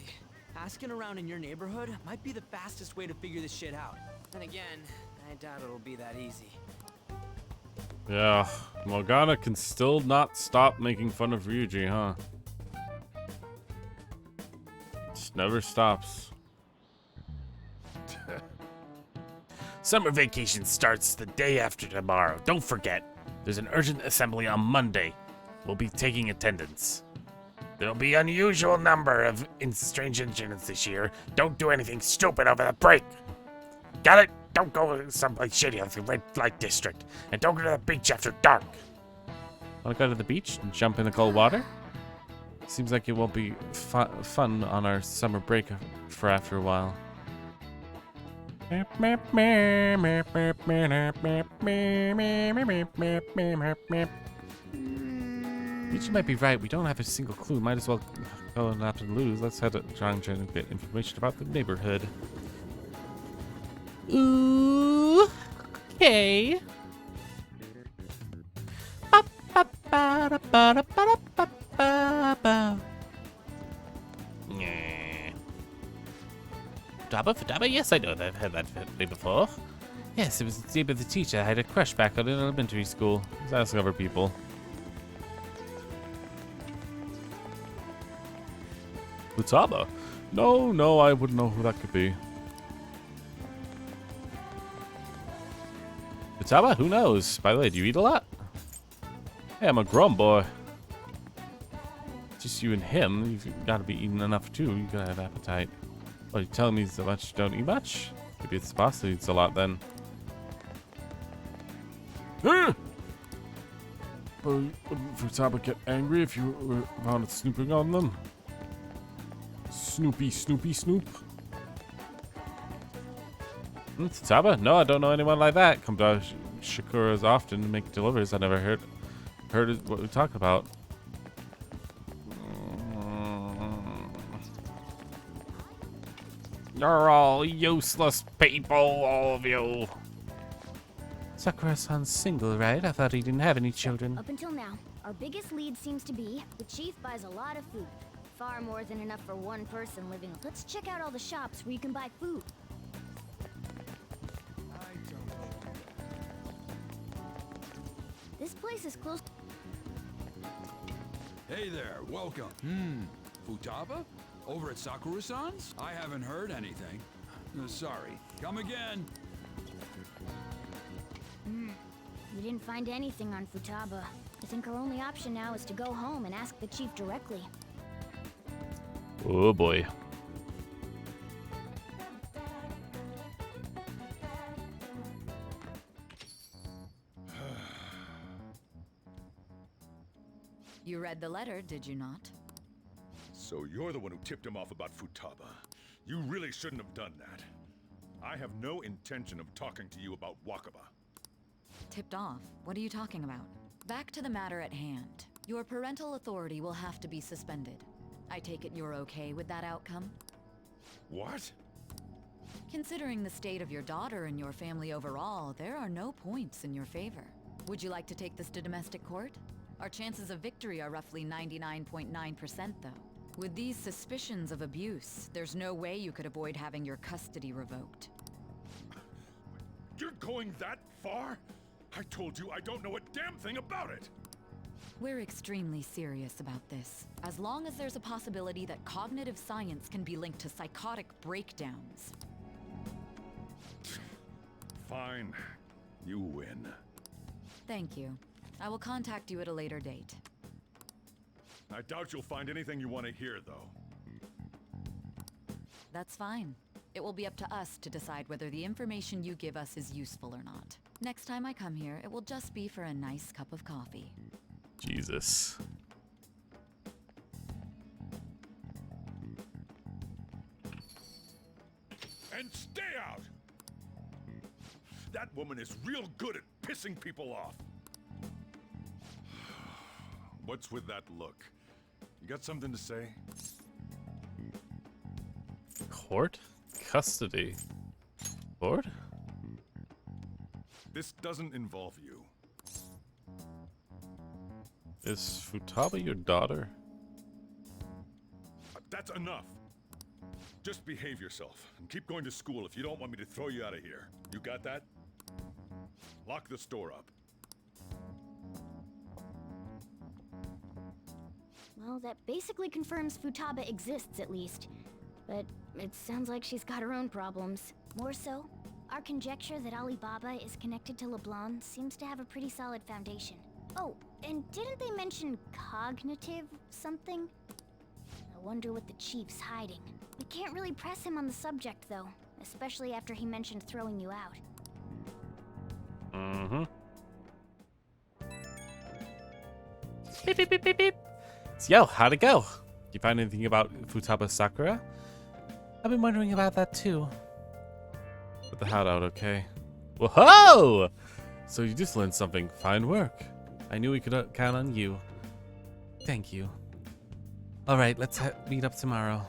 Speaker 18: asking around in your neighborhood might be the fastest way to figure this shit out. Then again, I doubt it'll be that easy.
Speaker 1: Yeah, Morgana can still not stop making fun of Ryuji, huh? Just never stops. Summer vacation starts the day after tomorrow. Don't forget, there's an urgent assembly on Monday. We'll be taking attendance. There'll be an unusual number of strange incidents this year. Don't do anything stupid over the break. Got it? Don't go someplace shitty like the red light district. And don't go to the beach after dark. Want to go to the beach and jump in the cold water? Seems like it won't be fun on our summer break for after a while. You might be right. We don't have a single clue. Might as well go and not to lose. Let's head to try and get information about the neighborhood. Ooh, okay. Futaba? Yes, I know that. I've heard that name before. Yes, it was the name of the teacher I had a crush back on in elementary school. I was asking other people. Futaba? No, I wouldn't know who that could be. Futaba? Who knows? By the way, do you eat a lot? Hey, I'm a grown boy. Just you and him. You've got to be eating enough too. You gotta have appetite. Oh, you telling me so much? Don't eat much? Maybe it's the boss that eats a lot then. But wouldn't Futaba get angry if you were found snooping on them? Snoopy, Snoopy, Snoop. Futaba? No, I don't know anyone like that. Come to Shakura's often to make deliveries. I never heard what we talked about. You're all useless people, all of you. Sakura-san's single, right? I thought he didn't have any children.
Speaker 10: Up until now, our biggest lead seems to be the chief buys a lot of food. Far more than enough for one person living. Let's check out all the shops where you can buy food. This place is close.
Speaker 14: Hey there, welcome. Futaba? Over at Sakura-san's? I haven't heard anything. Sorry. Come again.
Speaker 10: We didn't find anything on Futaba. I think our only option now is to go home and ask the chief directly.
Speaker 1: Oh boy.
Speaker 5: You read the letter, did you not?
Speaker 11: So you're the one who tipped him off about Futaba. You really shouldn't have done that. I have no intention of talking to you about Wakaba.
Speaker 5: Tipped off? What are you talking about? Back to the matter at hand. Your parental authority will have to be suspended. I take it you're okay with that outcome?
Speaker 11: What?
Speaker 5: Considering the state of your daughter and your family overall, there are no points in your favor. Would you like to take this to domestic court? Our chances of victory are roughly 99.9% though. With these suspicions of abuse, there's no way you could avoid having your custody revoked.
Speaker 11: You're going that far? I told you I don't know a damn thing about it!
Speaker 5: We're extremely serious about this. As long as there's a possibility that cognitive science can be linked to psychotic breakdowns.
Speaker 11: Fine. You win.
Speaker 5: Thank you. I will contact you at a later date.
Speaker 11: I doubt you'll find anything you want to hear, though.
Speaker 5: That's fine. It will be up to us to decide whether the information you give us is useful or not. Next time I come here, it will just be for a nice cup of coffee.
Speaker 1: Jesus.
Speaker 11: And stay out! That woman is real good at pissing people off. What's with that look? You got something to say?
Speaker 1: Court? Custody? Lord?
Speaker 11: This doesn't involve you.
Speaker 1: Is Futaba your daughter?
Speaker 11: That's enough. Just behave yourself and keep going to school if you don't want me to throw you out of here. You got that? Lock the store up.
Speaker 10: Well, that basically confirms Futaba exists, at least. But it sounds like she's got her own problems. More so, our conjecture that Alibaba is connected to LeBlanc seems to have a pretty solid foundation. Oh, and didn't they mention cognitive something? I wonder what the chief's hiding. We can't really press him on the subject, though, especially after he mentioned throwing you out.
Speaker 1: Mm-hmm. Beep, beep, beep, beep, beep. So, yo, how'd it go? You find anything about Futaba Sakura? I've been wondering about that too. But the hideout, okay. Whoa! So you just learned something. Fine work. I knew we could count on you. Thank you. Alright, let's meet up tomorrow.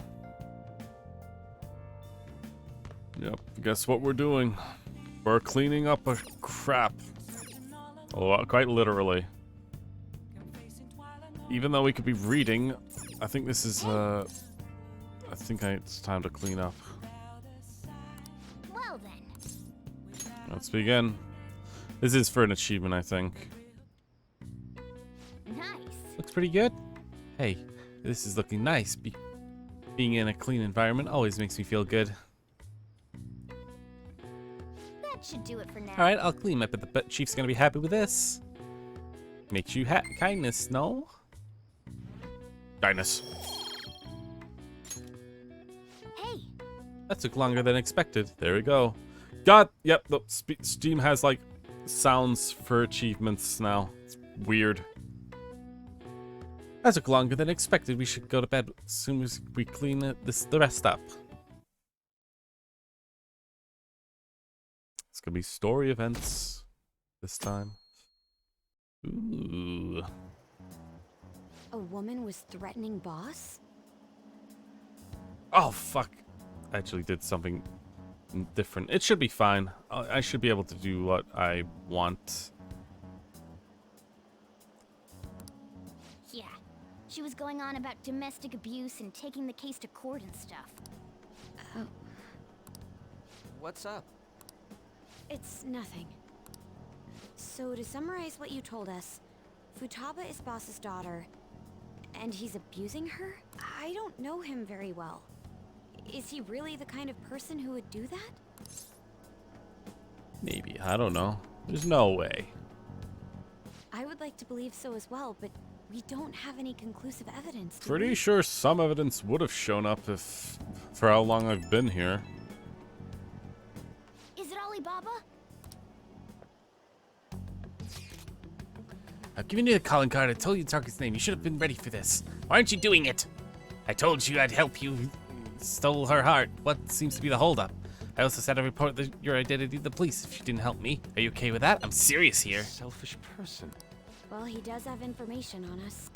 Speaker 1: Yep, guess what we're doing? We're cleaning up a crap. Oh, quite literally. Even though we could be reading, I think this is, I think it's time to clean up.
Speaker 10: Well then.
Speaker 1: Let's begin. This is for an achievement, I think.
Speaker 10: Nice.
Speaker 1: Looks pretty good. Hey, this is looking nice. Being in a clean environment always makes me feel good.
Speaker 10: That That should do it for now.
Speaker 1: Alright, I'll clean. I bet the chief's gonna be happy with this. Makes you kindness, no? Kindness.
Speaker 10: Hey!
Speaker 1: That took longer than expected. There we go. God, yep, the Steam has like sounds for achievements now. It's weird. That took longer than expected. We should go to bed as soon as we clean the rest up. It's gonna be story events this time. Ooh.
Speaker 2: A woman was threatening Boss?
Speaker 1: Oh, fuck. I actually did something different. It should be fine. I should be able to do what I want.
Speaker 10: Yeah. She was going on about domestic abuse and taking the case to court and stuff.
Speaker 2: Oh.
Speaker 18: What's up?
Speaker 2: It's nothing. So to summarize what you told us, Futaba is Boss's daughter, and he's abusing her? I don't know him very well. Is he really the kind of person who would do that?
Speaker 1: Maybe. I don't know. There's no way.
Speaker 2: I would like to believe so as well, but we don't have any conclusive evidence.
Speaker 1: Pretty sure some evidence would have shown up if for how long I've been here.
Speaker 10: Is it Alibaba?
Speaker 21: I've given you the calling card. I told you the target's name. You should have been ready for this. Why aren't you doing it? I told you I'd help you. Stole her heart. What seems to be the holdup? I also said I'd report your identity to the police if you didn't help me. Are you okay with that? I'm serious here.
Speaker 9: Selfish person.
Speaker 2: Well, he does have information on us.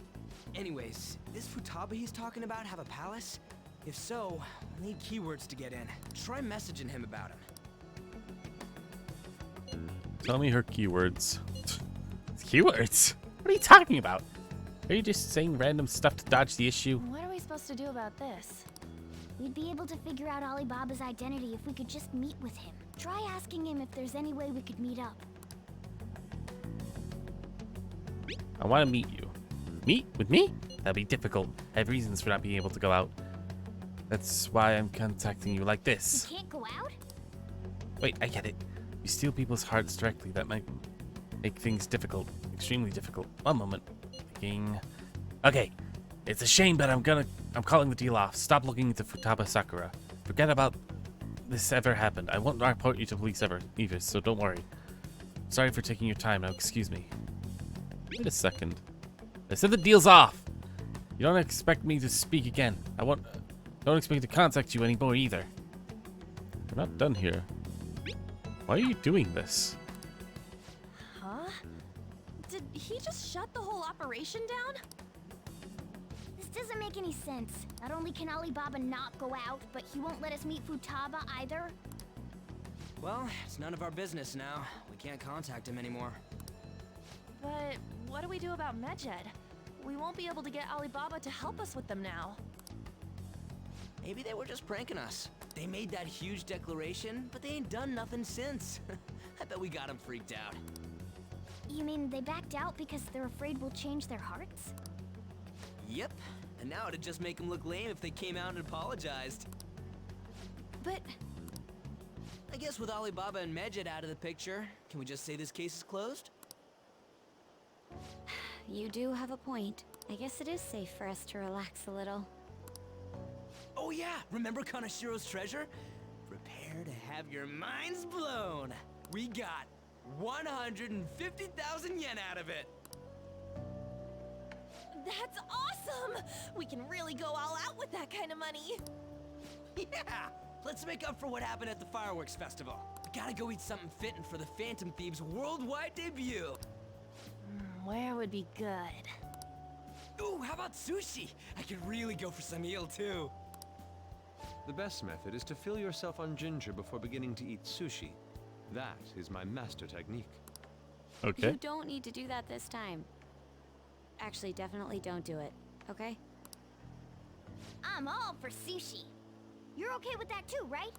Speaker 18: Anyways, this Futaba he's talking about have a palace? If so, we'll need keywords to get in. Try messaging him about him.
Speaker 1: Tell me her keywords. Keywords? What are you talking about? Are you just saying random stuff to dodge the issue?
Speaker 19: What are we supposed to do about this?
Speaker 10: We'd be able to figure out Alibaba's identity if we could just meet with him. Try asking him if there's any way we could meet up.
Speaker 1: I want to meet you. Meet with me? That'll be difficult. I have reasons for not being able to go out. That's why I'm contacting you like this.
Speaker 10: You can't go out?
Speaker 1: Wait, I get it. You steal people's hearts directly. That might make things difficult. Extremely difficult. One moment. Thinking. Okay. It's a shame, but I'm calling the deal off. Stop looking into Futaba Sakura. Forget about this ever happened. I won't report you to police either, so don't worry. Sorry for taking your time. Now excuse me. Wait a second. I said the deal's off. You don't expect me to speak again. Don't expect me to contact you anymore either. We're not done here. Why are you doing this?
Speaker 19: Huh? Did he just shut the whole operation down?
Speaker 10: This doesn't make any sense. Not only can Alibaba not go out, but he won't let us meet Futaba either.
Speaker 18: Well, it's none of our business now. We can't contact him anymore.
Speaker 19: But what do we do about Medjed? We won't be able to get Alibaba to help us with them now.
Speaker 18: Maybe they were just pranking us. They made that huge declaration, but they ain't done nothing since. I bet we got them freaked out.
Speaker 10: You mean they backed out because they're afraid we'll change their hearts?
Speaker 18: Yep. And now it'd just make them look lame if they came out and apologized.
Speaker 19: But
Speaker 18: I guess with Alibaba and Medjed out of the picture, can we just say this case is closed?
Speaker 2: You do have a point. I guess it is safe for us to relax a little.
Speaker 18: Oh yeah, remember Kanashiro's treasure? Prepare to have your minds blown. We got 150,000 yen out of it.
Speaker 19: that's awesome! We can really go all out with that kind of money.
Speaker 18: Yeah! Let's make up for what happened at the fireworks festival. We gotta go eat something fitting for the Phantom Thieves' worldwide debut.
Speaker 19: Where would be good?
Speaker 18: Ooh, how about sushi? I could really go for some eel too.
Speaker 9: The best method is to fill yourself on ginger before beginning to eat sushi. That is my master technique.
Speaker 1: Okay.
Speaker 2: You don't need to do that this time. Actually, definitely don't do it, okay?
Speaker 10: I'm all for sushi. You're okay with that too, right?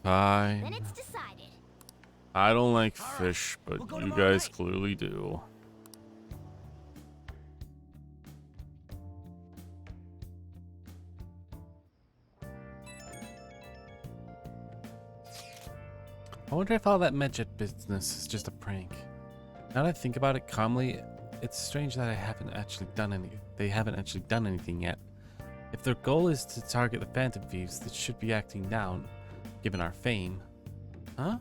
Speaker 1: Fine.
Speaker 10: Then it's decided.
Speaker 1: I don't like fish, but you guys clearly do. I wonder if all that Medjet business is just a prank. Now that I think about it calmly, it's strange that they haven't actually done anything yet. If their goal is to target the Phantom Thieves, they should be acting now, given our fame. Huh?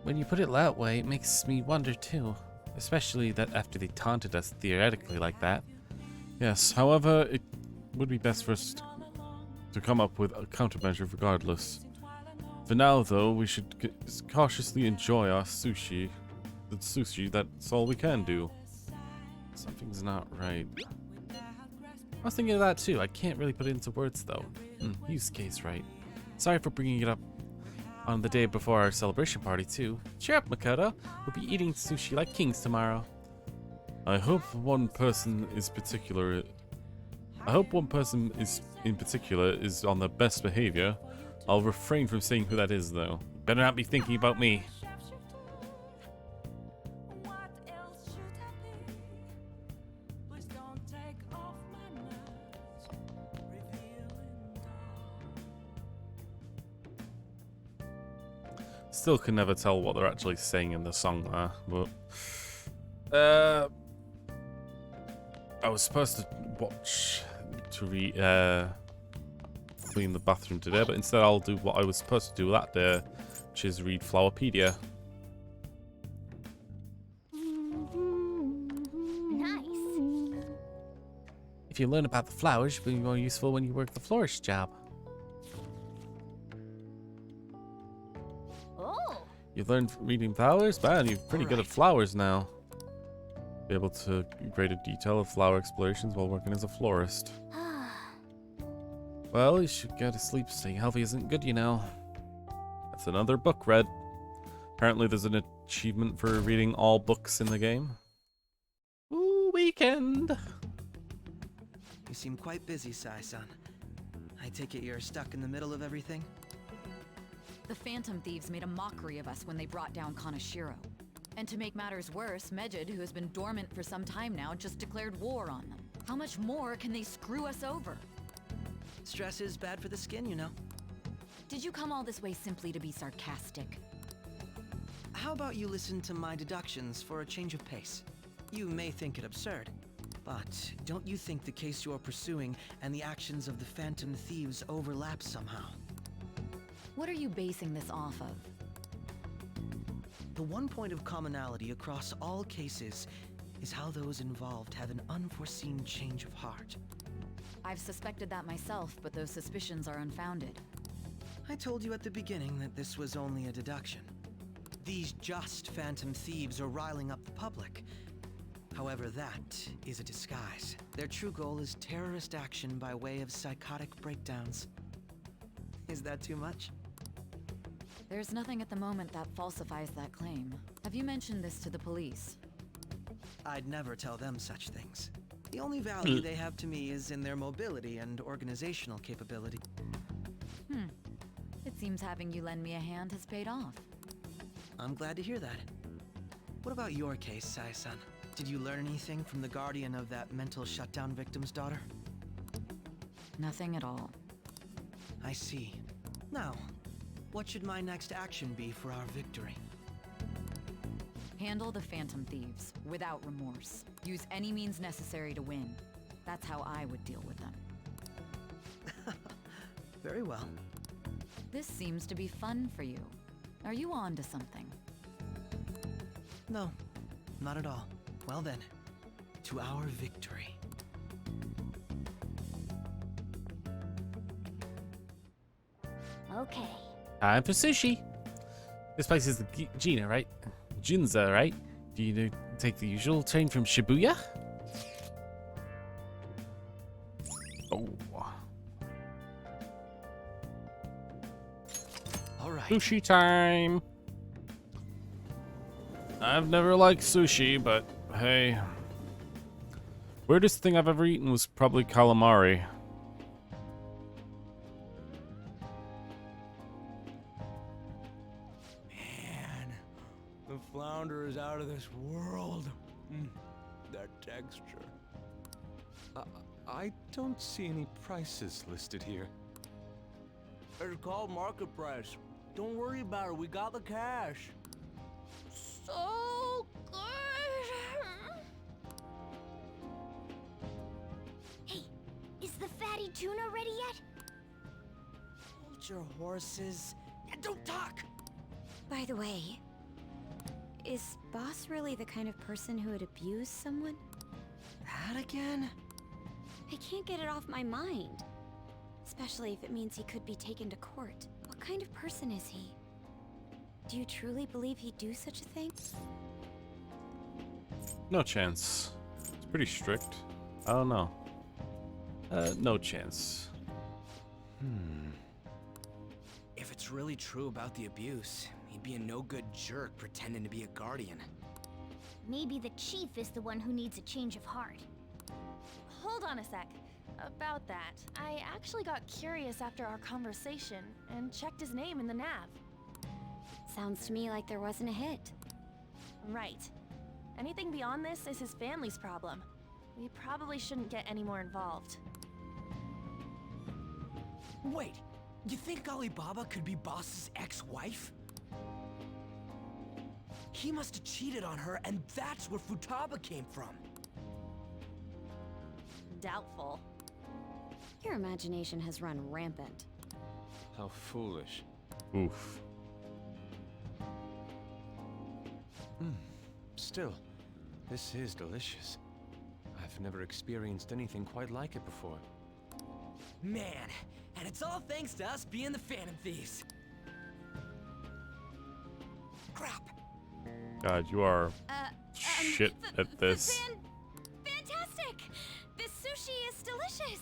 Speaker 1: When you put it that way, it makes me wonder too. Especially that after they taunted us theoretically like that. Yes, however, it would be best for us to come up with a countermeasure regardless. For now, though, we should cautiously enjoy our sushi. The sushi, that's all we can do. Something's not right. I was thinking of that too. I can't really put it into words though. Use case right. Sorry for bringing it up on the day before our celebration party too. Cheer up, Makoto. We'll be eating sushi like kings tomorrow. I hope one person in particular is on the best behavior. I'll refrain from saying who that is though. Better not be thinking about me. Still can never tell what they're actually saying in the song there, but I was supposed to clean the bathroom today, but instead I'll do what I was supposed to do that day, which is read Flowerpedia.
Speaker 10: Nice.
Speaker 1: If you learn about the flowers, you'll be more useful when you work the florist job. You've learned reading flowers? Man, you're pretty good at flowers now. Be able to greater detail of flower explorations while working as a florist. Well, you should go to sleep. Staying healthy isn't good, you know. That's another book read. Apparently there's an achievement for reading all books in the game. Ooh, weekend!
Speaker 6: You seem quite busy, Sai-san. I take it you're stuck in the middle of everything?
Speaker 5: The Phantom Thieves made a mockery of us when they brought down Kaneshiro. And to make matters worse, Medjed, who has been dormant for some time now, just declared war on them. How much more can they screw us over?
Speaker 6: Stress is bad for the skin, you know.
Speaker 5: Did you come all this way simply to be sarcastic?
Speaker 6: How about you listen to my deductions for a change of pace? You may think it absurd, but don't you think the case you're pursuing and the actions of the Phantom Thieves overlap somehow?
Speaker 5: What are you basing this off of?
Speaker 6: The one point of commonality across all cases is how those involved have an unforeseen change of heart.
Speaker 5: I've suspected that myself, but those suspicions are unfounded.
Speaker 6: I told you at the beginning that this was only a deduction. These just Phantom Thieves are riling up the public. However, that is a disguise. Their true goal is terrorist action by way of psychotic breakdowns. Is that too much?
Speaker 5: There's nothing at the moment that falsifies that claim. Have you mentioned this to the police?
Speaker 6: I'd never tell them such things. The only value they have to me is in their mobility and organizational capability.
Speaker 5: It seems having you lend me a hand has paid off.
Speaker 6: I'm glad to hear that. What about your case, Sai-san? Did you learn anything from the guardian of that mental shutdown victim's daughter?
Speaker 5: Nothing at all.
Speaker 6: I see. Now, what should my next action be for our victory?
Speaker 5: Handle the Phantom Thieves, without remorse. Use any means necessary to win. That's how I would deal with them.
Speaker 6: Very well.
Speaker 5: This seems to be fun for you. Are you on to something?
Speaker 6: No, not at all. Well then, to our victory.
Speaker 10: Okay.
Speaker 1: Time for sushi. This place is the Gina, right? Ginza, right? Do you take the usual train from Shibuya? Oh.
Speaker 6: All right.
Speaker 1: Sushi time. I've never liked sushi, but hey. Weirdest thing I've ever eaten was probably calamari.
Speaker 9: The flounder is out of this world. That texture. I don't see any prices listed here.
Speaker 18: It's called market price. Don't worry about it, we got the cash.
Speaker 10: So good. Hey, is the fatty tuna ready yet?
Speaker 18: Hold your horses. And don't talk!
Speaker 2: By the way, is Boss really the kind of person who would abuse someone?
Speaker 6: That again?
Speaker 2: I can't get it off my mind. Especially if it means he could be taken to court. What kind of person is he? Do you truly believe he'd do such a thing?
Speaker 1: No chance. It's pretty strict. I don't know. No chance.
Speaker 18: If it's really true about the abuse, he'd be a no-good jerk pretending to be a guardian.
Speaker 10: Maybe the chief is the one who needs a change of heart.
Speaker 19: Hold on a sec. About that, I actually got curious after our conversation and checked his name in the nav.
Speaker 2: Sounds to me like there wasn't a hit.
Speaker 19: Right. Anything beyond this is his family's problem. We probably shouldn't get any more involved.
Speaker 18: Wait, you think Alibaba could be Boss's ex-wife? He must have cheated on her, and that's where Futaba came from.
Speaker 19: Doubtful.
Speaker 2: Your imagination has run rampant.
Speaker 9: How foolish.
Speaker 1: Oof.
Speaker 9: Still, this is delicious. I've never experienced anything quite like it before.
Speaker 18: Man, and it's all thanks to us being the Phantom Thieves. Crap.
Speaker 1: God, you are shit at this.
Speaker 19: Fantastic! This sushi is delicious!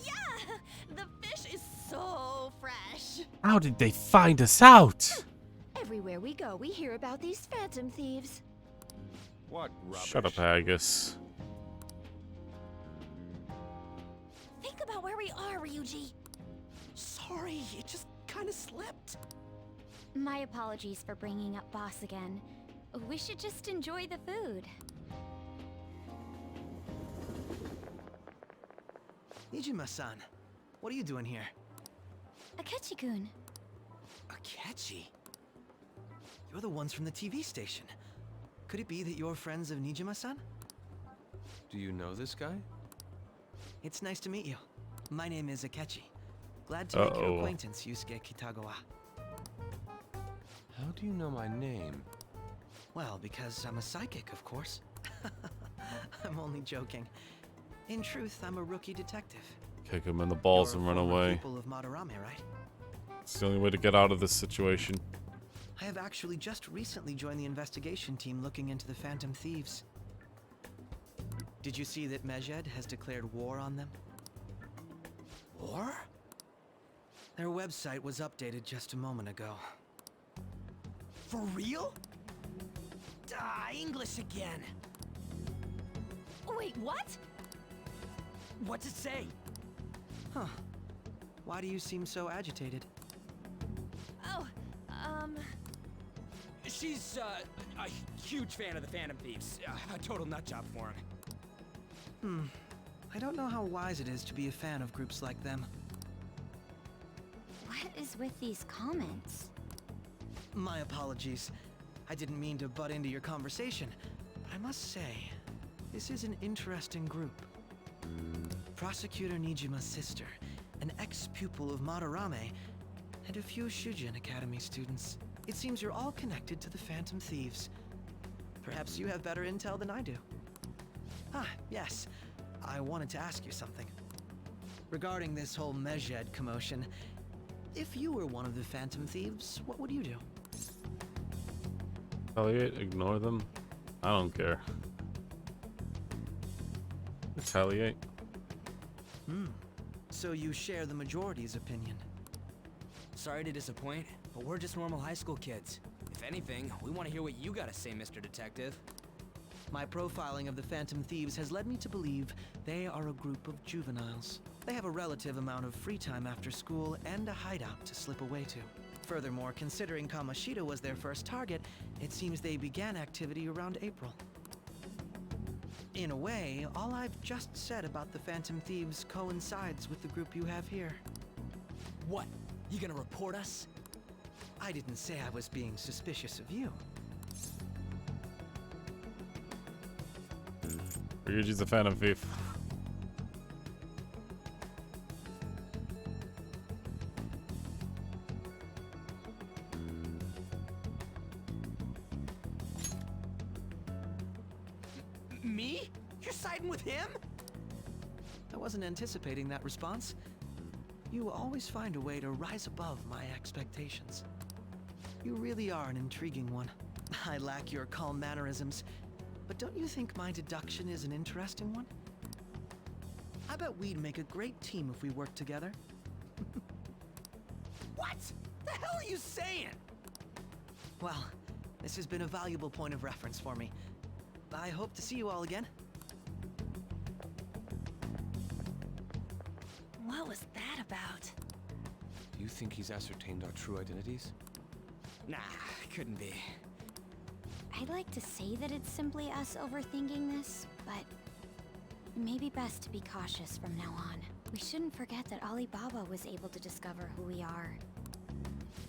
Speaker 19: Yeah! The fish is so fresh!
Speaker 1: How did they find us out?
Speaker 17: Everywhere we go, we hear about these Phantom Thieves.
Speaker 11: What rubbish?
Speaker 1: Shut up, Agus.
Speaker 19: Think about where we are, Ryuji.
Speaker 18: Sorry, it just kind of slipped.
Speaker 2: My apologies for bringing up Boss again. We should just enjoy the food.
Speaker 6: Nijima-san, what are you doing here?
Speaker 2: Akechi-kun.
Speaker 6: Akechi? You're the ones from the TV station. Could it be that you're friends of Nijima-san?
Speaker 9: Do you know this guy?
Speaker 6: It's nice to meet you. My name is Akechi. Glad to make your acquaintance, Yusuke Kitagawa.
Speaker 9: How do you know my name?
Speaker 6: Well, because I'm a psychic, of course. I'm only joking. In truth, I'm a rookie detective.
Speaker 1: Kick him in the balls and run away.
Speaker 6: People of Madarame, right?
Speaker 1: It's the only way to get out of this situation.
Speaker 6: I have actually just recently joined the investigation team looking into the Phantom Thieves. Did you see that Mejed has declared war on them?
Speaker 18: War?
Speaker 6: Their website was updated just a moment ago.
Speaker 18: For real? English again.
Speaker 19: Wait, what?
Speaker 18: What's it say?
Speaker 6: Huh. Why do you seem so agitated?
Speaker 19: Oh,
Speaker 18: She's, a huge fan of the Phantom Thieves. A total nutjob for him.
Speaker 6: I don't know how wise it is to be a fan of groups like them.
Speaker 2: What is with these comments?
Speaker 6: My apologies. I didn't mean to butt into your conversation, but I must say, this is an interesting group. Prosecutor Nijima's sister, an ex-pupil of Madarame, and a few Shujin Academy students. It seems you're all connected to the Phantom Thieves. Perhaps you have better intel than I do. Ah, yes. I wanted to ask you something. Regarding this whole Mejed commotion, if you were one of the Phantom Thieves, what would you do?
Speaker 1: Retaliate? Ignore them? I don't care. Retaliate?
Speaker 6: So you share the majority's opinion.
Speaker 18: Sorry to disappoint, but we're just normal high school kids. If anything, we want to hear what you gotta say, Mr. Detective.
Speaker 6: My profiling of the Phantom Thieves has led me to believe they are a group of juveniles. They have a relative amount of free time after school and a hideout to slip away to. Furthermore, considering Kamoshida was their first target, it seems they began activity around April. In a way, all I've just said about the Phantom Thieves coincides with the group you have here.
Speaker 18: What? You gonna report us?
Speaker 6: I didn't say I was being suspicious of you.
Speaker 1: Ryuji's a Phantom Thief.
Speaker 6: Me? You're siding with him? I wasn't anticipating that response. You always find a way to rise above my expectations. You really are an intriguing one. I lack your calm mannerisms, but don't you think my deduction is an interesting one? I bet we'd make a great team if we worked together.
Speaker 18: What the hell are you saying?
Speaker 6: Well, this has been a valuable point of reference for me. I hope to see you all again.
Speaker 19: What was that about?
Speaker 9: Do you think he's ascertained our true identities?
Speaker 18: Nah, couldn't be.
Speaker 2: I'd like to say that it's simply us overthinking this, but it may be best to be cautious from now on. We shouldn't forget that Alibaba was able to discover who we are.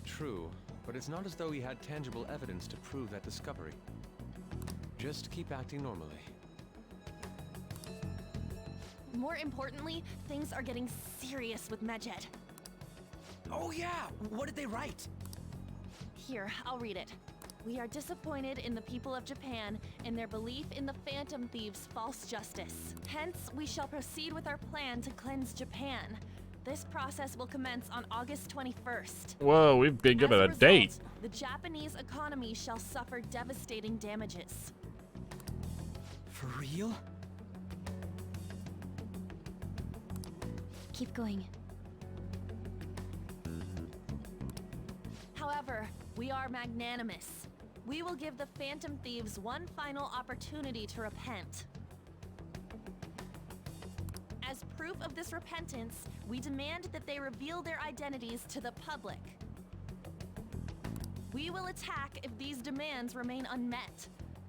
Speaker 9: True, but it's not as though he had tangible evidence to prove that discovery. Just keep acting normally.
Speaker 19: More importantly, things are getting serious with Medjed.
Speaker 18: Oh yeah, what did they write?
Speaker 19: Here, I'll read it. We are disappointed in the people of Japan in their belief in the Phantom Thieves' false justice. Hence, we shall proceed with our plan to cleanse Japan. This process will commence on August 21st.
Speaker 1: Whoa, we've been given a date.
Speaker 19: The Japanese economy shall suffer devastating damages.
Speaker 18: For real?
Speaker 2: Keep going.
Speaker 19: However, we are magnanimous. We will give the Phantom Thieves one final opportunity to repent. As proof of this repentance, we demand that they reveal their identities to the public. We will attack if these demands remain unmet.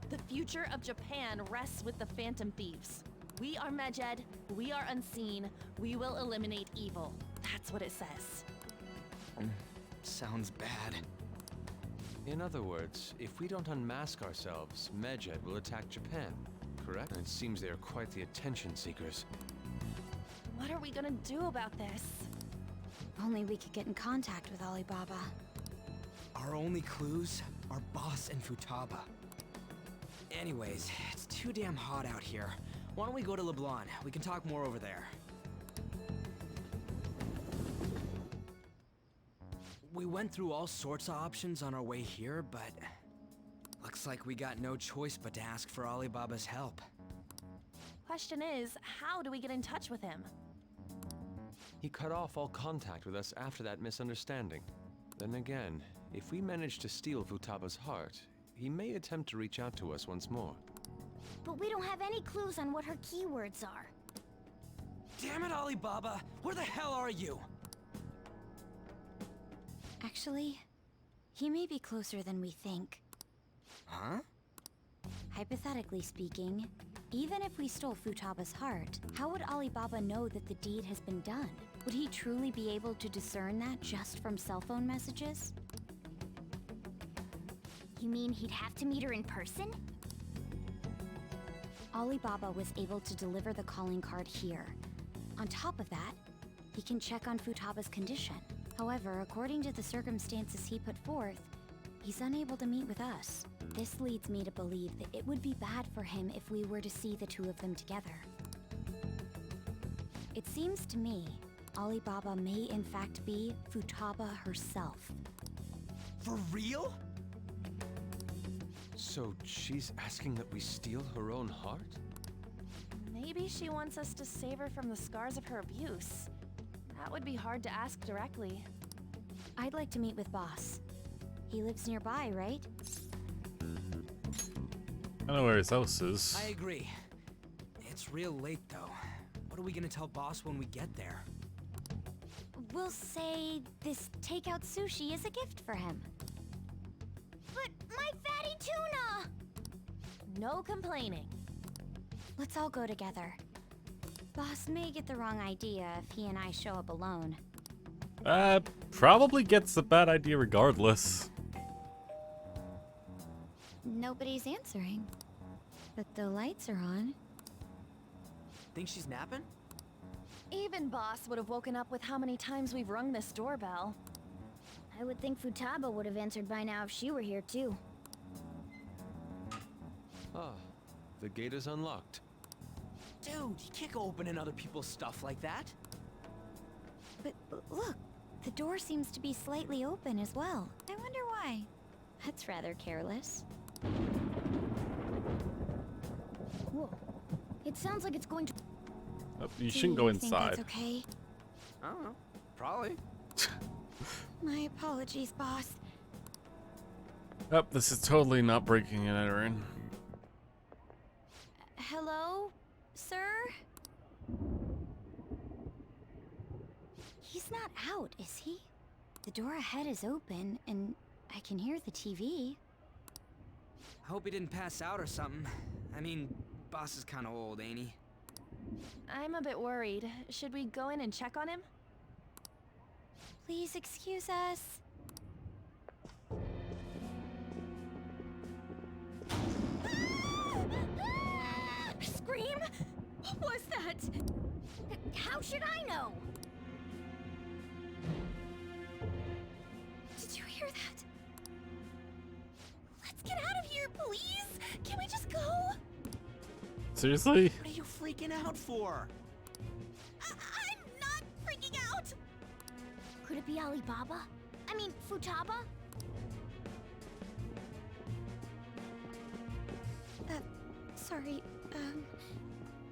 Speaker 19: The future of Japan rests with the Phantom Thieves. We are Medjed, we are unseen, we will eliminate evil. That's what it says.
Speaker 18: Sounds bad.
Speaker 9: In other words, if we don't unmask ourselves, Medjed will attack Japan, correct? And it seems they are quite the attention seekers.
Speaker 19: What are we gonna do about this?
Speaker 2: If only we could get in contact with Alibaba.
Speaker 18: Our only clues are Boss and Futaba. Anyways, it's too damn hot out here. Why don't we go to LeBlanc? We can talk more over there. We went through all sorts of options on our way here, but looks like we got no choice but to ask for Alibaba's help.
Speaker 19: Question is, how do we get in touch with him?
Speaker 9: He cut off all contact with us after that misunderstanding. Then again, if we manage to steal Futaba's heart, he may attempt to reach out to us once more.
Speaker 10: But we don't have any clues on what her keywords are.
Speaker 18: Damn it, Alibaba! Where the hell are you?
Speaker 2: Actually, he may be closer than we think.
Speaker 18: Huh?
Speaker 2: Hypothetically speaking, even if we stole Futaba's heart, how would Alibaba know that the deed has been done? Would he truly be able to discern that just from cell phone messages?
Speaker 10: You mean he'd have to meet her in person?
Speaker 2: Alibaba was able to deliver the calling card here. On top of that, he can check on Futaba's condition. However, according to the circumstances he put forth, he's unable to meet with us. This leads me to believe that it would be bad for him if we were to see the two of them together. It seems to me, Alibaba may in fact be Futaba herself.
Speaker 18: For real?
Speaker 9: So she's asking that we steal her own heart?
Speaker 19: Maybe she wants us to save her from the scars of her abuse. That would be hard to ask directly.
Speaker 2: I'd like to meet with Boss. He lives nearby, right?
Speaker 1: I know where his house is.
Speaker 18: I agree. It's real late, though. What are we gonna tell Boss when we get there?
Speaker 2: We'll say this takeout sushi is a gift for him.
Speaker 10: But my fatty tuna!
Speaker 19: No complaining.
Speaker 2: Let's all go together. Boss may get the wrong idea if he and I show up alone.
Speaker 1: Probably gets a bad idea regardless.
Speaker 2: Nobody's answering. But the lights are on.
Speaker 18: Think she's napping?
Speaker 19: Even Boss would have woken up with how many times we've rung this doorbell.
Speaker 10: I would think Futaba would have answered by now if she were here too.
Speaker 9: Ah, the gate is unlocked.
Speaker 18: Dude, you can't go opening other people's stuff like that.
Speaker 2: But look, the door seems to be slightly open as well. I wonder why. That's rather careless.
Speaker 10: Whoa. It sounds like it's going to...
Speaker 1: You shouldn't go
Speaker 2: Think
Speaker 1: inside.
Speaker 2: that's okay?
Speaker 18: I don't know. Probably.
Speaker 2: My apologies, boss.
Speaker 1: Yep, this is totally not breaking and entering.
Speaker 2: Hello, sir? He's not out, is he? The door ahead is open, and I can hear the TV.
Speaker 18: I hope he didn't pass out or something. I mean, Boss is kind of old, ain't he?
Speaker 19: I'm a bit worried. Should we go in and check on him?
Speaker 2: Please excuse us.
Speaker 19: Scream? What was that?
Speaker 10: How should I know?
Speaker 19: Did you hear that? Let's get out of here, please! Can we just go?
Speaker 1: Seriously?
Speaker 18: What are you freaking out for?
Speaker 19: I'm not freaking out!
Speaker 10: Could it be Alibaba? I mean, Futaba?
Speaker 2: Sorry,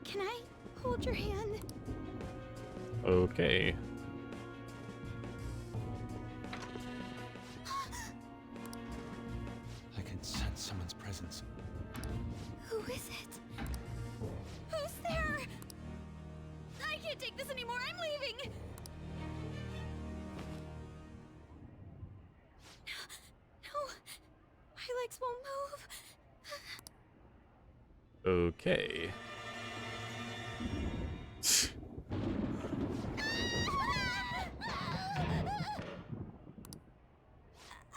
Speaker 2: can I hold your hand?
Speaker 1: Okay.
Speaker 9: I can sense someone's presence.
Speaker 2: Who is it? Who's there? I can't take this anymore, I'm leaving! No, my legs won't move.
Speaker 1: Okay.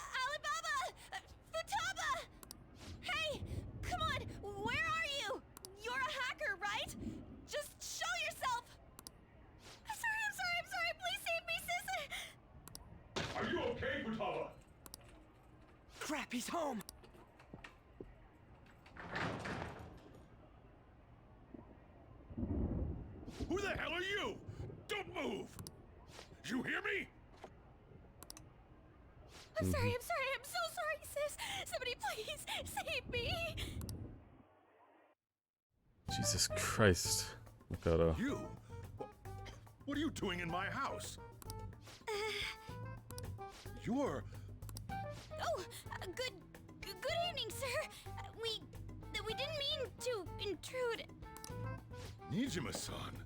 Speaker 19: Alibaba! Futaba! Hey, come on, where are you? You're a hacker, right? Just show yourself! I'm sorry, please save me, sis!
Speaker 11: Are you okay, Futaba?
Speaker 18: Crap, he's home!
Speaker 11: Who the hell are you? Don't move! You hear me?
Speaker 19: I'm so sorry, sis! Somebody please save me!
Speaker 1: Jesus Christ. Gotta.
Speaker 11: You? What are you doing in my house? You're...
Speaker 2: Oh, good evening, sir. We didn't mean to intrude.
Speaker 11: Nijima-san.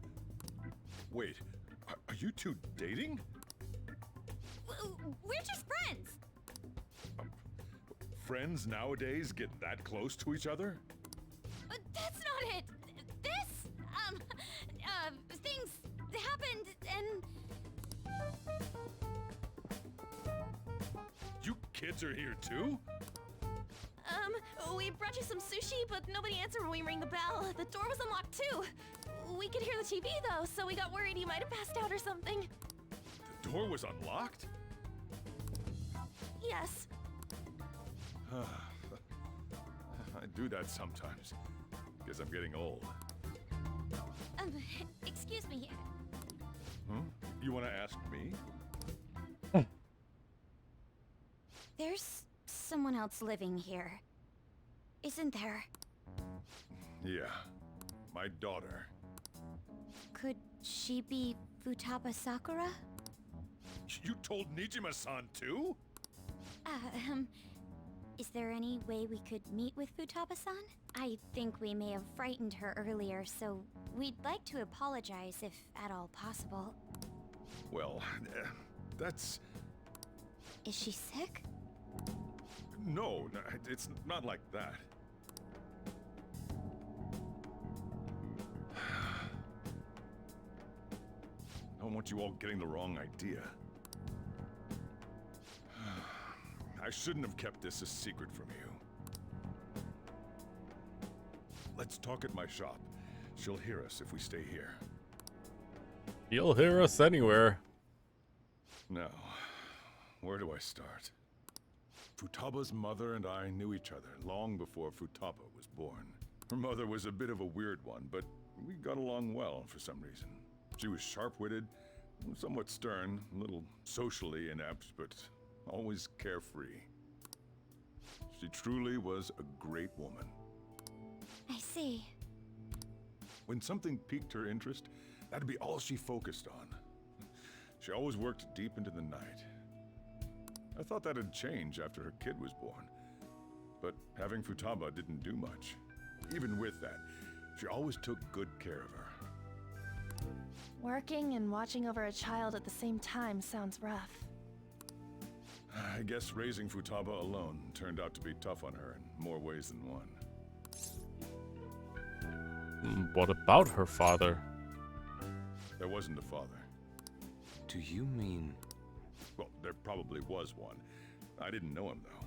Speaker 11: Wait, are you two dating?
Speaker 2: We're just friends.
Speaker 11: Friends nowadays get that close to each other?
Speaker 2: That's not it. This, things happened and...
Speaker 11: You kids are here too?
Speaker 19: We brought you some sushi, but nobody answered when we rang the bell. The door was unlocked too. We could hear the TV though, so we got worried you might have passed out or something.
Speaker 11: The door was unlocked?
Speaker 19: Yes.
Speaker 11: I do that sometimes. Guess I'm getting old.
Speaker 2: Excuse me.
Speaker 11: Huh? You want to ask me?
Speaker 2: There's someone else living here. Isn't there?
Speaker 11: Yeah, my daughter.
Speaker 2: Could she be Futaba Sakura?
Speaker 11: You told Nijima-san too?
Speaker 2: Is there any way we could meet with Futaba-san? I think we may have frightened her earlier, so we'd like to apologize if at all possible.
Speaker 11: Well, that's...
Speaker 2: Is she sick?
Speaker 11: No, it's not like that. I don't want you all getting the wrong idea. I shouldn't have kept this a secret from you. Let's talk at my shop. She'll hear us if we stay here.
Speaker 1: You'll hear us anywhere.
Speaker 11: Now, where do I start? Futaba's mother and I knew each other long before Futaba was born. Her mother was a bit of a weird one, but we got along well for some reason. She was sharp-witted, somewhat stern, a little socially inept, but always carefree. She truly was a great woman.
Speaker 10: I see.
Speaker 11: When something piqued her interest, that'd be all she focused on. She always worked deep into the night. I thought that'd change after her kid was born, but having Futaba didn't do much. Even with that, she always took good care of her.
Speaker 19: Working and watching over a child at the same time sounds rough.
Speaker 11: I guess raising Futaba alone turned out to be tough on her in more ways than one.
Speaker 1: What about her father?
Speaker 11: There wasn't a father.
Speaker 13: Do you mean...
Speaker 11: Well, there probably was one. I didn't know him, though.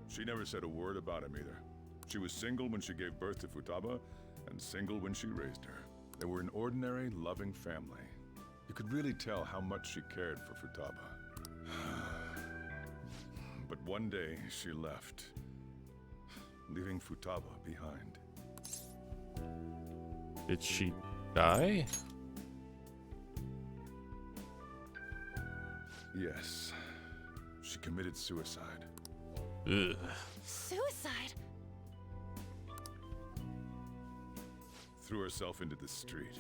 Speaker 11: She never said a word about him either. She was single when she gave birth to Futaba, and single when she raised her. They were an ordinary, loving family. You could really tell how much she cared for Futaba. But one day, she left, leaving Futaba behind.
Speaker 1: Did she die?
Speaker 11: Yes. She committed suicide.
Speaker 1: Ugh.
Speaker 19: Suicide?
Speaker 11: Threw herself into the street,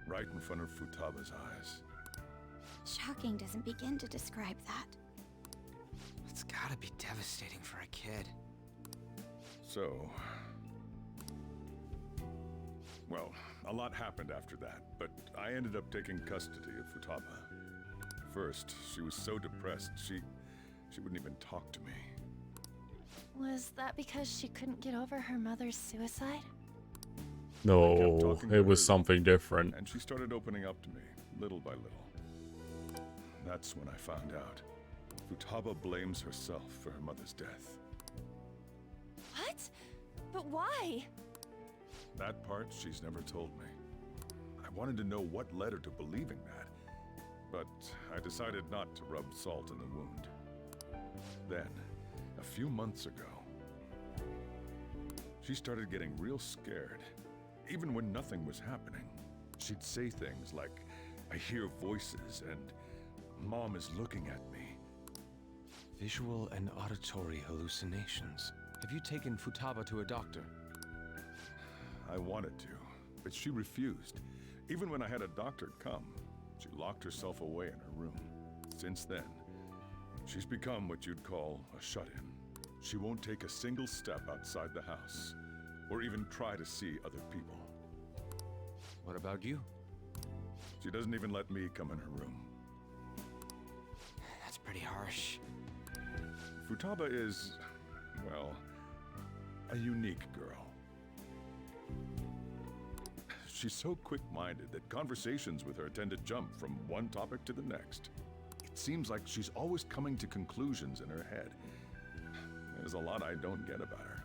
Speaker 11: right in front of Futaba's eyes.
Speaker 2: Shocking doesn't begin to describe that.
Speaker 13: It's gotta be devastating for a kid.
Speaker 11: So... Well, a lot happened after that, but I ended up taking custody of Futaba. First, she was so depressed, she wouldn't even talk to me.
Speaker 19: Was that because she couldn't get over her mother's suicide?
Speaker 1: No, it was something different.
Speaker 11: And she started opening up to me, little by little. That's when I found out. Futaba blames herself for her mother's death.
Speaker 19: What? But why?
Speaker 11: That part she's never told me. I wanted to know what led her to believing that, but I decided not to rub salt in the wound. Then, a few months ago, she started getting real scared. Even when nothing was happening, she'd say things like, "I hear voices," and "Mom is looking at me."
Speaker 13: Visual and auditory hallucinations.
Speaker 9: Have you taken Futaba to a doctor?
Speaker 11: I wanted to, but she refused. Even when I had a doctor come, she locked herself away in her room. Since then, she's become what you'd call a shut-in. She won't take a single step outside the house, or even try to see other people.
Speaker 9: What about you?
Speaker 11: She doesn't even let me come in her room.
Speaker 13: That's pretty harsh.
Speaker 11: Futaba is, well, a unique girl. She's so quick-minded that conversations with her tend to jump from one topic to the next. It seems like she's always coming to conclusions in her head. There's a lot I don't get about her.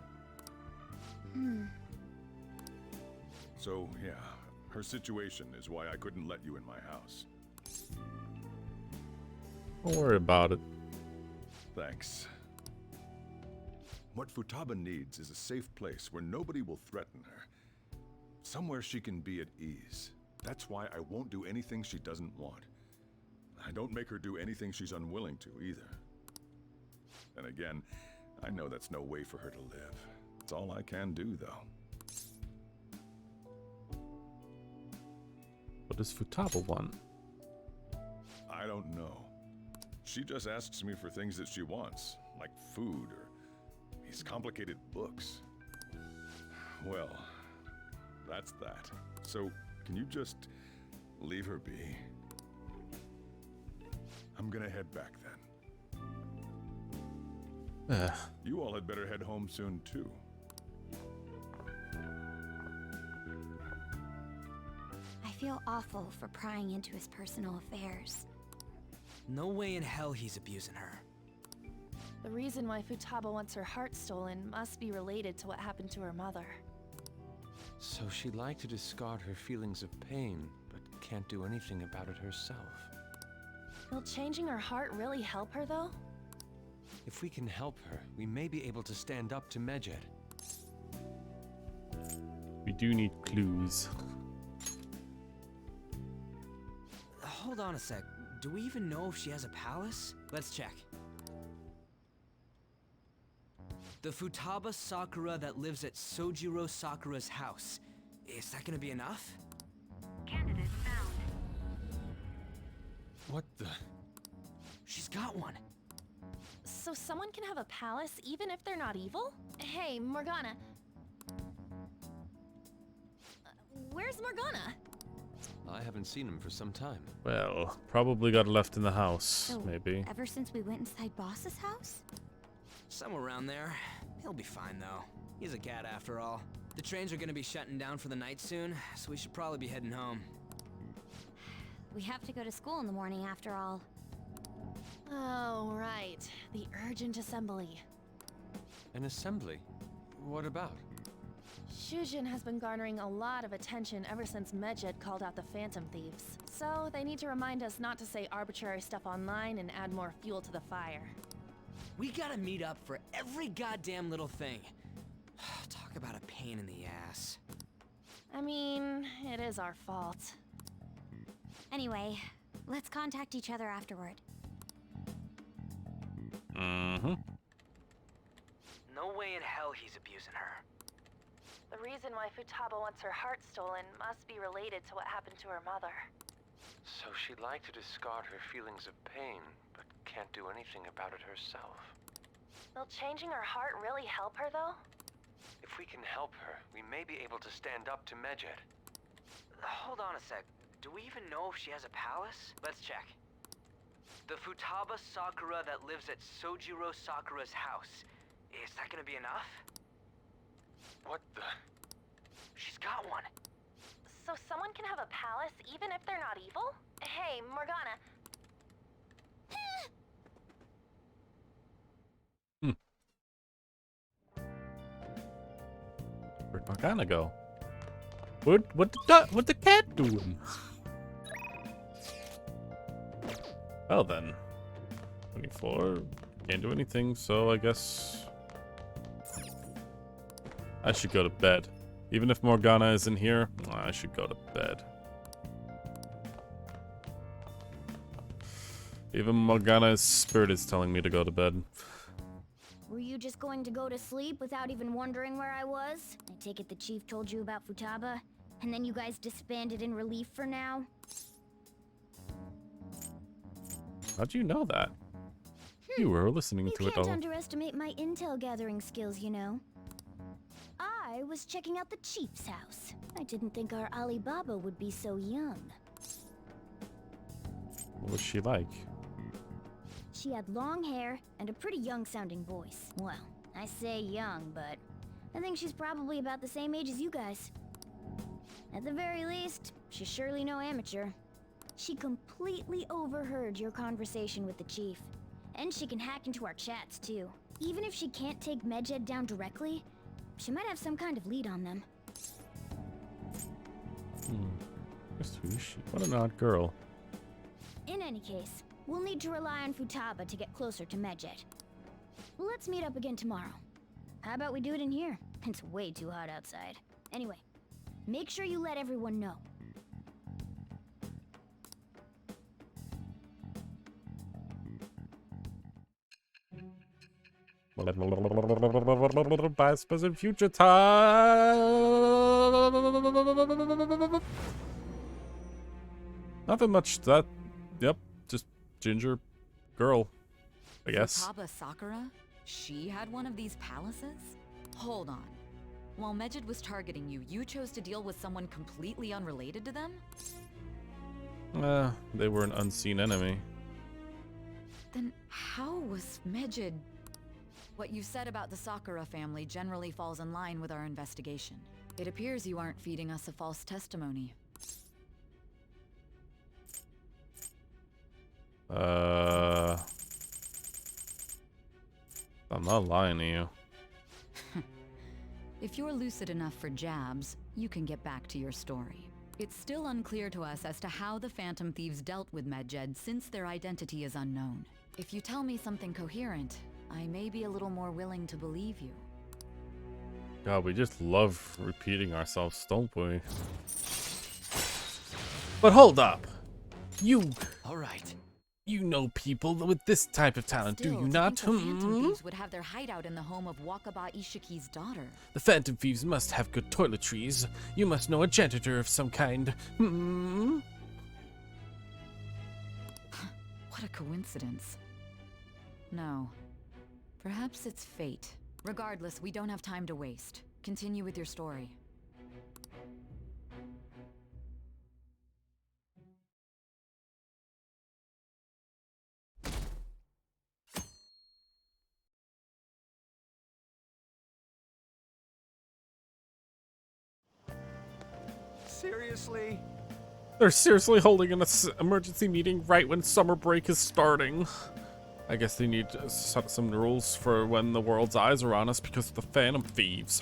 Speaker 11: So, yeah, her situation is why I couldn't let you in my house.
Speaker 1: Don't worry about it.
Speaker 11: Thanks. What Futaba needs is a safe place where nobody will threaten her. Somewhere she can be at ease. That's why I won't do anything she doesn't want. I don't make her do anything she's unwilling to, either. And again, I know that's no way for her to live. It's all I can do, though.
Speaker 1: What does Futaba want?
Speaker 11: I don't know. She just asks me for things that she wants, like food or these complicated books. Well, that's that. So, can you just leave her be? I'm gonna head back then. You all had better head home soon, too.
Speaker 2: I feel awful for prying into his personal affairs.
Speaker 18: No way in hell he's abusing her.
Speaker 19: The reason why Futaba wants her heart stolen must be related to what happened to her mother.
Speaker 9: So she'd like to discard her feelings of pain, but can't do anything about it herself.
Speaker 19: Will changing her heart really help her, though?
Speaker 9: If we can help her, we may be able to stand up to Medjed.
Speaker 1: We do need clues.
Speaker 18: Hold on a sec. Do we even know if she has a palace? Let's check. The Futaba Sakura that lives at Sojiro Sakura's house. Is that gonna be enough?
Speaker 10: Candidate found.
Speaker 9: What the?
Speaker 18: She's got one.
Speaker 19: So someone can have a palace even if they're not evil? Hey, Morgana. Where's Morgana?
Speaker 9: I haven't seen him for some time.
Speaker 1: Well, probably got left in the house,
Speaker 2: Oh,
Speaker 1: maybe.
Speaker 2: Ever since we went inside Boss's house?
Speaker 18: Somewhere around there. He'll be fine, though. He's a cat, after all. The trains are gonna be shutting down for the night soon, so we should probably be heading home.
Speaker 2: We have to go to school in the morning after all.
Speaker 19: Oh, right. The urgent assembly.
Speaker 9: An assembly? What about?
Speaker 19: Shujin has been garnering a lot of attention ever since Medjed called out the Phantom Thieves. So they need to remind us not to say arbitrary stuff online and add more fuel to the fire.
Speaker 18: We gotta meet up for every goddamn little thing. Talk about a pain in the ass.
Speaker 19: I mean, it is our fault.
Speaker 2: Anyway, let's contact each other afterward.
Speaker 1: Mm-hmm.
Speaker 18: No way in hell he's abusing her.
Speaker 19: The reason why Futaba wants her heart stolen must be related to what happened to her mother.
Speaker 9: So she'd like to discard her feelings of pain, but can't do anything about it herself.
Speaker 19: Will changing her heart really help her, though?
Speaker 9: If we can help her, we may be able to stand up to Medjed. Hold on a sec. Do we even know if she has a palace? Let's check. The Futaba Sakura that lives at Sojiro Sakura's house. Is that gonna be enough? What the? She's got one.
Speaker 19: So someone can have a palace even if they're not evil? Hey, Morgana.
Speaker 1: Where'd Morgana go? What the cat doing? Well then. 24. Can't do anything, so I guess I should go to bed. Even if Morgana isn't here, I should go to bed. Even Morgana's spirit is telling me to go to bed.
Speaker 10: Were you just going to go to sleep without even wondering where I was? I take it the chief told you about Futaba, and then you guys disbanded in relief for now?
Speaker 1: How'd you know that? You were listening to
Speaker 10: You
Speaker 1: it all.
Speaker 10: can't underestimate my intel gathering skills, you know. I was checking out the chief's house. I didn't think our Alibaba would be so young.
Speaker 1: What was she like?
Speaker 10: She had long hair and a pretty young-sounding voice. Well, I say young, but I think she's probably about the same age as you guys. At the very least, she's surely no amateur. She completely overheard your conversation with the chief. And she can hack into our chats, too. Even if she can't take Medjed down directly, she might have some kind of lead on them.
Speaker 1: Who is she? What an odd girl.
Speaker 10: In any case, we'll need to rely on Futaba to get closer to Medjed. Let's meet up again tomorrow. How about we do it in here? It's way too hot outside. Anyway, make sure you let everyone know.
Speaker 1: Past, present, future time. Nothing much. That. Yep. Just ginger girl, I guess.
Speaker 5: Futaba Sakura? She had one of these palaces? Hold on. While Medjed was targeting you, you chose to deal with someone completely unrelated to them?
Speaker 1: They were an unseen enemy.
Speaker 5: Then how was Medjed... What you said about the Sakura family generally falls in line with our investigation. It appears you aren't feeding us a false testimony.
Speaker 1: I'm not lying to you.
Speaker 5: If you're lucid enough for jabs, you can get back to your story. It's still unclear to us as to how the Phantom Thieves dealt with Medjed since their identity is unknown. If you tell me something coherent, I may be a little more willing to believe you.
Speaker 1: God, we just love repeating ourselves, don't we? But hold up!
Speaker 6: All right.
Speaker 1: You know people with this type of talent,
Speaker 5: Still,
Speaker 1: do you
Speaker 5: to
Speaker 1: not?
Speaker 5: think the Phantom Thieves would have their hideout in the home of Wakaba Ishiki's daughter.
Speaker 1: The Phantom Thieves must have good toiletries. You must know a janitor of some kind.
Speaker 5: What a coincidence. No. Perhaps it's fate. Regardless, we don't have time to waste. Continue with your story.
Speaker 9: Seriously?
Speaker 1: They're seriously holding an emergency meeting right when summer break is starting. I guess they need to set some rules for when the world's eyes are on us because of the Phantom Thieves.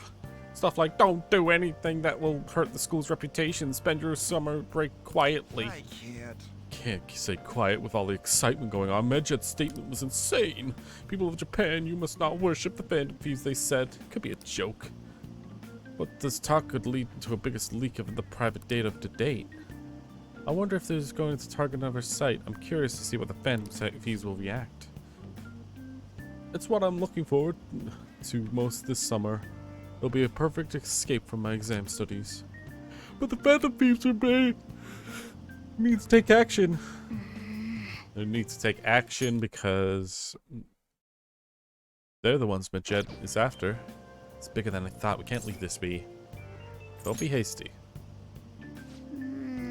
Speaker 1: Stuff like don't do anything that will hurt the school's reputation. Spend your summer break quietly.
Speaker 11: I can't.
Speaker 1: Can't say quiet with all the excitement going on. Medjed's statement was insane. People of Japan, you must not worship the Phantom Thieves, they said. Could be a joke. But this talk could lead to a biggest leak of the private data to date. I wonder if there's going to target another site. I'm curious to see what the Phantom Thieves will react. It's what I'm looking forward to most this summer. It'll be a perfect escape from my exam studies. But the Phantom Thieves need to take action. They need to take action because they're the ones Medjed is after. It's bigger than I thought. We can't leave this be. Don't be hasty.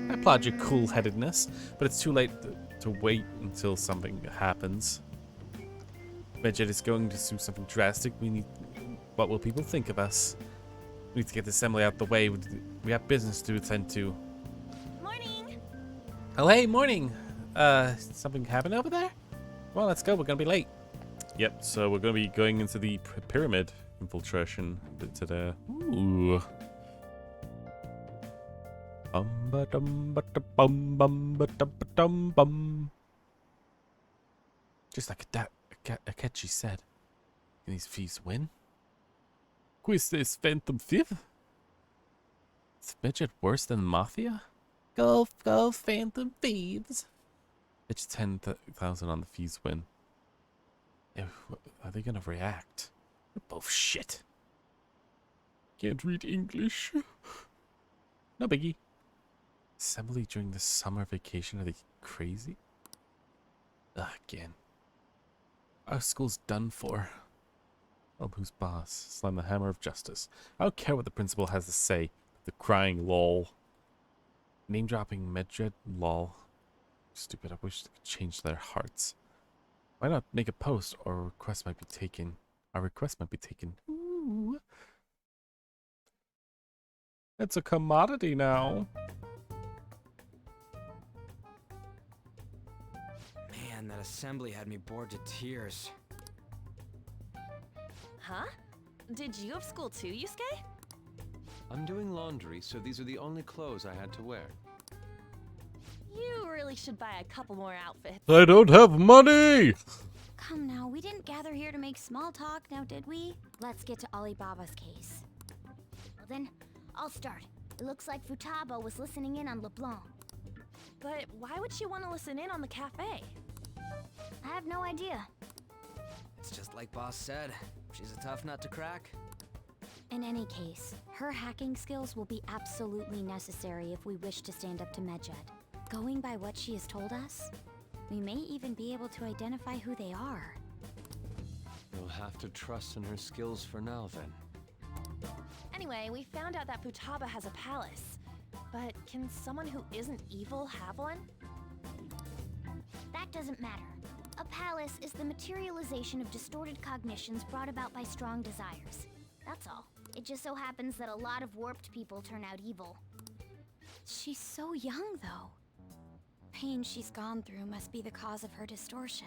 Speaker 1: I applaud your cool-headedness, but it's too late to wait until something happens. Medjed is going to do something drastic. What will people think of us? We need to get the assembly out the way. We have business to attend to.
Speaker 19: Morning!
Speaker 1: Oh, hey, morning. Something happened over there? Well, let's go. We're gonna be late. Yep, so we're gonna be going into the pyramid infiltration bit today. Ooh. Just like Akechi said. Can these thieves win? Who is this Phantom Thief? Is Medjed worse than Mafia? Go, Phantom Thieves! It's 10,000 on the thieves win. Are they gonna react? They're both shit. Can't read English. No biggie. Assembly during the summer vacation? Are they crazy? Ugh, again. Our school's done for. Oh, who's boss? Slam the hammer of justice. I don't care what the principal has to say. The crying lol. Name dropping Medjed lol. Stupid, I wish they could change their hearts. Why not make a post or a request might be taken? Our request might be taken. Ooh. It's a commodity now.
Speaker 13: Man, that assembly had me bored to tears.
Speaker 19: Huh? Did you have school too, Yusuke?
Speaker 9: I'm doing laundry, so these are the only clothes I had to wear.
Speaker 19: You really should buy a couple more outfits.
Speaker 1: I don't have money!
Speaker 2: Come now, we didn't gather here to make small talk, now did we? Let's get to Alibaba's case.
Speaker 10: Well then, I'll start. It looks like Futaba was listening in on LeBlanc.
Speaker 19: But why would she want to listen in on the cafe?
Speaker 10: I have no idea.
Speaker 13: It's just like Boss said. She's a tough nut to crack.
Speaker 2: In any case, her hacking skills will be absolutely necessary if we wish to stand up to Medjed. Going by what she has told us, we may even be able to identify who they are.
Speaker 9: You'll have to trust in her skills for now, then.
Speaker 19: Anyway, we found out that Futaba has a palace. But can someone who isn't evil have one?
Speaker 10: That doesn't matter. A palace is the materialization of distorted cognitions brought about by strong desires. That's all. It just so happens that a lot of warped people turn out evil.
Speaker 2: She's so young, though. Pain she's gone through must be the cause of her distortion.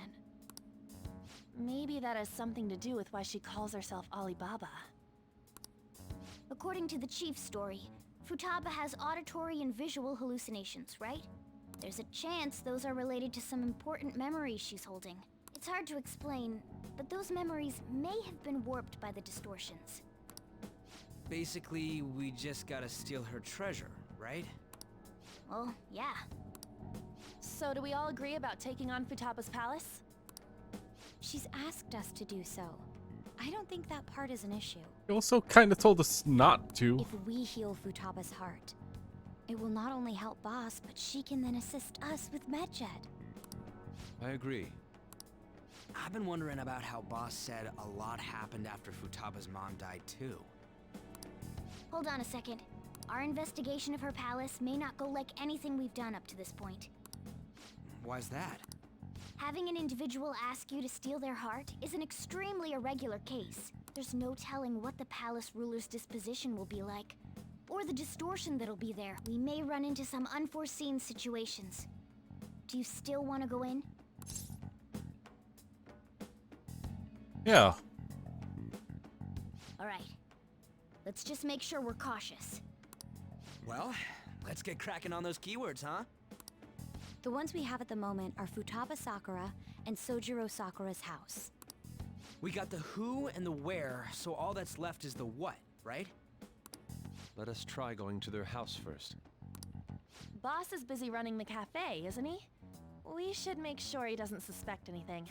Speaker 19: Maybe that has something to do with why she calls herself Alibaba.
Speaker 10: According to the chief's story, Futaba has auditory and visual hallucinations, right? There's a chance those are related to some important memories she's holding. It's hard to explain, but those memories may have been warped by the distortions.
Speaker 18: Basically, we just gotta steal her treasure, right?
Speaker 10: Well, yeah.
Speaker 19: So do we all agree about taking on Futaba's palace?
Speaker 2: She's asked us to do so. I don't think that part is an issue.
Speaker 1: You also kind of told us not to.
Speaker 2: If we heal Futaba's heart, it will not only help Boss, but she can then assist us with Medjed.
Speaker 9: I agree.
Speaker 18: I've been wondering about how Boss said a lot happened after Futaba's mom died too.
Speaker 10: Hold on a second. Our investigation of her palace may not go like anything we've done up to this point.
Speaker 18: Why's that?
Speaker 10: Having an individual ask you to steal their heart is an extremely irregular case. There's no telling what the palace ruler's disposition will be like, or the distortion that'll be there. We may run into some unforeseen situations. Do you still want to go in?
Speaker 1: Yeah.
Speaker 10: All right. Let's just make sure we're cautious.
Speaker 18: Well, let's get cracking on those keywords, huh?
Speaker 2: The ones we have at the moment are Futaba Sakura and Sojiro Sakura's house.
Speaker 18: We got the who and the where, so all that's left is the what, right?
Speaker 9: Let us try going to their house first.
Speaker 19: Boss is busy running the cafe, isn't he? We should make sure he doesn't suspect anything.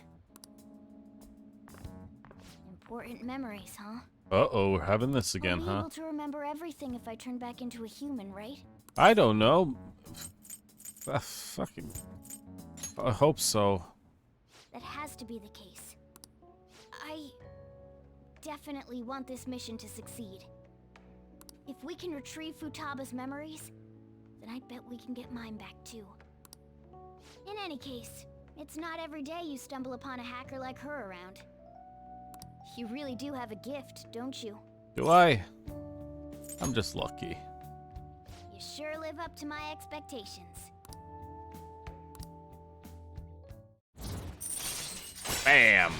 Speaker 10: Important memories, huh?
Speaker 1: Uh-oh, we're having this again,
Speaker 10: I'll be
Speaker 1: huh?
Speaker 10: able to remember everything if I turn back into a human, right?
Speaker 1: I don't know. Fucking... I hope so.
Speaker 10: That has to be the case. I definitely want this mission to succeed. If we can retrieve Futaba's memories, then I bet we can get mine back too. In any case, it's not every day you stumble upon a hacker like her around. You really do have a gift, don't you?
Speaker 1: Do I? I'm just lucky.
Speaker 10: You sure live up to my expectations.
Speaker 1: Bam!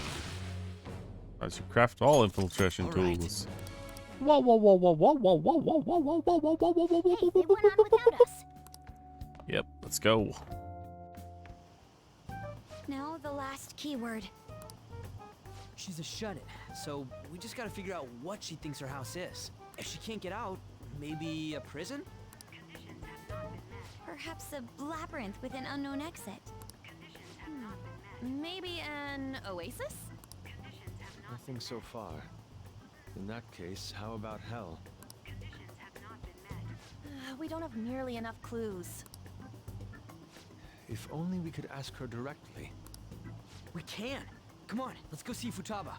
Speaker 1: As you craft all infiltration tools. Whoa, whoa, whoa, whoa, whoa, whoa, whoa, whoa, whoa, whoa, whoa, whoa, whoa, whoa, whoa,
Speaker 10: Hey, they went on without us.
Speaker 1: Yep, let's go.
Speaker 2: Now the last keyword.
Speaker 18: She's a shut-in, so we just gotta figure out what she thinks her house is. If she can't get out, maybe a prison?
Speaker 2: Perhaps a labyrinth with an unknown exit.
Speaker 19: Maybe an oasis?
Speaker 9: Nothing so far. In that case, how about hell?
Speaker 19: We don't have nearly enough clues.
Speaker 9: If only we could ask her directly.
Speaker 18: We can! Come on, let's go see Futaba.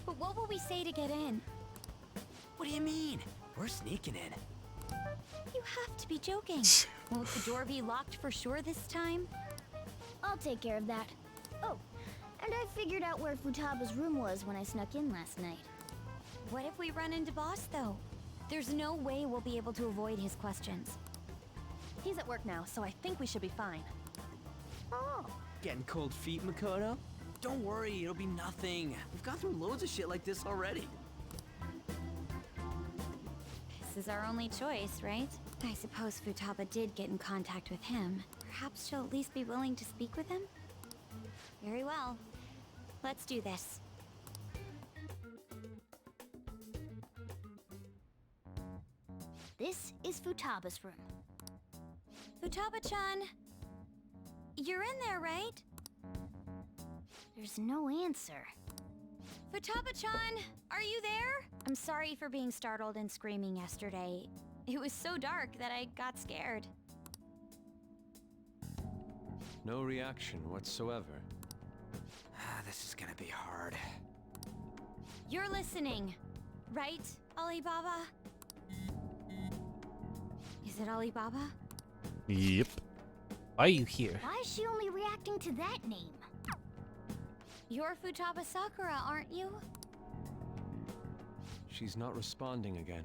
Speaker 2: But what will we say to get in?
Speaker 18: What do you mean? We're sneaking in.
Speaker 2: You have to be joking. Won't the door be locked for sure this time?
Speaker 10: I'll take care of that. Oh, and I figured out where Futaba's room was when I snuck in last night.
Speaker 2: What if we run into Boss, though? There's no way we'll be able to avoid his questions.
Speaker 19: He's at work now, so I think we should be fine.
Speaker 10: Oh.
Speaker 18: Getting cold feet, Makoto? Don't worry, it'll be nothing. We've gone through loads of shit like this already.
Speaker 2: This is our only choice, right? I suppose Futaba did get in contact with him. Perhaps she'll at least be willing to speak with him? Very well. Let's do this.
Speaker 10: This is Futaba's room.
Speaker 2: Futaba-chan, you're in there, right?
Speaker 10: There's no answer.
Speaker 2: Futaba-chan, are you there? I'm sorry for being startled and screaming yesterday. It was so dark that I got scared.
Speaker 9: No reaction whatsoever.
Speaker 18: This is gonna be hard.
Speaker 2: You're listening, right, Alibaba? Is it Alibaba?
Speaker 1: Yep. Why are you here?
Speaker 10: Why is she only reacting to that name?
Speaker 2: You're Futaba Sakura, aren't you?
Speaker 9: She's not responding again.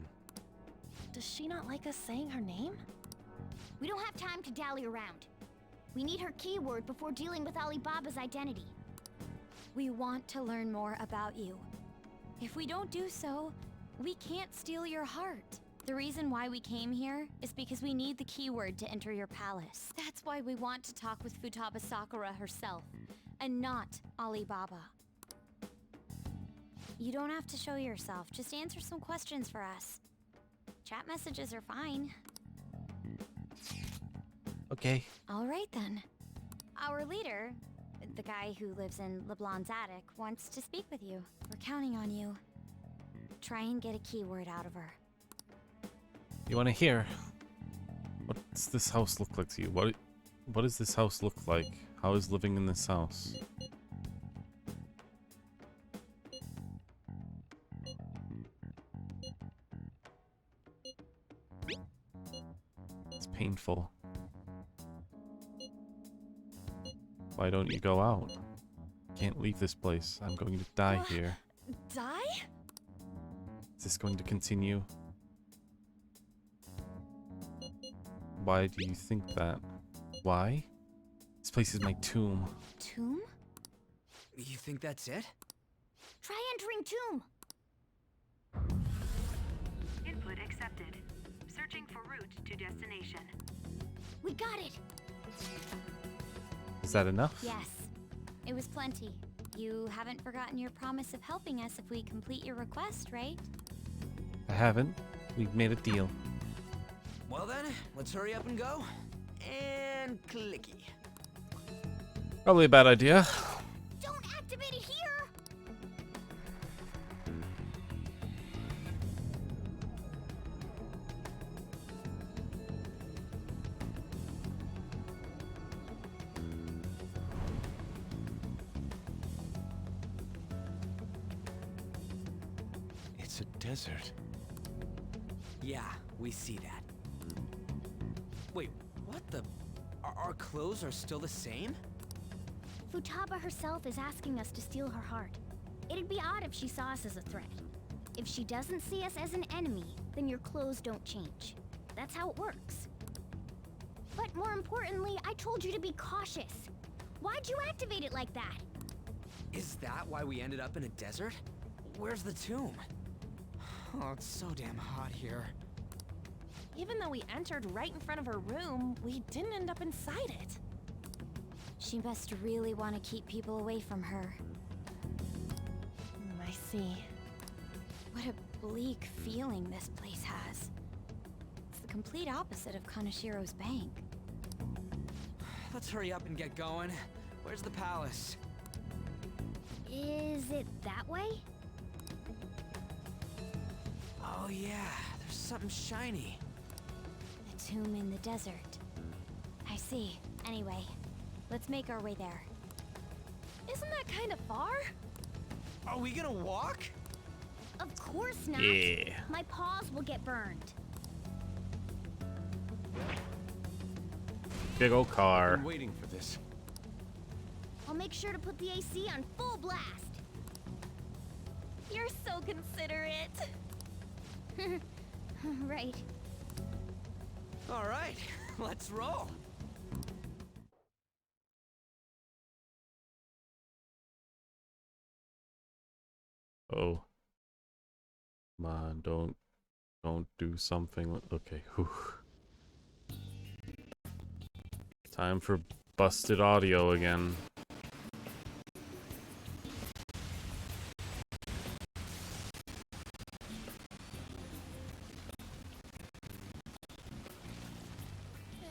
Speaker 19: Does she not like us saying her name?
Speaker 10: We don't have time to dally around. We need her keyword before dealing with Alibaba's identity.
Speaker 2: We want to learn more about you. If we don't do so, we can't steal your heart. The reason why we came here is because we need the keyword to enter your palace. That's why we want to talk with Futaba Sakura herself, and not Alibaba. You don't have to show yourself, just answer some questions for us. Chat messages are fine.
Speaker 1: Okay.
Speaker 2: Alright then. Our leader, the guy who lives in LeBlanc's attic, wants to speak with you. We're counting on you. Try and get a keyword out of her.
Speaker 1: You want to hear? What's this house look like to you? What does this house look like? How is living in this house? It's painful. Why don't you go out? Can't leave this place. I'm going to die here.
Speaker 19: Die?
Speaker 1: Is this going to continue? Why do you think that? Why? This place is my tomb.
Speaker 2: Tomb?
Speaker 18: You think that's it?
Speaker 10: Try entering tomb.
Speaker 20: Input accepted. Searching for route to destination.
Speaker 10: We got it.
Speaker 1: Is that enough?
Speaker 2: Yes. It was plenty. You haven't forgotten your promise of helping us if we complete your request, right?
Speaker 1: I haven't. We've made a deal.
Speaker 18: Well then, let's hurry up and go. And clicky.
Speaker 1: Probably a bad idea.
Speaker 10: Don't activate it here.
Speaker 9: It's a desert.
Speaker 18: Yeah, we see that. Wait, what the? Our clothes are still the same?
Speaker 10: Futaba herself is asking us to steal her heart. It'd be odd if she saw us as a threat. If she doesn't see us as an enemy, then your clothes don't change. That's how it works. But more importantly, I told you to be cautious. Why'd you activate it like that?
Speaker 18: Is that why we ended up in a desert? Where's the tomb? Oh, it's so damn hot here.
Speaker 19: Even though we entered right in front of her room, we didn't end up inside it.
Speaker 2: She must really want to keep people away from her.
Speaker 19: I see.
Speaker 2: What a bleak feeling this place has. It's the complete opposite of Kanashiro's bank.
Speaker 18: Let's hurry up and get going. Where's the palace?
Speaker 10: Is it that way?
Speaker 18: Oh yeah, there's something shiny.
Speaker 2: The tomb in the desert. I see. Anyway, let's make our way there.
Speaker 19: Isn't that kind of far?
Speaker 18: Are we gonna walk?
Speaker 10: Of course not.
Speaker 1: Yeah.
Speaker 10: My paws will get burned.
Speaker 1: Big old car.
Speaker 9: I'm waiting for this.
Speaker 10: I'll make sure to put the AC on full blast.
Speaker 19: You're so considerate.
Speaker 10: Right.
Speaker 18: All right, let's roll.
Speaker 1: Oh. Come on, don't do something. Okay, whew. Time for busted audio again.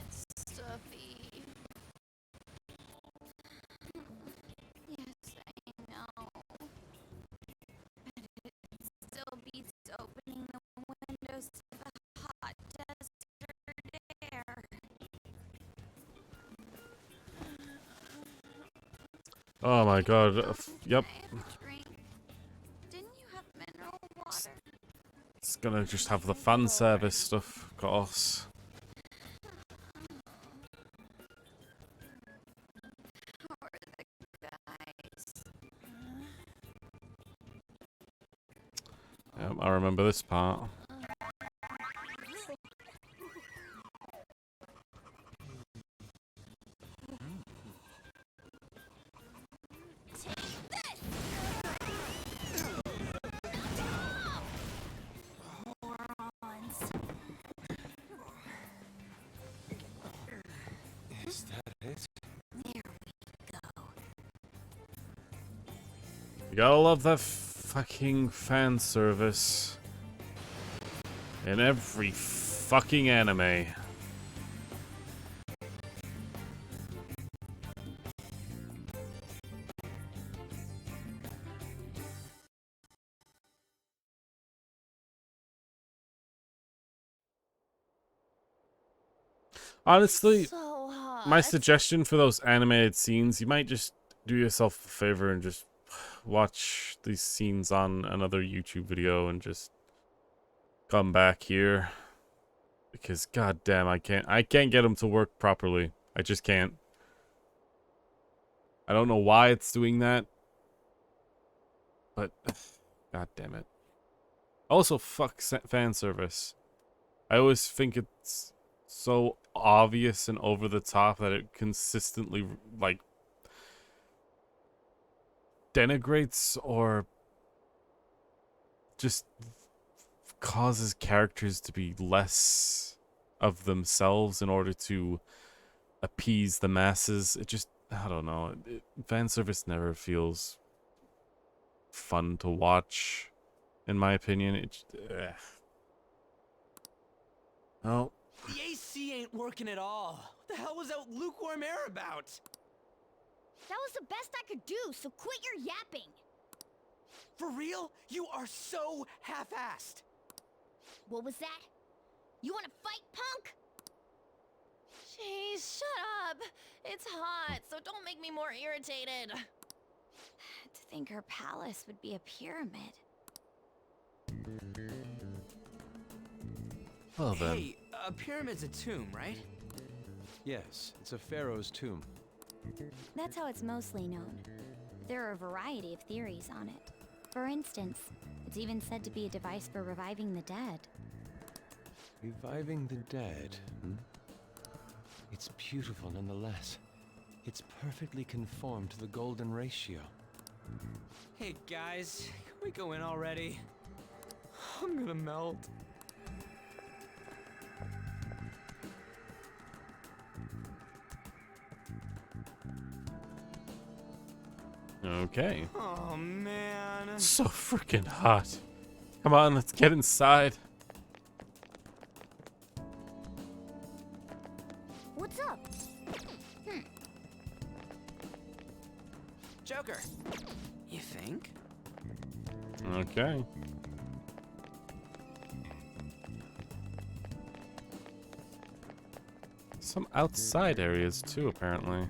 Speaker 2: It's stuffy. Yes, I know. But it still beats opening the windows to the hot desert air.
Speaker 1: Oh my god. Yep.
Speaker 2: Didn't you have mineral water?
Speaker 1: It's gonna just have the fan service stuff, of course.
Speaker 2: Or the guys?
Speaker 1: Yep, I remember this part.
Speaker 2: Take this!
Speaker 14: Is that it?
Speaker 1: You gotta love that fucking fan service in every fucking anime. Honestly,
Speaker 19: So hot.
Speaker 1: my suggestion for those animated scenes, you might just do yourself a favor and just watch these scenes on another YouTube video and just come back here. Because goddamn, I can't get them to work properly. I just can't. I don't know why it's doing that. But god damn it. Also, fuck fan service. I always think it's so obvious and over the top that it consistently, like, denigrates or just causes characters to be less of themselves in order to appease the masses. It just, I don't know. Fan service never feels fun to watch, in my opinion. It oh.
Speaker 18: The AC ain't working at all. What the hell was that lukewarm air about?
Speaker 10: That was the best I could do, so quit your yapping.
Speaker 18: For real? You are so half-assed.
Speaker 10: What was that? You wanna fight, punk?
Speaker 19: Jeez, shut up. It's hot, so don't make me more irritated.
Speaker 2: To think her palace would be a pyramid.
Speaker 1: Well then.
Speaker 18: Hey, a pyramid's a tomb, right?
Speaker 9: Yes, it's a pharaoh's tomb.
Speaker 2: That's how it's mostly known. There are a variety of theories on it. For instance, it's even said to be a device for reviving the dead.
Speaker 9: Reviving the dead, hmm? It's beautiful nonetheless. It's perfectly conformed to the golden ratio.
Speaker 18: Hey guys, can we go in already? I'm gonna melt.
Speaker 1: Okay.
Speaker 18: Oh man.
Speaker 1: So freaking hot. Come on, let's get inside.
Speaker 10: What's up?
Speaker 18: Joker, you think?
Speaker 1: Okay. Some outside areas too, apparently.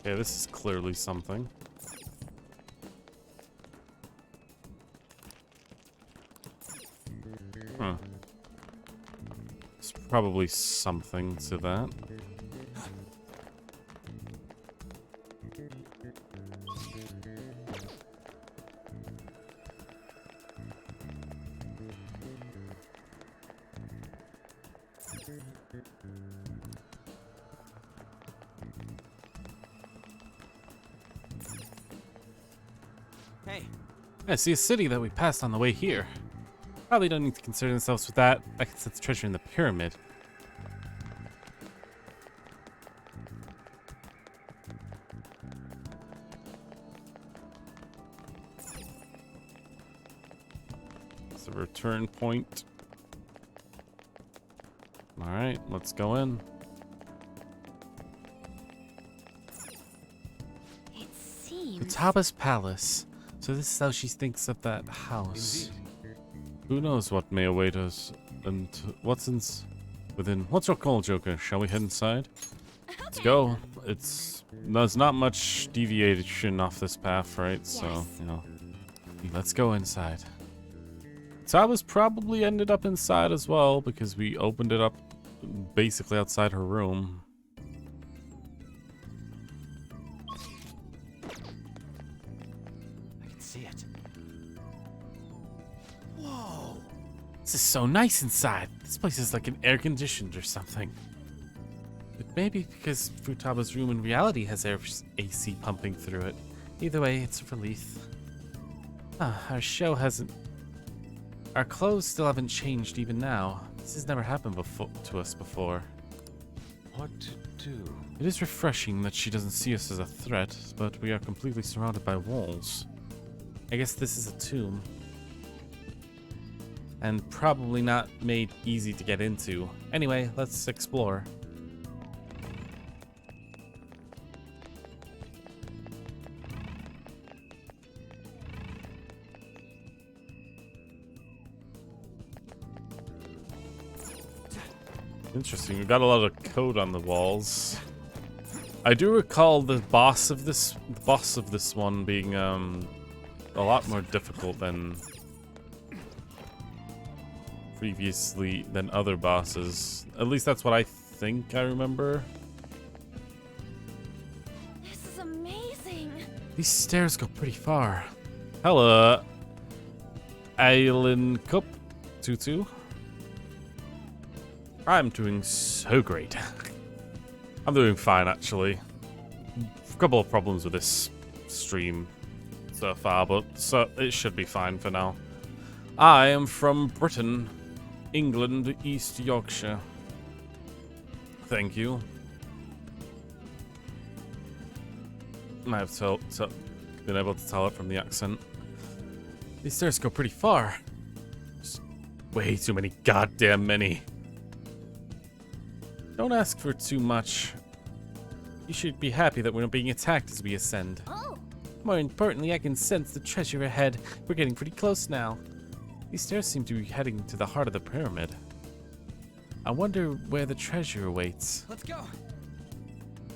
Speaker 1: Okay, this is clearly something. Huh. There's probably something to that.
Speaker 18: Hey.
Speaker 1: I see a city that we passed on the way here. Probably don't need to concern themselves with that. I can sense treasure in the pyramid. It's a return point. Alright, let's go in.
Speaker 2: It seems...
Speaker 1: Futaba's palace. So this is how she thinks of that house. Who knows what may await us and what's within. What's your call, Joker? Shall we head inside? Let's go. There's not much deviation off this path, right? Yes. So, you know, let's go inside. Futaba's probably ended up inside as well because we opened it up basically outside her room.
Speaker 18: See it. Whoa!
Speaker 1: This is so nice inside. This place is like an air conditioned or something. It may be because Futaba's room in reality has AC pumping through it. Either way, it's a relief. Ah, our show hasn't... Our clothes still haven't changed even now. This has never happened to us before.
Speaker 9: What to do?
Speaker 1: It is refreshing that she doesn't see us as a threat, but we are completely surrounded by walls. I guess this is a tomb. And probably not made easy to get into. Anyway, let's explore. Interesting, we've got a lot of code on the walls. I do recall the boss of this one being a lot more difficult than other bosses. At least that's what I think I remember.
Speaker 19: This is amazing.
Speaker 1: These stairs go pretty far. Hello, Aileen Cup Tutu. I'm doing so great. I'm doing fine, actually. A couple of problems with this stream so far, but it should be fine for now. I am from Britain, England, East Yorkshire. Thank you. I have been able to tell it from the accent. These stairs go pretty far. Just way too many goddamn many. Don't ask for too much. You should be happy that we're not being attacked as we ascend.
Speaker 10: Oh.
Speaker 1: More importantly, I can sense the treasure ahead. We're getting pretty close now. These stairs seem to be heading to the heart of the pyramid. I wonder where the treasure awaits.
Speaker 18: Let's go.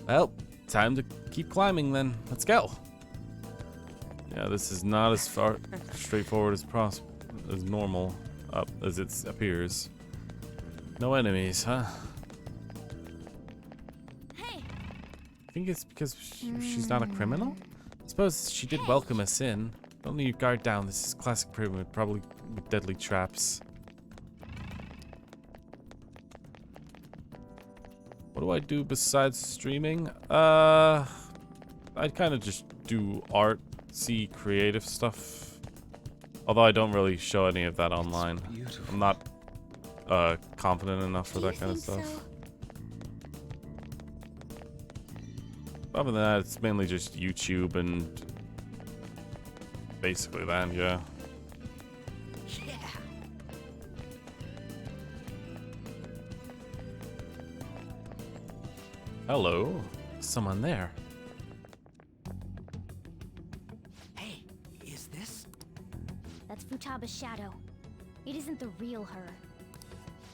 Speaker 1: Well, time to keep climbing then. Let's go. Yeah, this is not as far straightforward as normal as it appears. No enemies, huh? I think it's because she's not a criminal? I suppose she did welcome us in. Don't need your guard down. This is classic pyramid, probably with deadly traps. What do I do besides streaming? I kind of just do artsy, creative stuff. Although I don't really show any of that online. I'm not confident enough for that kind of stuff. So? Other than that, it's mainly just YouTube and basically that, yeah.
Speaker 18: Yeah.
Speaker 1: Hello, someone there.
Speaker 18: Hey, is this?
Speaker 10: That's Futaba's shadow. It isn't the real her.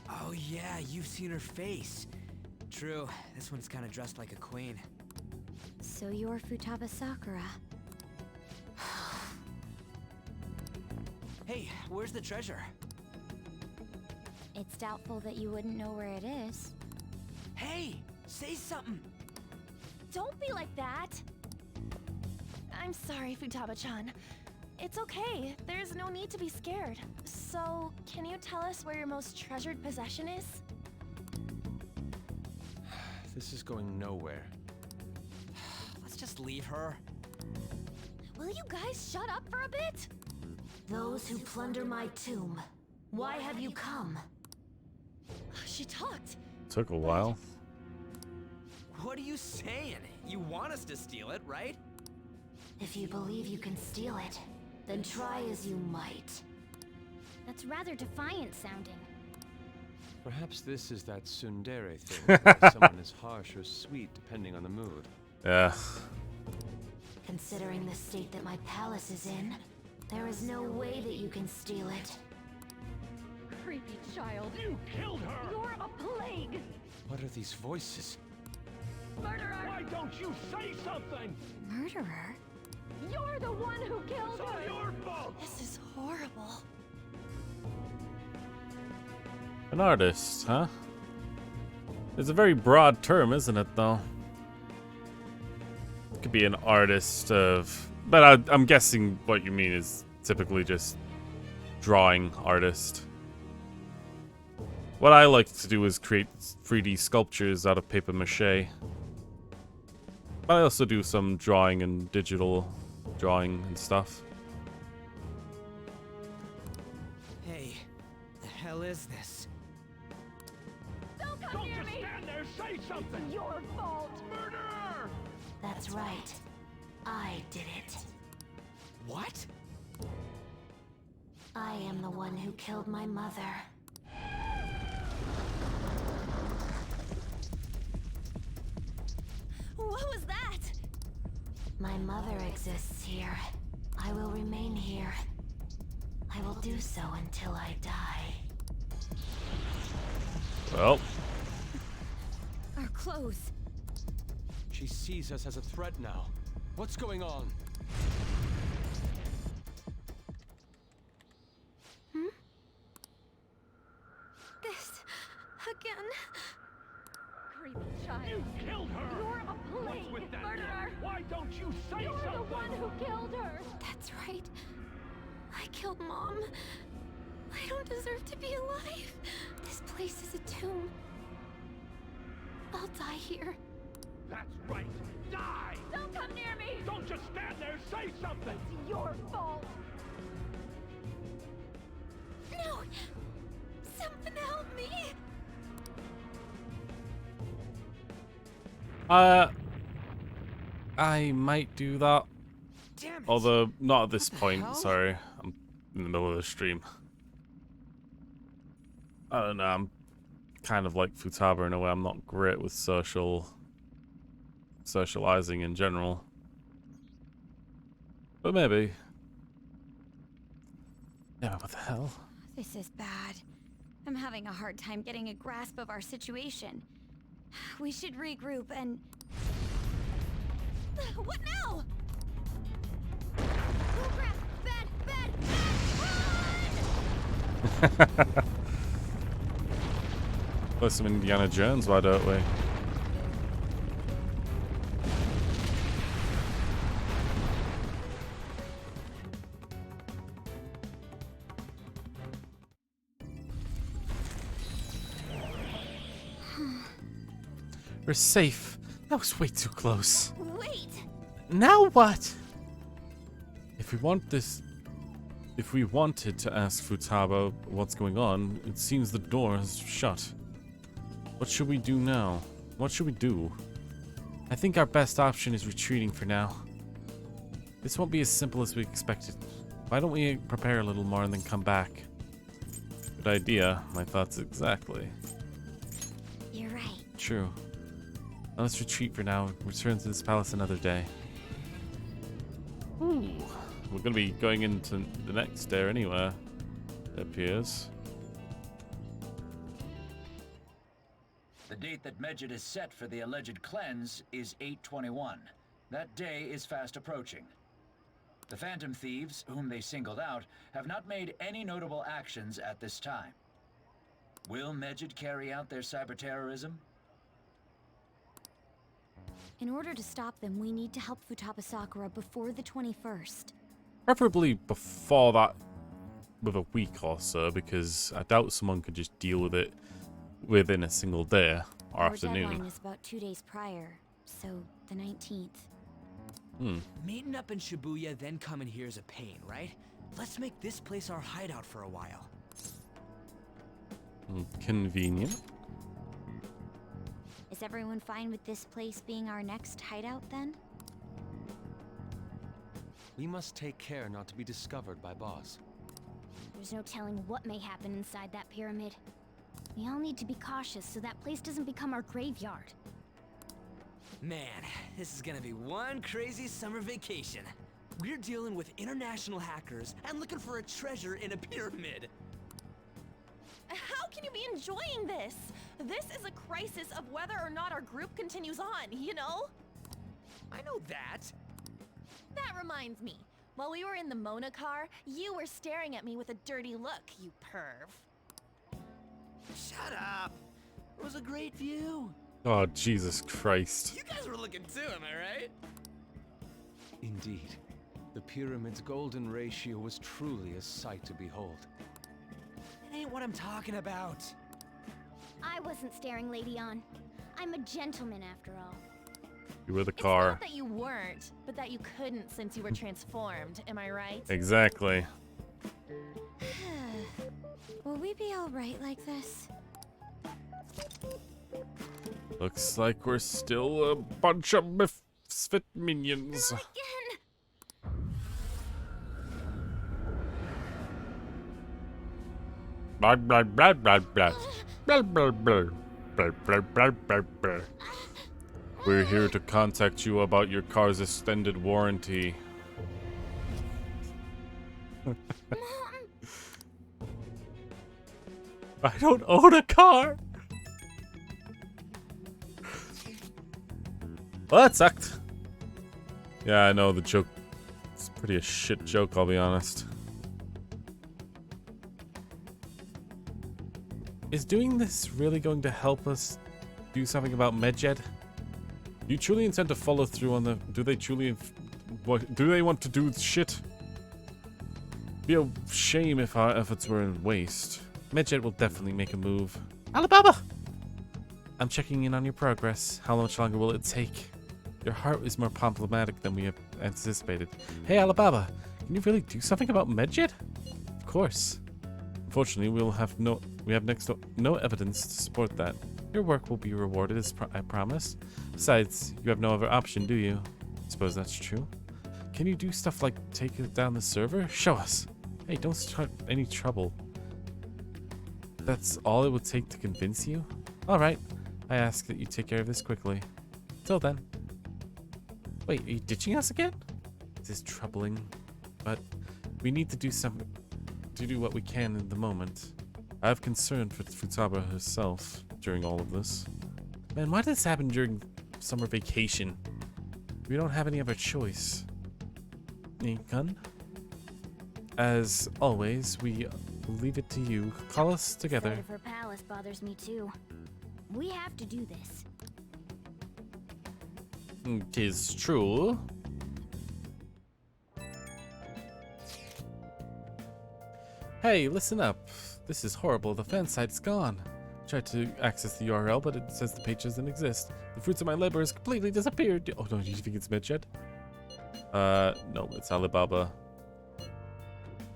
Speaker 18: Oh yeah, you've seen her face. True, this one's kind of dressed like a queen.
Speaker 2: So you're Futaba Sakura.
Speaker 18: Hey, where's the treasure?
Speaker 2: It's doubtful that you wouldn't know where it is.
Speaker 18: Hey, say something.
Speaker 19: Don't be like that. I'm sorry, Futaba-chan. It's okay. There's no need to be scared. So, can you tell us where your most treasured possession is?
Speaker 9: This is going nowhere.
Speaker 18: Let's just leave her.
Speaker 19: Will you guys shut up for a bit?
Speaker 17: Those who plunder my tomb, why have you come?
Speaker 19: She talked.
Speaker 1: Took a while.
Speaker 18: What are you saying? You want us to steal it, right?
Speaker 17: If you believe you can steal it, then try as you might.
Speaker 10: That's rather defiant sounding.
Speaker 9: Perhaps this is that tsundere thing, where someone is harsh or sweet depending on the mood.
Speaker 1: Yeah.
Speaker 17: Considering the state that my palace is in, there is no way that you can steal it.
Speaker 19: Creepy child.
Speaker 11: You killed her!
Speaker 19: You're a plague!
Speaker 9: What are these voices?
Speaker 19: Murderer!
Speaker 11: Why don't you say something?
Speaker 2: Murderer?
Speaker 19: You're the one who killed
Speaker 11: It's all
Speaker 19: her!
Speaker 11: your fault!
Speaker 19: This is horrible.
Speaker 1: An artist, huh? It's a very broad term, isn't it, though? It could be an artist of... But I'm guessing what you mean is typically just drawing artist. What I like to do is create 3D sculptures out of paper mache. But I also do some drawing and digital drawing and stuff.
Speaker 18: Hey, the hell is this?
Speaker 10: Don't come near me!
Speaker 11: Stand there, say something!
Speaker 10: It's your fault!
Speaker 11: Murderer!
Speaker 17: That's right. I did it.
Speaker 18: What?
Speaker 17: I am the one who killed my mother.
Speaker 10: What was that?
Speaker 17: My mother exists here. I will remain here. I will do so until I die.
Speaker 1: Well.
Speaker 19: Our clothes.
Speaker 9: She sees us as a threat now. What's going on?
Speaker 19: This again. Creepy child.
Speaker 11: You killed her!
Speaker 10: You're a plague
Speaker 11: What's with that
Speaker 10: murderer!
Speaker 11: look? Why don't you say
Speaker 10: You're
Speaker 11: something?
Speaker 10: the one who killed her!
Speaker 19: That's right. I killed Mom. I don't deserve to be alive. This place is a tomb. I'll die here.
Speaker 11: That's right. Die!
Speaker 10: Don't come near me!
Speaker 11: Don't just stand there, say something!
Speaker 10: It's your fault!
Speaker 19: No! Someone help me!
Speaker 1: I might do that.
Speaker 18: Damn it.
Speaker 1: Although, not at this
Speaker 18: What the
Speaker 1: point,
Speaker 18: hell?
Speaker 1: sorry. I'm in the middle of the stream. I don't know, I'm kind of like Futaba in a way. I'm not great with socializing in general. But maybe. Yeah, what the hell?
Speaker 2: This is bad. I'm having a hard time getting a grasp of our situation. We should regroup and...
Speaker 19: What now?
Speaker 10: Oh crap! Bad! Run!
Speaker 1: Play some Indiana Jones, why don't we? We're safe. That was way too close.
Speaker 19: Wait!
Speaker 1: Now what? If we wanted to ask Futaba what's going on, it seems the door is shut. What should we do now? What should we do? I think our best option is retreating for now. This won't be as simple as we expected. Why don't we prepare a little more and then come back? Good idea. My thoughts exactly.
Speaker 2: You're right.
Speaker 1: True. Now let's retreat for now. Return to this palace another day. Ooh. We're gonna be going into the next day anyway, it appears.
Speaker 12: The date that Medjed is set for the alleged cleanse is 8/21. That day is fast approaching. The Phantom Thieves, whom they singled out, have not made any notable actions at this time. Will Medjed carry out their cyber-terrorism?
Speaker 2: In order to stop them, we need to help Futaba Sakura before the 21st.
Speaker 1: Preferably before that, with a week or so, because I doubt someone could just deal with it within a single day or
Speaker 2: Our deadline
Speaker 1: afternoon.
Speaker 2: is about 2 days prior, so the 19th.
Speaker 18: Meeting up in Shibuya, then coming here is a pain, right? Let's make this place our hideout for a while.
Speaker 1: Convenient.
Speaker 2: Is everyone fine with this place being our next hideout then?
Speaker 9: We must take care not to be discovered by Boss.
Speaker 10: There's no telling what may happen inside that pyramid. We all need to be cautious so that place doesn't become our graveyard.
Speaker 18: Man, this is gonna be one crazy summer vacation. We're dealing with international hackers and looking for a treasure in a pyramid.
Speaker 19: How can you be enjoying this? This is a crisis of whether or not our group continues on, you know?
Speaker 18: I know that.
Speaker 19: That reminds me. While we were in the Mona car, you were staring at me with a dirty look, you perv.
Speaker 18: Shut up. It was a great view.
Speaker 1: Oh, Jesus Christ.
Speaker 18: You guys were looking too, am I right?
Speaker 9: Indeed. The pyramid's golden ratio was truly a sight to behold.
Speaker 18: That ain't what I'm talking about.
Speaker 10: I wasn't staring Lady on. I'm a gentleman after all.
Speaker 1: You were the
Speaker 19: It's
Speaker 1: car.
Speaker 19: not that you weren't, but that you couldn't since you were transformed. Am I right?
Speaker 1: Exactly.
Speaker 2: Will we be alright like this?
Speaker 1: Looks like we're still a bunch of misfit minions. Blah blah blah blah blah. Blah blah blah. Blah blah blah blah blah. We're here to contact you about your car's extended warranty. I don't own a car. Well, that sucked. Yeah, I know the joke. It's pretty a shit joke, I'll be honest. Is doing this really going to help us do something about Medjed? Do you truly intend to follow through on the... Do they truly... What, do they want to do shit? Be a shame if our efforts were in waste. Medjed will definitely make a move. Alibaba! I'm checking in on your progress. How much longer will it take? Your heart is more problematic than we have anticipated. Hey, Alibaba, can you really do something about Medjed? Of course. Unfortunately, we have next to no evidence to support that. Your work will be rewarded, as I promised. Besides, you have no other option, do you? Suppose that's true. Can you do stuff like take it down the server? Show us. Hey, don't start any trouble. That's all it would take to convince you? Alright, I ask that you take care of this quickly. Till then. Wait, are you ditching us again? This is troubling, but we need to do something to do what we can in the moment. I have concern for Futaba herself during all of this. Man, why did this happen during summer vacation? We don't have any other choice. Gun? As always, we leave it to you. Call us together.
Speaker 10: The sight of her palace bothers me too. We have to do this.
Speaker 1: 'Tis true. Hey, listen up. This is horrible. The fan site's gone. Tried to access the URL, but it says the page doesn't exist. The fruits of my labor has completely disappeared. Oh, no, do you think it's Medjed? No, it's Alibaba.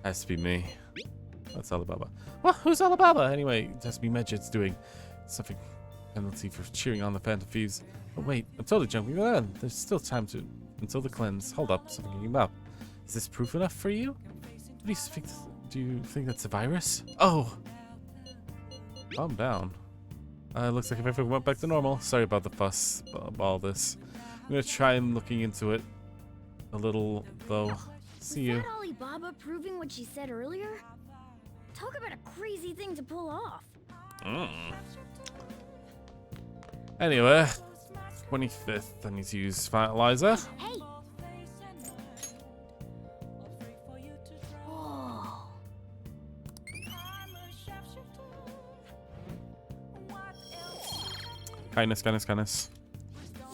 Speaker 1: Has to be me. That's Alibaba. Well, who's Alibaba? Anyway, it has to be Medjed's doing something. Penalty for cheering on the Phantom Thieves. Oh, wait, I'm totally jumping around. There's still time until the cleanse. Hold up, something came up. Is this proof enough for you? Do you think that's a virus? Oh! Calm down. Looks like everything went back to normal. Sorry about the fuss of all this. I'm gonna try and looking into it a little, though. See you.
Speaker 10: Was that Alibaba proving what she said earlier? Talk about a crazy thing to pull off.
Speaker 1: Anyway, 25th, I need to use fertilizer.
Speaker 10: Hey! Whoa.
Speaker 1: Kindness, kindness, kindness.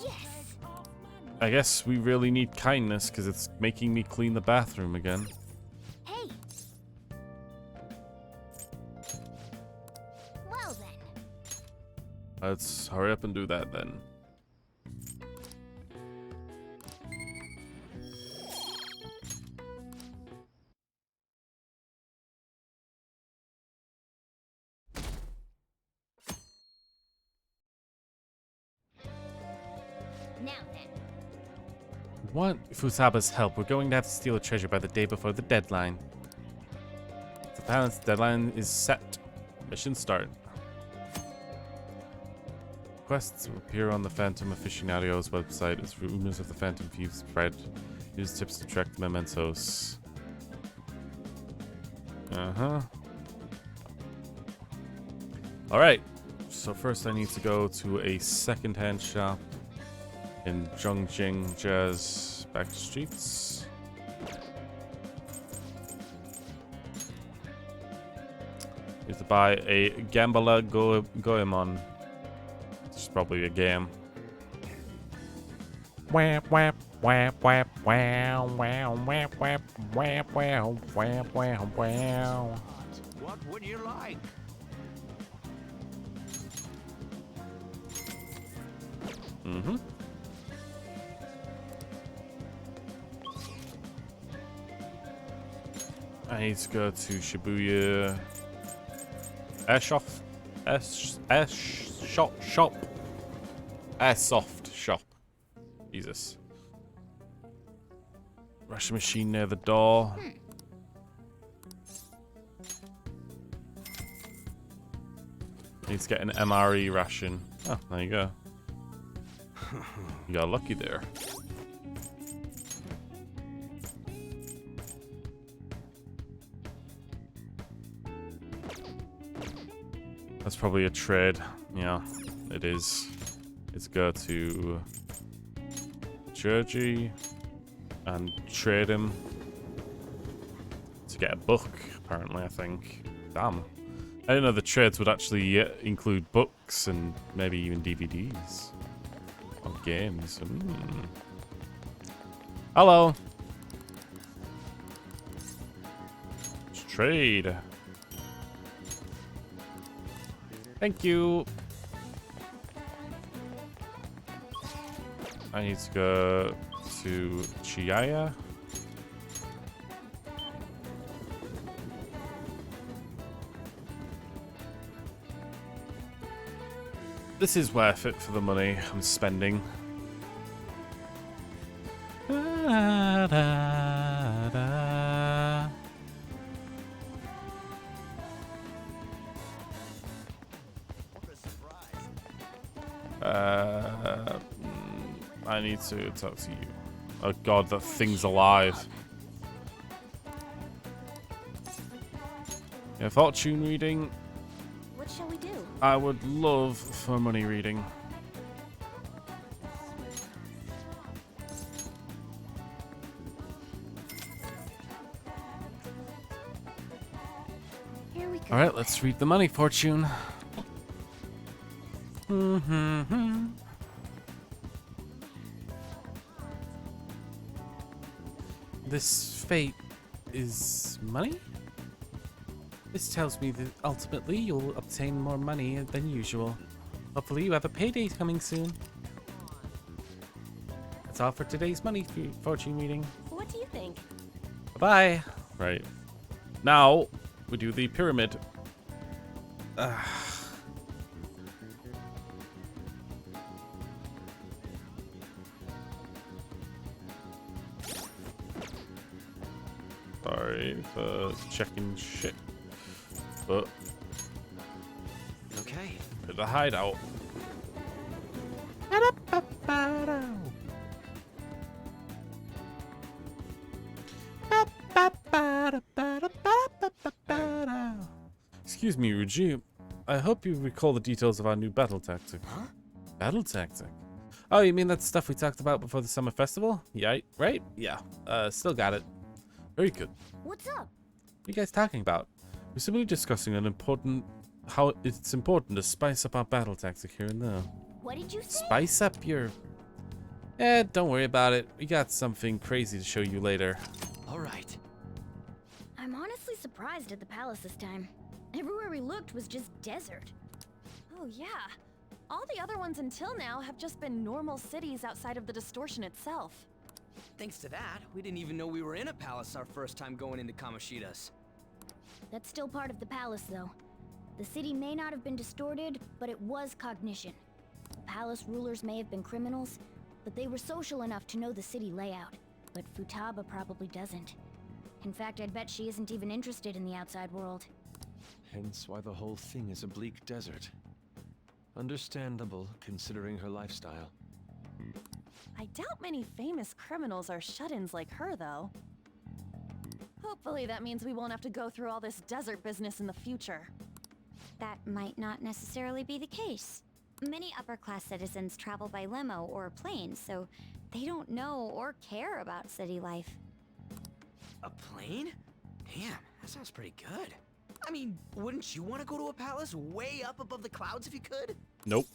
Speaker 10: Yes!
Speaker 1: I guess we really need kindness because it's making me clean the bathroom again.
Speaker 10: Hey! Well then.
Speaker 1: Let's hurry up and do that then.
Speaker 10: Now then.
Speaker 1: We want Futaba's help. We're going to have to steal a treasure by the day before the deadline. The balance deadline is set. Mission start. Quests will appear on the Phantom Aficionado's website as rumors of the Phantom Thieves spread. Use tips to track the mementos. Alright, so first I need to go to a second-hand shop in Zhongjing Jazz back streets. Need to buy a Gambala Goemon. It's probably a game. Whap whap whap whap wow wow whap whap whap wow whap wow wow.
Speaker 7: What would you like?
Speaker 1: I need to go to Shibuya Airsoft shop. Airsoft shop. Jesus. Russian machine near the door. Need to get an MRE ration. Oh, there you go. You got lucky there. That's probably a trade. Yeah, it is. Let's go to Georgie and trade him to get a book, apparently, I think. Damn. I didn't know the trades would actually include books and maybe even DVDs of games. Hello. Let's trade. Thank you. I need to go to Chiaya. This is worth it for the money I'm spending. Da, da, da. I need to talk to you. Oh god, that thing's alive. Yeah, fortune reading.
Speaker 4: What shall we do?
Speaker 1: I would love for money reading.
Speaker 4: Here we go.
Speaker 1: Alright, let's read the money fortune. This fate is money? This tells me that ultimately you'll obtain more money than usual. Hopefully you have a payday coming soon. That's all for today's money fortune reading.
Speaker 4: What do you think?
Speaker 1: Bye-bye. Right. Now, we do the pyramid. Sorry for checking shit. But
Speaker 6: okay.
Speaker 1: At the hideout. Excuse me, Ruji. I hope you recall the details of our new battle tactic.
Speaker 6: Huh?
Speaker 1: Battle tactic? Oh, you mean that stuff we talked about before the summer festival? Yeah, right? Yeah. Still got it. Very good.
Speaker 10: What's up?
Speaker 1: What are you guys talking about? We're simply discussing how it's important to spice up our battle tactic here and there.
Speaker 10: What did you say?
Speaker 1: Spice up your... don't worry about it. We got something crazy to show you later.
Speaker 6: All right.
Speaker 10: I'm honestly surprised at the palace this time. Everywhere we looked was just desert.
Speaker 19: Oh yeah. All the other ones until now have just been normal cities outside of the distortion itself.
Speaker 18: Thanks to that, we didn't even know we were in a palace our first time going into Kamoshida's.
Speaker 10: That's still part of the palace, though. The city may not have been distorted, but it was cognition. The palace rulers may have been criminals, but they were social enough to know the city layout. But Futaba probably doesn't. In fact, I'd bet she isn't even interested in the outside world.
Speaker 9: Hence why the whole thing is a bleak desert. Understandable, considering her lifestyle.
Speaker 19: I doubt many famous criminals are shut-ins like her, though. Hopefully that means we won't have to go through all this desert business in the future.
Speaker 2: That might not necessarily be the case. Many upper-class citizens travel by limo or plane, so they don't know or care about city life.
Speaker 18: A plane? Damn, that sounds pretty good. I mean, wouldn't you want to go to a palace way up above the clouds if you could?
Speaker 1: Nope.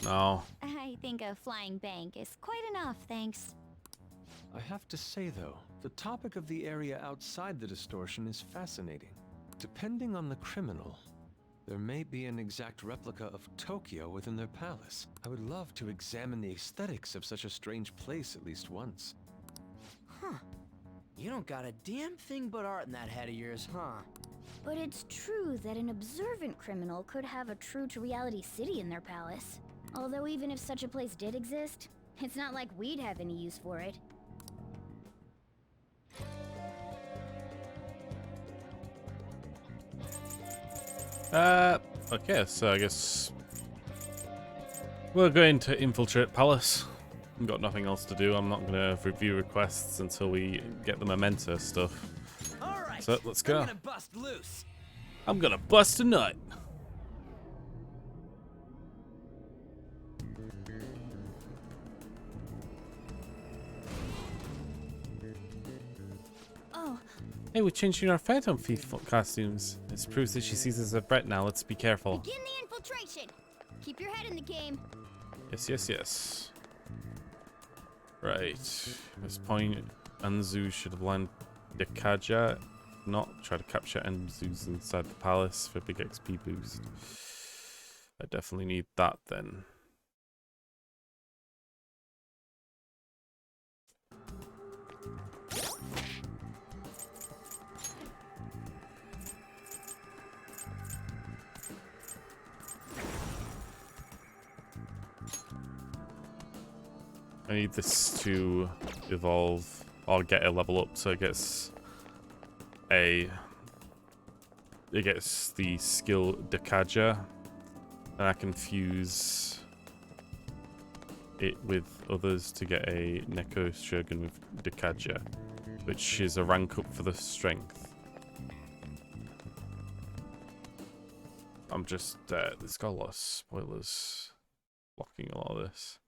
Speaker 1: No.
Speaker 2: I think a flying bank is quite enough, thanks.
Speaker 9: I have to say, though, the topic of the area outside the distortion is fascinating. Depending on the criminal, There may be an exact replica of Tokyo within their palace. I would love to examine the aesthetics of such a strange place at least once.
Speaker 18: Huh. You don't got a damn thing but art in that head of yours, huh?
Speaker 10: But it's true that an observant criminal could have a true-to-reality city in their palace. Although even if such a place did exist, it's not like we'd have any use for it.
Speaker 1: Okay, so I guess we're going to infiltrate Palace. We've got nothing else to do. I'm not going to review requests until we get the memento stuff.
Speaker 18: Alright,
Speaker 1: So let's go.
Speaker 18: I'm gonna bust loose.
Speaker 1: I'm gonna bust a nut.
Speaker 10: Oh.
Speaker 1: Hey, we're changing our Phantom Thief costumes. This proves that she sees us as a threat now. Let's be careful.
Speaker 10: Begin the infiltration. Keep your head in the game.
Speaker 1: Yes, yes, yes. Right. At this point, Anzu should have landed Dekaja. Not try to capture Anzu's inside the palace for a big XP boost. I definitely need that then. I need this to evolve or get a level up so it gets the skill Dekaja, and I can fuse it with others to get a Neko Shogun with Dekaja, which is a rank up for the strength. I'm just there's got a lot of spoilers blocking a lot of this.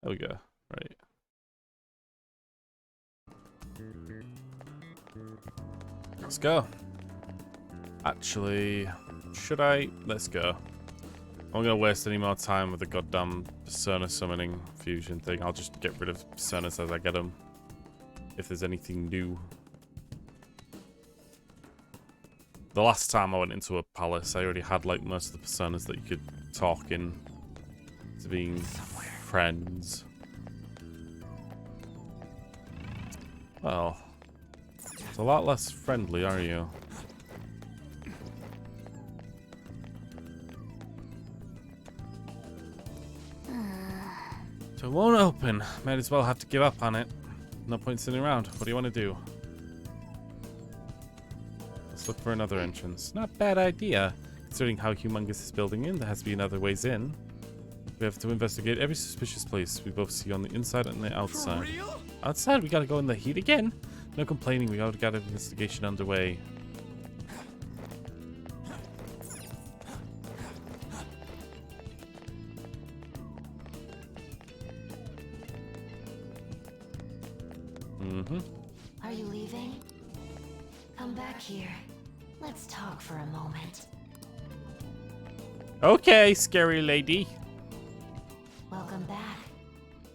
Speaker 1: There we go. Right. Let's go. Actually, should I? Let's go. I'm not gonna waste any more time with the goddamn Persona summoning fusion thing. I'll just get rid of Personas as I get them. If there's anything new. The last time I went into a palace, I already had like most of the Personas that you could talk in to being friends. Well, it's a lot less friendly, are you? So it won't open. Might as well have to give up on it. No point sitting around. What do you want to do? Let's look for another entrance. Not a bad idea. Considering how humongous this building is, there has to be another ways in. We have to investigate every suspicious place we both see on the inside and the outside.
Speaker 18: For real?
Speaker 1: Outside, we gotta go in the heat again. No complaining, we already got an investigation underway.
Speaker 17: Are you leaving? Come back here. Let's talk for a moment.
Speaker 1: Okay, scary lady.
Speaker 17: Welcome back.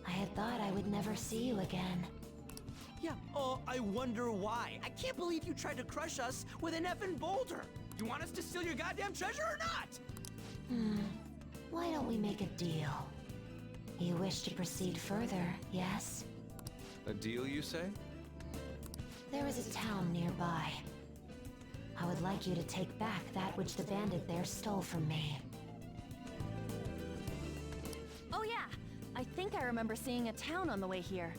Speaker 17: I had thought I would never see you again.
Speaker 18: Yeah, I wonder why. I can't believe you tried to crush us with an effing boulder. You want us to steal your goddamn treasure or not?
Speaker 17: Why don't we make a deal? You wish to proceed further, yes?
Speaker 9: A deal, you say?
Speaker 17: There is a town nearby. I would like you to take back that which the bandit there stole from me.
Speaker 19: Oh yeah, I think I remember seeing a town on the way here.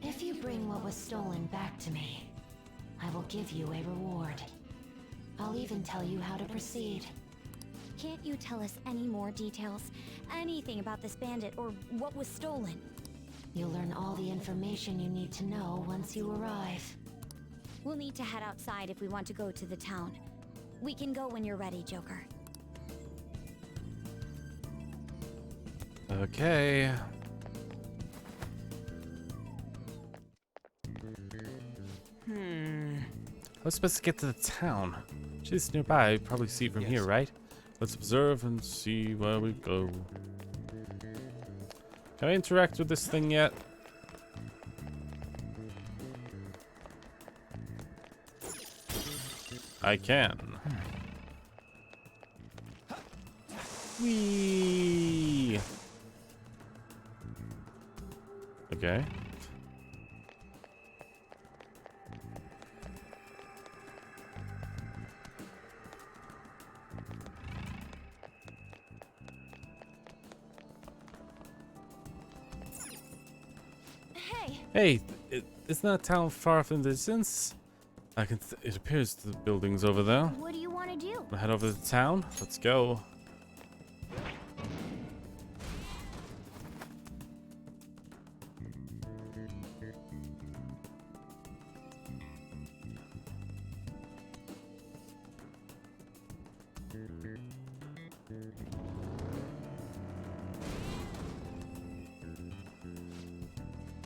Speaker 17: If you bring what was stolen back to me, I will give you a reward. I'll even tell you how to proceed.
Speaker 2: Can't you tell us any more details? Anything about this bandit or what was stolen?
Speaker 17: You'll learn all the information you need to know once you arrive.
Speaker 2: We'll need to head outside if we want to go to the town. We can go when you're ready, Joker.
Speaker 1: Okay. Let's supposed to get to the town. She's nearby. You probably see it from here, right? Let's observe and see where we go. Can I interact with this thing yet? I can. Whee! Okay. Hey, isn't that town far off in the distance? It appears the building's over there.
Speaker 10: What do you want to do?
Speaker 1: Wanna head over to the town? Let's go.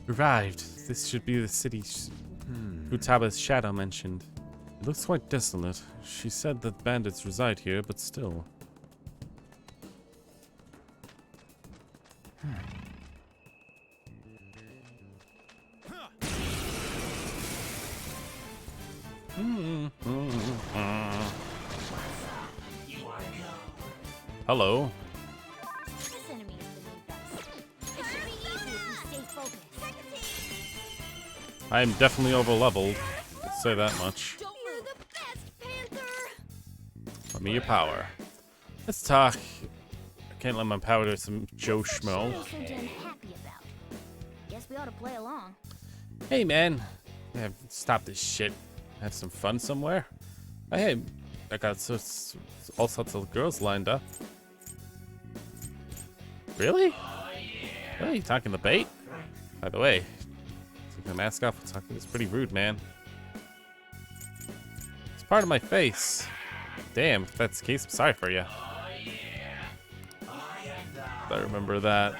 Speaker 1: Arrived. This should be the city Futaba's shadow mentioned. It looks quite desolate. She said that bandits reside here, but still. Hello.
Speaker 10: This enemy is beneath us. It should be easy if we stay focused.
Speaker 1: I am definitely over leveled. Let's say that much.
Speaker 10: You're the best, Panther!
Speaker 1: Let me your power. Let's talk. I can't let my power to some Joe Schmo.
Speaker 10: What are you so damn happy about? Guess we ought to play along.
Speaker 1: Hey man, stop this shit. Have some fun somewhere. Hey, I got all sorts of girls lined up. Really? Really? You talking the bait? By the way, take my mask off. It's pretty rude, man. It's part of my face. Damn, if that's the case, I'm sorry for you. I remember that.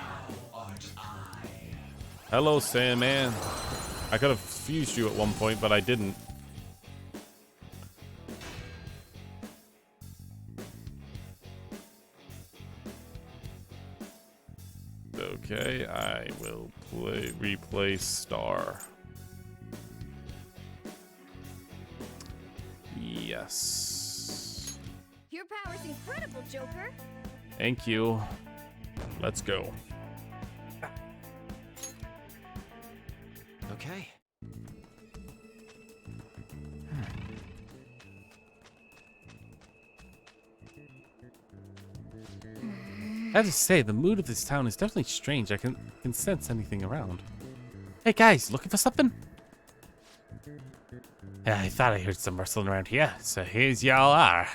Speaker 1: Hello, Sandman. I could have fused you at one point, but I didn't. Okay, I will replay Star. Yes.
Speaker 10: Your power's incredible, Joker.
Speaker 1: Thank you. Let's go.
Speaker 6: Okay.
Speaker 1: I have to say, the mood of this town is definitely strange. I can sense anything around. Hey guys, looking for something? Yeah, I thought I heard some rustling around here, so here's y'all are.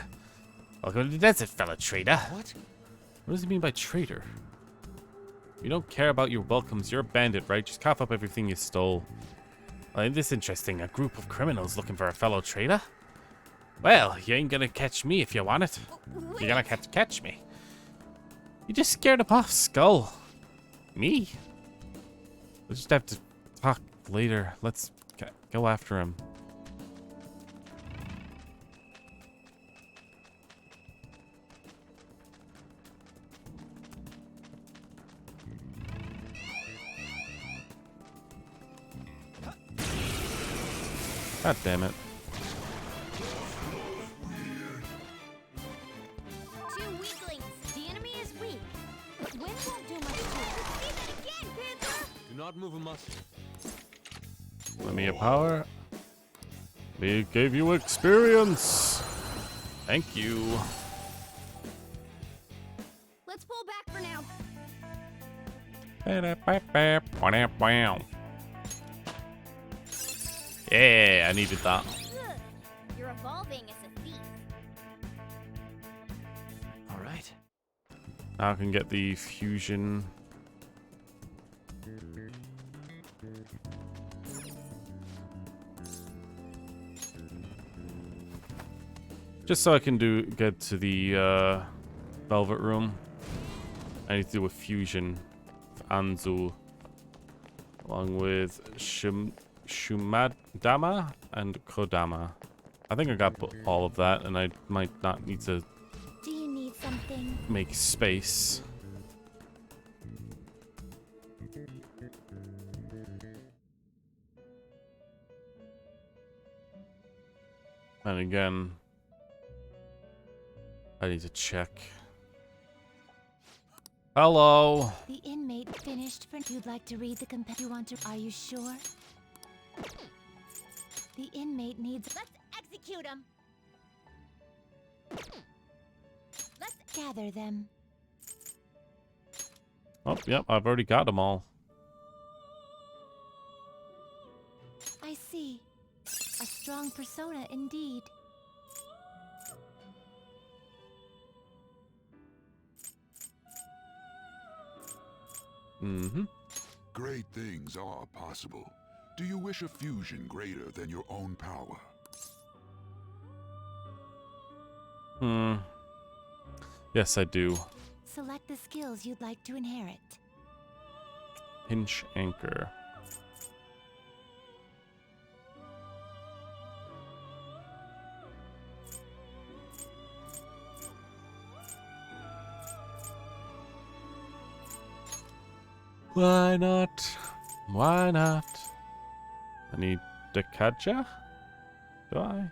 Speaker 1: Welcome to the desert, fellow trader. What does he mean by trader? You don't care about your welcomes. You're a bandit, right? Just cough up everything you stole. Well, isn't this interesting? A group of criminals looking for a fellow trader? Well, you ain't gonna catch me if you want it. You're gonna have to catch me. You just scared him off, Skull. Me? We'll just have to talk later. Let's go after him. God damn it.
Speaker 10: Two weaklings. The enemy is weak. But wind won't do much to it. See that again, Panther!
Speaker 9: Do not move a muscle.
Speaker 1: Let me a power. We gave you experience. Thank you.
Speaker 10: Let's pull back for now.
Speaker 1: Yeah, I needed that.
Speaker 10: You're evolving as a thief.
Speaker 6: All right.
Speaker 1: Now I can get the fusion. Just so I can get to the Velvet Room, I need to do a fusion of Anzu, along with Shumadama and Kodama. I think I got all of that, and I might not need to
Speaker 10: Do you need something?
Speaker 1: make space. And again, I need to check. Hello.
Speaker 8: The inmate finished for. You'd like to read the You want to? Are you sure? The inmate needs.
Speaker 10: Let's execute him.
Speaker 8: Let's gather them.
Speaker 1: Oh, yep, I've already got them all.
Speaker 8: I see. A strong persona indeed.
Speaker 1: Mm-hmm.
Speaker 11: Great things are possible. Do you wish a fusion greater than your own power?
Speaker 1: Yes, I do.
Speaker 8: Select the skills you'd like to inherit.
Speaker 1: Pinch anchor. Why not? Why not? I need Dekaja? Do I?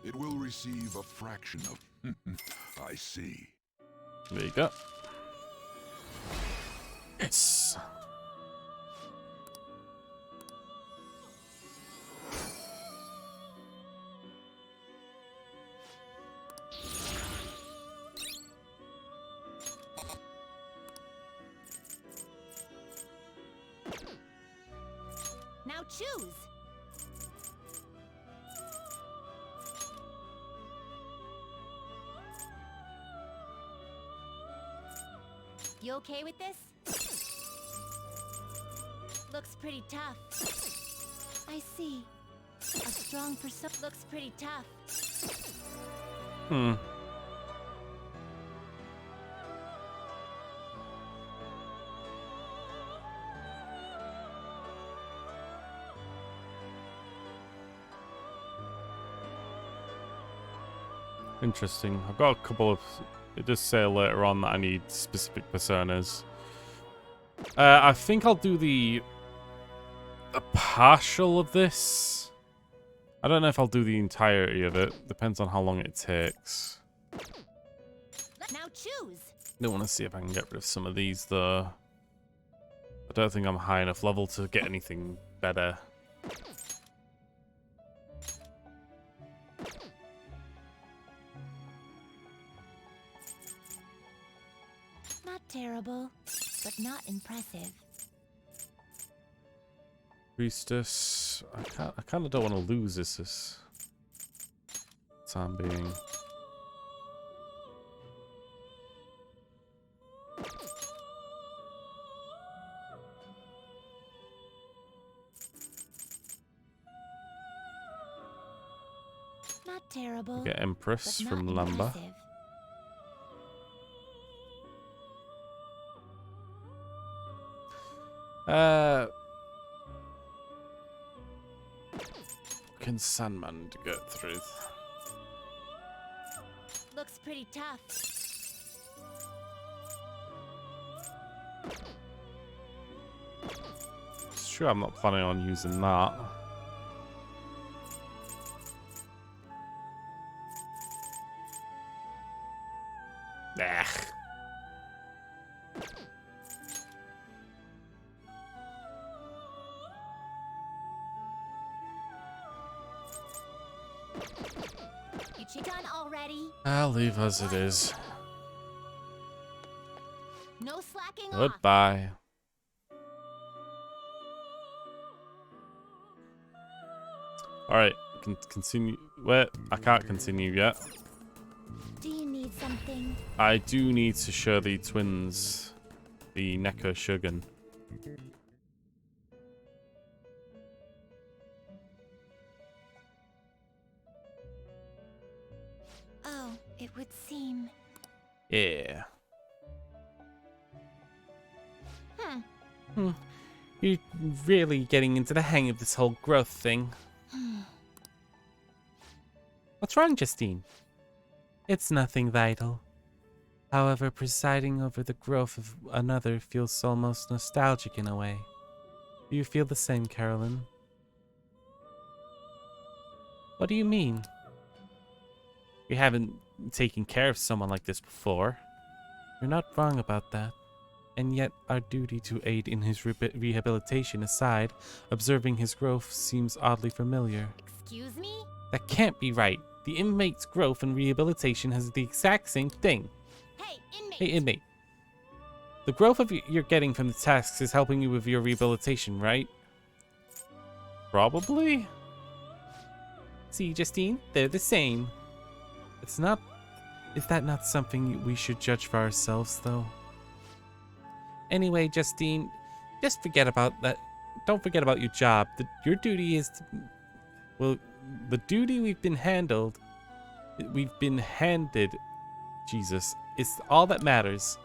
Speaker 11: It will receive a fraction of... I see.
Speaker 1: There you go. Yes.
Speaker 10: Now choose. You okay with this? Looks pretty tough.
Speaker 8: I see. A strong persona.
Speaker 10: Looks pretty tough.
Speaker 1: Interesting. I've got a couple of... It does say later on that I need specific personas. I think I'll do a partial of this. I don't know if I'll do the entirety of it. Depends on how long it takes.
Speaker 10: Now choose.
Speaker 1: I don't want to see if I can get rid of some of these, though. I don't think I'm high enough level to get anything better.
Speaker 8: Not terrible, but not impressive.
Speaker 1: Priestess. I kind of don't want to lose this time being.
Speaker 8: Not terrible.
Speaker 1: Get Empress
Speaker 8: but
Speaker 1: from
Speaker 8: not
Speaker 1: Lamba.
Speaker 8: impressive.
Speaker 1: Can Sandman to get through?
Speaker 10: Looks pretty tough.
Speaker 1: It's true, I'm not planning on using that. Nah.
Speaker 10: You done already?
Speaker 1: I'll leave as it is.
Speaker 10: No slacking off.
Speaker 1: Goodbye. Alright, can continue. Wait, I can't continue yet.
Speaker 10: Do you need something?
Speaker 1: I do need to show the twins the Neko Shogun.
Speaker 8: Oh, it would seem.
Speaker 1: Yeah.
Speaker 10: Hmm.
Speaker 1: You're really getting into the hang of this whole growth thing. What's wrong, Justine? It's nothing vital. However, presiding over the growth of another feels almost nostalgic in a way. Do you feel the same, Carolyn? What do you mean? We haven't taken care of someone like this before. You're not wrong about that. And yet, our duty to aid in his rehabilitation aside, observing his growth seems oddly familiar.
Speaker 2: Excuse me?
Speaker 1: That can't be right. The inmate's growth and rehabilitation has the exact same thing. Hey, inmate. The growth you're getting from the tasks is helping you with your rehabilitation, right? Probably? See, Justine? They're the same. It's not... Is that not something we should judge for ourselves, though? Anyway, Justine, just forget about that. Don't forget about your job. Your duty is... Well, the duty we've been handed... Jesus, is all that matters.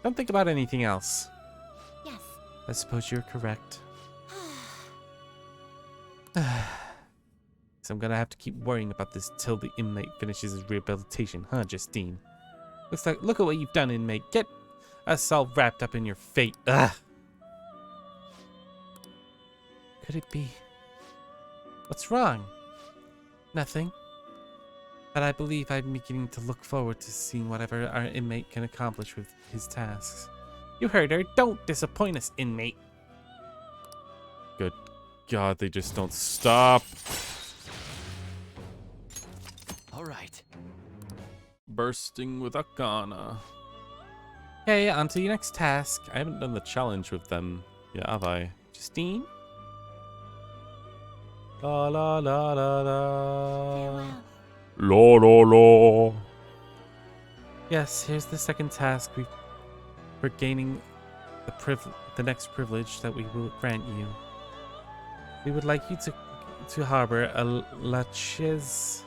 Speaker 1: Don't think about anything else.
Speaker 2: Yes.
Speaker 1: I suppose you're correct. So I'm gonna have to keep worrying about this till the inmate finishes his rehabilitation, huh, Justine? Look at what you've done, inmate. Get us all wrapped up in your fate. Ugh. Could it be? What's wrong? Nothing. But I believe I'm beginning to look forward to seeing whatever our inmate can accomplish with his tasks. You heard her. Don't disappoint us, inmate. Good God, they just don't stop.
Speaker 6: All right.
Speaker 1: Bursting with Akana. Okay, on to your next task. I haven't done the challenge with them yet, have I? Justine? La la la la la. La la la. Yes, here's the second task. We're gaining the next privilege that we will grant you. We would like you to harbor a Lachesis,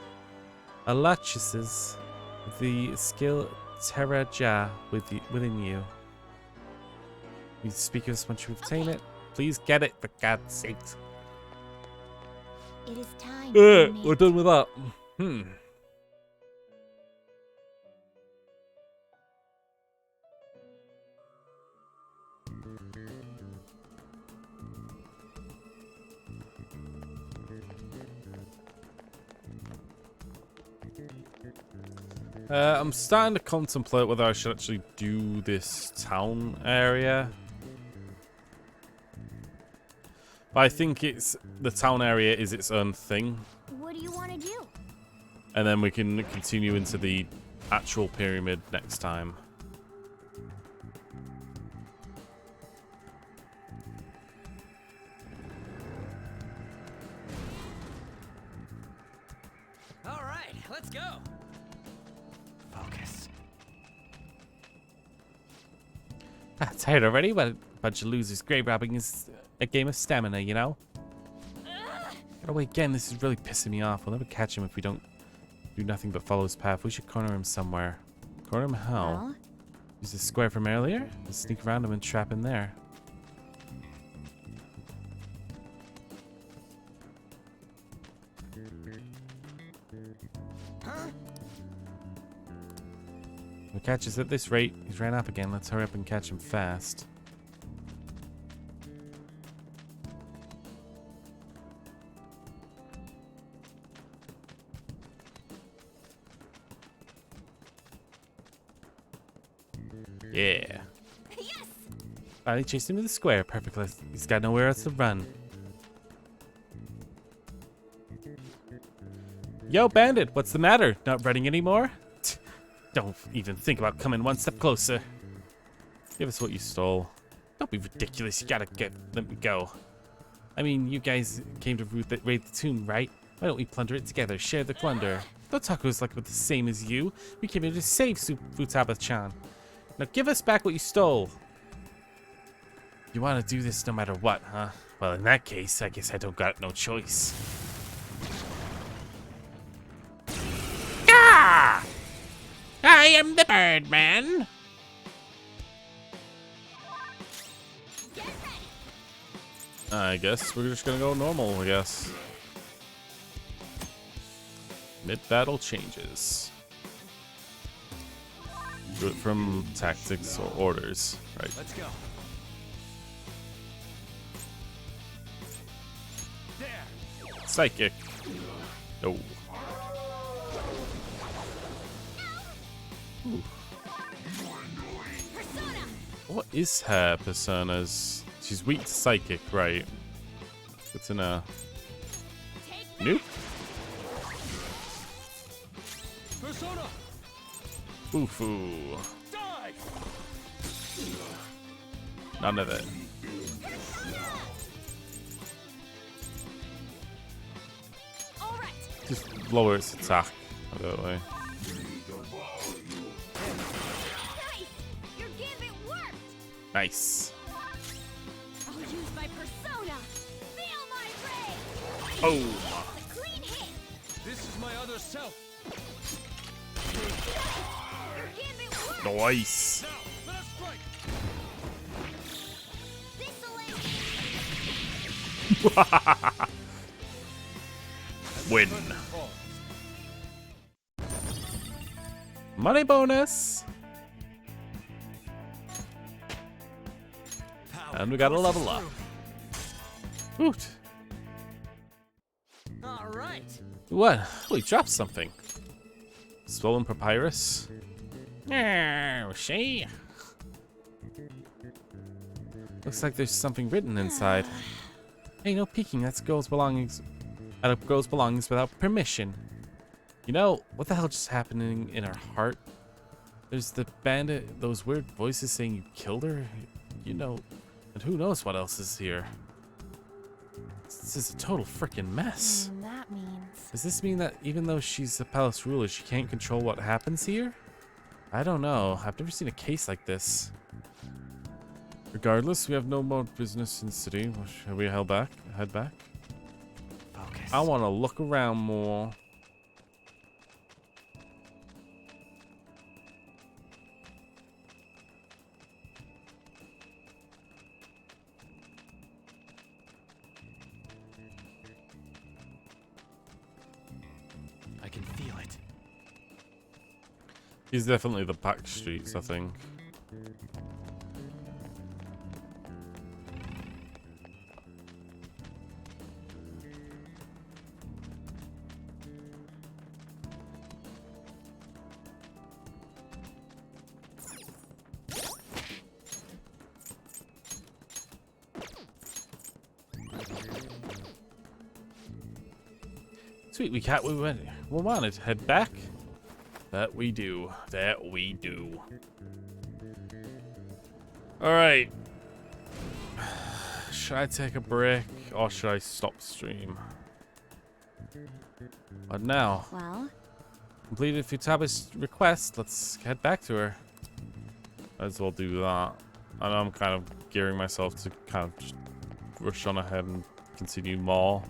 Speaker 1: the skill Terra Ja within you. We speak of this once you obtain it. Please get it, for God's sake.
Speaker 2: It is time.
Speaker 1: We're done with that. I'm starting to contemplate whether I should actually do this town area. But I think the town area is its own thing.
Speaker 2: What do you want to do?
Speaker 1: And then we can continue into the actual pyramid next time.
Speaker 18: All right, let's go.
Speaker 6: Focus.
Speaker 1: Tired already? Well, a bunch of losers. Grave robbing is a game of stamina, you know? Get away again. This is really pissing me off. We'll never catch him if we don't do nothing but follow his path. We should corner him somewhere. Corner him how?
Speaker 2: Well?
Speaker 1: Use the square from earlier? Let's sneak around him and trap him there.
Speaker 18: Huh?
Speaker 1: If he catches at this rate, he's ran up again. Let's hurry up and catch him fast. Yeah.
Speaker 2: Yes.
Speaker 1: Finally chased him to the square. Perfect. He's got nowhere else to run. Yo, Bandit, what's the matter? Not running anymore? Don't even think about coming one step closer. Give us what you stole. Don't be ridiculous. You gotta let me go. I mean, you guys came to raid the tomb, right? Why don't we plunder it together? Share the plunder. Don't talk to us like we're the same as you. We came here to save Futaba-chan. Now give us back what you stole. You want to do this no matter what, huh? Well, in that case, I guess I don't got no choice. Ah! I am the Birdman. I guess we're just gonna go normal, I guess. Mid-battle changes. Do it from tactics or orders, right?
Speaker 9: Let's go. There.
Speaker 1: Psychic. No. Ooh. What is her personas? She's weak to psychic, right? Good to know. Nope.
Speaker 9: Persona.
Speaker 1: Foo-foo.
Speaker 9: Die.
Speaker 1: None of it. Just lower its attack, by the way.
Speaker 4: Your gambit worked!
Speaker 1: Nice.
Speaker 4: I'll use my persona! Feel my rage!
Speaker 1: Oh.
Speaker 4: A clean hit!
Speaker 9: This is my other self.
Speaker 4: Your gambit worked!
Speaker 1: Nice.
Speaker 9: Now, let us strike.
Speaker 1: Win. Money bonus. And we got a level up. Woot.
Speaker 18: All right.
Speaker 1: What? We dropped something. Swollen papyrus. Oh, she. Looks like there's something written inside. Hey, no peeking. That's girl's belongings. Out of girl's belongings without permission. You know, what the hell just happening in her heart? There's the bandit, those weird voices saying you killed her. You know, and who knows what else is here. This is a total freaking mess.
Speaker 19: That means...
Speaker 1: Does this mean that even though she's the palace ruler, she can't control what happens here? I don't know. I've never seen a case like this. Regardless, we have no more business in the city. Shall we head back?
Speaker 6: Focus.
Speaker 1: I want to look around more.
Speaker 6: I can feel it.
Speaker 1: He's definitely the back streets, I think. Sweet, we can't. We wanted to head back. That we do. That we do. All right. Should I take a break or should I stop stream? What now?
Speaker 2: Well,
Speaker 1: Completed Futaba's request. Let's head back to her. Might as well do that. I know I'm kind of gearing myself to kind of just rush on ahead and continue more.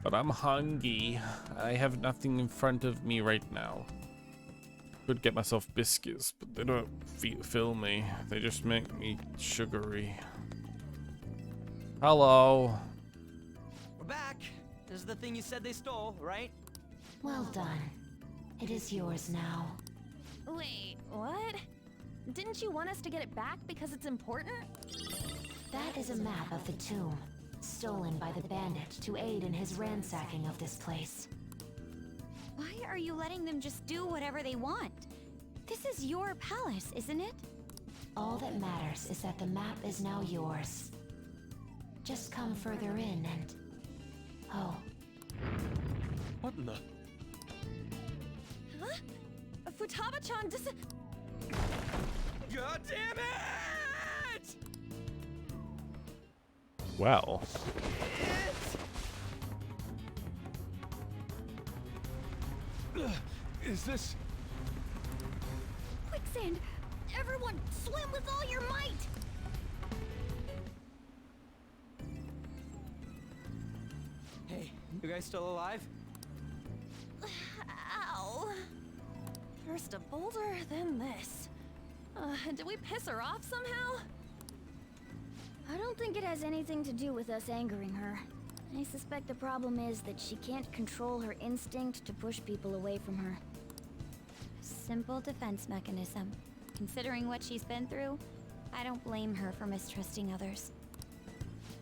Speaker 1: But I'm hungry. I have nothing in front of me right now. Could get myself biscuits, but they don't fill me. They just make me sugary. Hello.
Speaker 18: We're back. This is the thing you said they stole, right?
Speaker 17: Well done. It is yours now.
Speaker 19: Wait, what? Didn't you want us to get it back because it's important?
Speaker 17: That is a map of the tomb, stolen by the bandit to aid in his ransacking of this place.
Speaker 2: why are you letting them just do whatever they want? This is your palace, isn't it?
Speaker 17: All that matters is that the map is now yours. Just come further in and... Oh.
Speaker 9: What in the...
Speaker 19: Huh? Futaba-chan
Speaker 18: God damn it!
Speaker 1: Well.
Speaker 9: Is this...
Speaker 10: Quicksand! Everyone, swim with all your might!
Speaker 18: Hey, you guys still alive?
Speaker 19: Ow. First a boulder, then this. Did we piss her off somehow?
Speaker 10: I don't think it has anything to do with us angering her. I suspect the problem is that she can't control her instinct to push people away from her. Simple defense mechanism. Considering what she's been through, I don't blame her for mistrusting others.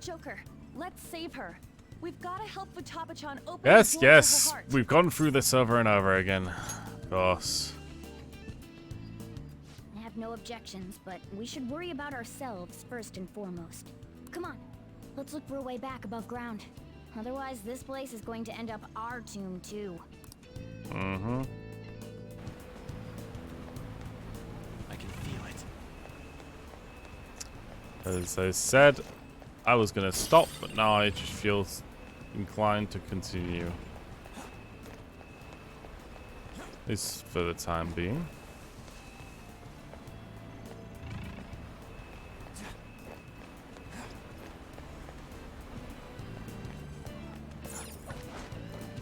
Speaker 19: Joker, let's save her. We've got to help Futaba-chan open
Speaker 1: Yes,
Speaker 19: the door to her
Speaker 1: yes.
Speaker 19: heart.
Speaker 1: We've gone through this over and over again. Of course.
Speaker 10: I have no objections, but we should worry about ourselves first and foremost. Come on, let's look for a way back above ground. Otherwise, this place is going to end up our tomb too.
Speaker 1: Mm-hmm.
Speaker 6: I can feel it.
Speaker 1: As I said, I was gonna stop, but now I just feel inclined to continue. At least for the time being.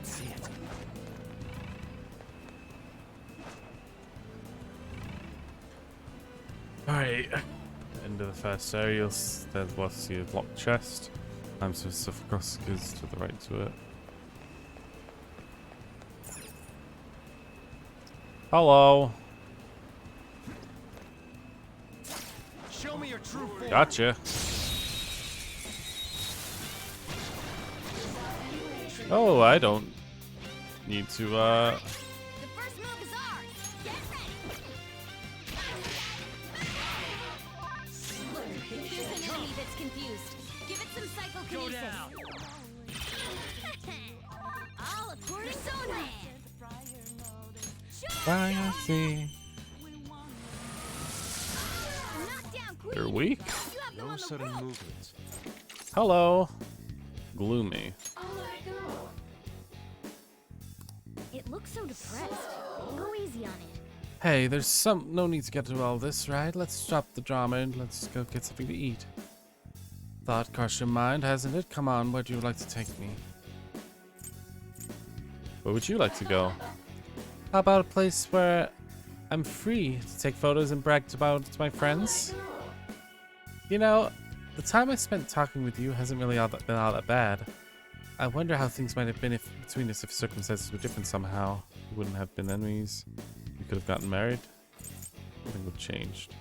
Speaker 6: See it.
Speaker 1: Alright. End of the first area. There was the locked chest. I'm some stuff across because to the right to it. Hello.
Speaker 18: Show me your true form.
Speaker 1: Gotcha. Oh, I don't need to,
Speaker 10: The first move is ours. Get ready. There's an enemy that's confused. Give it some psychokinesis.
Speaker 18: Go down.
Speaker 10: All according to plan.
Speaker 1: I see.
Speaker 10: Knockdown queen.
Speaker 1: They're weak.
Speaker 10: You have them
Speaker 9: No
Speaker 10: on the
Speaker 9: sudden
Speaker 10: rope.
Speaker 9: movements.
Speaker 1: Hello. Gloomy.
Speaker 10: It looks so depressed. Go easy on it.
Speaker 1: Hey, there's no need to get into all this, right? Let's drop the drama and let's go get something to eat. Thought crossed your mind, hasn't it? Come on, where do you like to take me? Where would you like to go? How about a place where I'm free to take photos and brag about to my friends? You know, the time I spent talking with you hasn't really been all that bad. I wonder how things might have been between us if circumstances were different somehow. We wouldn't have been enemies. We could have gotten married. Nothing would have changed.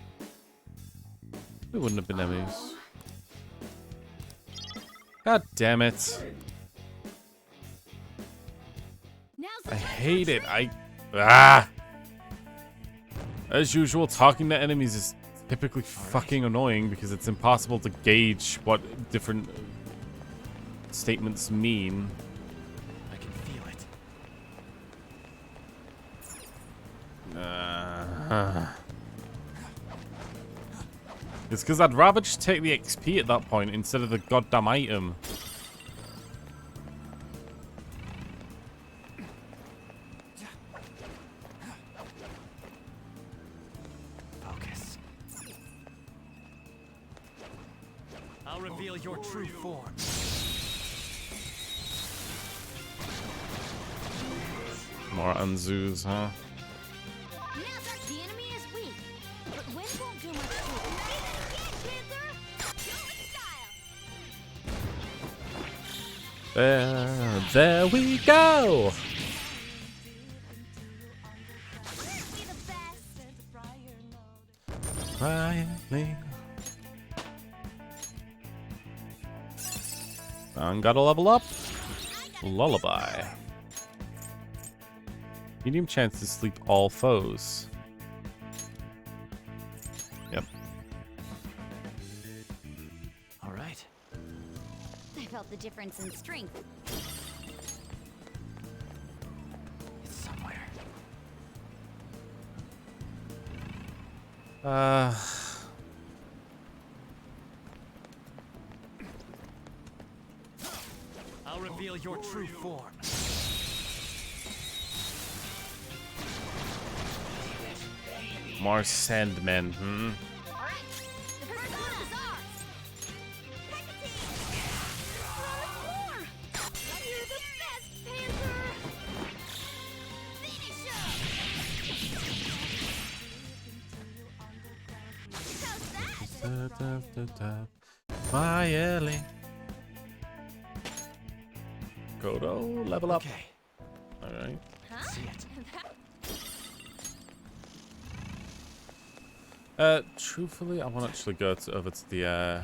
Speaker 1: We wouldn't have been enemies. God damn it. I hate it. As usual, talking to enemies is typically fucking annoying because it's impossible to gauge what different statements mean.
Speaker 6: I can feel it.
Speaker 1: It's because I'd rather just take the XP at that point instead of the goddamn item.
Speaker 6: Focus. I'll reveal your true form.
Speaker 1: More Anzus, huh?
Speaker 10: The enemy is weak, but wind won't do much to it.
Speaker 1: There we go. Quietly. And gotta level up. Lullaby. Medium chance to sleep all foes. Yep.
Speaker 6: All right.
Speaker 2: I felt the difference in strength.
Speaker 6: It's somewhere. I'll reveal your true form.
Speaker 1: More Sandmen, hmm? Quietly. Kodo, level up.
Speaker 6: Okay.
Speaker 1: Alright.
Speaker 6: See it.
Speaker 1: Truthfully, I want to actually go over to the,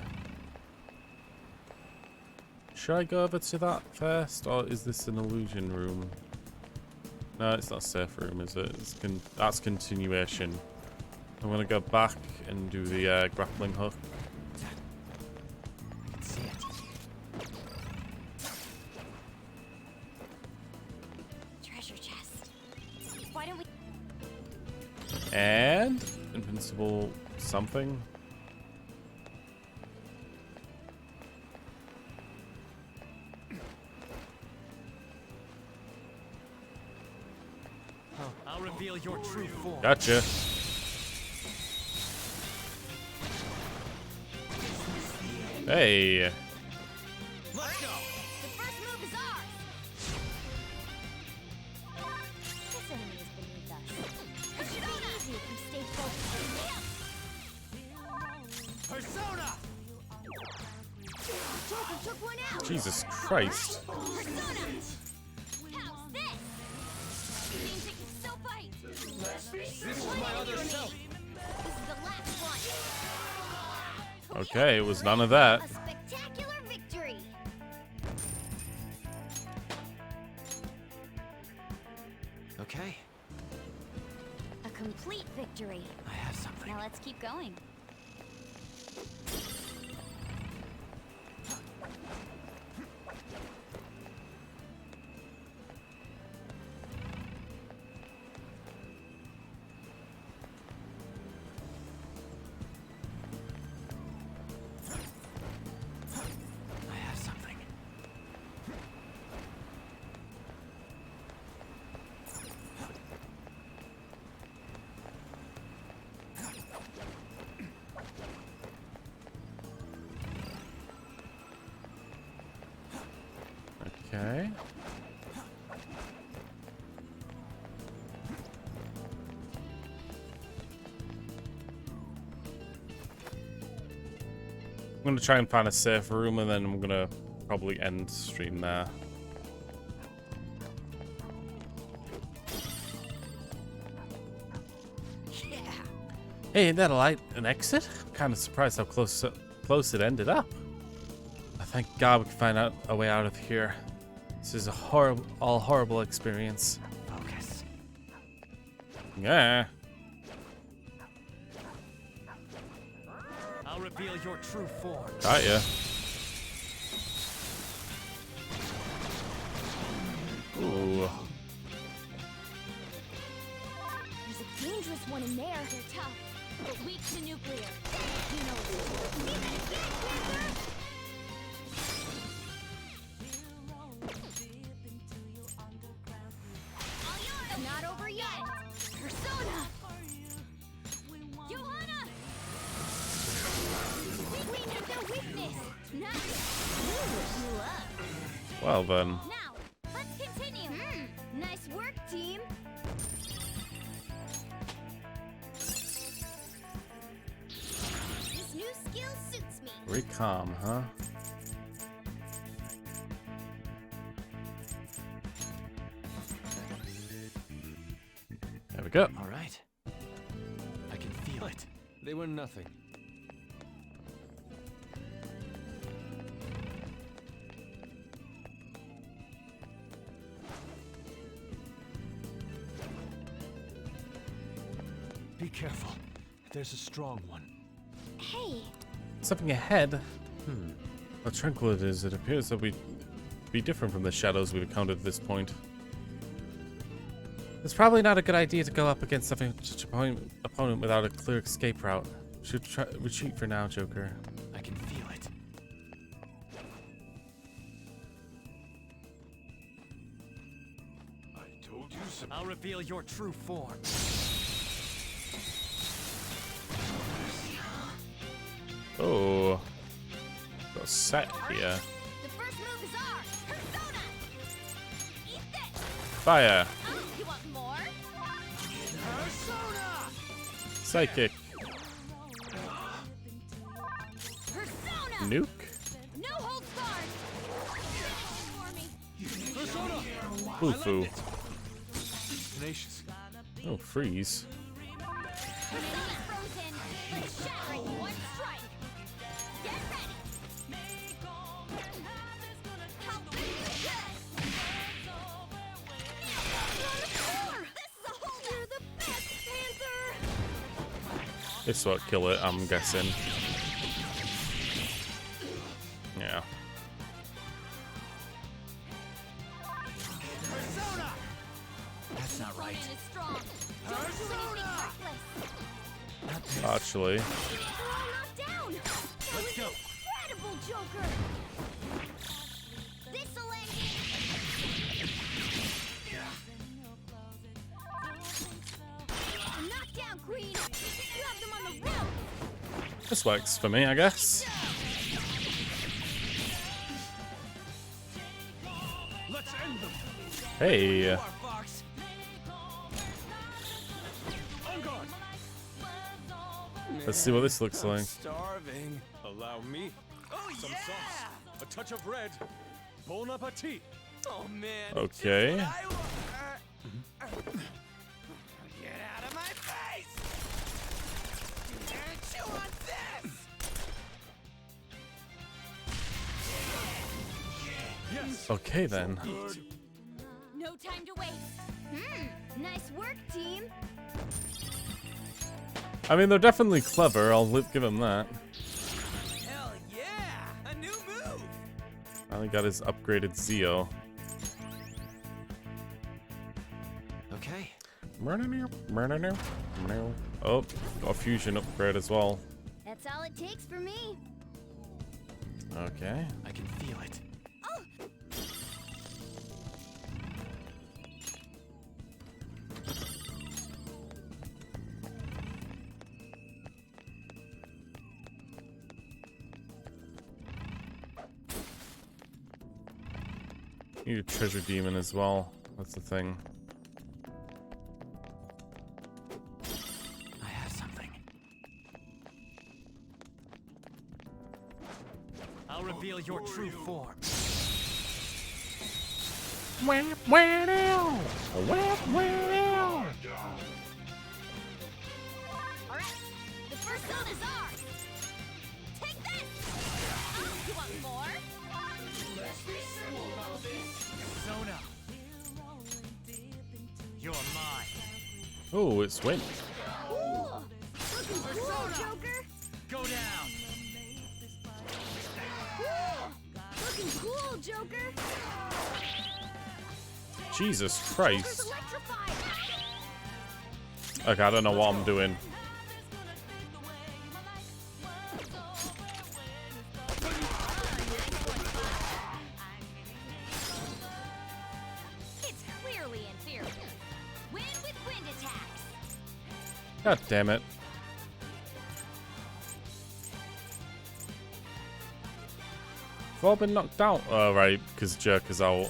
Speaker 1: Should I go over to that first, or is this an illusion room? No, it's not a safe room, is it? That's continuation. I'm gonna go back and do the, grappling hook.
Speaker 6: I can see it.
Speaker 2: Treasure chest. Why don't we...
Speaker 1: And invincible something.
Speaker 18: I'll reveal your true form.
Speaker 1: Gotcha. Hey.
Speaker 18: Let's go.
Speaker 10: The first move is ours. This enemy is beneath us. It should be easy if we stay focused.
Speaker 18: Persona.
Speaker 10: Joker took one out.
Speaker 1: Jesus Christ.
Speaker 10: Persona. How's this? Seems like it's so bite.
Speaker 18: This is my other self.
Speaker 10: This is the last one.
Speaker 1: Okay, it was none of that.
Speaker 10: A spectacular victory.
Speaker 6: Okay.
Speaker 2: A complete victory.
Speaker 6: I have something.
Speaker 2: Now let's keep going.
Speaker 6: I have something.
Speaker 1: Okay. I'm gonna try and find a safe room, and then I'm gonna probably end stream there.
Speaker 6: Yeah.
Speaker 1: Hey, ain't that an exit? I'm kind of surprised how close it ended up. I thank God we can find out a way out of here. This is a horrible experience.
Speaker 6: Focus.
Speaker 1: Yeah.
Speaker 18: I'll reveal your true form.
Speaker 1: Got ya. Ooh.
Speaker 10: There's a dangerous one in there. They're tough, but weak to nuclear. You know it. Leave it again, Panther! All yours. Not over yet. Persona. Johanna. We knew their weakness. Nice. You up.
Speaker 1: Well then.
Speaker 10: Now, let's continue. Nice work, team. This new skill suits me.
Speaker 1: Recom, huh? There we go.
Speaker 6: All right. I can feel it.
Speaker 9: They were nothing. Be careful. There's a strong one.
Speaker 10: Hey.
Speaker 1: Something ahead. How tranquil it is. It appears that we'd be different from the shadows we've encountered at this point. It's probably not a good idea to go up against such an opponent without a clear escape route. Should try retreat for now, Joker.
Speaker 6: I can feel it.
Speaker 11: I told you so.
Speaker 18: I'll reveal your true form.
Speaker 1: Oh. Got set here.
Speaker 10: The first move is ours. Persona. Eat this.
Speaker 1: Fire.
Speaker 10: Oh, you want more?
Speaker 18: Persona!
Speaker 1: Psychic.
Speaker 10: Persona.
Speaker 1: Nuke.
Speaker 10: No holds barred. Finish it for me.
Speaker 1: Foo.
Speaker 9: Tenacious.
Speaker 1: Oh, freeze. This will kill it, I'm guessing. Yeah.
Speaker 18: That's not right.
Speaker 1: Actually.
Speaker 18: Let's go.
Speaker 10: Incredible, Joker! This'll end it! Knockdown, Queen! Grab them on the rope!
Speaker 1: This works for me, I guess.
Speaker 9: Let's end them.
Speaker 1: Hey. Let's see what this looks like.
Speaker 9: Starving. Allow me.
Speaker 18: Oh,
Speaker 9: Some
Speaker 18: yeah!
Speaker 9: sauce. A touch of red. Bon appetit.
Speaker 18: Oh, man.
Speaker 1: Okay.
Speaker 18: Get out of my face! Chew on this!
Speaker 9: Yes.
Speaker 1: Okay then.
Speaker 10: No time to waste. Nice work, team.
Speaker 1: I mean, they're definitely clever. I'll give him that.
Speaker 18: Hell yeah! A new move!
Speaker 1: Finally got his upgraded Zeo.
Speaker 6: Okay.
Speaker 1: Oh, a fusion upgrade as well.
Speaker 10: That's all it takes for me.
Speaker 1: Okay.
Speaker 6: I can feel it.
Speaker 1: Need a treasure demon as well. That's the thing.
Speaker 6: I have something.
Speaker 16: I'll reveal your true form.
Speaker 10: Alright, the first zone is ours! Take this! Oh, you want more?
Speaker 16: Zona. You're mine.
Speaker 1: Oh, it's wind.
Speaker 10: Cool! Looking cool, Joker!
Speaker 16: Go down.
Speaker 10: Cool! Looking cool, Joker!
Speaker 1: Jesus
Speaker 10: Joker's
Speaker 1: Christ.
Speaker 10: electrified!
Speaker 1: Okay, I don't know what I'm doing.
Speaker 10: It's clearly inferior. Win with wind attacks!
Speaker 1: God damn it. I've all been knocked out. Oh, right, because Jerk is out.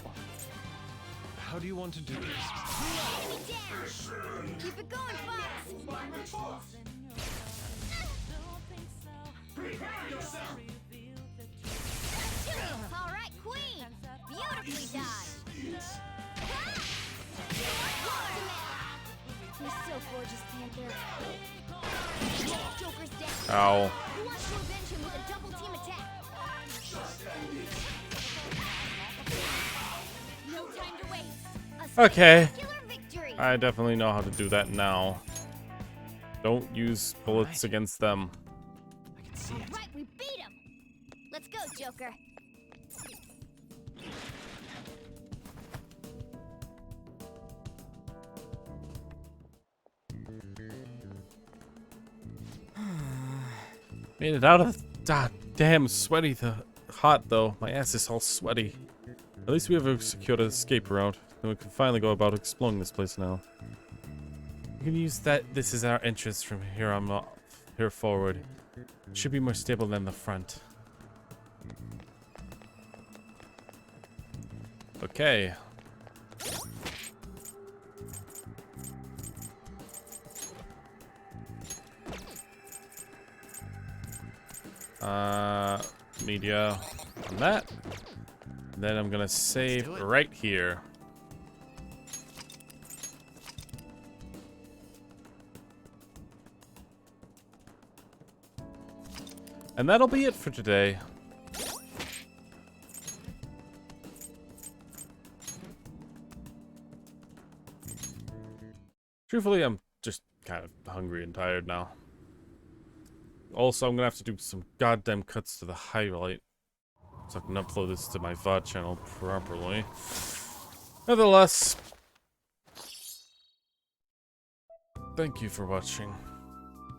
Speaker 9: How do you want to do this?
Speaker 10: Keep it going, Fox! Alright, Queen! Beautifully done! You're so gorgeous, Panther. Joker's down.
Speaker 1: Ow.
Speaker 10: Who wants to avenge him with a double team attack? No time to waste. A
Speaker 1: Okay.
Speaker 10: spectacular victory.
Speaker 1: I definitely know how to do that now. Don't use bullets against them.
Speaker 6: I can see it.
Speaker 10: Right, we beat him. Let's go, Joker.
Speaker 1: Made it out of the damn sweaty hot though. My ass is all sweaty. At least we have secured an escape route. And we can finally go about exploring this place now. We can use that. This is our entrance from here on here forward. It should be more stable than the front. Okay. Media on that. Then I'm gonna save right here. And that'll be it for today. Truthfully, I'm just kind of hungry and tired now. Also, I'm gonna have to do some goddamn cuts to the highlight so I can upload this to my VOD channel properly. Nevertheless, thank you for watching.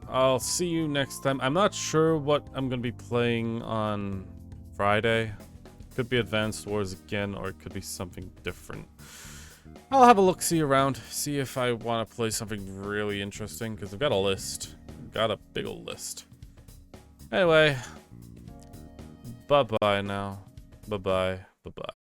Speaker 1: I'll see you next time. I'm not sure what I'm gonna be playing on Friday. Could be Advanced Wars again, or it could be something different. I'll have a look-see around, see if I want to play something really interesting, because I've got a list. Got a big ol' list. Anyway, bye-bye now. Bye-bye. Bye-bye.